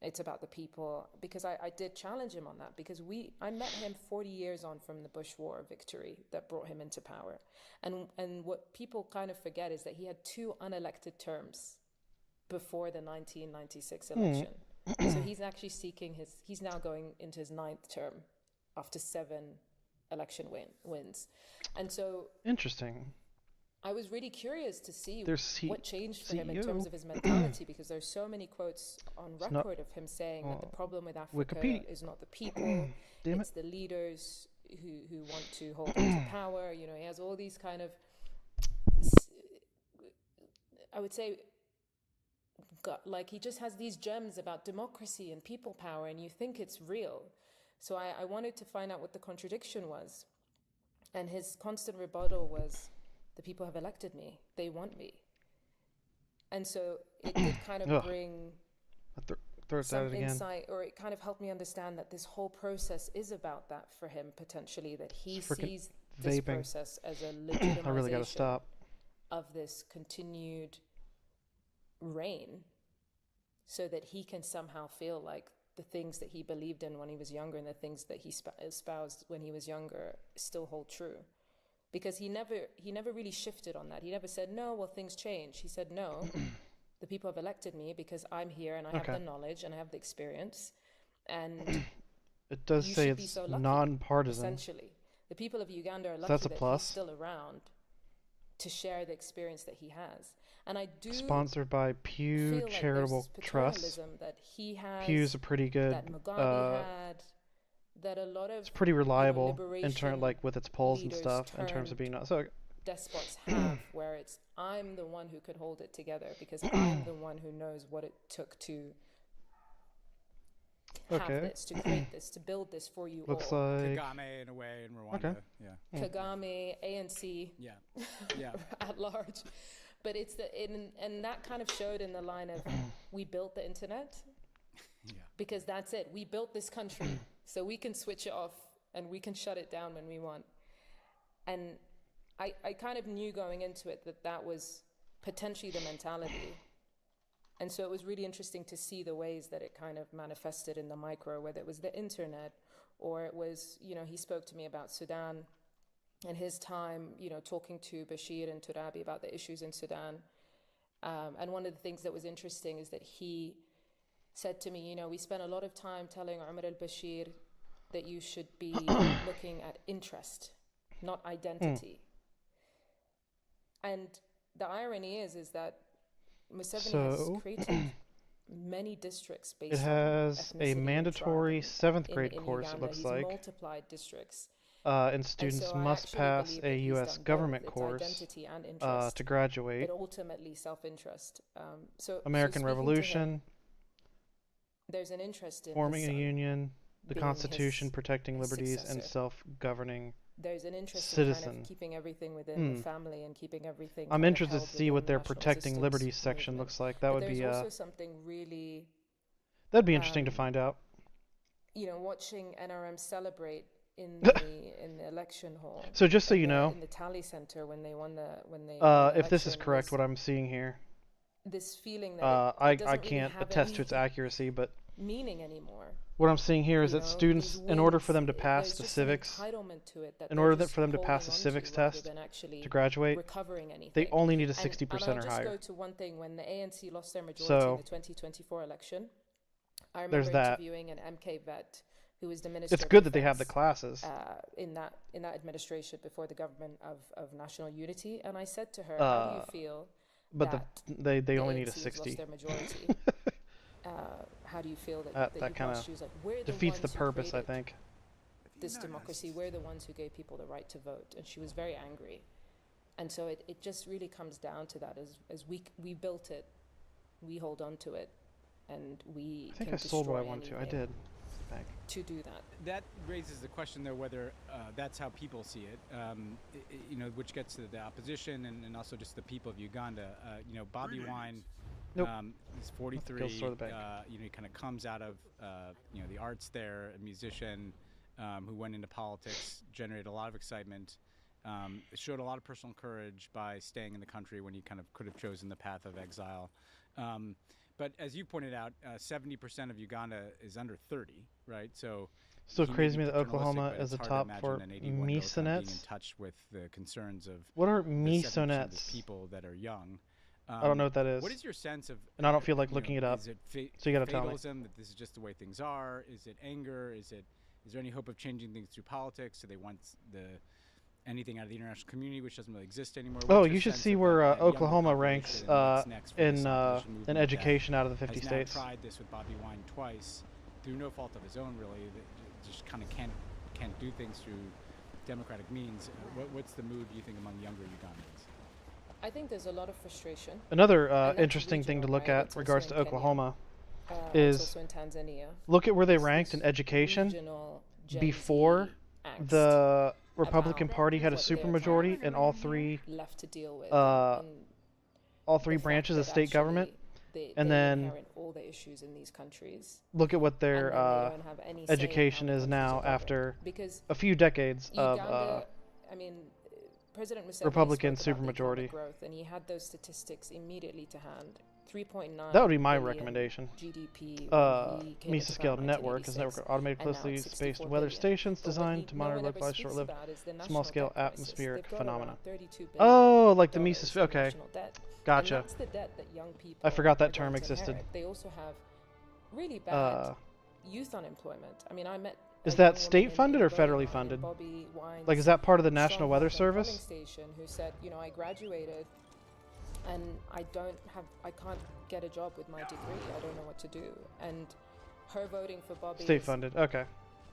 it's about the people. Because I did challenge him on that, because I met him 40 years on from the Bush War victory that brought him into power. And what people kind of forget is that he had 2 unelected terms before the 1996 election. So he's actually he's now going into his 9th term after 7 election wins. And so
interesting.
I was really curious to see what changed for him in
CEO.
terms of his mentality, because there's so many quotes on record of him saying that the problem with Africa is not the people, it's the leaders who want to hold on to power. He has all these kind of, I would say, like he just has these gems about democracy and people power, and you think it's real. So I wanted to find out what the contradiction was. And his constant rebuttal was, the people have elected me. They want me. And so it did kind of bring some insight, or it kind of helped me understand that this whole process is about that for him, potentially, that he sees this process as a legitimization
I really gotta stop.
Of this continued reign, so that he can somehow feel like the things that he believed in when he was younger and the things that he espoused when he was younger still hold true. Because he never really shifted on that. He never said, no, well, things change. He said, no, the people have elected me because I'm here and I have the knowledge and I have the experience. And
it does say it's so non-partisan.
Essentially, the people of Uganda are lucky that he's still around to share the experience that he has. And I do
sponsored by Pew
feel
Charitable
like
Trust.
That he has,
Pew's a pretty good.
That Mugabe had. That a lot of
it's pretty reliable in terms, like with its polls and stuff, in terms of being not so.
Despots have, where it's I'm the one who could hold it together because I'm the one who knows what it took to have this, to create this, to build this for you
Looks
all.
like
Kagame in a way in Rwanda. Yeah.
Kagame, ANC.
Yeah.
At large, but it's and that kind of showed in the line of we built the internet. Because that's it. We built this country, so we can switch it off and we can shut it down when we want. And I kind of knew going into it that was potentially the mentality. And so it was really interesting to see the ways that it kind of manifested in the micro, whether it was the internet or it was, he spoke to me about Sudan and his time, talking to Bashir and Turabi about the issues in Sudan. And one of the things that was interesting is that he said to me, we spent a lot of time telling Omar al-Bashir that you should be looking at interest, not identity. And the irony is that Museveni has created many districts based on
it has a mandatory 7th grade
in
course,
Uganda.
it looks
He's
like.
multiplied districts.
And students must pass a U.S. government course to graduate.
But ultimately self-interest.
American Revolution.
There's an interest in
forming a union, the Constitution protecting liberties and self-governing
there's an interest
citizen.
in kind of keeping everything within the family and keeping everything.
I'm interested to see what their protecting liberties section looks like. That would be
there's also something really.
That'd be interesting to find out.
Watching NRM celebrate in the election hall.
So just so you know,
in the tally center when they won
if this is correct, what I'm seeing here.
This feeling that
I can't attest to its accuracy, but
meaning anymore.
What I'm seeing here is that students, in order for them to pass the civics, in order for them to pass the civics test to graduate, they only need a 60% or higher.
I'll just go to one thing. When the ANC lost their majority in the 2024 election, I remember interviewing an MK vet who was the minister.
It's good that they have the classes
in that administration before the government of national unity, and I said to her, "How do you feel?"
But they only need a 60.
Lost their majority. How do you feel
that kind of defeats the purpose, I think.
This democracy, we're the ones who gave people the right to vote, and she was very angry. And so it just really comes down to that: as we built it, we hold on to it, and we.
I think I sold what I wanted to. I did.
To do that.
That raises the question, though, whether that's how people see it. Which gets to the opposition and also just the people of Uganda. Bobby Wine.
Nope.
He's 43. He kind of comes out of the arts there, a musician who went into politics, generated a lot of excitement, showed a lot of personal courage by staying in the country when he kind of could have chosen the path of exile. But as you pointed out, 70% of Uganda is under 30, right? So
still crazy to me that Oklahoma is the top for Misonets.
Being in touch with the concerns of
what are Misonets?
People that are young.
I don't know what that is.
What is your sense of?
And I don't feel like looking it up.
Is it
so you got to tell me.
That this is just the way things are? Is it anger? Is there any hope of changing things through politics? Do they want anything out of the international community, which doesn't really exist anymore?
Oh, you should see where Oklahoma ranks in education out of the 50 states.
Has now tried this with Bobby Wine twice, through no fault of his own, really. They just kind of can't do things through democratic means. What's the mood, do you think, among younger Ugandans?
I think there's a lot of frustration.
Another interesting thing to look at regards to Oklahoma is look at where they ranked in education before the Republican Party had a supermajority in all three all three
the fact
branches of
that
state
actually
government,
they
and then
inherit all the issues in these countries.
look at what
And
their
then they don't have any say in how
education
the
is
countries
now
are governed.
after
Because
a few decades of
Uganda, I mean, President Museveni
Republican
spoke about the
supermajority.
economic growth, and he had those statistics immediately to hand. 3.9
That would be my
billion
recommendation.
GDP when he came into
Mesoscale
power in
network is a network of
1986,
automated,
and now
closely
it's
spaced
64
weather
billion.
stations
But what
designed to
no
monitor
one ever
localized
speaks
short-lived
about is the national
small-scale
debt crisis.
atmospheric
They've got
phenomena.
around $32 billion
Oh, like the
in
mesosphere. Okay,
national debt.
gotcha.
And that's the debt that young people
I forgot that
are
term
going to
existed.
inherit. They also have really bad youth unemployment. I mean, I met
Is
a
that
young woman
state
in
funded or
Birmingham,
federally
in
funded?
Bobby Wine's
Like, is that part of the National Weather
Stronghold polling
Service?
station, who said, you know, I graduated and I can't get a job with my degree. I don't know what to do. And her voting for Bobby
State
is
funded. Okay.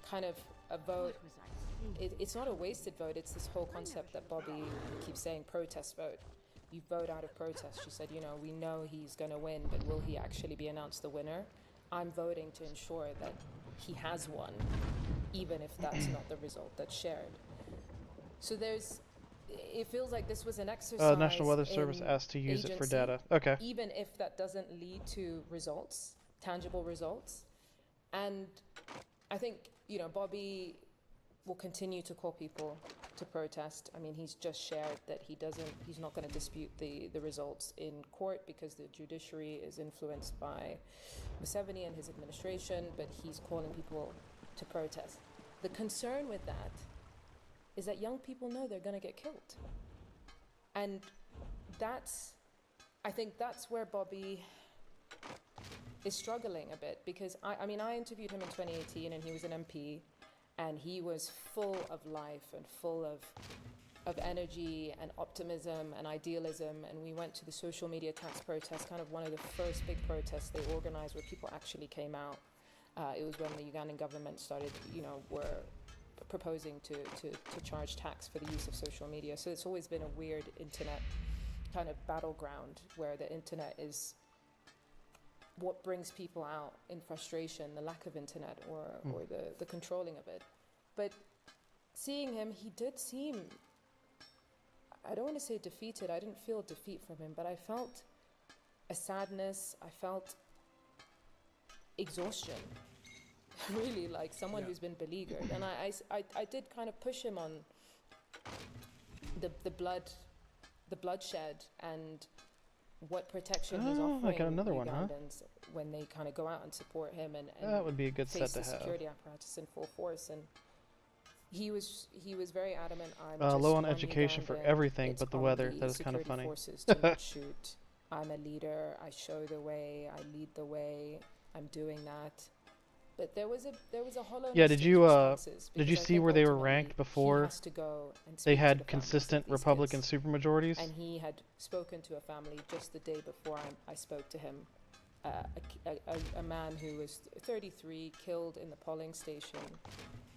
kind of a vote. It's not a wasted vote. It's this whole concept that Bobby keeps saying, protest vote. You vote out of protest. She said, you know, we know he's going to win, but will he actually be announced the winner? I'm voting to ensure that he has won, even if that's not the result that's shared. So it feels like this was an exercise.
National Weather Service
in
asked to use it for
agency,
data. Okay.
Even if that doesn't lead to results, tangible results. And I think, you know, Bobby will continue to call people to protest. I mean, he's just shared that he's not going to dispute the results in court because the judiciary is influenced by Museveni and his administration, but he's calling people to protest. The concern with that is that young people know they're going to get killed. And I think that's where Bobby is struggling a bit, because I mean, I interviewed him in 2018 and he was an MP, and he was full of life and full of energy and optimism and idealism. And we went to the social media tax protest, kind of one of the first big protests they organized where people actually came out. It was when the Ugandan government started, were proposing to charge tax for the use of social media. So it's always been a weird internet kind of battleground where the internet is what brings people out in frustration, the lack of internet or the controlling of it. But seeing him, he did seem, I don't want to say defeated, I didn't feel defeat from him, but I felt a sadness, I felt exhaustion, really, like someone who's been beleaguered. And I did kind of push him on the bloodshed and what protection he's offering
like another one,
Ugandans when they kind of go out and support him and
that would be a good
face
set
the
to have.
security apparatus in full force. And he was very adamant. I'm
low on
just
education for
Ugandan.
everything
It's
but the
on
weather. That is kind of
security
funny.
Forces to not shoot. I'm a leader. I show the way. I lead the way. I'm doing that. But there was a hollowness.
Yeah, did
to
you
his responses,
did you
because I
see
think
where they were
ultimately
ranked
he
before
has to go and
they
speak to
had
the families
consistent
of these
Republican
kids.
supermajorities?
And he had spoken to a family just the day before I spoke to him. A man who was 33 killed in the polling station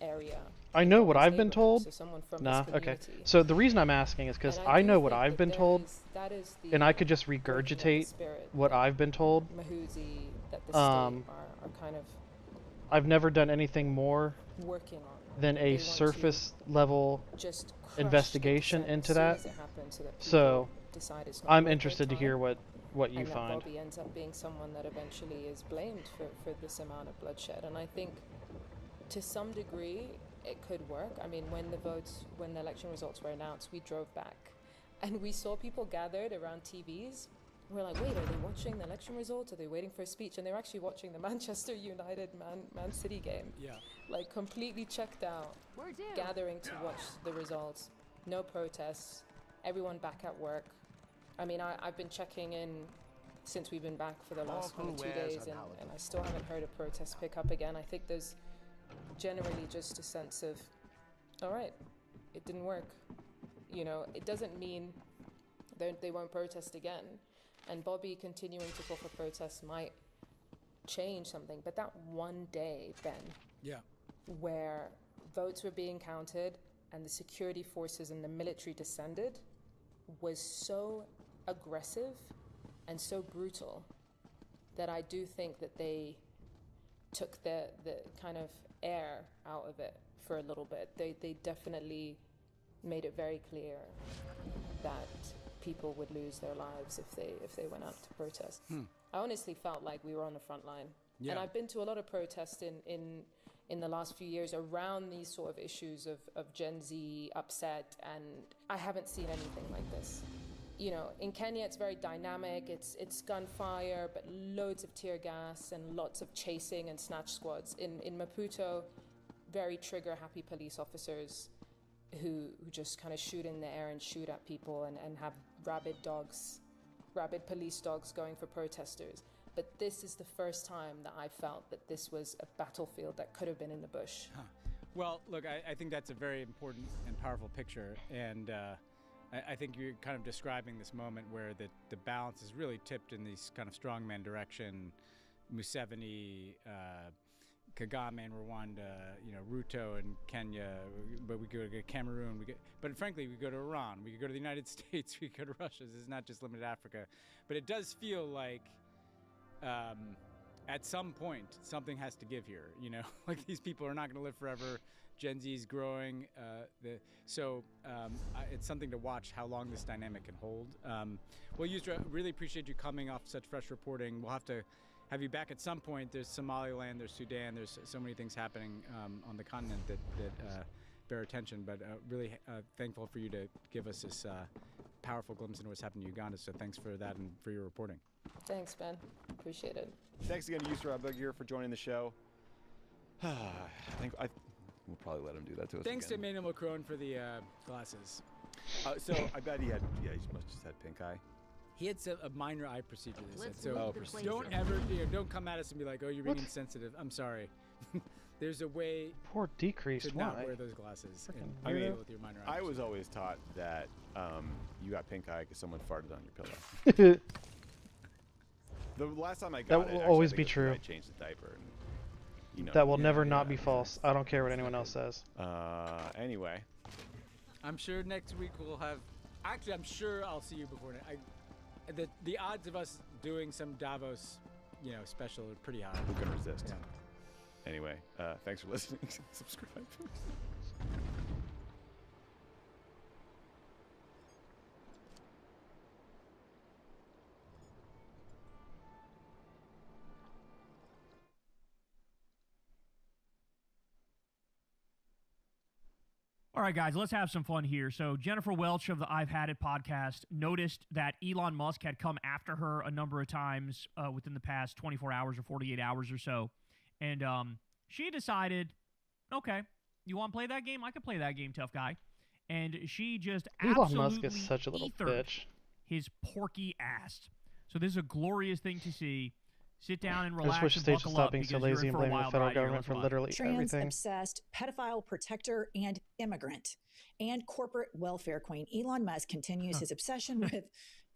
area.
I know what I've been told.
So someone from
Nah,
his
okay.
community.
So the reason I'm asking is because
And
I
do
know what
think
I've
that
been
there
told,
that is the
and I could just
working of the
regurgitate
spirit
what
that
I've been told.
Mahuzi, that the state are kind of
I've never done anything more
working on.
than
They
a
want to
surface level
just crush
investigation
the
into
as soon
that.
as it happens so that
So
people decide it's not
I'm
worth their
interested to hear
time.
what you
And that
find.
Bobby ends up being someone that eventually is blamed for this amount of bloodshed. And I think to some degree it could work. I mean, when the election results were announced, we drove back and we saw people gathered around TVs. We're like, wait, are they watching the election results? Are they waiting for a speech? And they're actually watching the Manchester United Man City game.
Yeah.
Like completely checked out, gathering to watch the results. No protests. Everyone back at work. I mean, I've been checking in since we've been back for the last 2 days, and I still haven't heard a protest pick up again. I think there's generally just a sense of, all right, it didn't work. It doesn't mean they won't protest again. And Bobby continuing to call for protests might change something. But that one day, Ben, where votes were being counted and the security forces and the military descended was so aggressive and so brutal that I do think that they took the kind of air out of it for a little bit. They definitely made it very clear that people would lose their lives if they went out to protest. I honestly felt like we were on the front line.
Yeah.
And I've been to a lot of protests in the last few years around these sort of issues of Gen Z upset, and I haven't seen anything like this. You know, in Kenya, it's very dynamic. It's gunfire, but loads of tear gas and lots of chasing and snatch squads. In Maputo, very trigger-happy police officers who just kind of shoot in the air and shoot at people and have rabid police dogs going for protesters. But this is the first time that I felt that this was a battlefield that could have been in the bush.
Well, look, I think that's a very important and powerful picture, and I think you're kind of describing this moment where the balance is really tipped in this kind of strongman direction. Museveni, Kagame in Rwanda, Ruto in Kenya, but we go to Cameroon. But frankly, we go to Iran. We could go to the United States. We go to Russia. This is not just limited to Africa. But it does feel like at some point something has to give here. Like these people are not going to live forever. Gen Z is growing. It's something to watch how long this dynamic can hold. Well, Yusra, really appreciate you coming off such fresh reporting. We'll have to have you back at some point. There's Somaliland, there's Sudan, there's so many things happening on the continent that bear attention, but really thankful for you to give us this powerful glimpse into what's happening in Uganda, so thanks for that and for your reporting.
Thanks, Ben. Appreciate it.
Thanks again to Yusra Abugir for joining the show. We'll probably let him do that to us
Thanks
again.
to Emmanuel Macron for the glasses.
So I bet he must just had pink eye.
He had a minor eye procedure, they said.
So
don't ever, don't come at us and be like, oh, you're being insensitive. I'm sorry. There's a way
Poor decreased
to not
one.
wear those glasses
I
and
mean,
deal with your minor eye
I was
procedure.
always taught that you got pink eye because someone farted on your pillow. The last time I got
That
it,
will
actually,
always
I think
be
it was
true.
when I changed the diaper. And,
that will never not be false. I don't care what anyone else says.
Anyway.
I'm sure next week we'll have. Actually, I'm sure I'll see you before. The odds of us doing some Davos, special are pretty high.
Who can resist?
Yeah.
Anyway, thanks for listening. Subscribe.
All right, guys, let's have some fun here. So Jennifer Welch of the I've Had It podcast noticed that Elon Musk had come after her a number of times within the past 24 hours or 48 hours or so. And she decided, okay, you want to play that game? I can play that game, tough guy. And she just
Elon Musk is such a little
ethered
bitch.
his porky ass. So this is a glorious thing to see. Sit down and
I
relax
just wish
and
states
buckle
would stop
up
being so
because you're
lazy
in
and
for a
blaming the
wild
federal
ride here.
government
Let's
for
watch.
literally everything.
Trans-obsessed, pedophile protector and immigrant and corporate welfare queen, Elon Musk continues his obsession with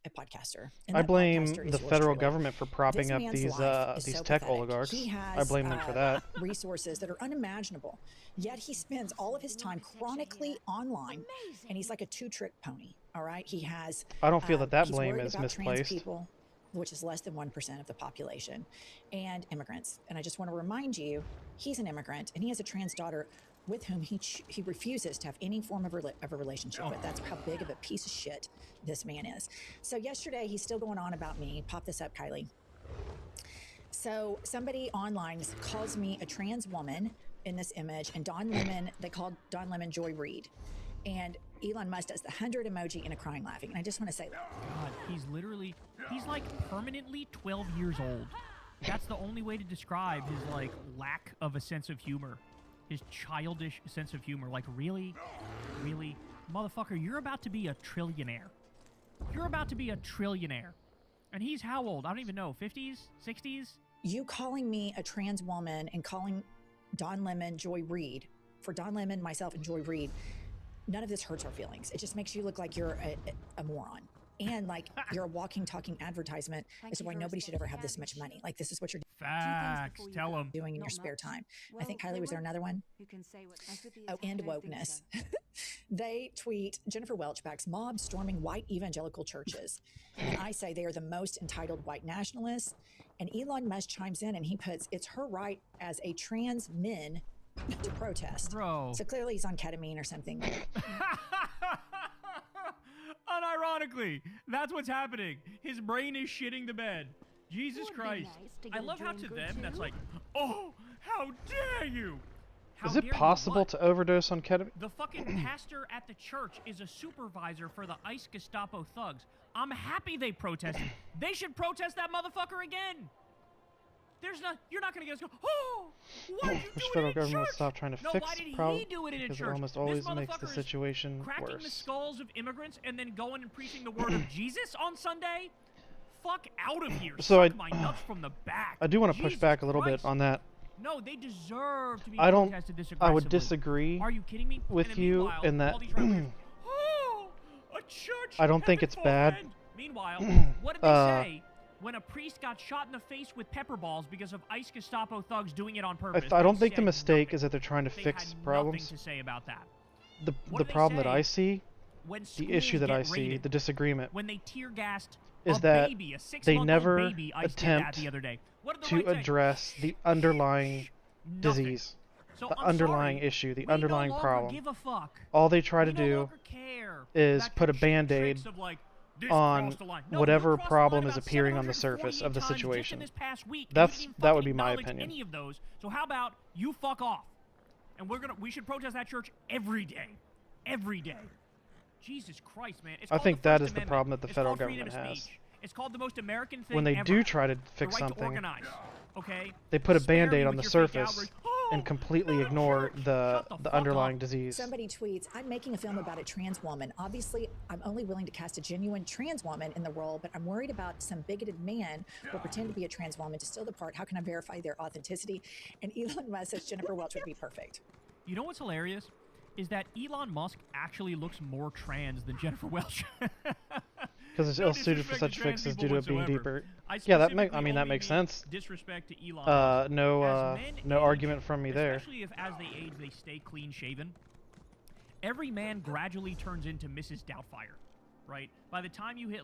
a podcaster. And
I
that
blame
podcaster is
the
yours
federal
truly.
government for propping
This
up
man's
these
life is
these
so
tech
pathetic.
oligarchs.
He has,
I blame them for that.
resources that are unimaginable, yet he spends all of his time chronically online, and he's like a two-trick pony. All right, he has.
I don't feel that
he's
blame
worried
is
about trans
misplaced.
people, which is less than 1% of the population, and immigrants. And I just want to remind you, he's an immigrant, and he has a trans daughter with whom he refuses to have any form of a relationship with. That's how big of a piece of shit this man is. So yesterday, he's still going on about me. Pop this up, Kylie. So somebody online calls me a trans woman in this image, and they called Don Lemon Joy Reid. And Elon Musk does the 100 emoji and a crying laughing. And I just want to say,
God, he's like permanently 12 years old. That's the only way to describe his like lack of a sense of humor. His childish sense of humor. Like, really? Really? Motherfucker, you're about to be a trillionaire. You're about to be a trillionaire. And he's how old? I don't even know. 50s? 60s?
you calling me a trans woman and calling Don Lemon Joy Reid, for Don Lemon, myself, and Joy Reid, none of this hurts our feelings. It just makes you look like you're a moron. And like you're a walking, talking advertisement as to why nobody should ever have this much money. Like this is what you're
Facts. Tell them.
doing in your spare time. I think, Kylie, was there another one? End wokeness. They tweet, Jennifer Welch backs mob storming white evangelical churches. And I say they are the most entitled white nationalists. And Elon Musk chimes in and he puts, it's her right as a trans min to protest.
Bro.
So clearly he's on ketamine or something.
Unironically, that's what's happening. His brain is shitting the bed. Jesus Christ. I love how to them that's like, oh, how dare you?
Is it possible to overdose on ketamine?
The fucking pastor at the church is a supervisor for the ICE Gestapo thugs. I'm happy they protested. They should protest that motherfucker again. You're not gonna get us go, oh, why did you do
federal
it in
government
church?
stop trying to
No,
fix
why did
the problem?
he do it in a
Because
church?
it almost
This
always makes the
motherfucker is
situation
cracking the
worse.
skulls of immigrants and then going and preaching the word of Jesus on Sunday? Fuck out of here.
So
Suck my nuts from the back.
I do want to push
Jesus
back a little
Christ.
bit on that.
No, they deserve to be
I don't.
protested this
I would
aggressively.
disagree
Are you kidding me?
with
And then
you
meanwhile,
in that.
all these right-wingers, oh, a church
I don't think
heaven
it's bad.
forfend. Meanwhile, what did they say when a priest got shot in the face with pepper balls because of ICE Gestapo thugs doing it on purpose?
I don't
They
think the
said
mistake
nothing.
is that they're trying to
They
fix
had
problems.
nothing to say about that.
The
What did they
problem that
say
I see,
when
the issue
schools
that
get
I see,
raided?
the disagreement,
When they tear gassed
is
a
that
baby, a
they
6-month-old
never
baby, ICE did that
attempt
the other day. What did the
to
right say?
address the underlying
Nothing.
disease,
So
the
I'm
underlying
sorry,
issue, the
we
underlying
no longer
problem.
give a fuck.
All they try to
We no
do
longer care
is
about
put a
your cheap
Band-Aid
tricks of like, this
on
crossed the line. No,
whatever
you crossed the
problem
line
is
about
appearing on the surface
748
of the
times just in
situation.
this past week, and you
That
didn't
would
fucking
be my
acknowledge
opinion.
Any of those. So how about you fuck off? And we should protest that church every day. Every day. Jesus Christ, man. It's
I
called
think
the
that
First
is the
Amendment.
problem that the
It's
federal
called freedom
government
of
has.
speech. It's called the most American thing
When they
ever.
do try to
The
fix
right to
something,
organize. Okay?
they put a
Spare me
Band-Aid on
with
the
your fake
surface
outrage.
and completely ignore the underlying disease.
Somebody tweets, I'm making a film about a trans woman. Obviously, I'm only willing to cast a genuine trans woman in the role, but I'm worried about some bigoted man who will pretend to be a trans woman to steal the part. How can I verify their authenticity? And Elon Musk says Jennifer Welch would be perfect.
You know what's hilarious? Is that Elon Musk actually looks more trans than Jennifer Welch.
Because it's
No
ill-suited for
disrespect
such
to trans
fixes
people
due to it being
whatsoever.
deeper.
I
Yeah, that
specifically
that
only
makes
mean
sense.
Disrespect to Elon Musk.
No
As men
no
age,
argument from me there.
Especially if as they age they stay clean shaven. Every man gradually turns into Mrs. Doubtfire, right? By the time you hit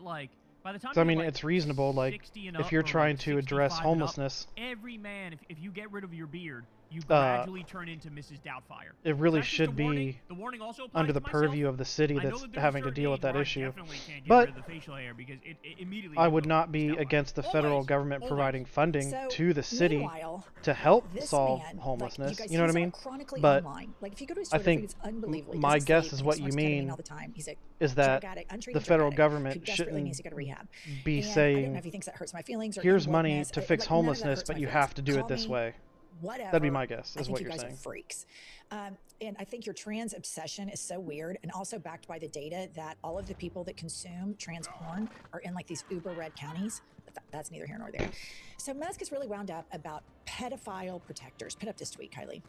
So I mean, it's reasonable. Like,
60 and
if
up
you're
or, like,
trying to
65
address
and up,
homelessness,
every man, if you get rid of your beard, you gradually turn into Mrs. Doubtfire.
it really
That's just
should
a
be
warning. The warning also applies
under
to
the
myself.
purview of the city
I know
that's
that there's a
having to
certain
deal with
age
that
where I
issue.
definitely can't get
But
rid of the facial hair because it immediately
I
will
would
go
not be against the federal government providing funding
So,
to the city
meanwhile,
to help
this
solve
man,
homelessness.
Like, you, guys,
you know what I
he's
mean?
chronically
But
online. Like, if you go to his
I
Twitter
think
feed, it's unbelievable. He
my
doesn't
guess
sleep,
is
he
what
just
you
smokes ketamine
mean
all the time. He's a
is
drug
that
addict, untreated
the
drug
federal
addict
government
who desperately needs to
shouldn't
go to rehab.
be
And I don't
saying,
know if he thinks that hurts my feelings or
here's
even
money
wokeness.
to
Like,
fix
none of that
homelessness,
hurts
but
my
you
feelings.
have to do it
Call
this
me
way.
Whatever.
That'd be my guess,
I
is
think
what
you
you're
guys
saying.
are freaks. And I think your trans obsession is so weird and also backed by the data that all of the people that consume trans porn are in like these uber red counties. But that's neither here nor there. So Musk is really wound up about pedophile protectors. Put up this tweet, Kylie.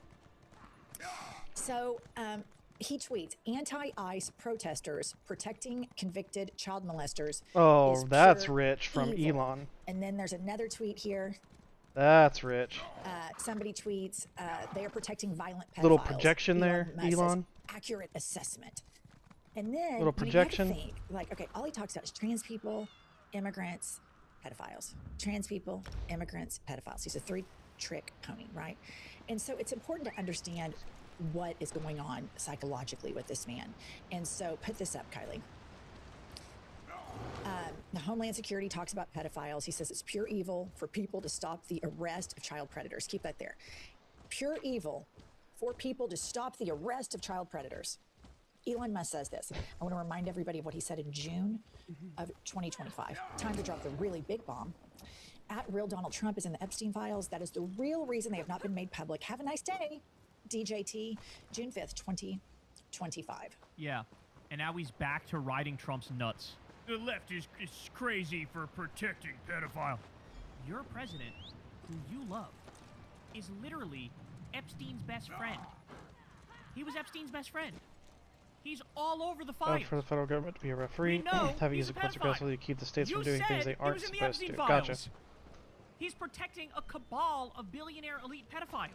So he tweets, anti-ICE protesters protecting convicted child molesters.
Oh,
is
that's
pure
rich from
evil.
Elon.
And then there's another tweet here.
That's rich.
Somebody tweets, they are protecting violent pedophiles.
Little projection there,
Musk says,
Elon.
accurate assessment. And then
Little projection.
You have to think, like, okay, all he talks about is trans people, immigrants, pedophiles. Trans people, immigrants, pedophiles. He's a three-trick pony, right? And so it's important to understand what is going on psychologically with this man. And so put this up, Kylie. The Homeland Security talks about pedophiles. He says it's pure evil for people to stop the arrest of child predators. Keep that there. Pure evil for people to stop the arrest of child predators. Elon Musk says this. I want to remind everybody of what he said in June of 2025. Time to drop the really big bomb. At real Donald Trump is in the Epstein files. That is the real reason they have not been made public. Have a nice day, DJT, June 5th, 2025.
Yeah, and now he's back to riding Trump's nuts. The left is crazy for protecting pedophile. Your president, who you love, is literally Epstein's best friend. He was Epstein's best friend. He's all over the file.
For the federal government to be a referee,
We know
having
he's
used
a
the courts
pedophile.
aggressively to keep the states
You
from doing things
said
they
he
aren't
was in the
supposed to.
Epstein
Gotcha.
files. He's protecting a cabal of billionaire elite pedophiles.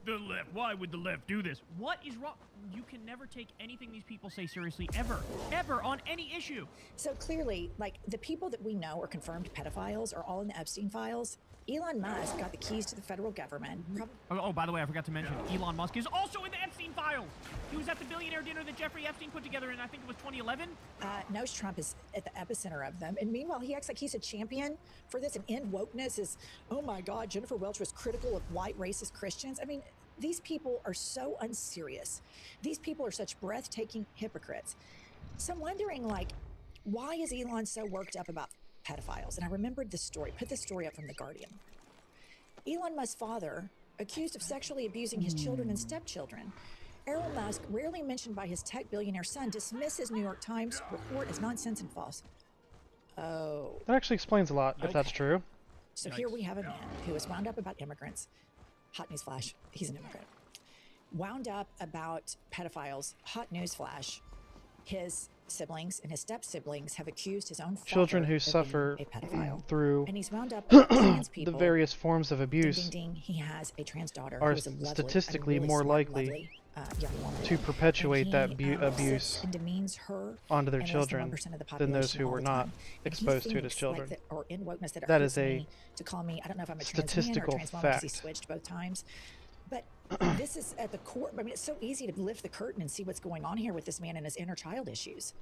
The left, why would the left do this? What is wrong? You can never take anything these people say seriously, ever. Ever, on any issue.
So clearly, like, the people that we know are confirmed pedophiles are all in the Epstein files. Elon Musk got the keys to the federal government.
Oh, by the way, I forgot to mention, Elon Musk is also in the Epstein files. He was at the billionaire dinner that Jeffrey Epstein put together in, I think it was 2011.
Knows Trump is at the epicenter of them. And meanwhile, he acts like he's a champion for this, and end wokeness is, oh my God, Jennifer Welch was critical of white racist Christians. I mean, these people are so unserious. These people are such breathtaking hypocrites. So I'm wondering, like, why is Elon so worked up about pedophiles? And I remembered this story, put this story up from The Guardian. Elon Musk's father, accused of sexually abusing his children and stepchildren. Elon Musk, rarely mentioned by his tech billionaire son, dismisses New York Times report as nonsense and false. Oh.
That actually explains a lot, if that's true.
So here we have a man who is wound up about immigrants. Hot news flash, he's an immigrant. Wound up about pedophiles. Hot news flash. His siblings and his step-siblings have accused his own
children
father
who
of
suffer
being a pedophile.
through
And he's wound up with trans people.
the various forms of abuse
Ding, ding, ding. He has a trans daughter
are
who is a lovely,
statistically
a really
more
smart,
likely
lovely, young woman.
to perpetuate
And
that
he,
abuse
sits and demeans her
onto their
and less than
children
1% of the
than those
population
who
all
were
the
not
time. And he
exposed to it as
thinks,
children.
like, or in wokeness that
That
hurts
is a
me to call me, I don't know if I'm a trans man or a
statistical
trans woman because he
fact.
switched both times. But this is at the core. I mean, it's so easy to lift the curtain and see what's going on here with this man and his inner child issues.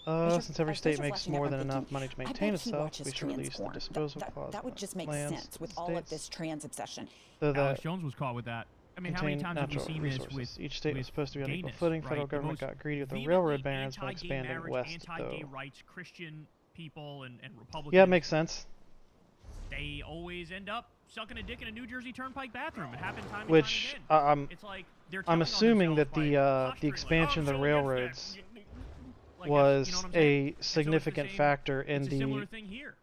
Since every state makes more than enough money to maintain itself, we should release the disposal clause.
That would just make
lands
sense with
in
all of
states.
this trans obsession.
So that
Alex Jones was caught with that. I mean, how many
contain
times have we
natural
seen
resources.
this with
Each state was
with
supposed to be on equal
gayness,
footing.
right?
Federal
The
government
most
got greedy with the
vehemently
railroad barons when
anti-gay
expanding
marriage,
west,
anti-gay
though.
rights Christian people and Republicans.
Yeah, it makes sense.
They always end up sucking a dick in a New Jersey Turnpike bathroom. It happened time and
Which
time again. It's like they're
I'm
telling on
assuming that
themselves
the expansion of the railroads
Like,
was
you know what I'm saying?
a significant factor in
it's a similar
the
thing here.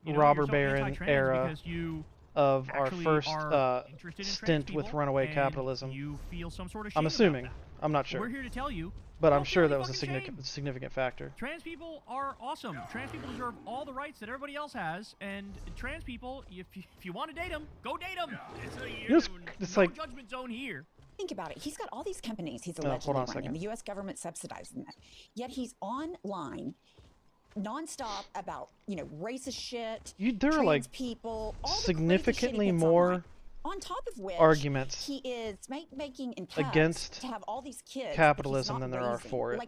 You know,
robber
you're so
baron
anti-trans
era
because you
of our
actually
first
are interested in trans
stint with
people
runaway
and
capitalism.
You feel some sort of shame
I'm
about
assuming.
that.
I'm not sure.
We're here to tell you.
But I'm
don't
sure
feel
that
any
was a
fucking
significant factor.
Trans people are awesome. Trans people deserve all the rights that everybody else has, and trans people, if you want to date them, go date them. It's
no
like judgment zone here.
Think about it. He's got all these companies he's
hold
allegedly
on a
running.
second.
The U.S. government subsidizing that. Yet he's online nonstop about, racist shit,
There are
trans
like
people, all the
significantly
crazy shit he puts
more
online. On top of which,
arguments
he is making in cuts
against
to have all these kids
capitalism
that he's
than
not
there are
raising.
for it.
Like,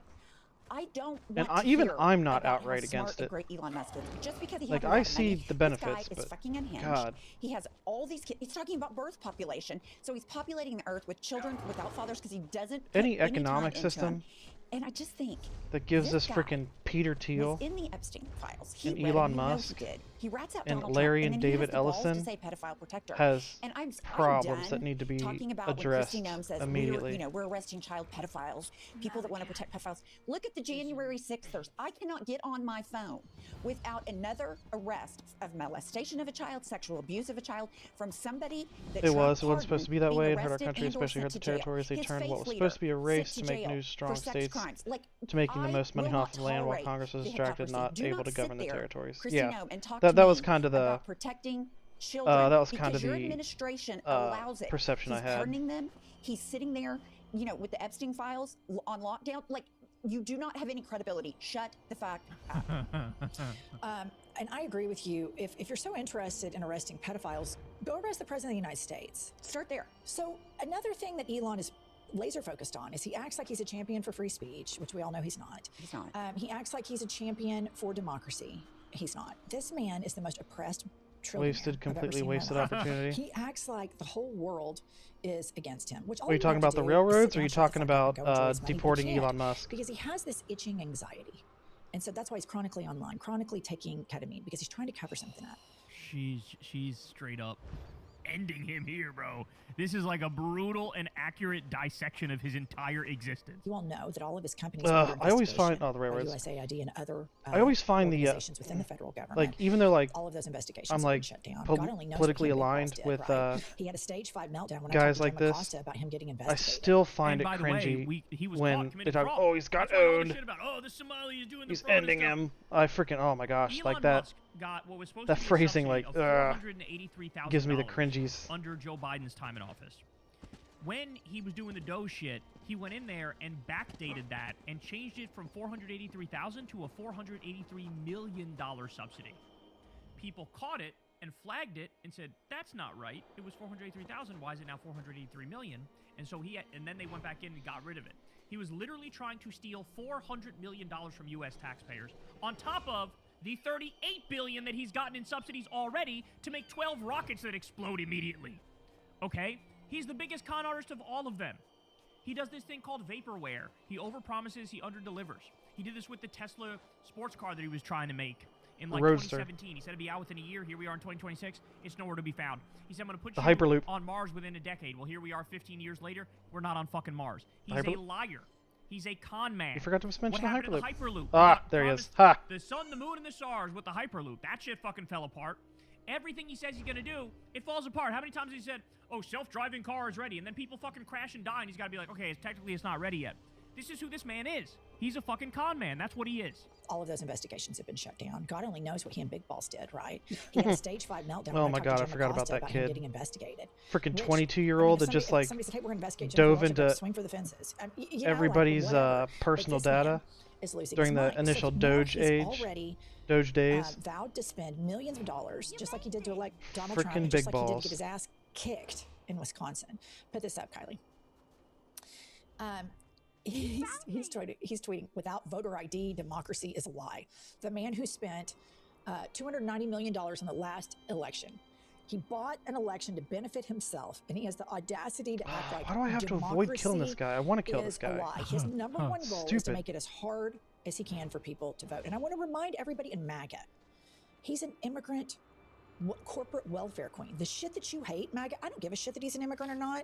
I don't
And
want to
even
hear
I'm not
about
outright
how smart
against
and
it.
great Elon Musk is. Just because he
Like,
has a lot
I
of
see
money,
the benefits,
this guy is
but
fucking unhinged.
God.
He has all these kids. He's talking about birth population. So he's populating the earth with children without fathers because he doesn't put
Any
time
economic
into them.
system
And I just think
that gives
this
us
guy
freaking Peter Thiel
was in the Epstein files. He
and
read
Elon
it, he knows
Musk
he did. He rats out
and
Donald
Larry
Trump,
and
then he
David
has the balls
Ellison
to say pedophile protector.
has
and I'm
problems
done
that need to be
talking about
addressed
when Kristi Noem says
immediately.
we're arresting child pedophiles, people that want to protect pedophiles. Look at the January 6th. I cannot get on my phone without another arrest of molestation of a child, sexual abuse of a child from somebody that
It
Trump
wasn't supposed to be that
pardoned,
way.
being
In her
arrested
country,
and/or
especially her
sent to jail.
territories, they
His
turned what
faith
was
leader
supposed to be a race
sent
to make
jail
new
for
strong
sex
states
crimes. Like,
to making the
I
most money
will
off of
not
the land while
tolerate
Congress was
the
distracted,
hypocrisy.
not
Do
able
not
to
sit
govern the
there,
territories.
Kristi
Yeah,
Noem, and talk
that
to
that was
me
kind of the
about protecting children
that was kind
because
of
your
the
administration allows it.
perception
He's
I had.
pardoning them. He's sitting there, with the Epstein files on lockdown. Like, you do not have any credibility. Shut the fuck up.
And I agree with you. If you're so interested in arresting pedophiles, go arrest the president of the United States.
Start there.
So another thing that Elon is laser focused on is he acts like he's a champion for free speech, which we all know he's not.
He's not.
He acts like he's a champion for democracy. He's not. This man is the most oppressed trillionaire
completely wasted
I've ever seen in my life.
opportunity.
He acts like the whole world is against him. Which all
Are you
we
talking
have to
about the
do is
railroads,
sit
or are you
down, shut
talking
the fuck up,
about
and go enjoy his money. But he
deporting
can't,
Elon Musk?
because he has this itching anxiety. And so that's why he's chronically online, chronically taking ketamine, because he's trying to cover something up.
She's straight up ending him here, bro. This is like a brutal and accurate dissection of his entire existence.
You all know that all of his companies are under
I always find
investigation
the
by
railroads.
USAID and other
I always find the
organizations within the federal government.
like even though like
all of those investigations
I'm
have
like
been shut down.
pol-
God only knows what
politically
Kim Big Balls
aligned
did,
with
right? He had a stage 5 meltdown when
guys
I
like
talked to Jim
this.
Acosta about him getting
I
investigated.
still find
And
it
by the way,
cringy
he was
when
caught
they
committing
talk.
fraud.
Oh, he's got
That's why all this
owned.
shit about, this Somali is doing the
He's
fraud and
ending
stuff.
him. I freaking oh my gosh,
Elon
like that.
Musk got what was supposed
That
to be a
phrasing,
subsidy
like,
of $483,000
gives me the cringies.
under Joe Biden's time in office. When he was doing the Doe shit, he went in there and backdated that and changed it from $483,000 to a $483 million subsidy. People caught it and flagged it and said, that's not right. It was 483,000. Why is it now 483 million? And so and then they went back in and got rid of it. He was literally trying to steal $400 million from U.S. taxpayers on top of the $38 billion that he's gotten in subsidies already to make 12 rockets that explode immediately. Okay? He's the biggest con artist of all of them. He does this thing called vaporware. He overpromises, he underdelivers. He did this with the Tesla sports car that he was trying to make in like
Roadster.
2017. He said it'd be out within a year. Here we are in 2026. It's nowhere to be found. He said, I'm going to put
The
you
Hyperloop.
on Mars within a decade. Well, here we are 15 years later. We're not on fucking Mars. He's a liar. He's a con man.
You forgot to mention
What
the
happened
Hyperloop.
to the Hyperloop?
Ah, there he is. Ha!
The sun, the moon, and the stars with the Hyperloop. That shit fucking fell apart. Everything he says he's going to do, it falls apart. How many times has he said, oh, self-driving car is ready, and then people fucking crash and die, and he's got to be like, okay, technically it's not ready yet. This is who this man is. He's a fucking con man. That's what he is.
All of those investigations have been shut down. God only knows what he and Big Balls did, right? He had a stage 5 meltdown.
Oh
when
my
talked to
God, I
Jim
forgot about
Acosta
that
him
kid.
getting investigated.
Freaking
Which,
22-year-old that
if
just like
somebody said, hey, we're investigating
dove
Jennifer Walsh,
into
swing for the fences. You know,
everybody's
like, whatever.
personal
But this man
data
is losing
during
his
the
mind. So
initial
now
Doge
he's
age,
already,
Doge days.
vowed to spend millions of dollars, just like he did to elect Donald
Frickin'
Trump, and
Big
just like he did
Balls.
to get his ass kicked in Wisconsin. Put this up, Kylie. He's tweeting, without voter ID, democracy is a lie. The man who spent $290 million in the last election. He bought an election to benefit himself, and he has the audacity to act like
Why do I have to avoid killing this guy? I want to kill this guy.
A lie. His number one goal is to
Stupid.
make it as hard as he can for people to vote. And I want to remind everybody in MAGA, he's an immigrant corporate welfare queen. The shit that you hate, MAGA, I don't give a shit that he's an immigrant or not.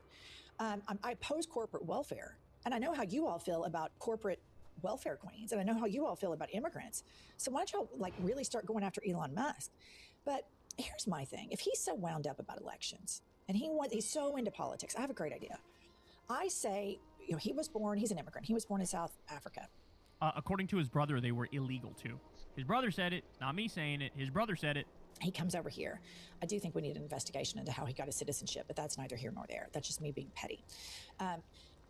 I oppose corporate welfare. And I know how you all feel about corporate welfare queens, and I know how you all feel about immigrants. So why don't y'all really start going after Elon Musk? But here's my thing. If he's so wound up about elections and he's so into politics, I have a great idea. I say, he's an immigrant. He was born in South Africa.
According to his brother, they were illegal too. His brother said it, not me saying it. His brother said it.
He comes over here. I do think we need an investigation into how he got his citizenship, but that's neither here nor there. That's just me being petty.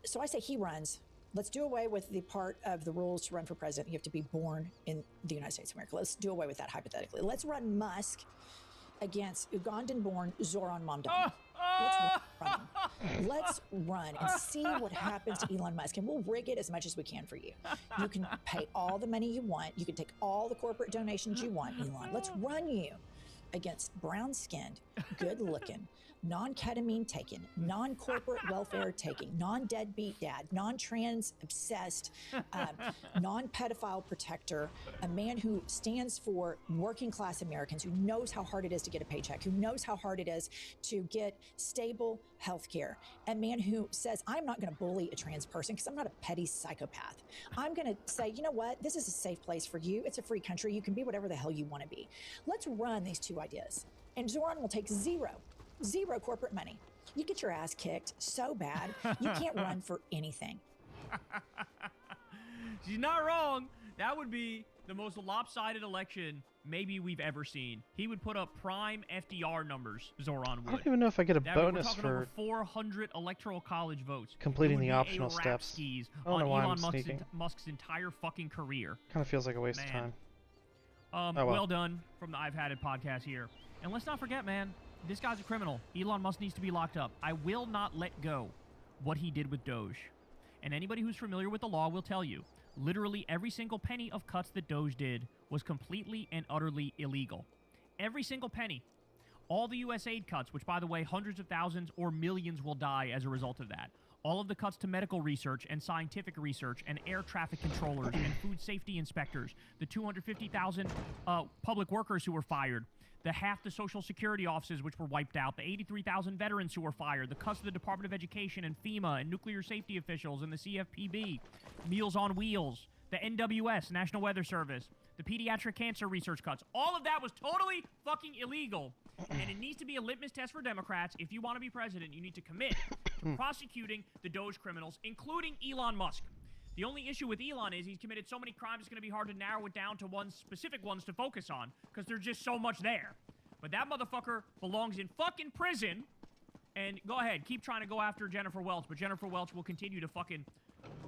So I say he runs. Let's do away with the part of the rules to run for president. You have to be born in the United States of America. Let's do away with that hypothetically. Let's run Musk against Ugandan-born Zoran Mamdani. Let's run and see what happens to Elon Musk, and we'll rig it as much as we can for you. You can pay all the money you want. You can take all the corporate donations you want, Elon. Let's run you against brown-skinned, good-looking, non-ketamine taking, non-corporate welfare taking, non-deadbeat dad, non-trans obsessed, non-pedophile protector, a man who stands for working class Americans, who knows how hard it is to get a paycheck, who knows how hard it is to get stable health care, a man who says, I'm not going to bully a trans person because I'm not a petty psychopath. I'm going to say, you know what? This is a safe place for you. It's a free country. You can be whatever the hell you want to be. Let's run these two ideas. And Zoran will take zero corporate money. You get your ass kicked so bad, you can't run for anything.
She's not wrong. That would be the most lopsided election maybe we've ever seen. He would put up prime FDR numbers, Zoran would.
I don't even know if I get a bonus
we're talking
for
over 400 electoral college votes.
completing
It would
the
be
optional
a rap
steps.
skis
I don't know
on
why
Elon
I'm sneaking.
Musk's entire fucking career.
Kind of feels like a waste of
Man.
time.
Well done from the I've Had It podcast here. And let's not forget, man, this guy's a criminal. Elon Musk needs to be locked up. I will not let go what he did with Doge. And anybody who's familiar with the law will tell you, literally every single penny of cuts that Doge did was completely and utterly illegal. Every single penny. All the U.S. aid cuts, which, by the way, hundreds of thousands or millions will die as a result of that. All of the cuts to medical research and scientific research and air traffic controllers and food safety inspectors, the 250,000 public workers who were fired, the half the Social Security offices which were wiped out, the 83,000 veterans who were fired, the cuts to the Department of Education and FEMA and nuclear safety officials and the CFPB, Meals on Wheels, the NWS, National Weather Service, the pediatric cancer research cuts. All of that was totally fucking illegal. And it needs to be a litmus test for Democrats. If you want to be president, you need to commit to prosecuting the Doge criminals, including Elon Musk. The only issue with Elon is he's committed so many crimes, it's going to be hard to narrow it down to specific ones to focus on, because there's just so much there. But that motherfucker belongs in fucking prison. And go ahead, keep trying to go after Jennifer Welch, but Jennifer Welch will continue to fucking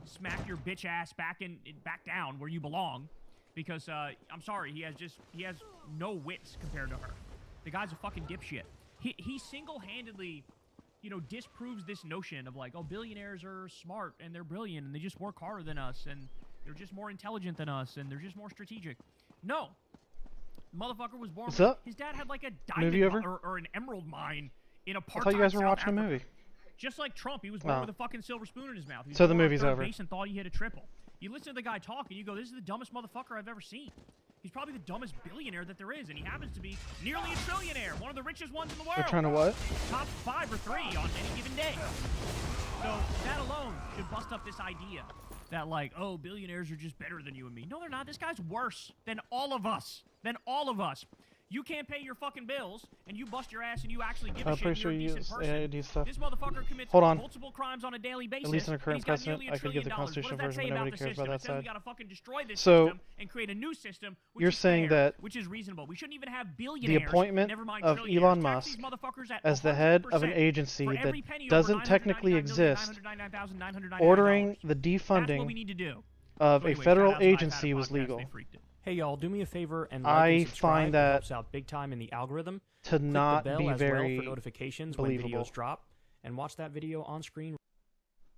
smack your bitch ass back down where you belong. Because, I'm sorry, he has no wits compared to her. The guy's a fucking dipshit. He single-handedly, you know, disproves this notion of like, oh, billionaires are smart and they're brilliant and they just work harder than us and they're just more intelligent than us and they're just more strategic. No. The motherfucker was born. His dad had like a diamond or an emerald mine in a part.
I thought you guys were watching a movie.
Just like Trump, he was born with a fucking silver spoon in his mouth.
So the movie's over.
And thought he hit a triple. You listen to the guy talk, and you go, "This is the dumbest motherfucker I've ever seen." He's probably the dumbest billionaire that there is, and he happens to be nearly a trillionaire, one of the richest ones in the world.
They're trying to what?
Top 5 or 3 on any given day. So that alone should bust up this idea that like, oh, billionaires are just better than you and me. No, they're not. This guy's worse than all of us. You can't pay your fucking bills, and you bust your ass, and you actually give a shit.
Pretty sure
you're a decent person.
AID stuff.
This motherfucker commits multiple crimes on a daily basis.
At least in a current precedent, I could give the constitutional version, but nobody cares about that side.
We gotta fucking destroy this
so
system and create a new system, which
you're
is
saying
fair,
that
which is reasonable. We shouldn't even have billionaires.
The appointment of Elon Musk as the head of an agency that doesn't technically exist, ordering the defunding of a federal agency was legal.
Hey y'all, do me a favor and
I
like and subscribe.
find that
it helps out big time in the algorithm.
To
Click
not
the bell
be
as
very
well for notifications
believable.
when videos drop, and watch that video on screen.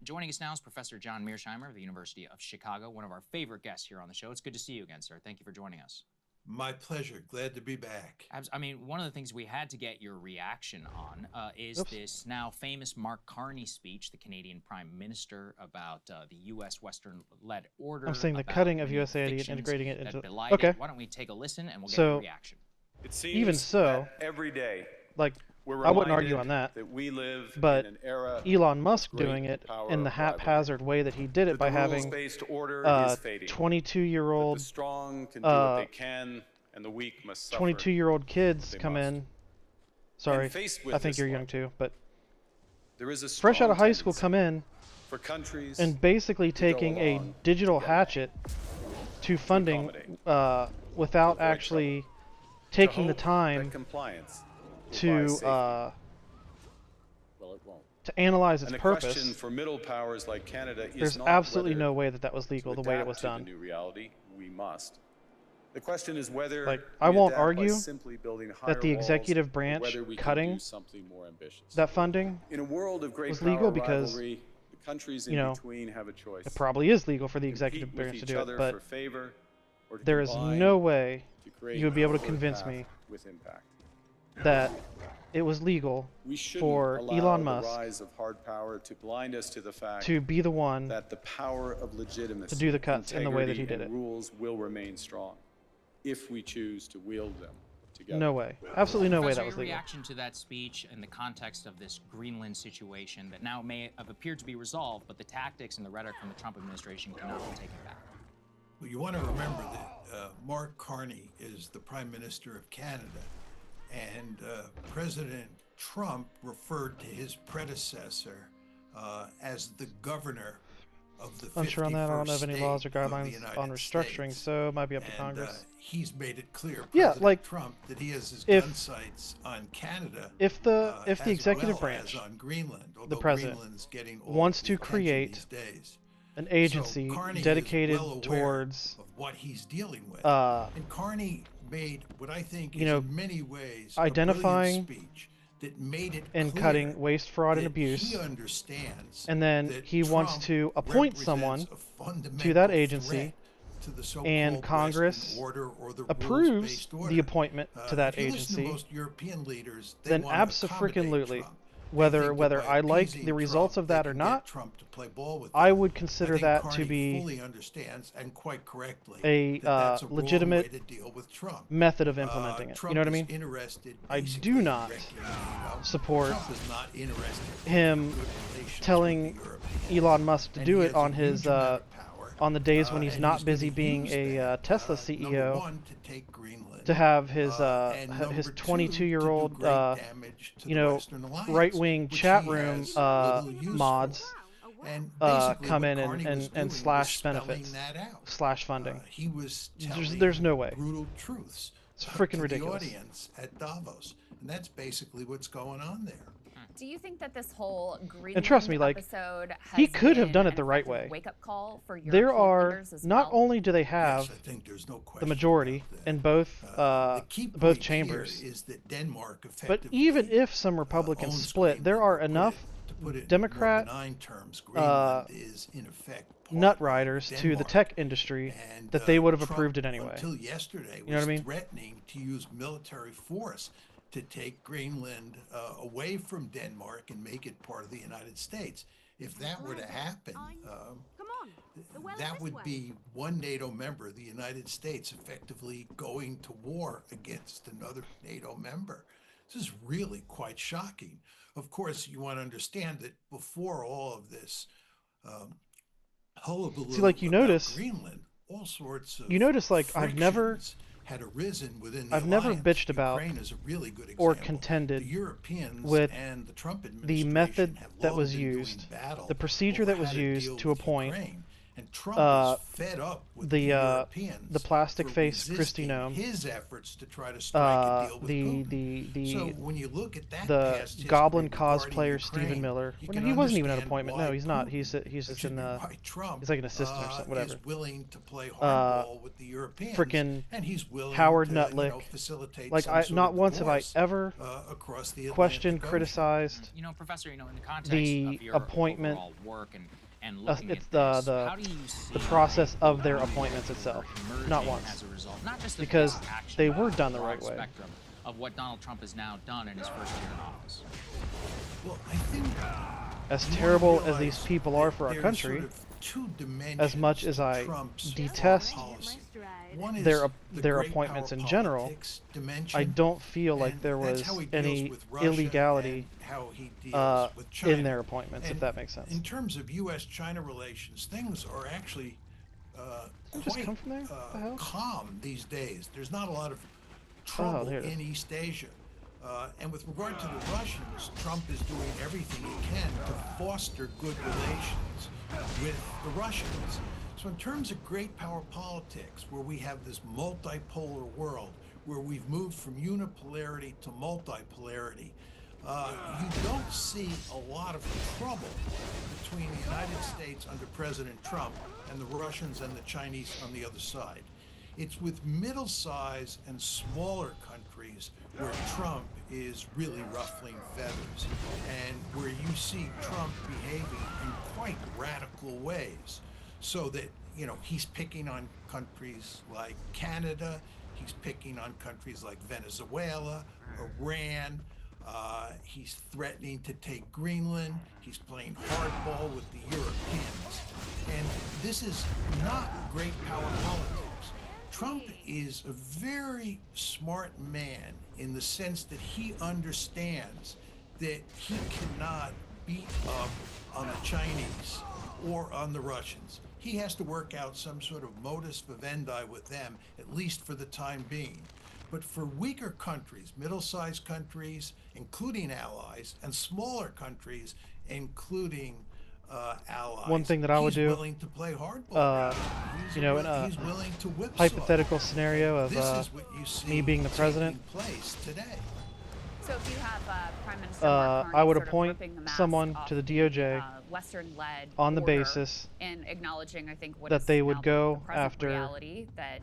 Joining us now is Professor John Mearsheimer of the University of Chicago, one of our favorite guests here on the show. It's good to see you again, sir. Thank you for joining us.
My pleasure. Glad to be back.
I mean, one of the things we had to get your reaction on is this now famous Mark Carney speech, the Canadian Prime Minister, about the U.S. Western-led order.
I'm saying the cutting of USAID and integrating it into.
Okay. Why don't we take a listen and we'll get your reaction.
It seems
even so,
every day,
like I wouldn't argue on that.
We live
but
in an era
Elon Musk doing it in the haphazard way that he did it by having 22-year-old
strong can do what they can, and the weak must suffer.
22-year-old kids come in. Sorry, I think you're young too, but
there is a
fresh out of high school come in
for countries
and basically taking a digital hatchet to funding without actually taking the time to analyze its purpose.
Question for middle powers like Canada is
there's
not
absolutely no way that was legal the way it was done.
The new reality, we must. The question is whether
like I won't argue
simply building
that the executive branch cutting that funding
in a world of great
was legal because
rivalry, the countries in between have a choice.
It probably is legal for the executive branch to do it, but there is
combine
no way you would be able to convince me
with impact.
that it was legal for Elon Musk
the rise of hard power to blind us to the fact
to be the one
that the power of legitimacy,
to do the cuts in the way that he did it.
Rules will remain strong if we choose to wield them together.
No way. Absolutely no way that
Professor,
was
your
legal.
reaction to that speech in the context of this Greenland situation that now may have appeared to be resolved, but the tactics and the rhetoric from the Trump administration cannot be taken back.
Well, you want to remember that Mark Carney is the Prime Minister of Canada, and President Trump referred to his predecessor as the governor of the 51st
Unsure on that. I don't have any laws or guidelines on restructuring, so it might be up to Congress.
He's made it clear,
like
Trump, that he has his gun sights on Canada.
If the executive
well
branch,
on Greenland,
the president, wants to create an agency dedicated towards
what he's dealing with, and Carney made what I think is in many ways
identifying
a speech that made it
and
clear
cutting waste, fraud, and abuse.
He understands
and then he wants to appoint someone to that agency, and Congress approves the appointment to that agency. Then abso-freaking-lutely, whether I like the results of that or not, I would consider that to be a legitimate method of implementing it. You know what I mean? I do not support him telling Elon Musk to do it on his on the days when he's not busy being a Tesla CEO, to have his 22-year-old right-wing chat room mods come in and slash benefits, slash funding. There's no way. It's freaking ridiculous.
Audience at Davos, and that's basically what's going on there.
Do you think that this whole Greenland
And trust me, like,
episode has
he could have done
been
it the
an
right
effective
way.
wake-up call for
There
European
are
leaders as
not
well?
only do they have
Yes, I think there's no
the
question
majority in both both chambers,
is that Denmark
but
effectively
even if some Republicans split, there are enough Democrat
Greenland is in effect
nut riders to the tech industry that they would have
Trump,
approved it anyway.
Until yesterday,
You know
was
what I mean?
threatening to use military force to take Greenland away from Denmark and make it part of the United States. If that were to happen, that would be one NATO member, the United States, effectively going to war against another NATO member. This is really quite shocking. Of course, you want to understand that before all of this hullabaloo
See, like, you
about
notice-
Greenland, all sorts of
You notice, like, I've never
had arisen within the
I've never
alliance.
bitched about
Ukraine is a really good
or
example.
contended
The Europeans
with
and the Trump
the
administration
method
have
that
long
was
been doing
used,
battle
the procedure
over
that was
how to deal
used to
with
appoint
Ukraine. And Trump is fed up with the Europeans
the plastic
for
face Kristi
resisting
Noem,
his efforts to try to strike a deal with Putin. So when you look at that past history
Goblin
regarding
cosplayer Stephen
Ukraine,
Miller.
you
Well,
can
he wasn't even an
understand
appointment.
why
No, he's not.
Putin,
He's just in the.
why Trump,
He's like an assistant or something. Whatever.
is willing to play hardball with the Europeans,
Freaking
and he's willing
Howard
to,
Nutlick.
facilitate
Like,
some
I
sort
not
of
once have I
divorce,
ever
across the
questioned,
Atlantic Ocean.
criticized
You know, Professor, in the context
the
of your
appointment.
overall work and looking
It's
at this,
the
how do you see
the process of their appointments itself, not
emerging
once,
as a result, not just of
because
his action,
they
but
were
of
done the
broad
right way.
spectrum of what Donald Trump has now done in his first year in office.
Well, I think
As
you
terrible
wanna
as these
realize
people are
that
for our
there's
country,
sort of two
as much
dimensions
as I
to Trump's
detest
policy. One is
their
the
their
great
appointments
power
in general,
politics dimension,
I don't feel like
and
there
that's
was
how he deals
any
with Russia
illegality
and how he deals with China.
in their appointments, if
And
that makes sense.
In terms of U.S.-China relations, things are actually
Did it just
quite
come from there? What the hell?
calm these days. There's not a lot of
Oh,
trouble
there it is.
in East Asia. And with regard to the Russians, Trump is doing everything he can to foster good relations with the Russians. So in terms of great power politics, where we have this multipolar world, where we've moved from unipolarity to multipolarity, you don't see a lot of trouble between the United States under President Trump and the Russians and the Chinese on the other side. It's with middle-sized and smaller countries where Trump is really ruffling feathers and where you see Trump behaving in quite radical ways. So that, you know, he's picking on countries like Canada, he's picking on countries like Venezuela, Iran, he's threatening to take Greenland, he's playing hardball with the Europeans. And this is not great power politics. Trump is a very smart man in the sense that he understands that he cannot beat up on the Chinese or on the Russians. He has to work out some sort of modus vivendi with them, at least for the time being. But for weaker countries, middle-sized countries, including allies, and smaller countries, including allies,
One thing that I would
he's
do,
willing to play hardball.
you know, in a
he's willing to whipsaw.
hypothetical scenario of
This is what you see
me being the president,
taking place today.
So if you have Prime Minister Mark Carney
I would
sort of
appoint
ripping the mask
someone
off
to the DOJ
Western-led
on the
order
basis
and acknowledging, I think, what
that
is
they
now
would
the
go
present
after.
reality that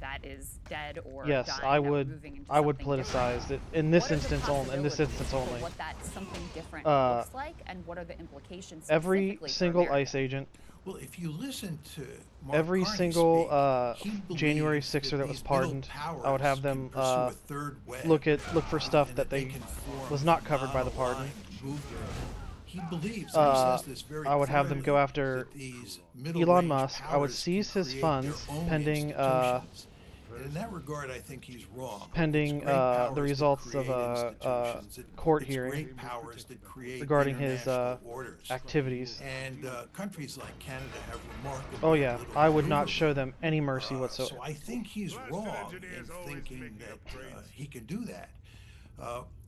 that is dead or
Yes,
dying,
I
that we're
would.
moving into
I would
something
politicize
different.
it in this
What are the
instance only. In this
possibilities
instance
for
only.
what that something different
Uh,
looks like, and what are the implications?
Every
specifically for
single
America?
ICE agent,
Well, if you listen to Mark
every
Carney
single
speak, he
January
believes
6er that was
these middle
pardoned, I would have them
powers can pursue a third way,
look for stuff
and
that
they
they
can form
was not covered by the pardon.
non-aligned movement. He believes, and he says this very
I would have them go
clearly,
after
that these
Elon
middle-range
Musk. I would
powers
seize
can
his
create
funds
their own
pending
institutions. And in that regard, I think he's wrong.
pending
It's great powers
the
that
results of
create
a
institutions.
court
It's
hearing
great powers that create
regarding his
international orders.
activities.
And countries like Canada have remarkably
Oh yeah,
little
I would not
maneuver.
show them any mercy whatsoever.
So I think he's wrong in thinking that he can do that.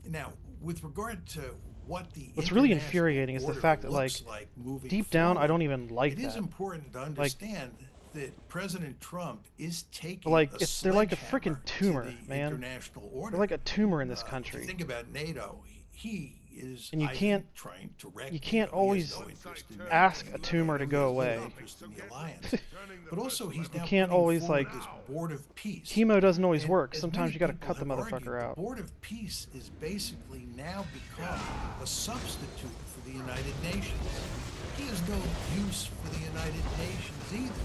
Now, with regard to what the
What's really
international
infuriating is the
order
fact that,
looks
like,
moving
deep down, I
forward,
don't even like
it is
that.
important to understand that President Trump is taking
Like,
a
they're like a
sledgehammer
freaking tumor,
to the
man.
international order.
They're like a tumor in this
If you
country.
think about NATO, he is
And you
I
can't
think, trying to wreck
you can't
NATO. He
always
has no interest in
ask
NATO.
a tumor to
He
go
has no
away.
interest in the alliance. But also, he's now
You can't
putting
always
forward
like
this board of peace.
chemo doesn't always
And
work.
as
Sometimes
many
you got to
people
cut the
have argued,
motherfucker out.
The board of peace is basically now become a substitute for the United Nations. He has no use for the United Nations either.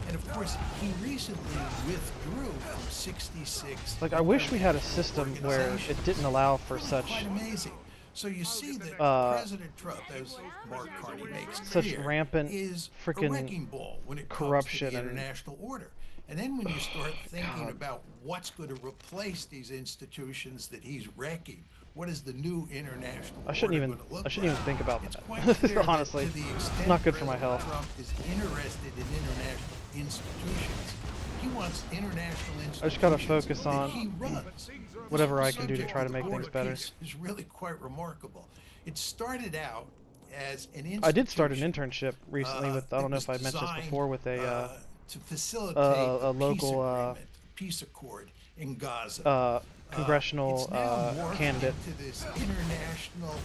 And of course, he recently withdrew from 66.
Like I wish we had a system where it didn't allow for such
Quite amazing. So you see that President Trump, as Mark Carney makes
such
clear,
rampant
is
freaking
a wrecking ball when it
corruption
comes to the
and
international order. And then when you start thinking about what's going to replace these institutions that he's wrecking, what is the new international
I shouldn't
order
even
going to look
I shouldn't
like?
even think about
It's
that.
quite clear that
Honestly,
to the
it's
extent
not good for my
President
health.
Trump is interested in international institutions. He wants international institutions.
I just gotta focus
that
on
he runs.
whatever I
The
can do to
subject
try
of
to
the
make
Board
things
of
better.
Peace is really quite remarkable. It started out as an institution.
I did start an internship recently with I don't know if I mentioned this before with a
to facilitate
a
peace
local
agreement, peace accord in Gaza.
congressional
It's now morphed
candidate.
into this international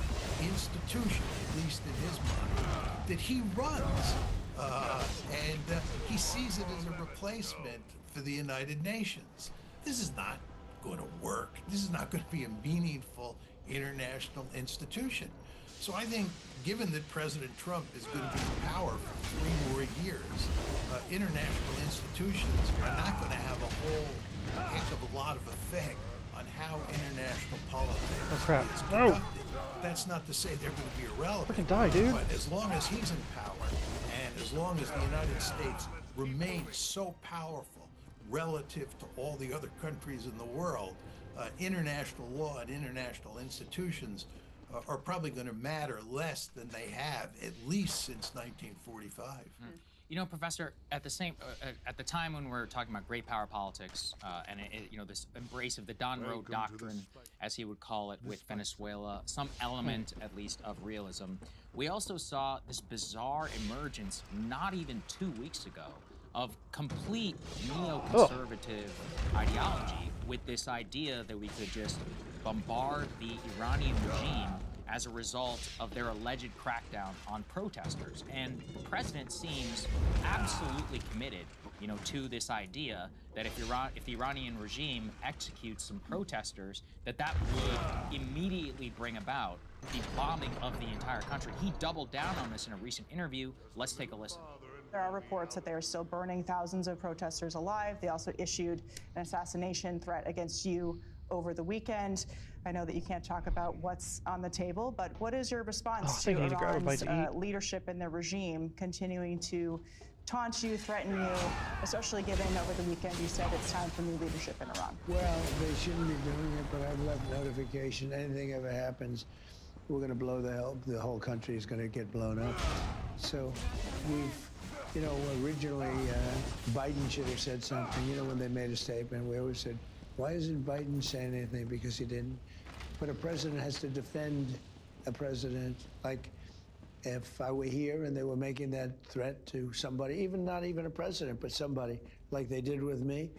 institution, at least in his mind, that he runs, and he sees it as a replacement for the United Nations. This is not going to work. This is not going to be a meaningful international institution. So I think, given that President Trump is going to be in power for 3 more years, international institutions are not going to have a whole heck of a lot of effect on how international politics
Oh, crap.
is
No.
conducted. That's not to say they're going to be irrelevant.
Freaking die, dude.
But as long as he's in power, and as long as the United States remains so powerful relative to all the other countries in the world, international law and international institutions are probably going to matter less than they have, at least since 1945.
You know, Professor, at the time when we're talking about great power politics and this embrace of the Don Road Doctrine, as he would call it, with Venezuela, some element at least of realism, we also saw this bizarre emergence not even 2 weeks ago of complete neoconservative ideology, with this idea that we could just bombard the Iranian regime as a result of their alleged crackdown on protesters. And the president seems absolutely committed, to this idea that if the Iranian regime executes some protesters, that would immediately bring about the bombing of the entire country. He doubled down on this in a recent interview. Let's take a listen.
There are reports that they are still burning thousands of protesters alive. They also issued an assassination threat against you over the weekend. I know that you can't talk about what's on the table, but what is your response to Iran's leadership and their regime continuing to taunt you, threaten you, especially given over the weekend you said it's time for new leadership in Iran?
Well, they shouldn't be doing it, but I've left notification. Anything ever happens, we're going to blow the whole country is going to get blown up. So we've, originally Biden should have said something. When they made a statement, we always said, why isn't Biden saying anything? Because he didn't. But a president has to defend a president. Like, if I were here and they were making that threat to somebody, not even a president, but somebody, like they did with me,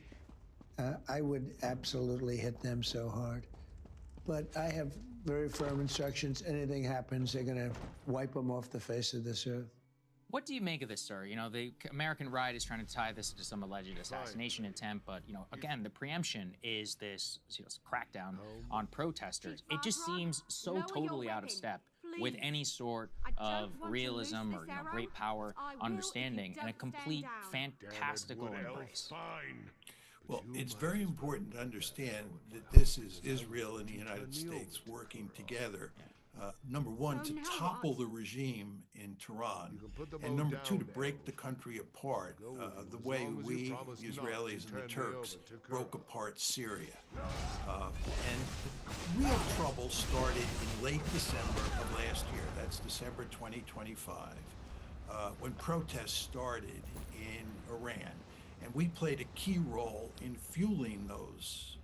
I would absolutely hit them so hard. But I have very firm instructions. Anything happens, they're going to wipe them off the face of this earth.
What do you make of this, sir? The American Right is trying to tie this to some alleged assassination attempt, but, again, the prereemption is this crackdown on protesters. It just seems so totally out of step with any sort of realism or great power understanding, and a complete fantastical embrace.
Well, it's very important to understand that this is Israel and the United States working together. Number one, to topple the regime in Tehran, and number two, to break the country apart, the way we, the Israelis and the Turks, broke apart Syria. And the real trouble started in late December of last year, that's December 2025, when protests started in Iran. And we played a key role in fueling those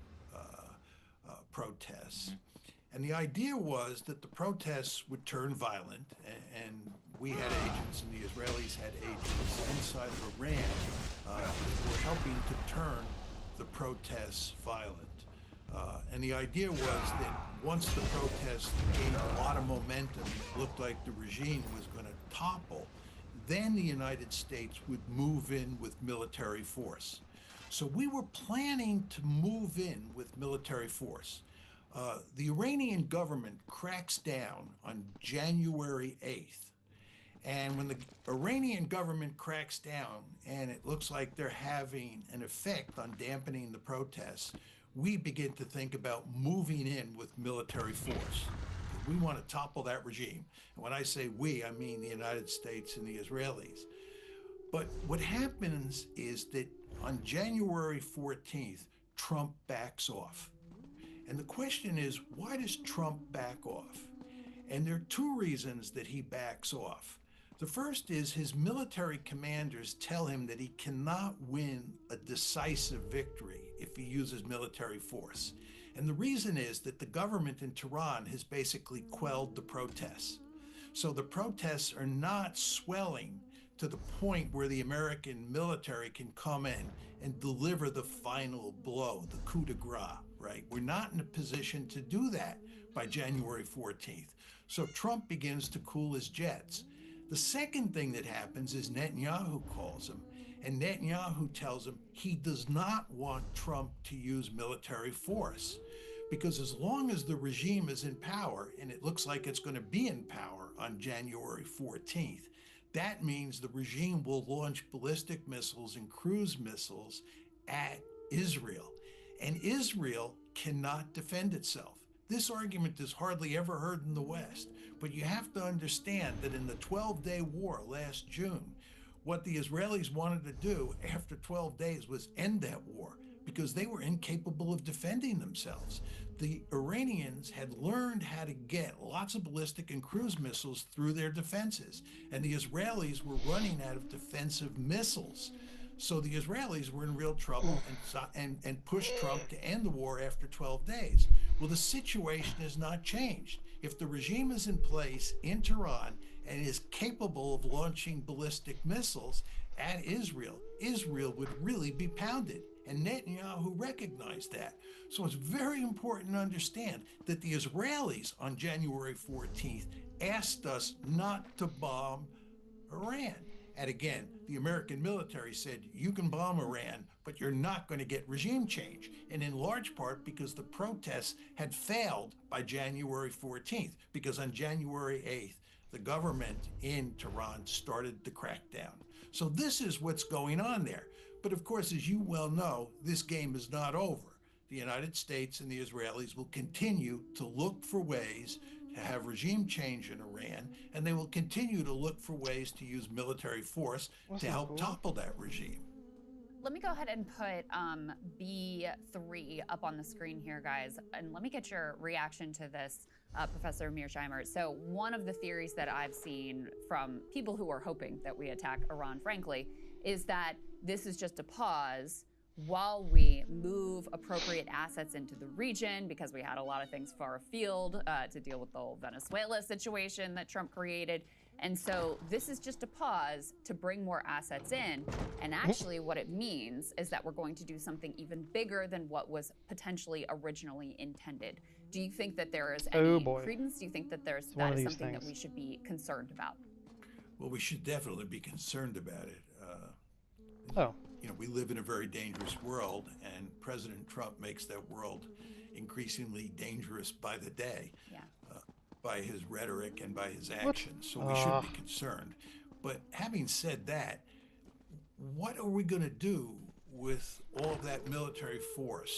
protests. And the idea was that the protests would turn violent, and we had agents and the Israelis had agents inside of Iran who were helping to turn the protests violent. And the idea was that once the protest gained a lot of momentum, it looked like the regime was going to topple, then the United States would move in with military force. So we were planning to move in with military force. The Iranian government cracks down on January 8th. And when the Iranian government cracks down and it looks like they're having an effect on dampening the protests, we begin to think about moving in with military force. We want to topple that regime. And when I say we, I mean the United States and the Israelis. But what happens is that on January 14th, Trump backs off. And the question is, why does Trump back off? And there are two reasons that he backs off. The first is his military commanders tell him that he cannot win a decisive victory if he uses military force. And the reason is that the government in Tehran has basically quelled the protests. So the protests are not swelling to the point where the American military can come in and deliver the final blow, the coup de grace, right? We're not in a position to do that by January 14th. So Trump begins to cool his jets. The second thing that happens is Netanyahu calls him, and Netanyahu tells him he does not want Trump to use military force, because as long as the regime is in power, and it looks like it's going to be in power on January 14th, that means the regime will launch ballistic missiles and cruise missiles at Israel, and Israel cannot defend itself. This argument is hardly ever heard in the West, but you have to understand that in the 12-day war last June, what the Israelis wanted to do after 12 days was end that war because they were incapable of defending themselves. The Iranians had learned how to get lots of ballistic and cruise missiles through their defenses, and the Israelis were running out of defensive missiles. So the Israelis were in real trouble and pushed Trump to end the war after 12 days. Well, the situation has not changed. If the regime is in place in Tehran and is capable of launching ballistic missiles at Israel, Israel would really be pounded. And Netanyahu recognized that. So it's very important to understand that the Israelis on January 14th asked us not to bomb Iran. And again, the American military said, you can bomb Iran, but you're not going to get regime change. And in large part because the protests had failed by January 14th, because on January 8th, the government in Tehran started the crackdown. So this is what's going on there. But of course, as you well know, this game is not over. The United States and the Israelis will continue to look for ways to have regime change in Iran, and they will continue to look for ways to use military force to help topple that regime.
Let me go ahead and put B3 up on the screen here, guys, and let me get your reaction to this, Professor Mearsheimer. So one of the theories that I've seen from people who are hoping that we attack Iran, frankly, is that this is just a pause while we move appropriate assets into the region, because we had a lot of things far afield to deal with the whole Venezuela situation that Trump created. And so this is just a pause to bring more assets in. And actually what it means is that we're going to do something even bigger than what was potentially originally intended. Do you think that there is any credence? Do you think that that is something that we should be concerned about?
Well, we should definitely be concerned about it. You know, we live in a very dangerous world, and President Trump makes that world increasingly dangerous by the day, by his rhetoric and by his actions. So we should be concerned. But having said that, what are we going to do with all of that military force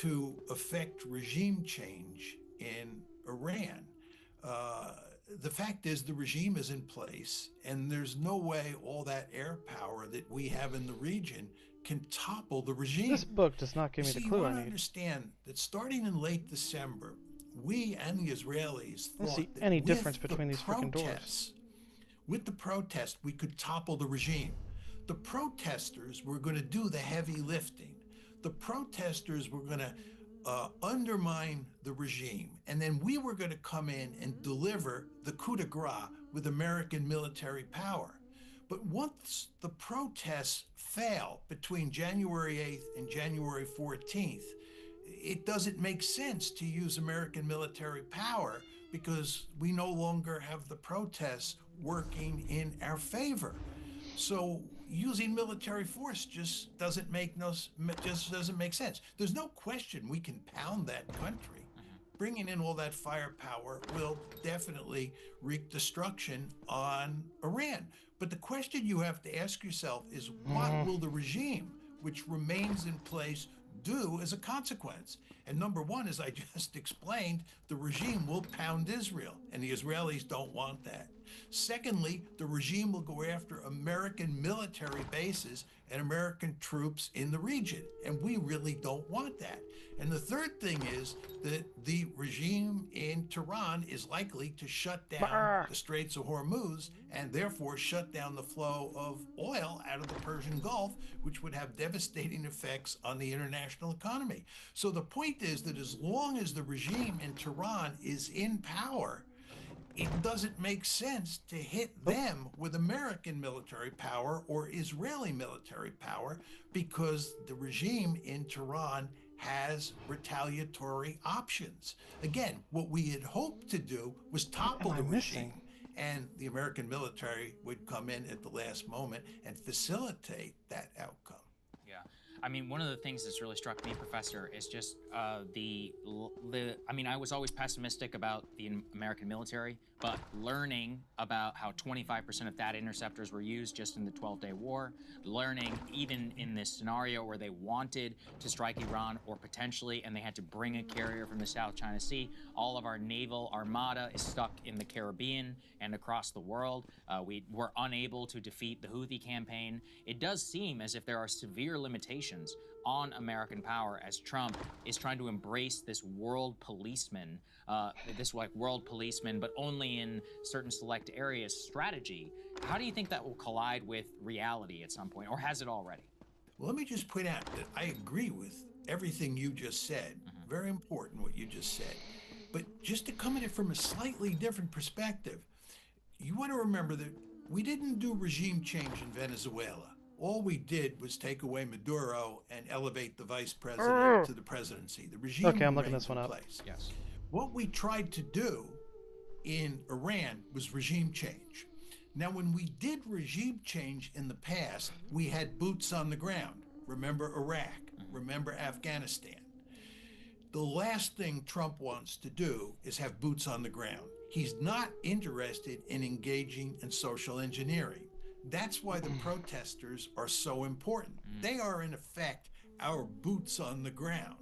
to affect regime change in Iran? The fact is the regime is in place, and there's no way all that air power that we have in the region can topple the regime.
This book does not give me the clue I need.
You want to understand that starting in late December, we and the Israelis thought
see
that
any difference between these freaking doors.
With the protest, we could topple the regime. The protesters were going to do the heavy lifting. The protesters were going to undermine the regime, and then we were going to come in and deliver the coup de grace with American military power. But once the protests fail between January 8th and January 14th, it doesn't make sense to use American military power because we no longer have the protests working in our favor. So using military force just doesn't make sense. There's no question we can pound that country. Bringing in all that firepower will definitely wreak destruction on Iran. But the question you have to ask yourself is, what will the regime, which remains in place, do as a consequence? And number one, as I just explained, the regime will pound Israel, and the Israelis don't want that. Secondly, the regime will go after American military bases and American troops in the region, and we really don't want that. And the third thing is that the regime in Tehran is likely to shut down the Straits of Hormuz and therefore shut down the flow of oil out of the Persian Gulf, which would have devastating effects on the international economy. So the point is that as long as the regime in Tehran is in power, it doesn't make sense to hit them with American military power or Israeli military power, because the regime in Tehran has retaliatory options. Again, what we had hoped to do was topple the regime, and the American military would come in at the last moment and facilitate that outcome.
Yeah. I mean, one of the things that's really struck me, Professor, is just I mean, I was always pessimistic about the American military, but learning about how 25% of THAAD interceptors were used just in the 12-day war, learning even in this scenario where they wanted to strike Iran or potentially, and they had to bring a carrier from the South China Sea, all of our naval armada is stuck in the Caribbean and across the world. We were unable to defeat the Houthi campaign. It does seem as if there are severe limitations on American power as Trump is trying to embrace this world policeman, but only in certain select areas strategy. How do you think that will collide with reality at some point, or has it already?
Well, let me just point out that I agree with everything you just said. Very important what you just said. But just to come at it from a slightly different perspective, you want to remember that we didn't do regime change in Venezuela. All we did was take away Maduro and elevate the vice president to the presidency. The regime
I'm looking this one up.
Yes. What we tried to do in Iran was regime change. Now, when we did regime change in the past, we had boots on the ground. Remember Iraq, remember Afghanistan. The last thing Trump wants to do is have boots on the ground. He's not interested in engaging in social engineering. That's why the protesters are so important. They are, in effect, our boots on the ground.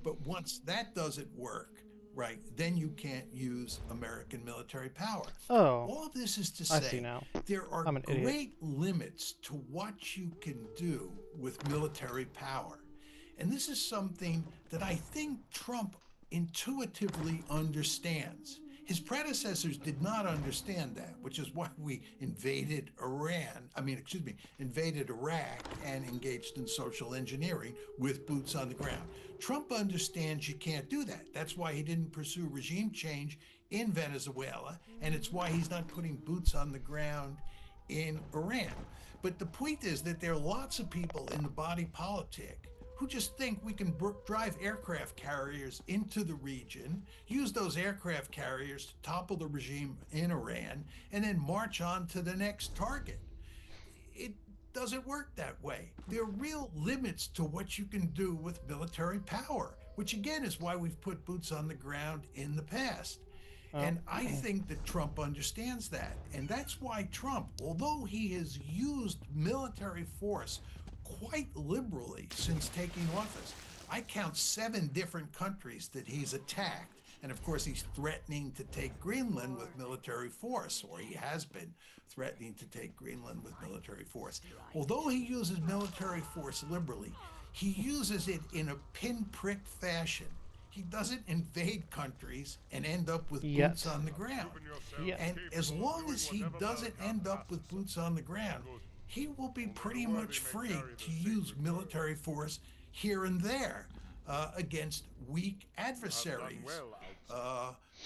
But once that doesn't work, right, then you can't use American military power. All of this is to say there are great limits to what you can do with military power. And this is something that I think Trump intuitively understands. His predecessors did not understand that, which is why we invaded invaded Iraq and engaged in social engineering with boots on the ground. Trump understands you can't do that. That's why he didn't pursue regime change in Venezuela, and it's why he's not putting boots on the ground in Iran. But the point is that there are lots of people in the body politic who just think we can drive aircraft carriers into the region, use those aircraft carriers to topple the regime in Iran, and then march on to the next target. It doesn't work that way. There are real limits to what you can do with military power, which again is why we've put boots on the ground in the past. And I think that Trump understands that. And that's why Trump, although he has used military force quite liberally since taking office. I count 7 different countries that he's attacked. And of course, he's threatening to take Greenland with military force, or he has been threatening to take Greenland with military force. Although he uses military force liberally, he uses it in a pinprick fashion. He doesn't invade countries and end up with boots on the ground. And as long as he doesn't end up with boots on the ground, he will be pretty much free to use military force here and there. against weak adversaries.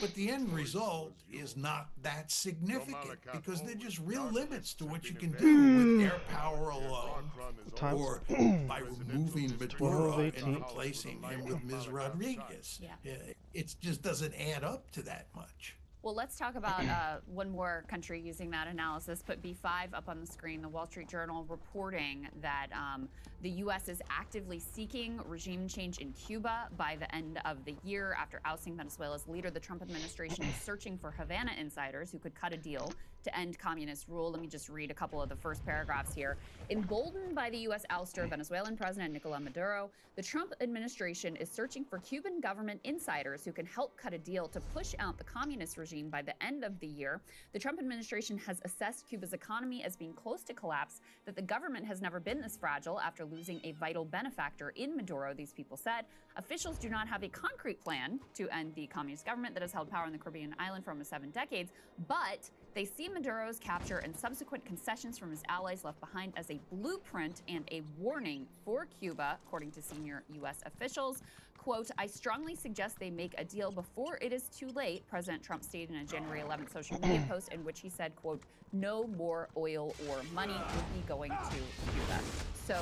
But the end result is not that significant because they're just real limits to what you can do with air power alone or by removing Maduro and replacing him with Ms. Rodriguez. It just doesn't add up to that much.
Well, let's talk about one more country using that analysis. Put B5 up on the screen. The Wall Street Journal reporting that the U.S. is actively seeking regime change in Cuba by the end of the year. After ousting Venezuela's leader, the Trump administration is searching for Havana insiders who could cut a deal to end communist rule. Let me just read a couple of the first paragraphs here. Emboldened by the U.S. ouster of Venezuelan President Nicolás Maduro, the Trump administration is searching for Cuban government insiders who can help cut a deal to push out the communist regime by the end of the year. The Trump administration has assessed Cuba's economy as being close to collapse, that the government has never been this fragile after losing a vital benefactor in Maduro, these people said. Officials do not have a concrete plan to end the communist government that has held power in the Caribbean island for almost 7 decades, but they see Maduro's capture and subsequent concessions from his allies left behind as a blueprint and a warning for Cuba, according to senior U.S. officials. Quote, I strongly suggest they make a deal before it is too late, President Trump stated in a January 11th social media post in which he said, quote, no more oil or money will be going to Cuba. So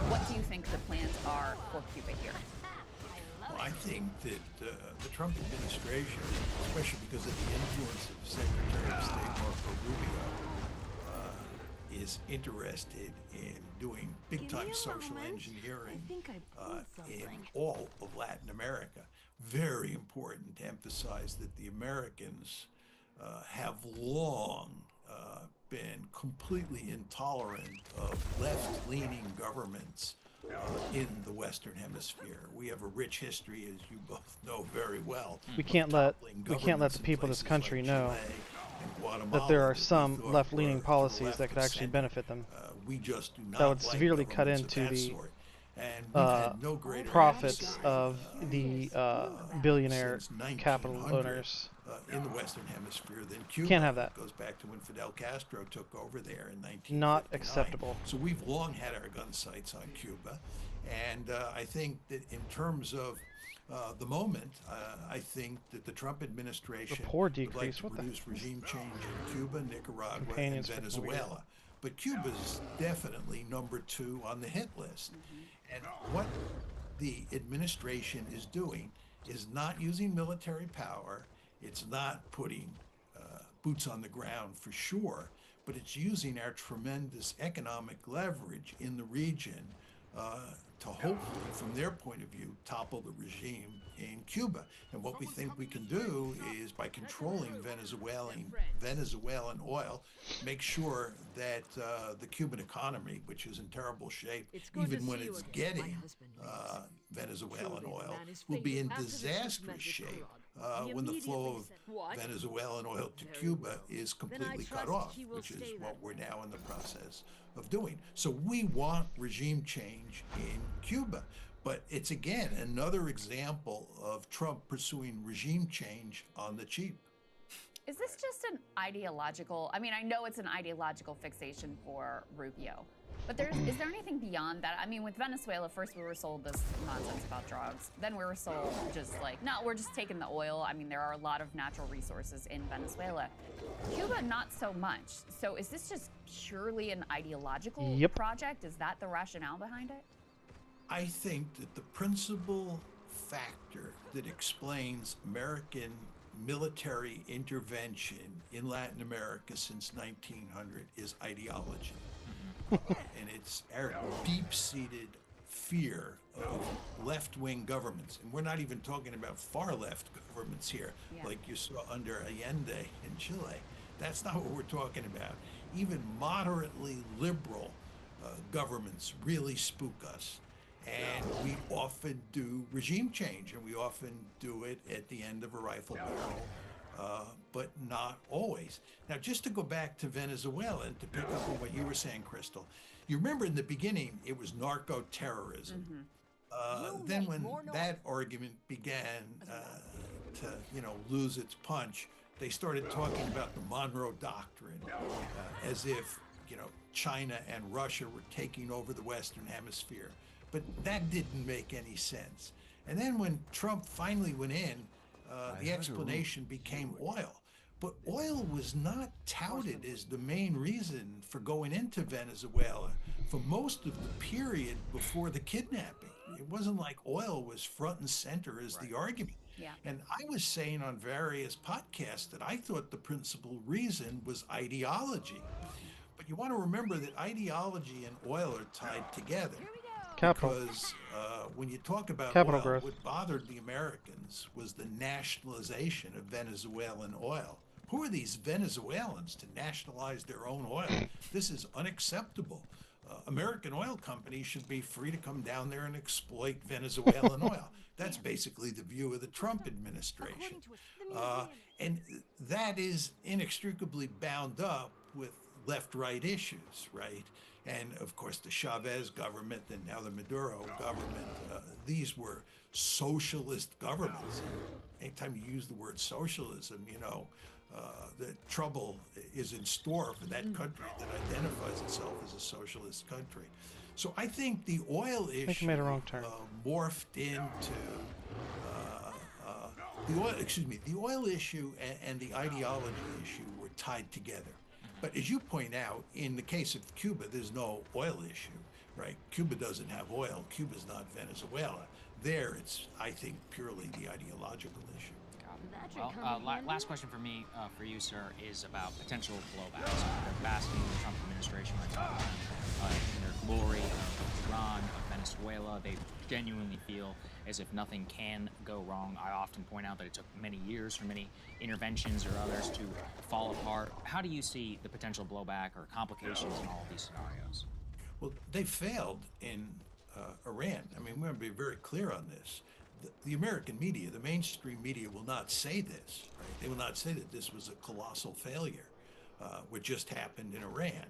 what do you think the plans are for Cuba here?
Well, I think that the Trump administration, especially because of the influence of Secretary of State Marco Rubio, is interested in doing big-time social engineering in all of Latin America. Very important to emphasize that the Americans have long been completely intolerant of left-leaning governments in the Western Hemisphere. We have a rich history, as you both know very well.
We can't let the people of this country know that there are some left-leaning policies that could actually benefit them.
We just do not
that would severely cut into the profits of the billionaire capital owners.
In the Western Hemisphere than Cuba.
Can't have that.
It goes back to when Fidel Castro took over there in 1959.
Not acceptable.
So we've long had our gun sights on Cuba, and I think that in terms of the moment, I think that the Trump administration would like to produce regime change in Cuba, Nicaragua, and Venezuela. But Cuba's definitely number 2 on the hit list. And what the administration is doing is not using military power. It's not putting boots on the ground for sure, but it's using our tremendous economic leverage in the region to hopefully, from their point of view, topple the regime in Cuba. And what we think we can do is, by controlling Venezuelan oil, make sure that the Cuban economy, which is in terrible shape, even when it's getting Venezuelan oil, will be in disastrous shape when the flow of Venezuelan oil to Cuba is completely cut off, which is what we're now in the process of doing. So we want regime change in Cuba. But it's, again, another example of Trump pursuing regime change on the cheap.
Is this just an ideological, I mean, I know it's an ideological fixation for Rubio, but is there anything beyond that? I mean, with Venezuela, first we were sold this nonsense about drugs. Then we were sold just like, no, we're just taking the oil. I mean, there are a lot of natural resources in Venezuela. Cuba, not so much. So is this just purely an ideological project? Is that the rationale behind it?
I think that the principal factor that explains American military intervention in Latin America since 1900 is ideology. And it's our deep-seated fear of left-wing governments. And we're not even talking about far-left governments here, like you saw under Allende in Chile. That's not what we're talking about. Even moderately liberal governments really spook us. And we often do regime change, and we often do it at the end of a rifle barrel, but not always. Now, just to go back to Venezuela and to pick up on what you were saying, Crystal, you remember in the beginning it was narco-terrorism. Then when that argument began to lose its punch, they started talking about the Monroe Doctrine as if China and Russia were taking over the Western Hemisphere. But that didn't make any sense. And then when Trump finally went in, the explanation became oil. But oil was not touted as the main reason for going into Venezuela for most of the period before the kidnapping. It wasn't like oil was front and center as the argument.
Yeah.
And I was saying on various podcasts that I thought the principal reason was ideology. But you want to remember that ideology and oil are tied together. Because when you talk about
Capital
oil,
growth.
what bothered the Americans was the nationalization of Venezuelan oil. Who are these Venezuelans to nationalize their own oil? This is unacceptable. American oil companies should be free to come down there and exploit Venezuelan oil. That's basically the view of the Trump administration. And that is inextricably bound up with left-right issues, right? And of course, the Chavez government and now the Maduro government, these were socialist governments. Anytime you use the word socialism, you know, the trouble is in store for that country that identifies itself as a socialist country. So I think the oil issue
I think you made a wrong turn.
Morphed into the oil issue and the ideology issue were tied together. But as you point out, in the case of Cuba, there's no oil issue, right? Cuba doesn't have oil. Cuba's not Venezuela. There, it's, I think, purely the ideological issue.
Well, last question for me, for you, sir, is about potential blowback. So they're basking the Trump administration right now in their glory of Iran, of Venezuela. They genuinely feel as if nothing can go wrong. I often point out that it took many years for many interventions or others to fall apart. How do you see the potential blowback or complications in all of these scenarios?
Well, they failed in Iran. I mean, we want to be very clear on this. The American media, the mainstream media, will not say this. Right? They will not say that this was a colossal failure, what just happened in Iran.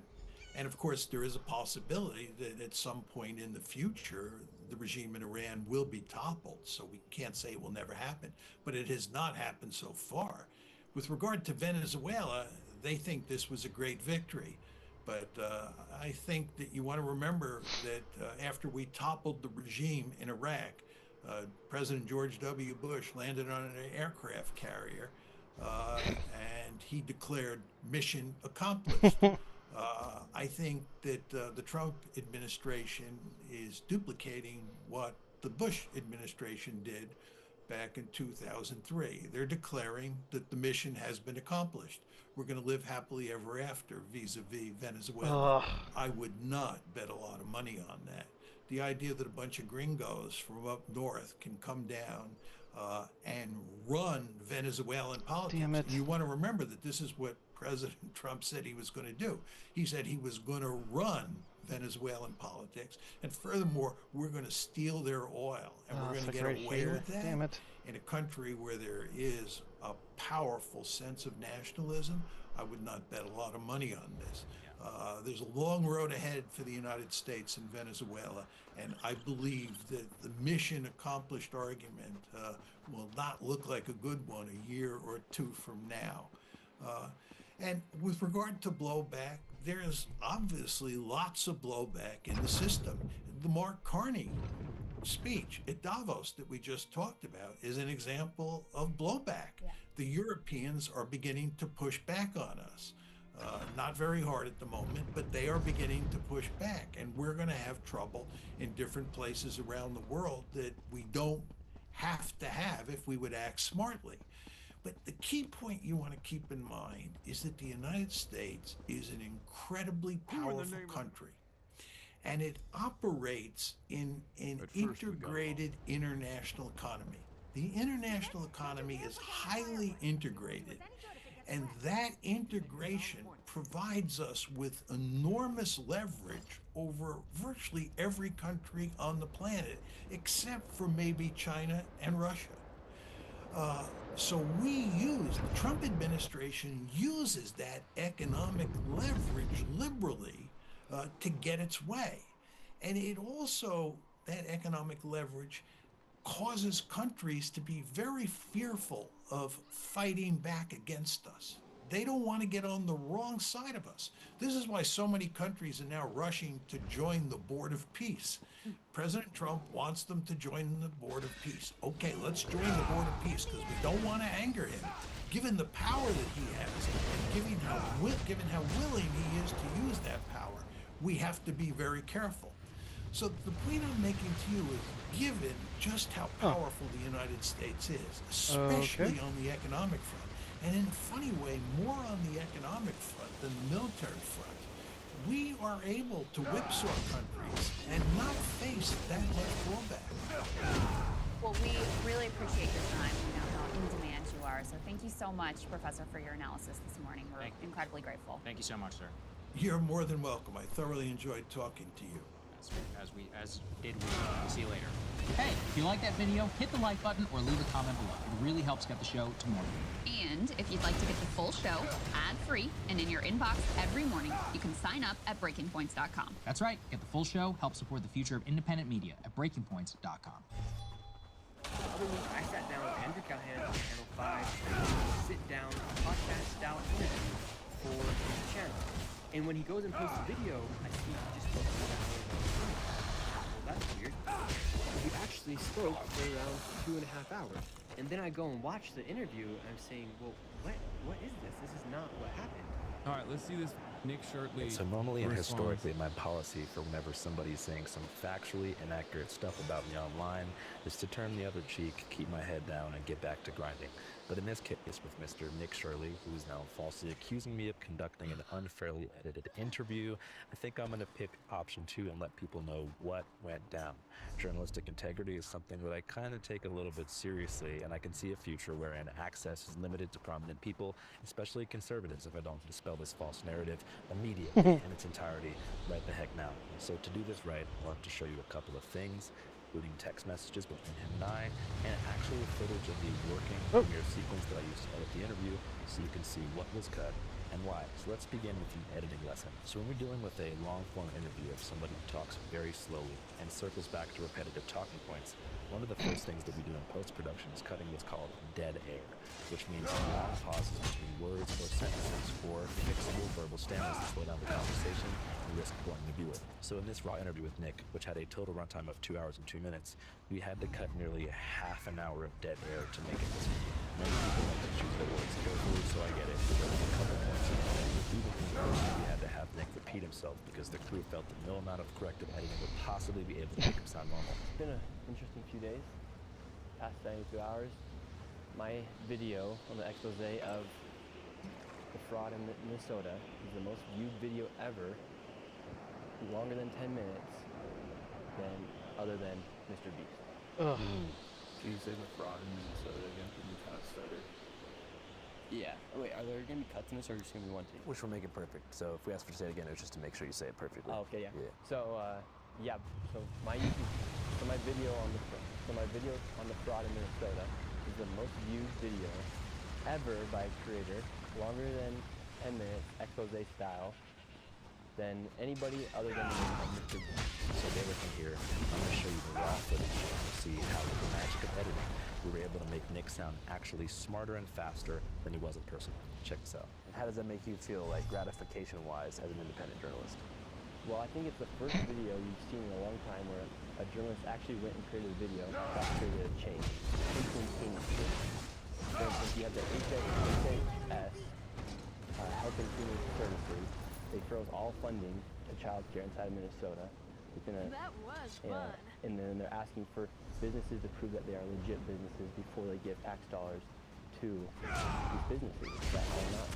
And of course, there is a possibility that at some point in the future, the regime in Iran will be toppled. So we can't say it will never happen, but it has not happened so far. With regard to Venezuela, they think this was a great victory. But I think that you want to remember that after we toppled the regime in Iraq, President George W. Bush landed on an aircraft carrier and he declared mission accomplished. I think that the Trump administration is duplicating what the Bush administration did back in 2003. They're declaring that the mission has been accomplished. We're going to live happily ever after vis-a-vis Venezuela. I would not bet a lot of money on that. The idea that a bunch of gringos from up north can come down and run Venezuelan politics.
Damn it.
You want to remember that this is what President Trump said he was going to do. He said he was going to run Venezuelan politics, and furthermore, we're going to steal their oil, and we're going to get away with that.
Damn it.
In a country where there is a powerful sense of nationalism, I would not bet a lot of money on this. There's a long road ahead for the United States and Venezuela, and I believe that the mission accomplished argument will not look like a good one a year or two from now. And with regard to blowback, there's obviously lots of blowback in the system. The Mark Carney speech at Davos that we just talked about is an example of blowback. Yeah. The Europeans are beginning to push back on us. Not very hard at the moment, but they are beginning to push back. And we're going to have trouble in different places around the world that we don't have to have if we would act smartly. But the key point you want to keep in mind is that the United States is an incredibly powerful country. And it operates in an integrated international economy. The international economy is highly integrated. And that integration provides us with enormous leverage over virtually every country on the planet, except for maybe China and Russia. So the Trump administration uses that economic leverage liberally to get its way. And it also, that economic leverage causes countries to be very fearful of fighting back against us. They don't want to get on the wrong side of us. This is why so many countries are now rushing to join the Board of Peace. President Trump wants them to join the Board of Peace. Okay, let's join the Board of Peace because we don't want to anger him. Given the power that he has, and given how willing he is to use that power, we have to be very careful. So the point I'm making to you is, given just how powerful the United States is, especially on the economic front, and in a funny way, more on the economic front than the military front, we are able to whipsaw countries and not face that much blowback.
Well, we really appreciate your time. We know how in demand you are. So thank you so much, Professor, for your analysis this morning. We're incredibly grateful.
Thank you so much, sir.
You're more than welcome. I thoroughly enjoyed talking to you.
As did we. See you later. Hey, if you like that video, hit the like button or leave a comment below. It really helps get the show to more people.
And if you'd like to get the full show ad-free and in your inbox every morning, you can sign up at breakingpoints.com.
That's right. Get the full show. Help support the future of independent media at breakingpoints.com.
The other week, I sat down with Andrew Callahan on Channel 5 sit-down podcast-style interview for his channel. And when he goes and posts a video, I see he just spoke for an hour. Well, that's weird. He actually spoke for around 2.5 hours. And then I go and watch the interview, and I'm saying, well, what is this? This is not what happened.
All right, let's see this Nick Shirtley.
So normally and
response.
historically, my policy for whenever somebody's saying some factually inaccurate stuff about me online is to turn the other cheek, keep my head down, and get back to grinding. But in this case, with Mr. Nick Shirley, who is now falsely accusing me of conducting an unfairly edited interview, I think I'm going to pick option 2 and let people know what went down. Journalistic integrity is something that I kind of take a little bit seriously, and I can see a future wherein access is limited to prominent people, especially conservatives, if I don't dispel this false narrative immediately in its entirety right the heck now. So to do this right, I want to show you a couple of things, including text messages between him and I, and actual footage of the working premiere sequence that I used to edit the interview, so you can see what was cut and why. So let's begin with the editing lesson. So when we're dealing with a long-form interview of somebody who talks very slowly and circles back to repetitive talking points, one of the first things that we do in post-production is cutting what's called dead air, which means long pauses between words or sentences or fixable verbal stammers to slow down the conversation and risk boring the viewer. So in this raw interview with Nick, which had a total runtime of 2 hours and 2 minutes, we had to cut nearly half an hour of dead air to make it this video. Many people like to choose their words carefully, so I get it. But there was a couple points in there. Even in person, we had to have Nick repeat himself because the crew felt that no amount of corrective editing would possibly be able to make him sound normal.
It's been an interesting few days, past 72 hours. My video on the expose of the fraud in Minnesota is the most viewed video ever, longer than 10 minutes, other than Mr. Beast.
Ugh. Can you say the fraud in Minnesota again? Can you kind of stutter?
Yeah. Wait, are there going to be cuts in this, or just going to be one take?
Which will make it perfect. So if we ask for to say it again, it's just to make sure you say it perfectly.
Oh, okay, yeah. So, so my video on the fraud in Minnesota is the most viewed video ever by a creator, longer than 10 minutes, expose style, than anybody other than Mr. Beast.
So bear with me here. I'm going to show you the raw footage to see how with the magic of editing, we were able to make Nick sound actually smarter and faster than he was in person. Check this out. And how does that make you feel, like gratification-wise, as an independent journalist?
Well, I think it's the first video you've seen in a long time where a journalist actually went and created a video that created a change instantaneously. For instance, you have the HHS, Health and Human Services. They froze all funding to child care inside of Minnesota.
That was fun.
And then they're asking for businesses to prove that they are legit businesses before they give tax dollars to these businesses that are not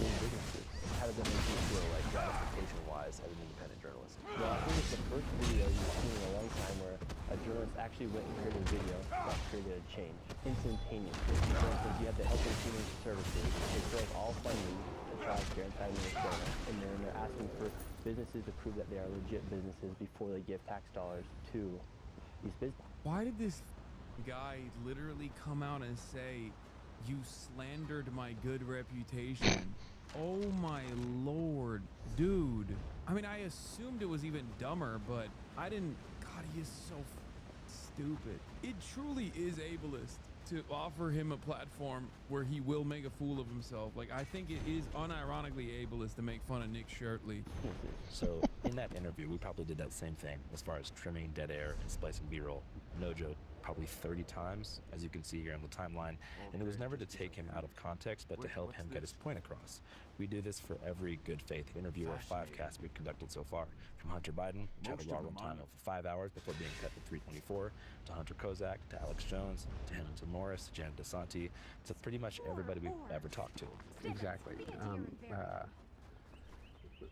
being businesses.
How does that make you feel, like gratification-wise, as an independent journalist?
Well, I think it's the first video you've seen in a long time where a journalist actually went and created a video that created a change instantaneously. For instance, you have the Health and Human Services. They froze all funding to child care inside of Minnesota, and then they're asking for businesses to prove that they are legit businesses before they give tax dollars to these businesses.
Why did this guy literally come out and say, "You slandered my good reputation"? Oh my lord, dude. I mean, I assumed it was even dumber, but I didn't. God, he is so stupid. It truly is ableist to offer him a platform where he will make a fool of himself. Like, I think it is unironically ableist to make fun of Nick Shirtley.
So in that interview, we probably did that same thing as far as trimming dead air and splicing B-roll. No joke, probably 30 times, as you can see here on the timeline. And it was never to take him out of context, but to help him get his point across. We do this for every good faith interview or 5-cast we've conducted so far. From Hunter Biden, which had a raw runtime of 5 hours before being cut to 324, to Hunter Kozak, to Alex Jones, to Hamilton Morris, to Janet DeSanti, to pretty much everybody we've ever talked to.
Exactly.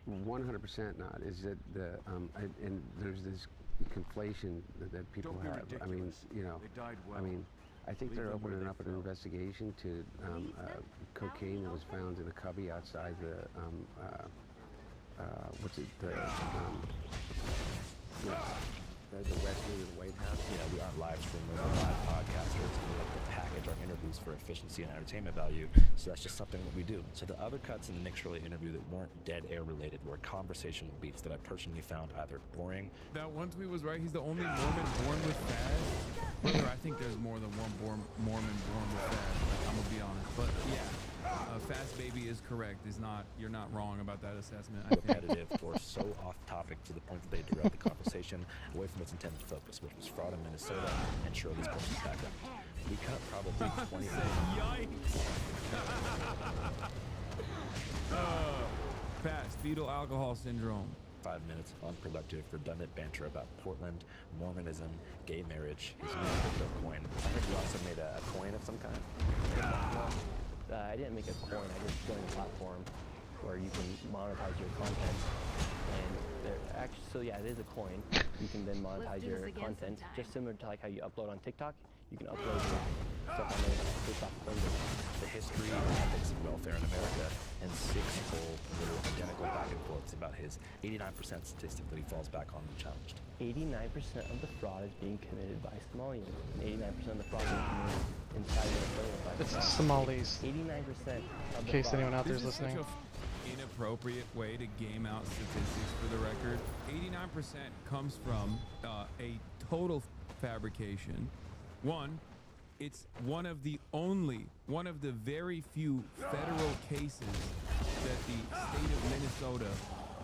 100% not. Is that the and there's this conflation that people have. I mean, you know, I mean, I think they're opening up an investigation to cocaine that was found in a cubby outside the the West Wing of the White House.
You know, we aren't live streamers, we're live podcasters, and we like to package our interviews for efficiency and entertainment value, so that's just something that we do. So the other cuts in the Nick Shirley interview that weren't dead air related were conversational beats that I personally found either boring.
That one tweet was right. He's the only Mormon born with Faz. Brother, I think there's more than one Mormon born with Faz. Like, I'm gonna be honest, but yeah. Fast Baby is correct. You're not wrong about that assessment. I think.
Repetitive or so off topic to the point that they derailed the conversation away from its intended focus, which was fraud in Minnesota and Shirley's personal background. We cut probably 20 minutes.
Fast fetal alcohol syndrome.
5 minutes unproductive, redundant banter about Portland, Mormonism, gay marriage, his new crypto coin. I heard you also made a coin of some kind.
I didn't make a coin. I just joined a platform where you can monetize your content. And so yeah, it is a coin. You can then monetize your content, just similar to like how you upload on TikTok. You can upload your stuff on TikTok.
The history, ethics, and welfare in America, and 6 full, literal identical back and forths about his 89% statistic that he falls back on unchallenged.
89% of the fraud is being committed by Somalians, and 89% of the fraud is being committed inside Minnesota.
It's Somalis.
89% of the
in case
fraud.
anyone out there is listening.
Such an inappropriate way to game out statistics for the record. 89% comes from a total fabrication. It's one of the very few federal cases that the state of Minnesota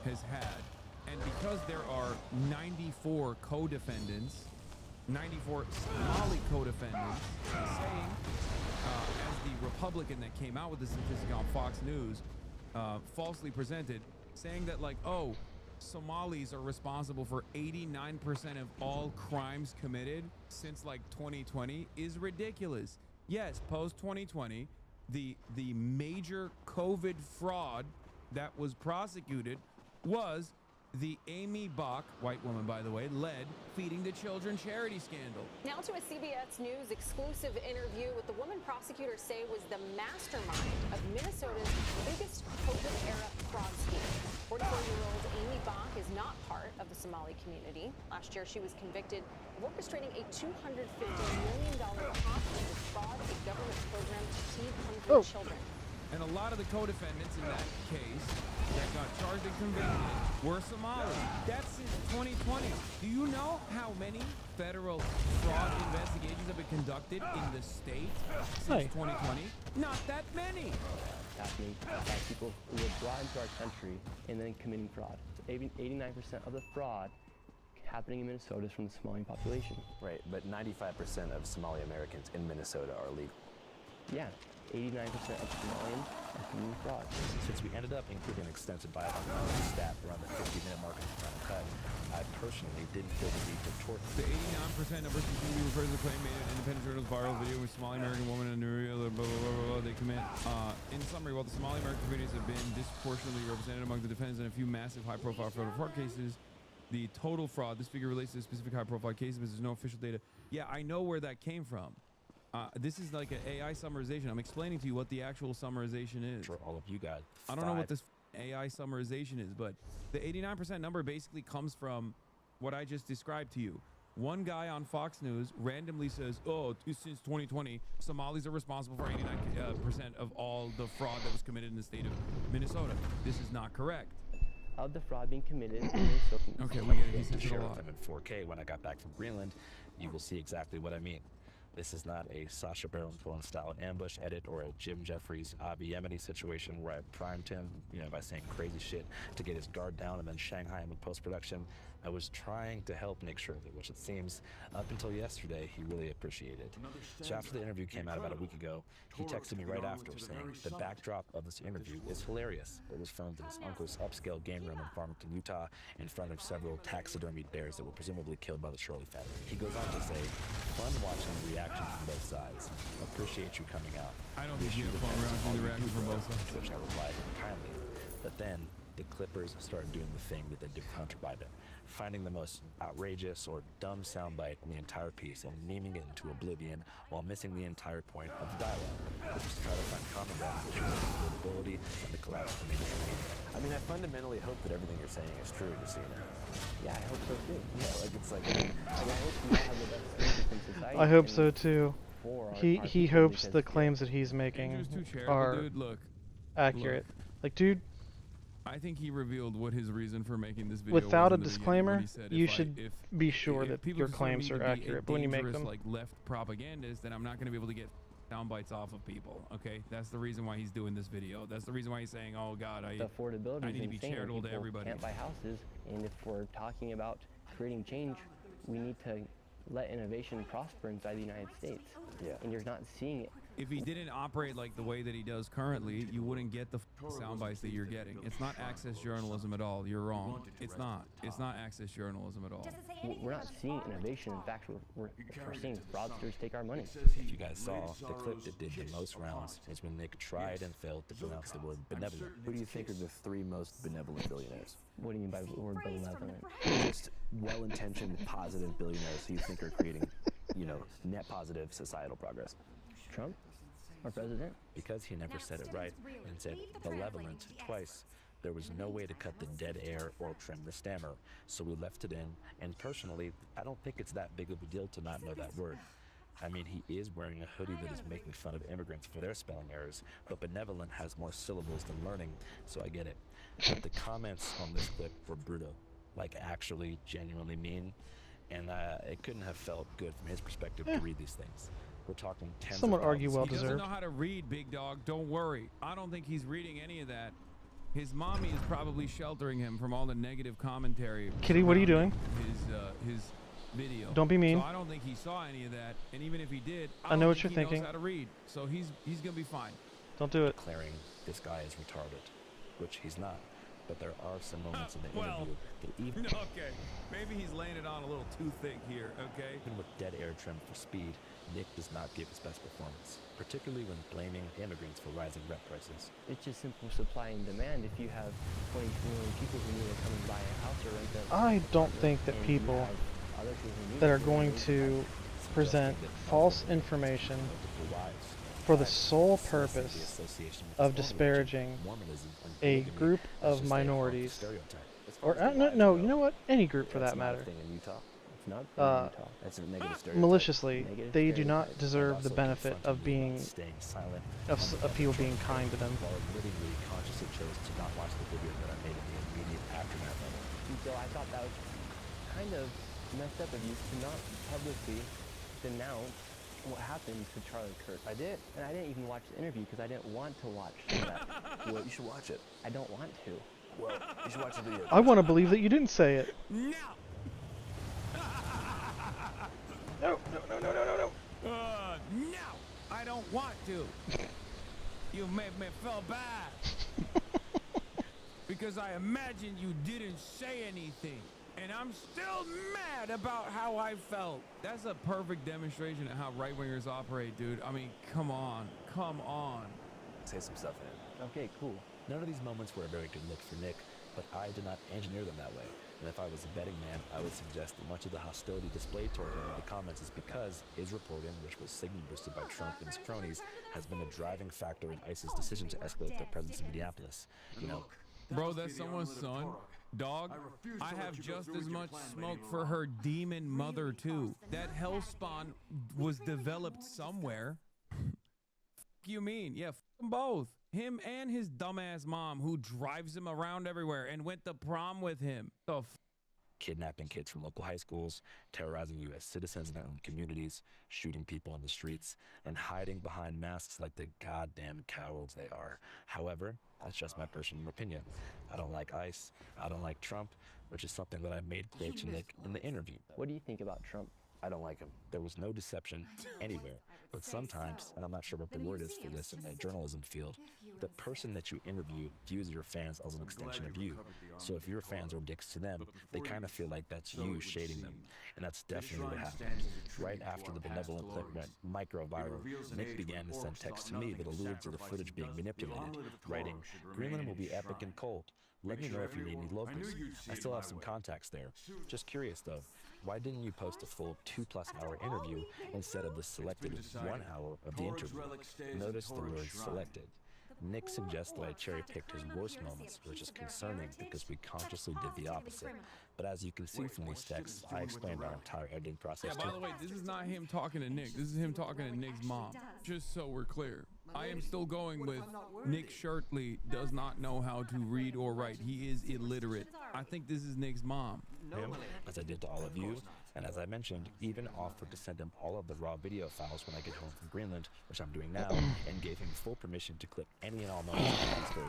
has had. And because there are 94 co-defendants, 94 Somali co-defendants, saying, as the Republican that came out with the statistic on Fox News falsely presented, saying that like, oh, Somalis are responsible for 89% of all crimes committed since like 2020 is ridiculous. Yes, post 2020, the major COVID fraud that was prosecuted was the Amy Bach, white woman by the way, led Feeding the Children charity scandal.
Now to a CBS News exclusive interview with the woman prosecutors say was the mastermind of Minnesota's biggest COVID-era fraud scheme. 44-year-old Amy Bach is not part of the Somali community. Last year, she was convicted of orchestrating a $250 million plot to defraud a government program to feed hungry children.
And a lot of the co-defendants in that case that got charged and convicted were Somali. That's since 2020. Do you know how many federal fraud investigations have been conducted in the state since 2020? Not that many.
Happening by people who were brought into our country and then committing fraud. So 89% of the fraud happening in Minnesota is from the Somali population.
Right, but 95% of Somali Americans in Minnesota are legal.
Yeah. 89% of Somalians are committing fraud.
Since we ended up including an extensive bio on the stat around the 50-minute mark of the final cut, I personally didn't feel the need to torture.
The 89% numbers continue to refer to the claim made in independent journal's viral video with Somali American woman and blah, blah, blah, blah, blah, they commit. In summary, while the Somali American communities have been disproportionately represented among the defendants in a few massive high-profile federal fraud cases, the total fraud, this figure relates to specific high-profile cases, but there's no official data. Yeah, I know where that came from. This is like an AI summarization. I'm explaining to you what the actual summarization is.
For all of you guys.
I don't know what this AI summarization is, but the 89% number basically comes from what I just described to you. One guy on Fox News randomly says, oh, since 2020, Somalis are responsible for 89% of all the fraud that was committed in the state of Minnesota. This is not correct.
Of the fraud being committed in Minnesota.
Okay, we get it. He says it a
Share
lot.
them in 4K when I got back from Greenland. You will see exactly what I mean. This is not a Sacha Baron Cohen style ambush edit or a Jim Jeffries Avi Yemeni situation where I primed him, by saying crazy shit to get his guard down and then Shanghai him in post-production. I was trying to help Nick Shirley, which it seems up until yesterday he really appreciated. So after the interview came out about a week ago, he texted me right after saying the backdrop of this interview is hilarious. It was filmed in his uncle's upscale game room in Farmington, Utah, in front of several taxidermied bears that were presumably killed by the Shirley family. He goes on to say, fun watching the reactions from both sides. Appreciate you coming out.
I don't think you have fun watching the reaction from both sides.
To which I replied kindly. But then the Clippers started doing the thing that they do for Hunter Biden, finding the most outrageous or dumb soundbite in the entire piece and memeing it into oblivion while missing the entire point of the dialogue, which is to try to find common ground between the affordability and the collapse of the mainstream.
I mean, I fundamentally hope that everything you're saying is true, just so you know.
Yeah, I hope so too.
Yeah, like it's like I hope we all have the best interests in society.
I hope so too. He
people
hopes
because
the claims that he's making
Andrew's too charitable,
are
dude. Look,
accurate. Like, dude,
I think he revealed what his reason for making this video
without a
was in the beginning when
disclaimer,
he said,
you
if
should
if-
be sure
if
that
people
your
consider
claims
me
are
to be a
accurate. But when you make
dangerous,
them,
like left propagandist, then I'm not going to be able to get sound bites off of people. Okay, that's the reason why he's doing this video. That's the reason why he's saying, "Oh God,
The affordability
I
is
need to be
insane.
charitable to
People
everybody."
can't buy houses, and if we're talking about creating change, we need to let innovation prosper inside the United States.
Yeah.
And you're not seeing it.
If he didn't operate like the way that he does currently, you wouldn't get the sound bites that you're getting. It's not access journalism at all. You're wrong. It's not. It's not access journalism at all.
We're not seeing innovation. In fact, we're seeing fraudsters take our money.
If you guys saw, the clip that did the most rounds is when Nick tried and failed to pronounce the word benevolent.
Who do you think are the 3 most benevolent billionaires?
What do you mean by the word benevolent?
Just well-intentioned, positive billionaires who you think are creating, net positive societal progress.
Trump? Our president?
Because he never said it right and said benevolent twice, there was no way to cut the dead air or trim the stammer, so we left it in, and personally, I don't think it's that big of a deal to not know that word. I mean, he is wearing a hoodie that is making fun of immigrants for their spelling errors, but benevolent has more syllables than learning, so I get it. But the comments on this clip were brutal, like actually genuinely mean, and it couldn't have felt good from his perspective to read these things. We're talking tens
some would
of
argue well
He doesn't
deserved.
know how to read, big dog. Don't worry. I don't think he's reading any of that. His mommy is probably sheltering him from all the negative commentary.
Kitty, what are you doing?
His video.
Don't be mean.
So I don't think he saw any of that, and even if he did,
I know
don't
what
think
you're
he
thinking.
knows how to read. So he's gonna be fine.
Don't do it.
Declaring this guy is retarded, which he's not. But there are some moments in the
Well,
interview that even
Okay, maybe he's laying it on a little too thick here. Okay.
Even with dead air trim for speed, Nick does not give his best performance, particularly when blaming immigrants for rising rent prices.
It's just simple supply and demand. If you have 22 million people who need to come and buy a house or rent a
I don't think that
and you
people
have other people who need
that are
to
going
live,
to present false information for the sole purpose of disparaging a group of minorities, or no, you know what? Any group for that matter.
In Utah.
It's not in Utah.
That's a negative stereotype.
Maliciously,
Negative
they do
stereotype.
not deserve the benefit of being
staying silent,
of people being kind to them.
while admittingly consciously chose to not watch the video that I made in the immediate aftermath of it.
And so I thought that was kind of messed up of you to not publicly denounce what happened to Charlie Kirk.
I did.
And I didn't even watch the interview because I didn't want to watch that.
Well, you should watch it.
I don't want to.
Well, you should watch the video.
I want to believe that you didn't say it.
No.
No.
No, I don't want to. You made me feel bad. Because I imagined you didn't say anything. And I'm still mad about how I felt. That's a perfect demonstration of how right-wingers operate, dude. I mean, come on. Come on.
Say some stuff in it.
Okay, cool.
None of these moments were a very good look for Nick, but I did not engineer them that way. And if I was a betting man, I would suggest that much of the hostility displayed toward him in the comments is because his reporting, which was signal boosted by Trump and his cronies, has been a driving factor in ICE's decision to escalate their presence in Minneapolis. You know,
Bro, that's someone's son. Dog, I have just as much smoke for her demon mother, too. That hellspawn was developed somewhere. You mean? Yeah, f them both. Him and his dumbass mom who drives him around everywhere and went to prom with him. The f
kidnapping kids from local high schools, terrorizing U.S. citizens in their own communities, shooting people in the streets, and hiding behind masks like the goddamn cowards they are. However, that's just my personal opinion. I don't like ICE, I don't like Trump, which is something that I made clear to Nick in the interview.
What do you think about Trump?
I don't like him. There was no deception anywhere. But sometimes, and I'm not sure what the word is for this in the journalism field, the person that you interview views your fans as an extension of you. So if your fans are dicks to them, they kind of feel like that's you shading them. And that's definitely what happened. Right after the benevolent clip went micro-viral, Nick began to send texts to me that alluded to the footage being manipulated, writing, "Greenland will be epic and cold. Let me know if you need any locals. I still have some contacts there. Just curious though, why didn't you post a full 2+ hour interview instead of the selected 1 hour of the interview?" Notice the word selected. Nick suggests that I cherry-picked his worst moments, which is concerning because we consciously did the opposite. But as you can see from these texts, I explained our entire editing process
By the way, this is not him talking to Nick. This is him talking to Nick's mom. Just so we're clear. I am still going with Nick Shirtley does not know how to read or write. He is illiterate. I think this is Nick's mom.
Him, as I did to all of you, and as I mentioned, even offered to send him all of the raw video files when I get home from Greenland, which I'm doing now, and gave him full permission to clip any and all moments.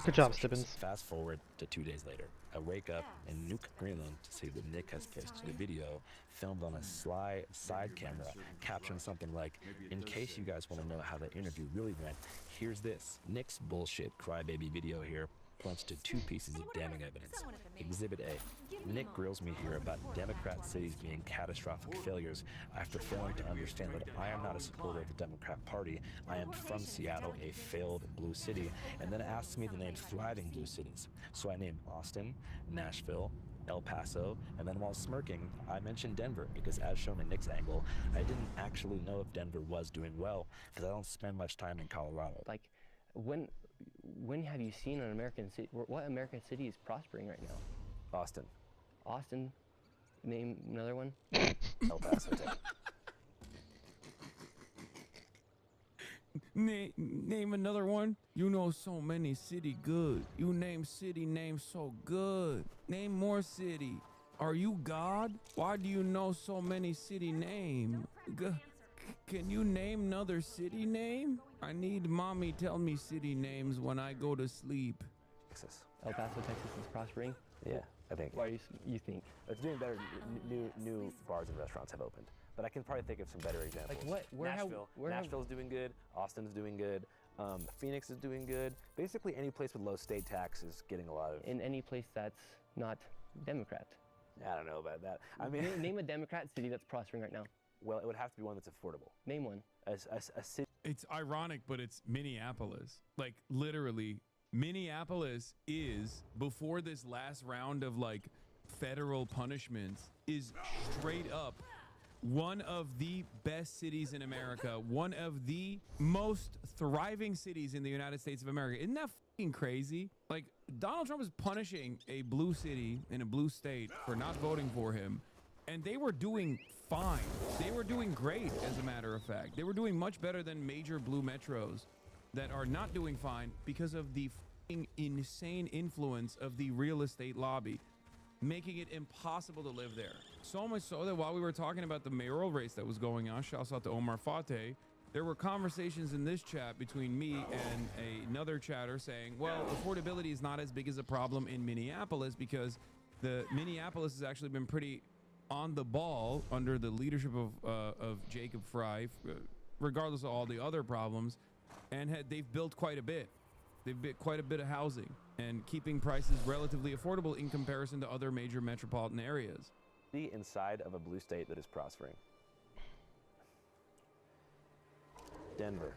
Good job, Stibbins.
Fast forward to 2 days later. I wake up in Nuuk, Greenland to see that Nick has posted a video filmed on a sly side camera, captioned something like, "In case you guys want to know how the interview really went, here's this." Nick's bullshit crybaby video here points to 2 pieces of damning evidence. Exhibit A. Nick grills me here about Democrat cities being catastrophic failures after failing to understand that I am not a supporter of the Democrat Party. I am from Seattle, a failed blue city, and then asks me to name thriving blue cities. So I named Austin, Nashville, El Paso, and then while smirking, I mentioned Denver because as shown in Nick's angle, I didn't actually know if Denver was doing well because I don't spend much time in Colorado.
Like, when have you seen an American city? What American city is prospering right now?
Austin.
Austin. Name another one.
El Paso.
Name another one. You know so many city good. You name city names so good. Name more city. Are you God? Why do you know so many city name? Can you name another city name? I need mommy tell me city names when I go to sleep.
Texas.
El Paso, Texas is prospering?
Yeah, I think.
Why you think?
It's doing better. New bars and restaurants have opened. But I can probably think of some better examples.
Like what?
Nashville's doing good. Austin's doing good. Phoenix is doing good. Basically, any place with low state tax is getting a lot of.
In any place that's not Democrat.
I don't know about that. I mean,
name a Democrat city that's prospering right now.
Well, it would have to be one that's affordable.
Name one.
A city.
It's ironic, but it's Minneapolis. Like literally, Minneapolis is, before this last round of like federal punishments, is straight up one of the best cities in America, one of the most thriving cities in the United States of America. Isn't that fucking crazy? Like, Donald Trump is punishing a blue city in a blue state for not voting for him, and they were doing fine. They were doing great, as a matter of fact. They were doing much better than major blue metros that are not doing fine because of the fucking insane influence of the real estate lobby, making it impossible to live there. So much so that while we were talking about the mayoral race that was going on, shouts out to Omar Fateh, there were conversations in this chat between me and another chatter saying, well, affordability is not as big as a problem in Minneapolis because Minneapolis has actually been pretty on the ball under the leadership of Jacob Frey, regardless of all the other problems, and they've built quite a bit. They've built quite a bit of housing and keeping prices relatively affordable in comparison to other major metropolitan areas.
Inside of a blue state that is prospering. Denver.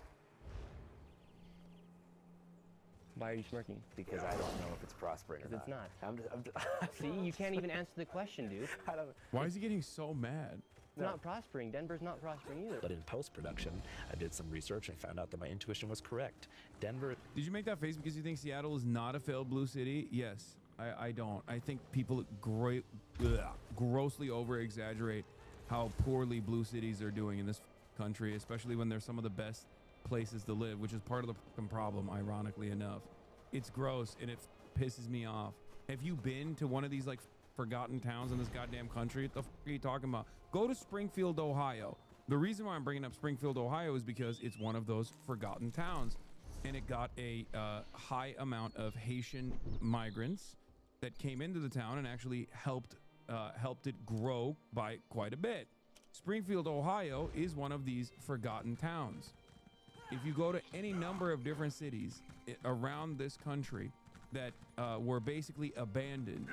Why are you smirking?
Because I don't know if it's prospering or not.
It's not.
I'm just
See, you can't even answer the question, dude.
Why is he getting so mad?
It's not prospering. Denver's not prospering either.
But in post-production, I did some research and found out that my intuition was correct. Denver...
Did you make that face because you think Seattle is not a failed blue city? Yes, I don't. I think people grossly over-exaggerate how poorly blue cities are doing in this country, especially when they're some of the best places to live, which is part of the fucking problem, ironically enough. It's gross and it pisses me off. Have you been to one of these like forgotten towns in this goddamn country. What the fuck are you talking about? Go to Springfield, Ohio. The reason why I'm bringing up Springfield, Ohio is because it's one of those forgotten towns. And it got a high amount of Haitian migrants that came into the town and actually helped it grow by quite a bit. Springfield, Ohio is one of these forgotten towns. If you go to any number of different cities around this country that were basically abandoned,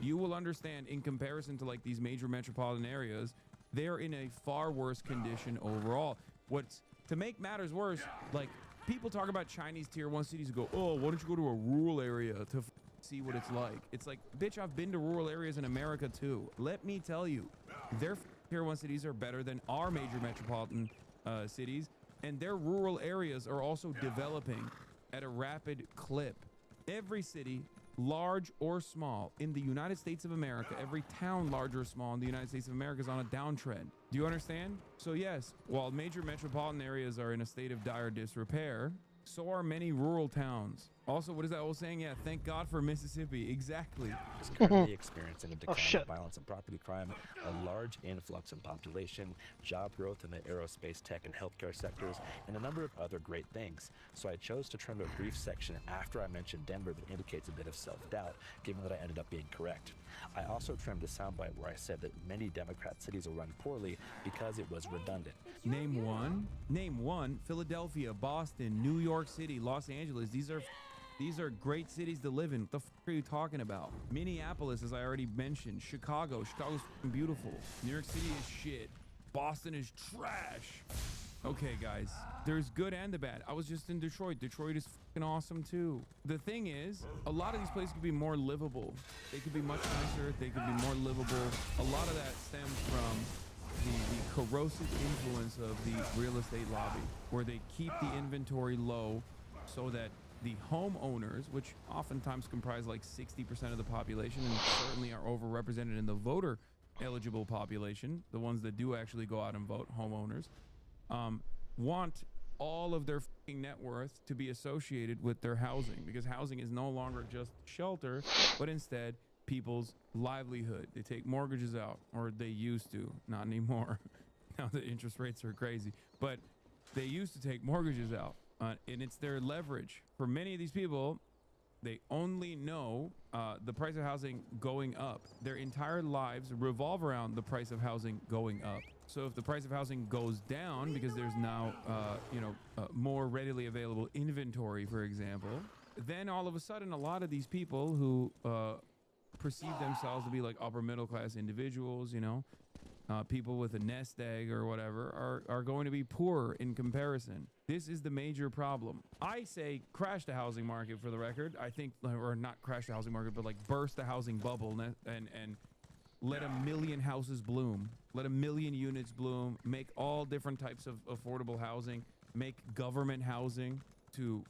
you will understand in comparison to like these major metropolitan areas, they're in a far worse condition overall. What's to make matters worse, like people talk about Chinese tier 1 cities and go, oh, why don't you go to a rural area to see what it's like? It's like, bitch, I've been to rural areas in America too. Let me tell you, their tier 1 cities are better than our major metropolitan cities, and their rural areas are also developing at a rapid clip. Every city, large or small, in the United States of America, every town, large or small, in the United States of America is on a downtrend. Do you understand? So yes, while major metropolitan areas are in a state of dire disrepair, so are many rural towns. Also, what is that old saying? Yeah, thank God for Mississippi. Exactly.
Is currently experiencing a decline of violence and property crime, a large influx in population, job growth in the aerospace, tech, and healthcare sectors, and a number of other great things. So I chose to trim a brief section after I mentioned Denver that indicates a bit of self-doubt, given that I ended up being correct. I also trimmed a soundbite where I said that many Democrat cities are run poorly because it was redundant.
Name one. Name one. Philadelphia, Boston, New York City, Los Angeles. These are great cities to live in. What the fuck are you talking about? Minneapolis, as I already mentioned. Chicago's beautiful. New York City is shit. Boston is trash. Okay, guys, there's good and the bad. I was just in Detroit. Detroit is fucking awesome too. The thing is, a lot of these places could be more livable. They could be much nicer. They could be more livable. A lot of that stems from the corrosive influence of the real estate lobby, where they keep the inventory low so that the homeowners, which oftentimes comprise like 60% of the population and certainly are overrepresented in the voter eligible population, the ones that do actually go out and vote, homeowners, want all of their fucking net worth to be associated with their housing, because housing is no longer just shelter, but instead people's livelihood. They take mortgages out, or they used to, not anymore. Now the interest rates are crazy, but they used to take mortgages out, and it's their leverage. For many of these people, they only know the price of housing going up. Their entire lives revolve around the price of housing going up. So if the price of housing goes down because there's now, more readily available inventory, for example, then all of a sudden a lot of these people who perceive themselves to be like upper middle class individuals, people with a nest egg or whatever, are going to be poorer in comparison. This is the major problem. I say crash the housing market, for the record. I think, or not crash the housing market, but like burst the housing bubble and let 1 million houses bloom. Let 1 million units bloom. Make all different types of affordable housing. Make government housing to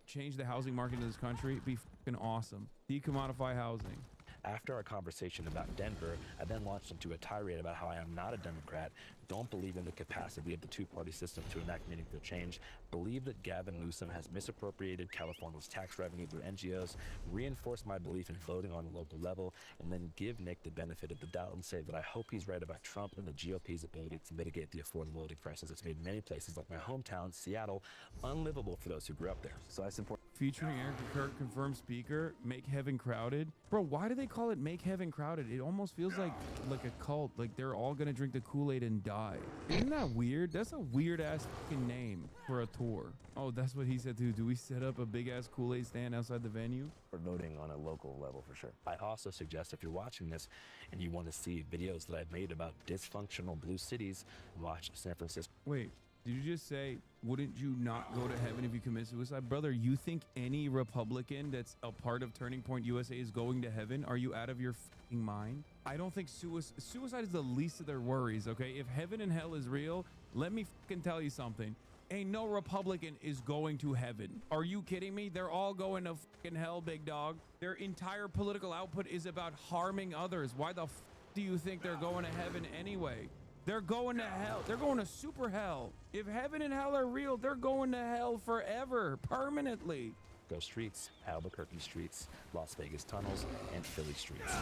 change the housing market in this country. It'd be fucking awesome. Decommodify housing.
After our conversation about Denver, I then launched into a tirade about how I am not a Democrat, don't believe in the capacity of the two-party system to enact meaningful change, believe that Gavin Newsom has misappropriated California's tax revenue through NGOs, reinforce my belief in voting on the local level, and then give Nick the benefit of the doubt and say that I hope he's right about Trump and the GOP's ability to mitigate the affordability crisis that's made many places like my hometown, Seattle, unlivable for those who grew up there.
So I support...
Featuring Eric Kirk, confirmed speaker, Make Heaven Crowded. Bro, why do they call it Make Heaven Crowded? It almost feels like a cult, like they're all gonna drink the Kool-Aid and die. Isn't that weird? That's a weird ass fucking name for a tour. Oh, that's what he said too. Do we set up a big ass Kool-Aid stand outside the venue?
For voting on a local level, for sure.
I also suggest if you're watching this and you want to see videos that I've made about dysfunctional blue cities, watch San Francisco.
Wait. Did you just say, wouldn't you not go to heaven if you commit suicide? Brother, you think any Republican that's a part of Turning Point USA is going to heaven? Are you out of your fucking mind? I don't think suicide is the least of their worries, okay? If heaven and hell is real, let me fucking tell you something. Ain't no Republican is going to heaven. Are you kidding me? They're all going to fucking hell, big dog. Their entire political output is about harming others. Why the f do you think they're going to heaven anyway? They're going to hell. They're going to super hell. If heaven and hell are real, they're going to hell forever, permanently.
Chicago streets, Albuquerque streets, Las Vegas tunnels, and Philly streets.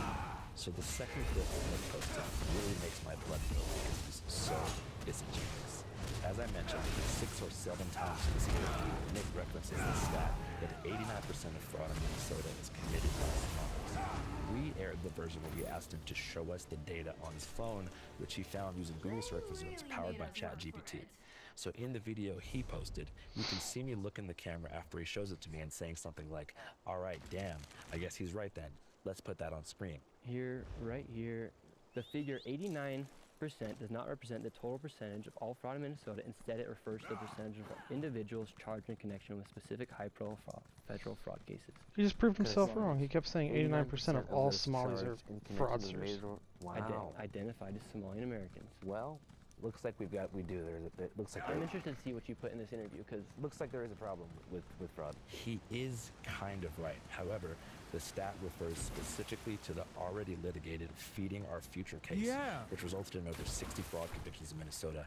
So the second clip Nick posted really makes my blood boil because it is so disingenuous. As I mentioned, 6 or 7 times in this interview, Nick references the stat that 89% of fraud in Minnesota is committed by Somalis. We aired the version where we asked him to show us the data on his phone, which he found using Google search results powered by ChatGPT. So in the video he posted, you can see me look in the camera after he shows it to me and saying something like, "All right, damn, I guess he's right then. Let's put that on screen."
Here, right here, the figure 89% does not represent the total percentage of all fraud in Minnesota. Instead, it refers to the percentage of individuals charged in connection with specific high-profile federal fraud cases.
He just proved himself wrong. He kept saying 89% of all Somalis are fraudsters.
Wow. Identified as Somalian Americans.
Well, looks like we do. It looks like
I'm interested to see what you put in this interview, because
looks like there is a problem with fraud.
He is kind of right. However, the stat refers specifically to the already litigated Feeding Our Future case, which resulted in over 60 fraud convictions in Minnesota.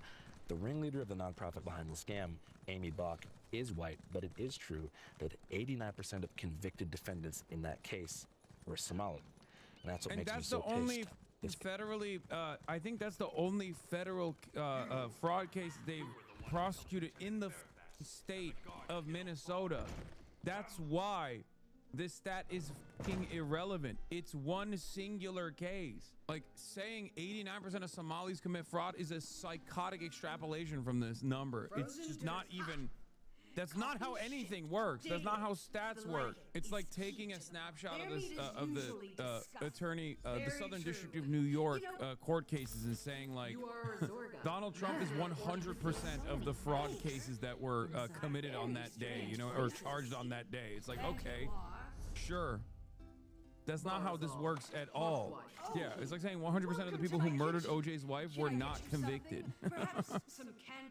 The ringleader of the nonprofit behind the scam, Amy Bach, is white, but it is true that 89% of convicted defendants in that case were Somali. And that's what makes me so pissed.
Federally, I think that's the only federal fraud case they've prosecuted in the state of Minnesota. That's why this stat is fucking irrelevant. It's one singular case. Like, saying 89% of Somalis commit fraud is a psychotic extrapolation from this number. It's just not even... That's not how anything works. That's not how stats work. It's like taking a snapshot of the attorney, the Southern District of New York court cases and saying, like, Donald Trump is 100% of the fraud cases that were committed on that day, you know, or charged on that day. It's like, okay, sure. That's not how this works at all. Yeah, it's like saying 100% of the people who murdered OJ's wife were not convicted.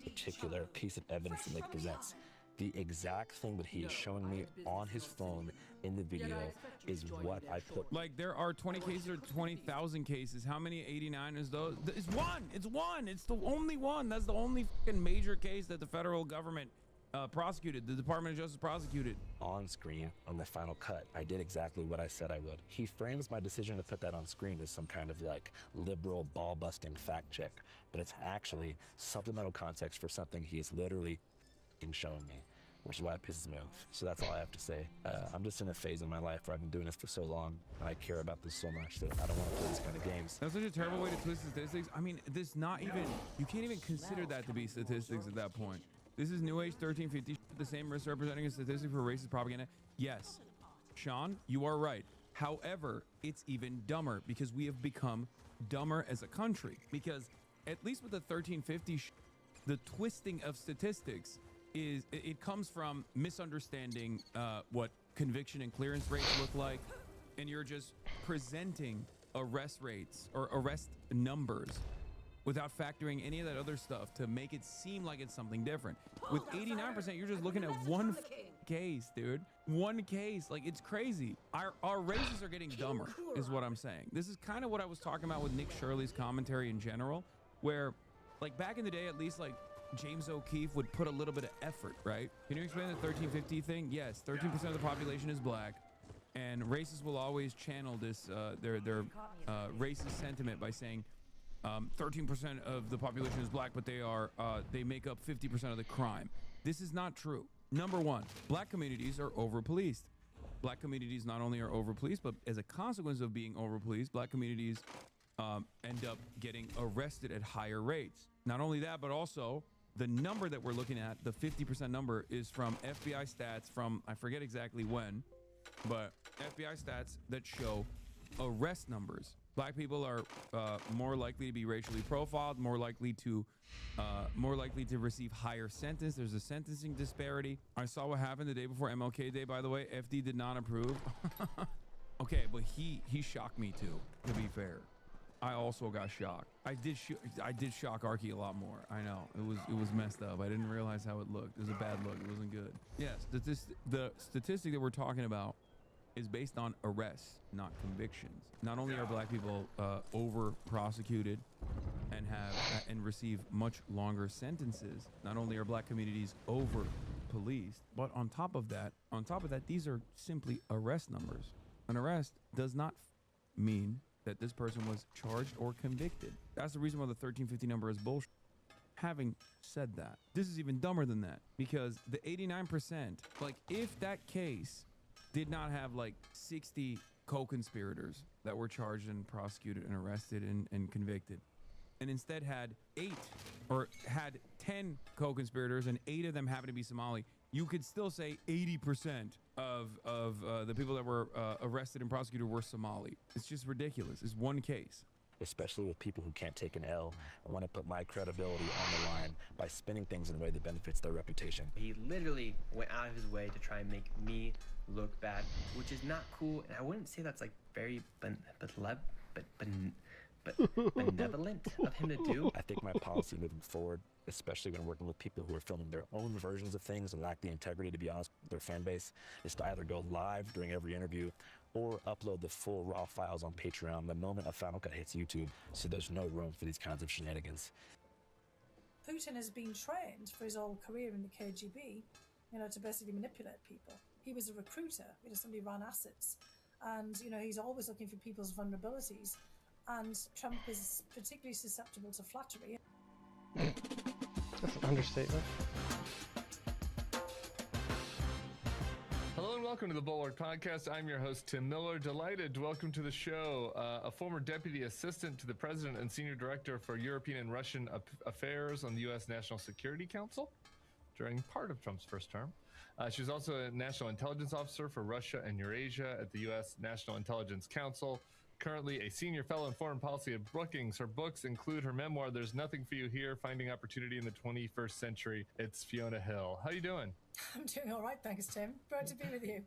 Particular piece of evidence that Nick presents. The exact thing that he is showing me on his phone in the video is what I put.
Like, there are 20 cases or 20,000 cases. How many 89 is those? It's one. It's one. It's the only one. That's the only fucking major case that the federal government prosecuted. The Department of Justice prosecuted.
On screen, on the final cut, I did exactly what I said I would. He frames my decision to put that on screen as some kind of like liberal ball-busting fact check, but it's actually supplemental context for something he is literally showing me, which is why it pisses me off. So that's all I have to say. I'm just in a phase in my life where I've been doing this for so long, and I care about this so much that I don't want to play these kind of games.
That's such a terrible way to twist statistics. I mean, this not even, you can't even consider that to be statistics at that point. This is New Age 1350, the same misrepresenting a statistic for racist propaganda. Yes, Sean, you are right. However, it's even dumber because we have become dumber as a country. Because at least with the 1350, the twisting of statistics is, it comes from misunderstanding what conviction and clearance rates look like, and you're just presenting arrest rates or arrest numbers without factoring any of that other stuff to make it seem like it's something different. With 89%, you're just looking at one case, dude. One case. Like, it's crazy. Our races are getting dumber, is what I'm saying. This is kind of what I was talking about with Nick Shirley's commentary in general, where, like, back in the day, at least, like, James O'Keefe would put a little bit of effort, right? Can you explain the 1350 thing? Yes, 13% of the population is black, and racists will always channel this their racist sentiment by saying 13% of the population is black, but they make up 50% of the crime. This is not true. Number one, black communities are over-policed. Black communities not only are over-policed, but as a consequence of being over-policed, black communities end up getting arrested at higher rates. Not only that, but also the number that we're looking at, the 50% number, is from FBI stats from, I forget exactly when, but FBI stats that show arrest numbers. Black people are more likely to be racially profiled, more likely to receive higher sentence. There's a sentencing disparity. I saw what happened the day before MLK Day, by the way. FD did not approve. Okay, but he shocked me too, to be fair. I also got shocked. I did shock Arky a lot more. I know, it was messed up. I didn't realize how it looked. It was a bad look. It wasn't good. Yes, the statistic that we're talking about is based on arrests, not convictions. Not only are black people over prosecuted and receive much longer sentences, not only are black communities over policed. But on top of that, these are simply arrest numbers. An arrest does not mean that this person was charged or convicted. That's the reason why the 1350 number is bullshit. Having said that, this is even dumber than that, because the 89%, like if that case did not have like 60 co-conspirators that were charged and prosecuted and arrested and convicted, and instead had 10 co-conspirators and 8 of them happen to be Somali, you could still say 80% of the people that were arrested and prosecuted were Somali. It's just ridiculous. It's one case.
Especially with people who can't take an L and want to put my credibility on the line by spinning things in a way that benefits their reputation.
He literally went out of his way to try and make me look bad, which is not cool, and I wouldn't say that's like very benevolent of him to do.
I think my policy moving forward, especially when working with people who are filming their own versions of things and lack the integrity to be honest with their fan base, is to either go live during every interview or upload the full raw files on Patreon the moment a Final Cut hits YouTube, so there's no room for these kinds of shenanigans.
Putin has been trained for his whole career in the KGB, to basically manipulate people. He was a recruiter, somebody who ran assets, and he's always looking for people's vulnerabilities. And Trump is particularly susceptible to flattery.
That's an understatement.
Hello and welcome to the Bulwark Podcast. I'm your host, Tim Miller. Delighted to welcome to the show a former deputy assistant to the president and senior director for European and Russian affairs on the U.S. National Security Council during part of Trump's first term. She was also a national intelligence officer for Russia and Eurasia at the U.S. National Intelligence Council. Currently a senior fellow in foreign policy at Brookings. Her books include her memoir, There's Nothing for You Here, Finding Opportunity in the 21st Century. It's Fiona Hill. How you doing?
I'm doing all right, thanks, Tim. Great to be with you.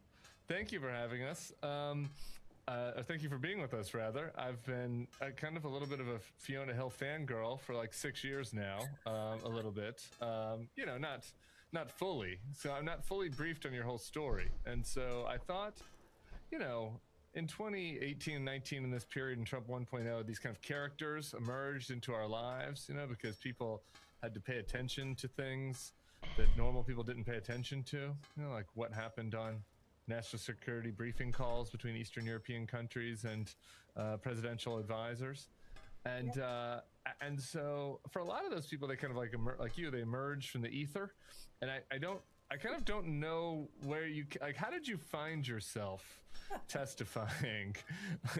Thank you for having us. Thank you for being with us, rather. I've been kind of a little bit of a Fiona Hill fangirl for like 6 years now, a little bit. Not fully. So I'm not fully briefed on your whole story. And so I thought, in 2018 and 19, in this period in Trump 1.0, these kind of characters emerged into our lives, because people had to pay attention to things that normal people didn't pay attention to, like what happened on national security briefing calls between Eastern European countries and presidential advisors. And so for a lot of those people, they kind of like you, they emerged from the ether. And I kind of don't know where how did you find yourself testifying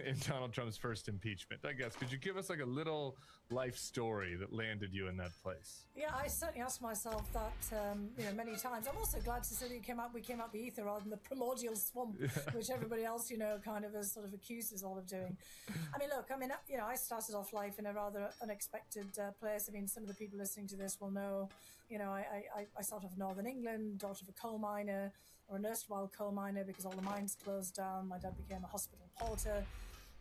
in Donald Trump's first impeachment? I guess, could you give us like a little life story that landed you in that place?
Yeah, I certainly asked myself that many times. I'm also glad to see that we came out the ether rather than the primordial swamp, which everybody else, kind of has sort of accused us all of doing. I started off life in a rather unexpected place. Some of the people listening to this will know, I started off in Northern England, daughter of a coal miner, or an erstwhile coal miner, because all the mines closed down. My dad became a hospital porter.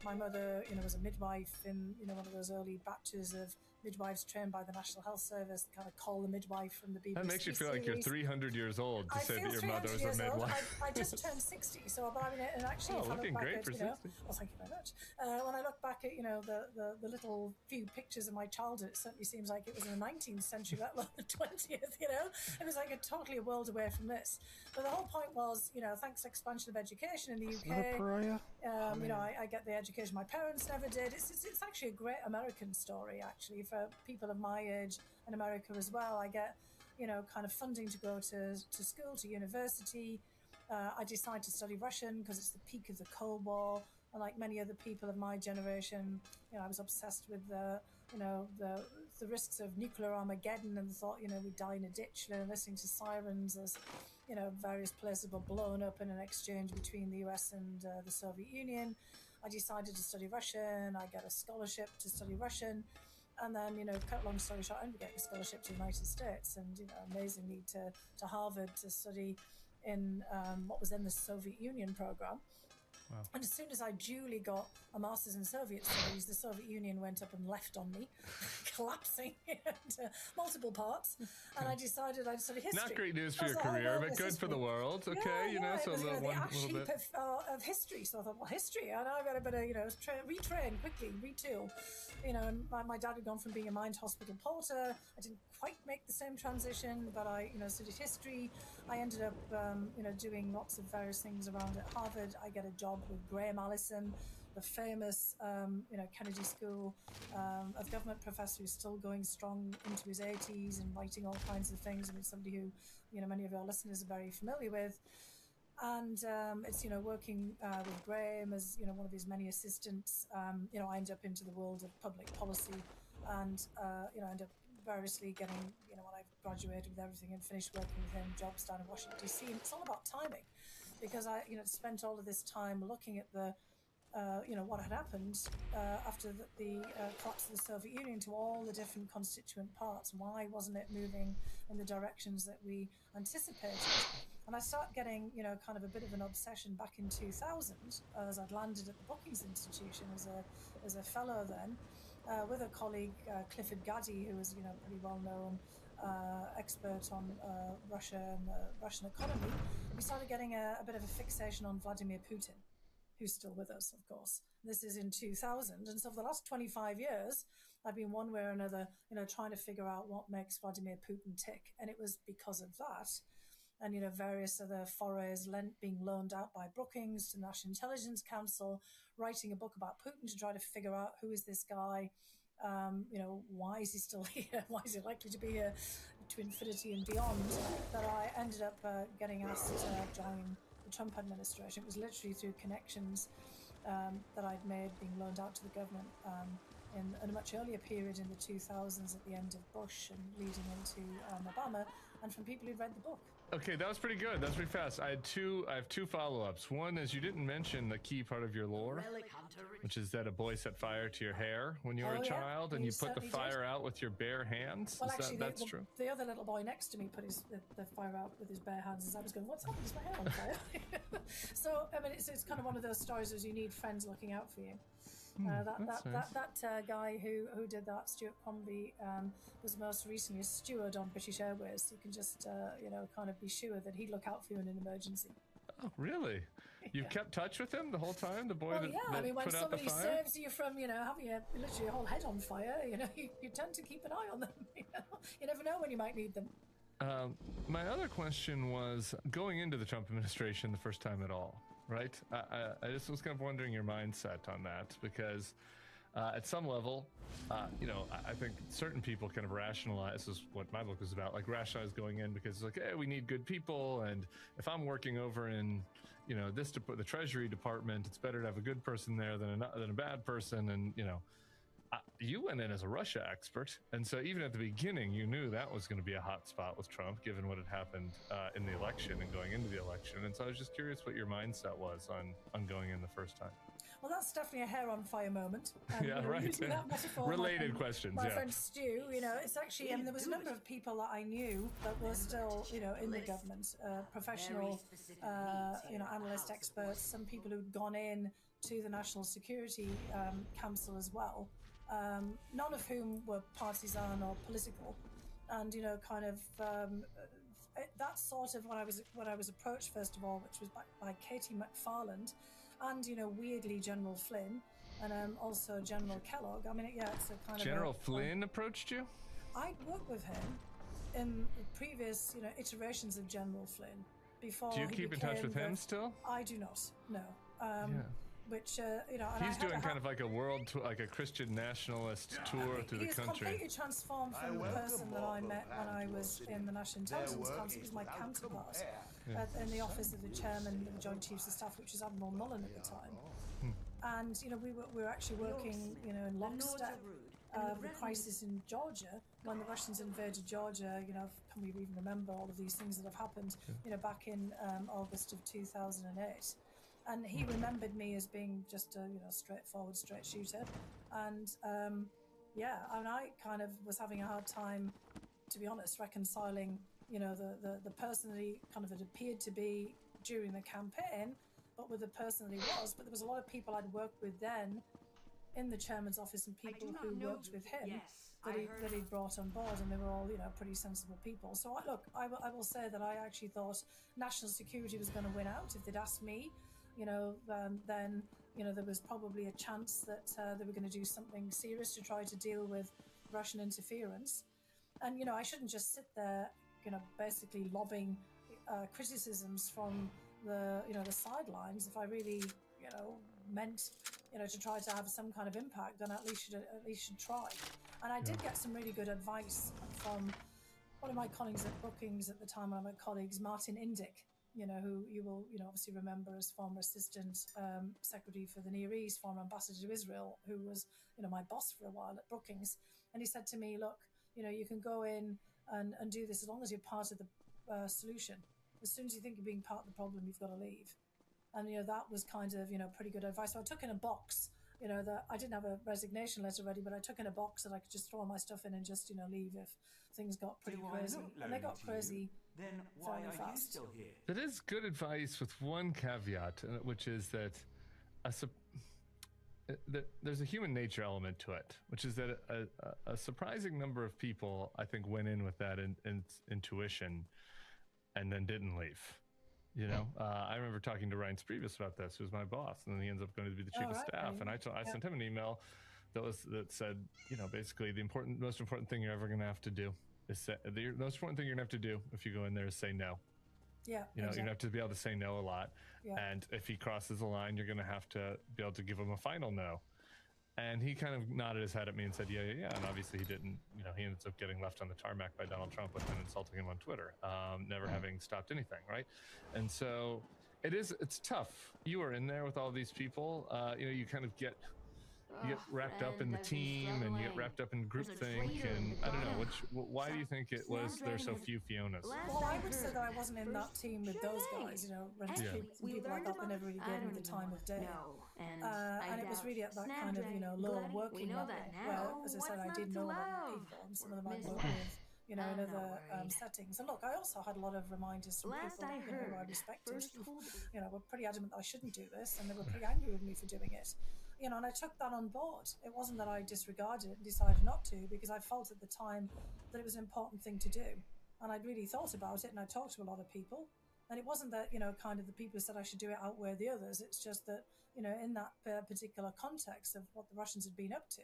My mother, was a midwife in, one of those early batches of midwives trained by the National Health Service, kind of Call the Midwife from the BBC.
That makes you feel like you're 300 years old to say that your mother was a midwife.
I just turned 60, so and actually, if I look back at, well, thank you very much. When I look back at, the little few pictures of my childhood, it certainly seems like it was in the 19th century, let alone the 20th. It was like a world away from this. But the whole point was, thanks to expansion of education in the UK, I get the education my parents never did. It's actually a great American story, actually, for people of my age in America as well. I get, kind of funding to go to school, to university. I decided to study Russian because it's the peak of the Cold War. And like many other people of my generation, I was obsessed with the risks of nuclear Armageddon and thought, we'd die in a ditch, listening to sirens as, various places were blown up in an exchange between the US and the Soviet Union. I decided to study Russian. I got a scholarship to study Russian. And then, cut long story short, I ended up getting a scholarship to the United States and, amazingly to Harvard to study in what was then the Soviet Union program. And as soon as I duly got a master's in Soviet studies, the Soviet Union went up and left on me, collapsing into multiple parts. And I decided I'd study history.
Not great news for your career, but good for the world. Okay, you know, so
it was,
one
the ash
little
heap
bit.
of history. So I thought, well, history, and I better, retrain quickly, retool. And my dad had gone from being a mind hospital porter. I didn't quite make the same transition, but I, studied history. I ended up, doing lots of various things around at Harvard. I get a job with Graham Allison, the famous, Kennedy School of Government professor who's still going strong into his 80s and writing all kinds of things. I mean, somebody who, many of our listeners are very familiar with. And it's, working with Graham as, one of his many assistants. I end up into the world of public policy and, I end up variously getting, when I graduated with everything and finished working with him, jobs down in Washington, D.C. And it's all about timing because I, spent all of this time looking at the, what had happened after the collapse of the Soviet Union to all the different constituent parts. Why wasn't it moving in the directions that we anticipated? And I started getting, kind of a bit of an obsession back in 2000 as I'd landed at the Brookings Institution as a fellow then with a colleague, Clifford Gaddy, who was, pretty well-known expert on Russia and the Russian economy. We started getting a bit of a fixation on Vladimir Putin, who's still with us, of course. This is in 2000. And so for the last 25 years, I've been one way or another, trying to figure out what makes Vladimir Putin tick. And it was because of that. And, various other forays being loaned out by Brookings to the National Intelligence Council, writing a book about Putin to try to figure out who is this guy, why is he still here? Why is he likely to be here to infinity and beyond? That I ended up getting asked to join the Trump administration. It was literally through connections that I'd made being loaned out to the government in a much earlier period in the 2000s at the end of Bush and leading into Obama, and from people who'd read the book.
Okay, that was pretty good. That was pretty fast. I have two follow-ups. One is you didn't mention the key part of your lore, which is that a boy set fire to your hair when you were a child, and you put the fire out with your bare hands.
Well,
is
actually,
that's true?
The other little boy next to me put the fire out with his bare hands as I was going, what's happened? Is my hair on fire? So, I mean, it's kind of one of those stories as you need friends looking out for you. That guy who did that, Stuart Crombie, was most recently a steward on British Airways. You can just, kind of be sure that he'd look out for you in an emergency.
Oh, really? You've kept touch with him the whole time? The boy
well,
that,
yeah,
that
I mean, when
put out the
somebody
fire?
saves you from, having literally your whole head on fire, you tend to keep an eye on them. You never know when you might need them.
My other question was going into the Trump administration the first time at all, right? I just was kind of wondering your mindset on that because at some level, I think certain people kind of rationalize, this is what my book was about, like rationalize going in because it's like, hey, we need good people. And if I'm working over in, the Treasury Department, it's better to have a good person there than a bad person. And, you went in as a Russia expert, and so even at the beginning, you knew that was going to be a hot spot with Trump, given what had happened in the election and going into the election. And so I was just curious what your mindset was on going in the first time.
Well, that's definitely a hair on fire moment.
Yeah, right.
Using that metaphor,
Related questions.
My friend Stu, it's actually, there was a number of people that I knew that were still, in the government, professional, analyst experts, some people who'd gone in to the National Security Council as well. None of whom were partisan or political, and that sort of when I was approached first of all, which was by Katie McFarland, and weirdly General Flynn, and also General Kellogg. I mean, it's a kind
General
of
Flynn approached you.
I worked with him in the previous iterations of General Flynn before.
Do you keep in touch with him still?
I do not. No. Which and
he's doing kind of like a world tour, like a Christian nationalist tour through the country.
He's completely transformed from the person that I met when I was in the National Intelligence Council. He was my counterpart in the office of the chairman of the Joint Chiefs of Staff, which was Admiral Mullen at the time. And we were actually working in lockstep. The crisis in Georgia, when the Russians invaded Georgia, can we even remember all of these things that have happened? Back in August of 2008. And he remembered me as being just a straightforward, straight shooter, and I kind of was having a hard time, to be honest, reconciling the person that he kind of had appeared to be during the campaign, but with the person that he was. But there was a lot of people I'd worked with then in the chairman's office and people who worked with him that he brought on board, and they were all, pretty sensible people. So I will say that I actually thought national security was going to win out. If they'd asked me, then there was probably a chance that they were going to do something serious to try to deal with Russian interference. And I shouldn't just sit there, basically lobbing criticisms from the sidelines. If I really meant to try to have some kind of impact, then at least should try. And I did get some really good advice from one of my colleagues at Brookings at the time, one of my colleagues, Martin Indyk, who you will obviously remember as former Assistant Secretary for the Near East, former Ambassador to Israel, who was my boss for a while at Brookings. And he said to me, look, you can go in and do this as long as you're part of the solution. As soon as you think you're being part of the problem, you've got to leave. And that was kind of pretty good advice. So I took in a box, that I didn't have a resignation letter ready, but I took in a box that I could just throw all my stuff in and just leave if things got pretty crazy. And they got crazy fairly fast.
That is good advice with one caveat, which is that there's a human nature element to it, which is that a surprising number of people, I think, went in with that intuition and then didn't leave. I remember talking to Ryan Previous about this, who was my boss, and then he ends up going to be the chief of staff. And I sent him an email that said, basically the most important thing you're ever going to have to do is the most important thing you're going to have to do if you go in there is say no.
Yeah.
You're going to have to be able to say no a lot. Yeah. And if he crosses the line, you're going to have to be able to give him a final no. And he kind of nodded his head at me and said, yeah. And obviously he didn't, he ended up getting left on the tarmac by Donald Trump with him insulting him on Twitter, never having stopped anything, right? And so it's tough. You are in there with all these people. You kind of get wrapped up in the team, and you get wrapped up in groupthink, and I don't know, why do you think it was there's so few Fionas?
Well, I would say that I wasn't in that team with those guys, people like that never really gave me the time of day. And it was really at that kind of, lower working level where, as I said, I did know a lot of people, and some of them I worked with, in other settings. And look, I also had a lot of reminders from people who I respected, who, were pretty adamant that I shouldn't do this, and they were pretty angry with me for doing it. And I took that on board. It wasn't that I disregarded it and decided not to, because I felt at the time that it was an important thing to do. And I'd really thought about it, and I talked to a lot of people. And it wasn't that, kind of the people who said I should do it outweigh the others. It's just that, in that particular context of what the Russians had been up to,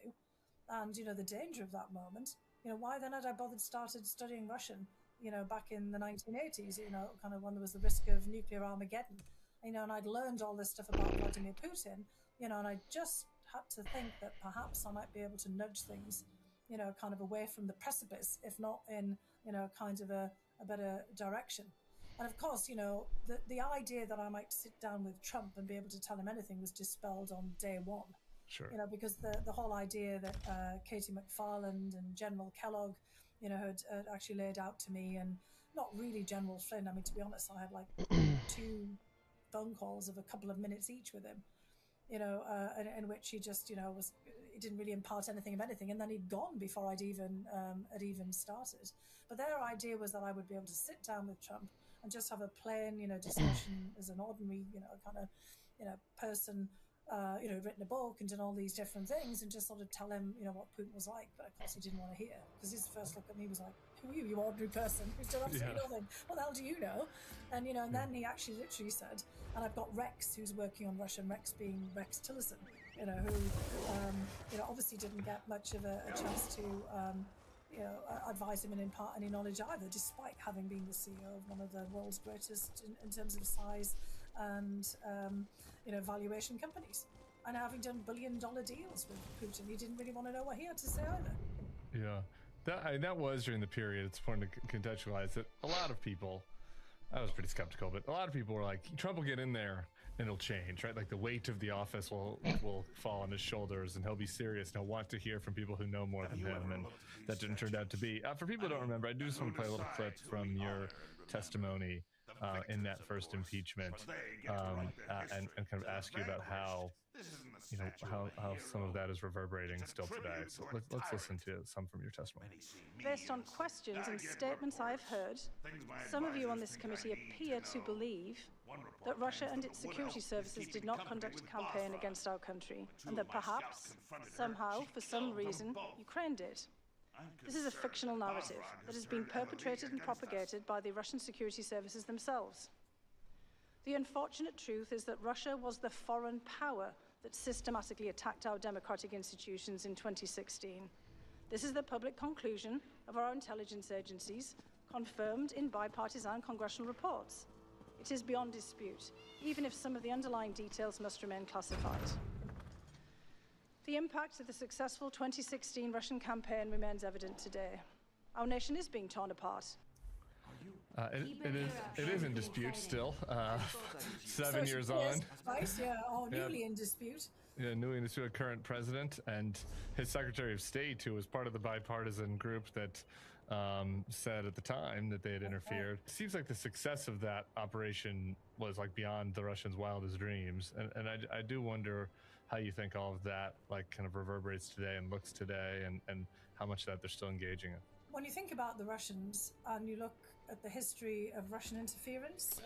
and, the danger of that moment, why then had I started studying Russian, back in the 1980s, kind of when there was the risk of nuclear Armageddon, and I'd learned all this stuff about Vladimir Putin, and I just had to think that perhaps I might be able to nudge things, kind of away from the precipice, if not in, kind of a better direction. And of course, the idea that I might sit down with Trump and be able to tell him anything was dispelled on day one.
Sure.
Because the whole idea that Katie McFarland and General Kellogg, had actually laid out to me, and not really General Flynn. I mean, to be honest, I had like 2 phone calls of a couple of minutes each with him, in which he just, he didn't really impart anything of anything, and then he'd gone before I'd even started. But their idea was that I would be able to sit down with Trump and just have a plain, discussion as an ordinary, kind of, person, who'd written a book and done all these different things, and just sort of tell him, what Putin was like. But of course he didn't want to hear, because his first look at me was like, who are you ordinary person who's done absolutely nothing? What the hell do you know? And, and then he actually literally said, and I've got Rex, who's working on Russian, Rex being Rex Tillerson, who, obviously didn't get much of a chance to, advise him and impart any knowledge either, despite having been the CEO of one of the world's greatest in terms of size and, valuation companies, and having done billion-dollar deals with Putin. He didn't really want to know what he had to say either.
Yeah, that was during the period. It's important to contextualize that a lot of people, I was pretty skeptical, but a lot of people were like, Trump will get in there and it'll change, right? Like the weight of the office will fall on his shoulders, and he'll be serious, and he'll want to hear from people who know more than him, and that didn't turn out to be. For people who don't remember, I do just want to play a little clip from your testimony in that first impeachment, and kind of ask you about how some of that is reverberating still today. So let's listen to some from your testimony.
Based on questions and statements I've heard, some of you on this committee appear to believe that Russia and its security services did not conduct a campaign against our country, and that perhaps, somehow, for some reason, Ukraine did. This is a fictional narrative that has been perpetrated and propagated by the Russian security services themselves. The unfortunate truth is that Russia was the foreign power that systematically attacked our democratic institutions in 2016. This is the public conclusion of our intelligence agencies, confirmed in bipartisan congressional reports. It is beyond dispute, even if some of the underlying details must remain classified. The impact of the successful 2016 Russian campaign remains evident today. Our nation is being torn apart.
It is in dispute still. 7 years on.
Twice, yeah, newly in dispute.
Yeah, newly in dispute, current president and his Secretary of State, who was part of the bipartisan group that said at the time that they had interfered. It seems like the success of that operation was like beyond the Russians' wildest dreams, and I do wonder how you think all of that like kind of reverberates today and looks today, and how much that they're still engaging in.
When you think about the Russians and you look at the history of Russian interference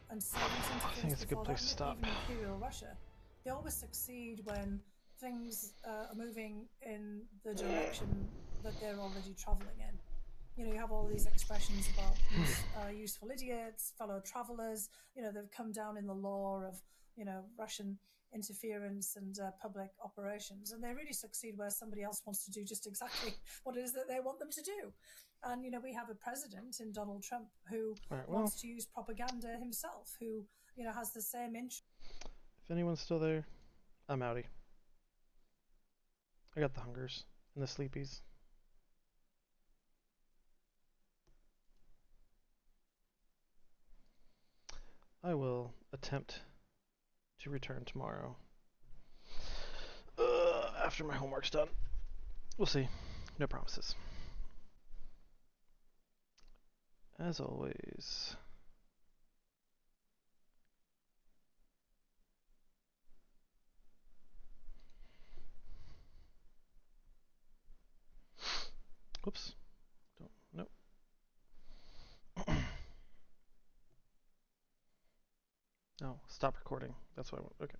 and Soviet interference,
I think it's a good place to stop.
Even Imperial Russia, they always succeed when things are moving in the direction that they're already traveling in. You know, you have all these expressions about useful idiots, fellow travelers. You know, they've come down in the law of, you know, Russian interference and public operations, and they really succeed where somebody else wants to do just exactly what it is that they want them to do. And, you know, we have a president in Donald Trump who wants to use propaganda himself, who, you know, has the same interest.
If anyone's still there, I'm outie. I got the hungers and the sleepies. I will attempt to return tomorrow after my homework's done. We'll see. No promises. As always, oops. Nope. No, stop recording. That's what I want. Okay.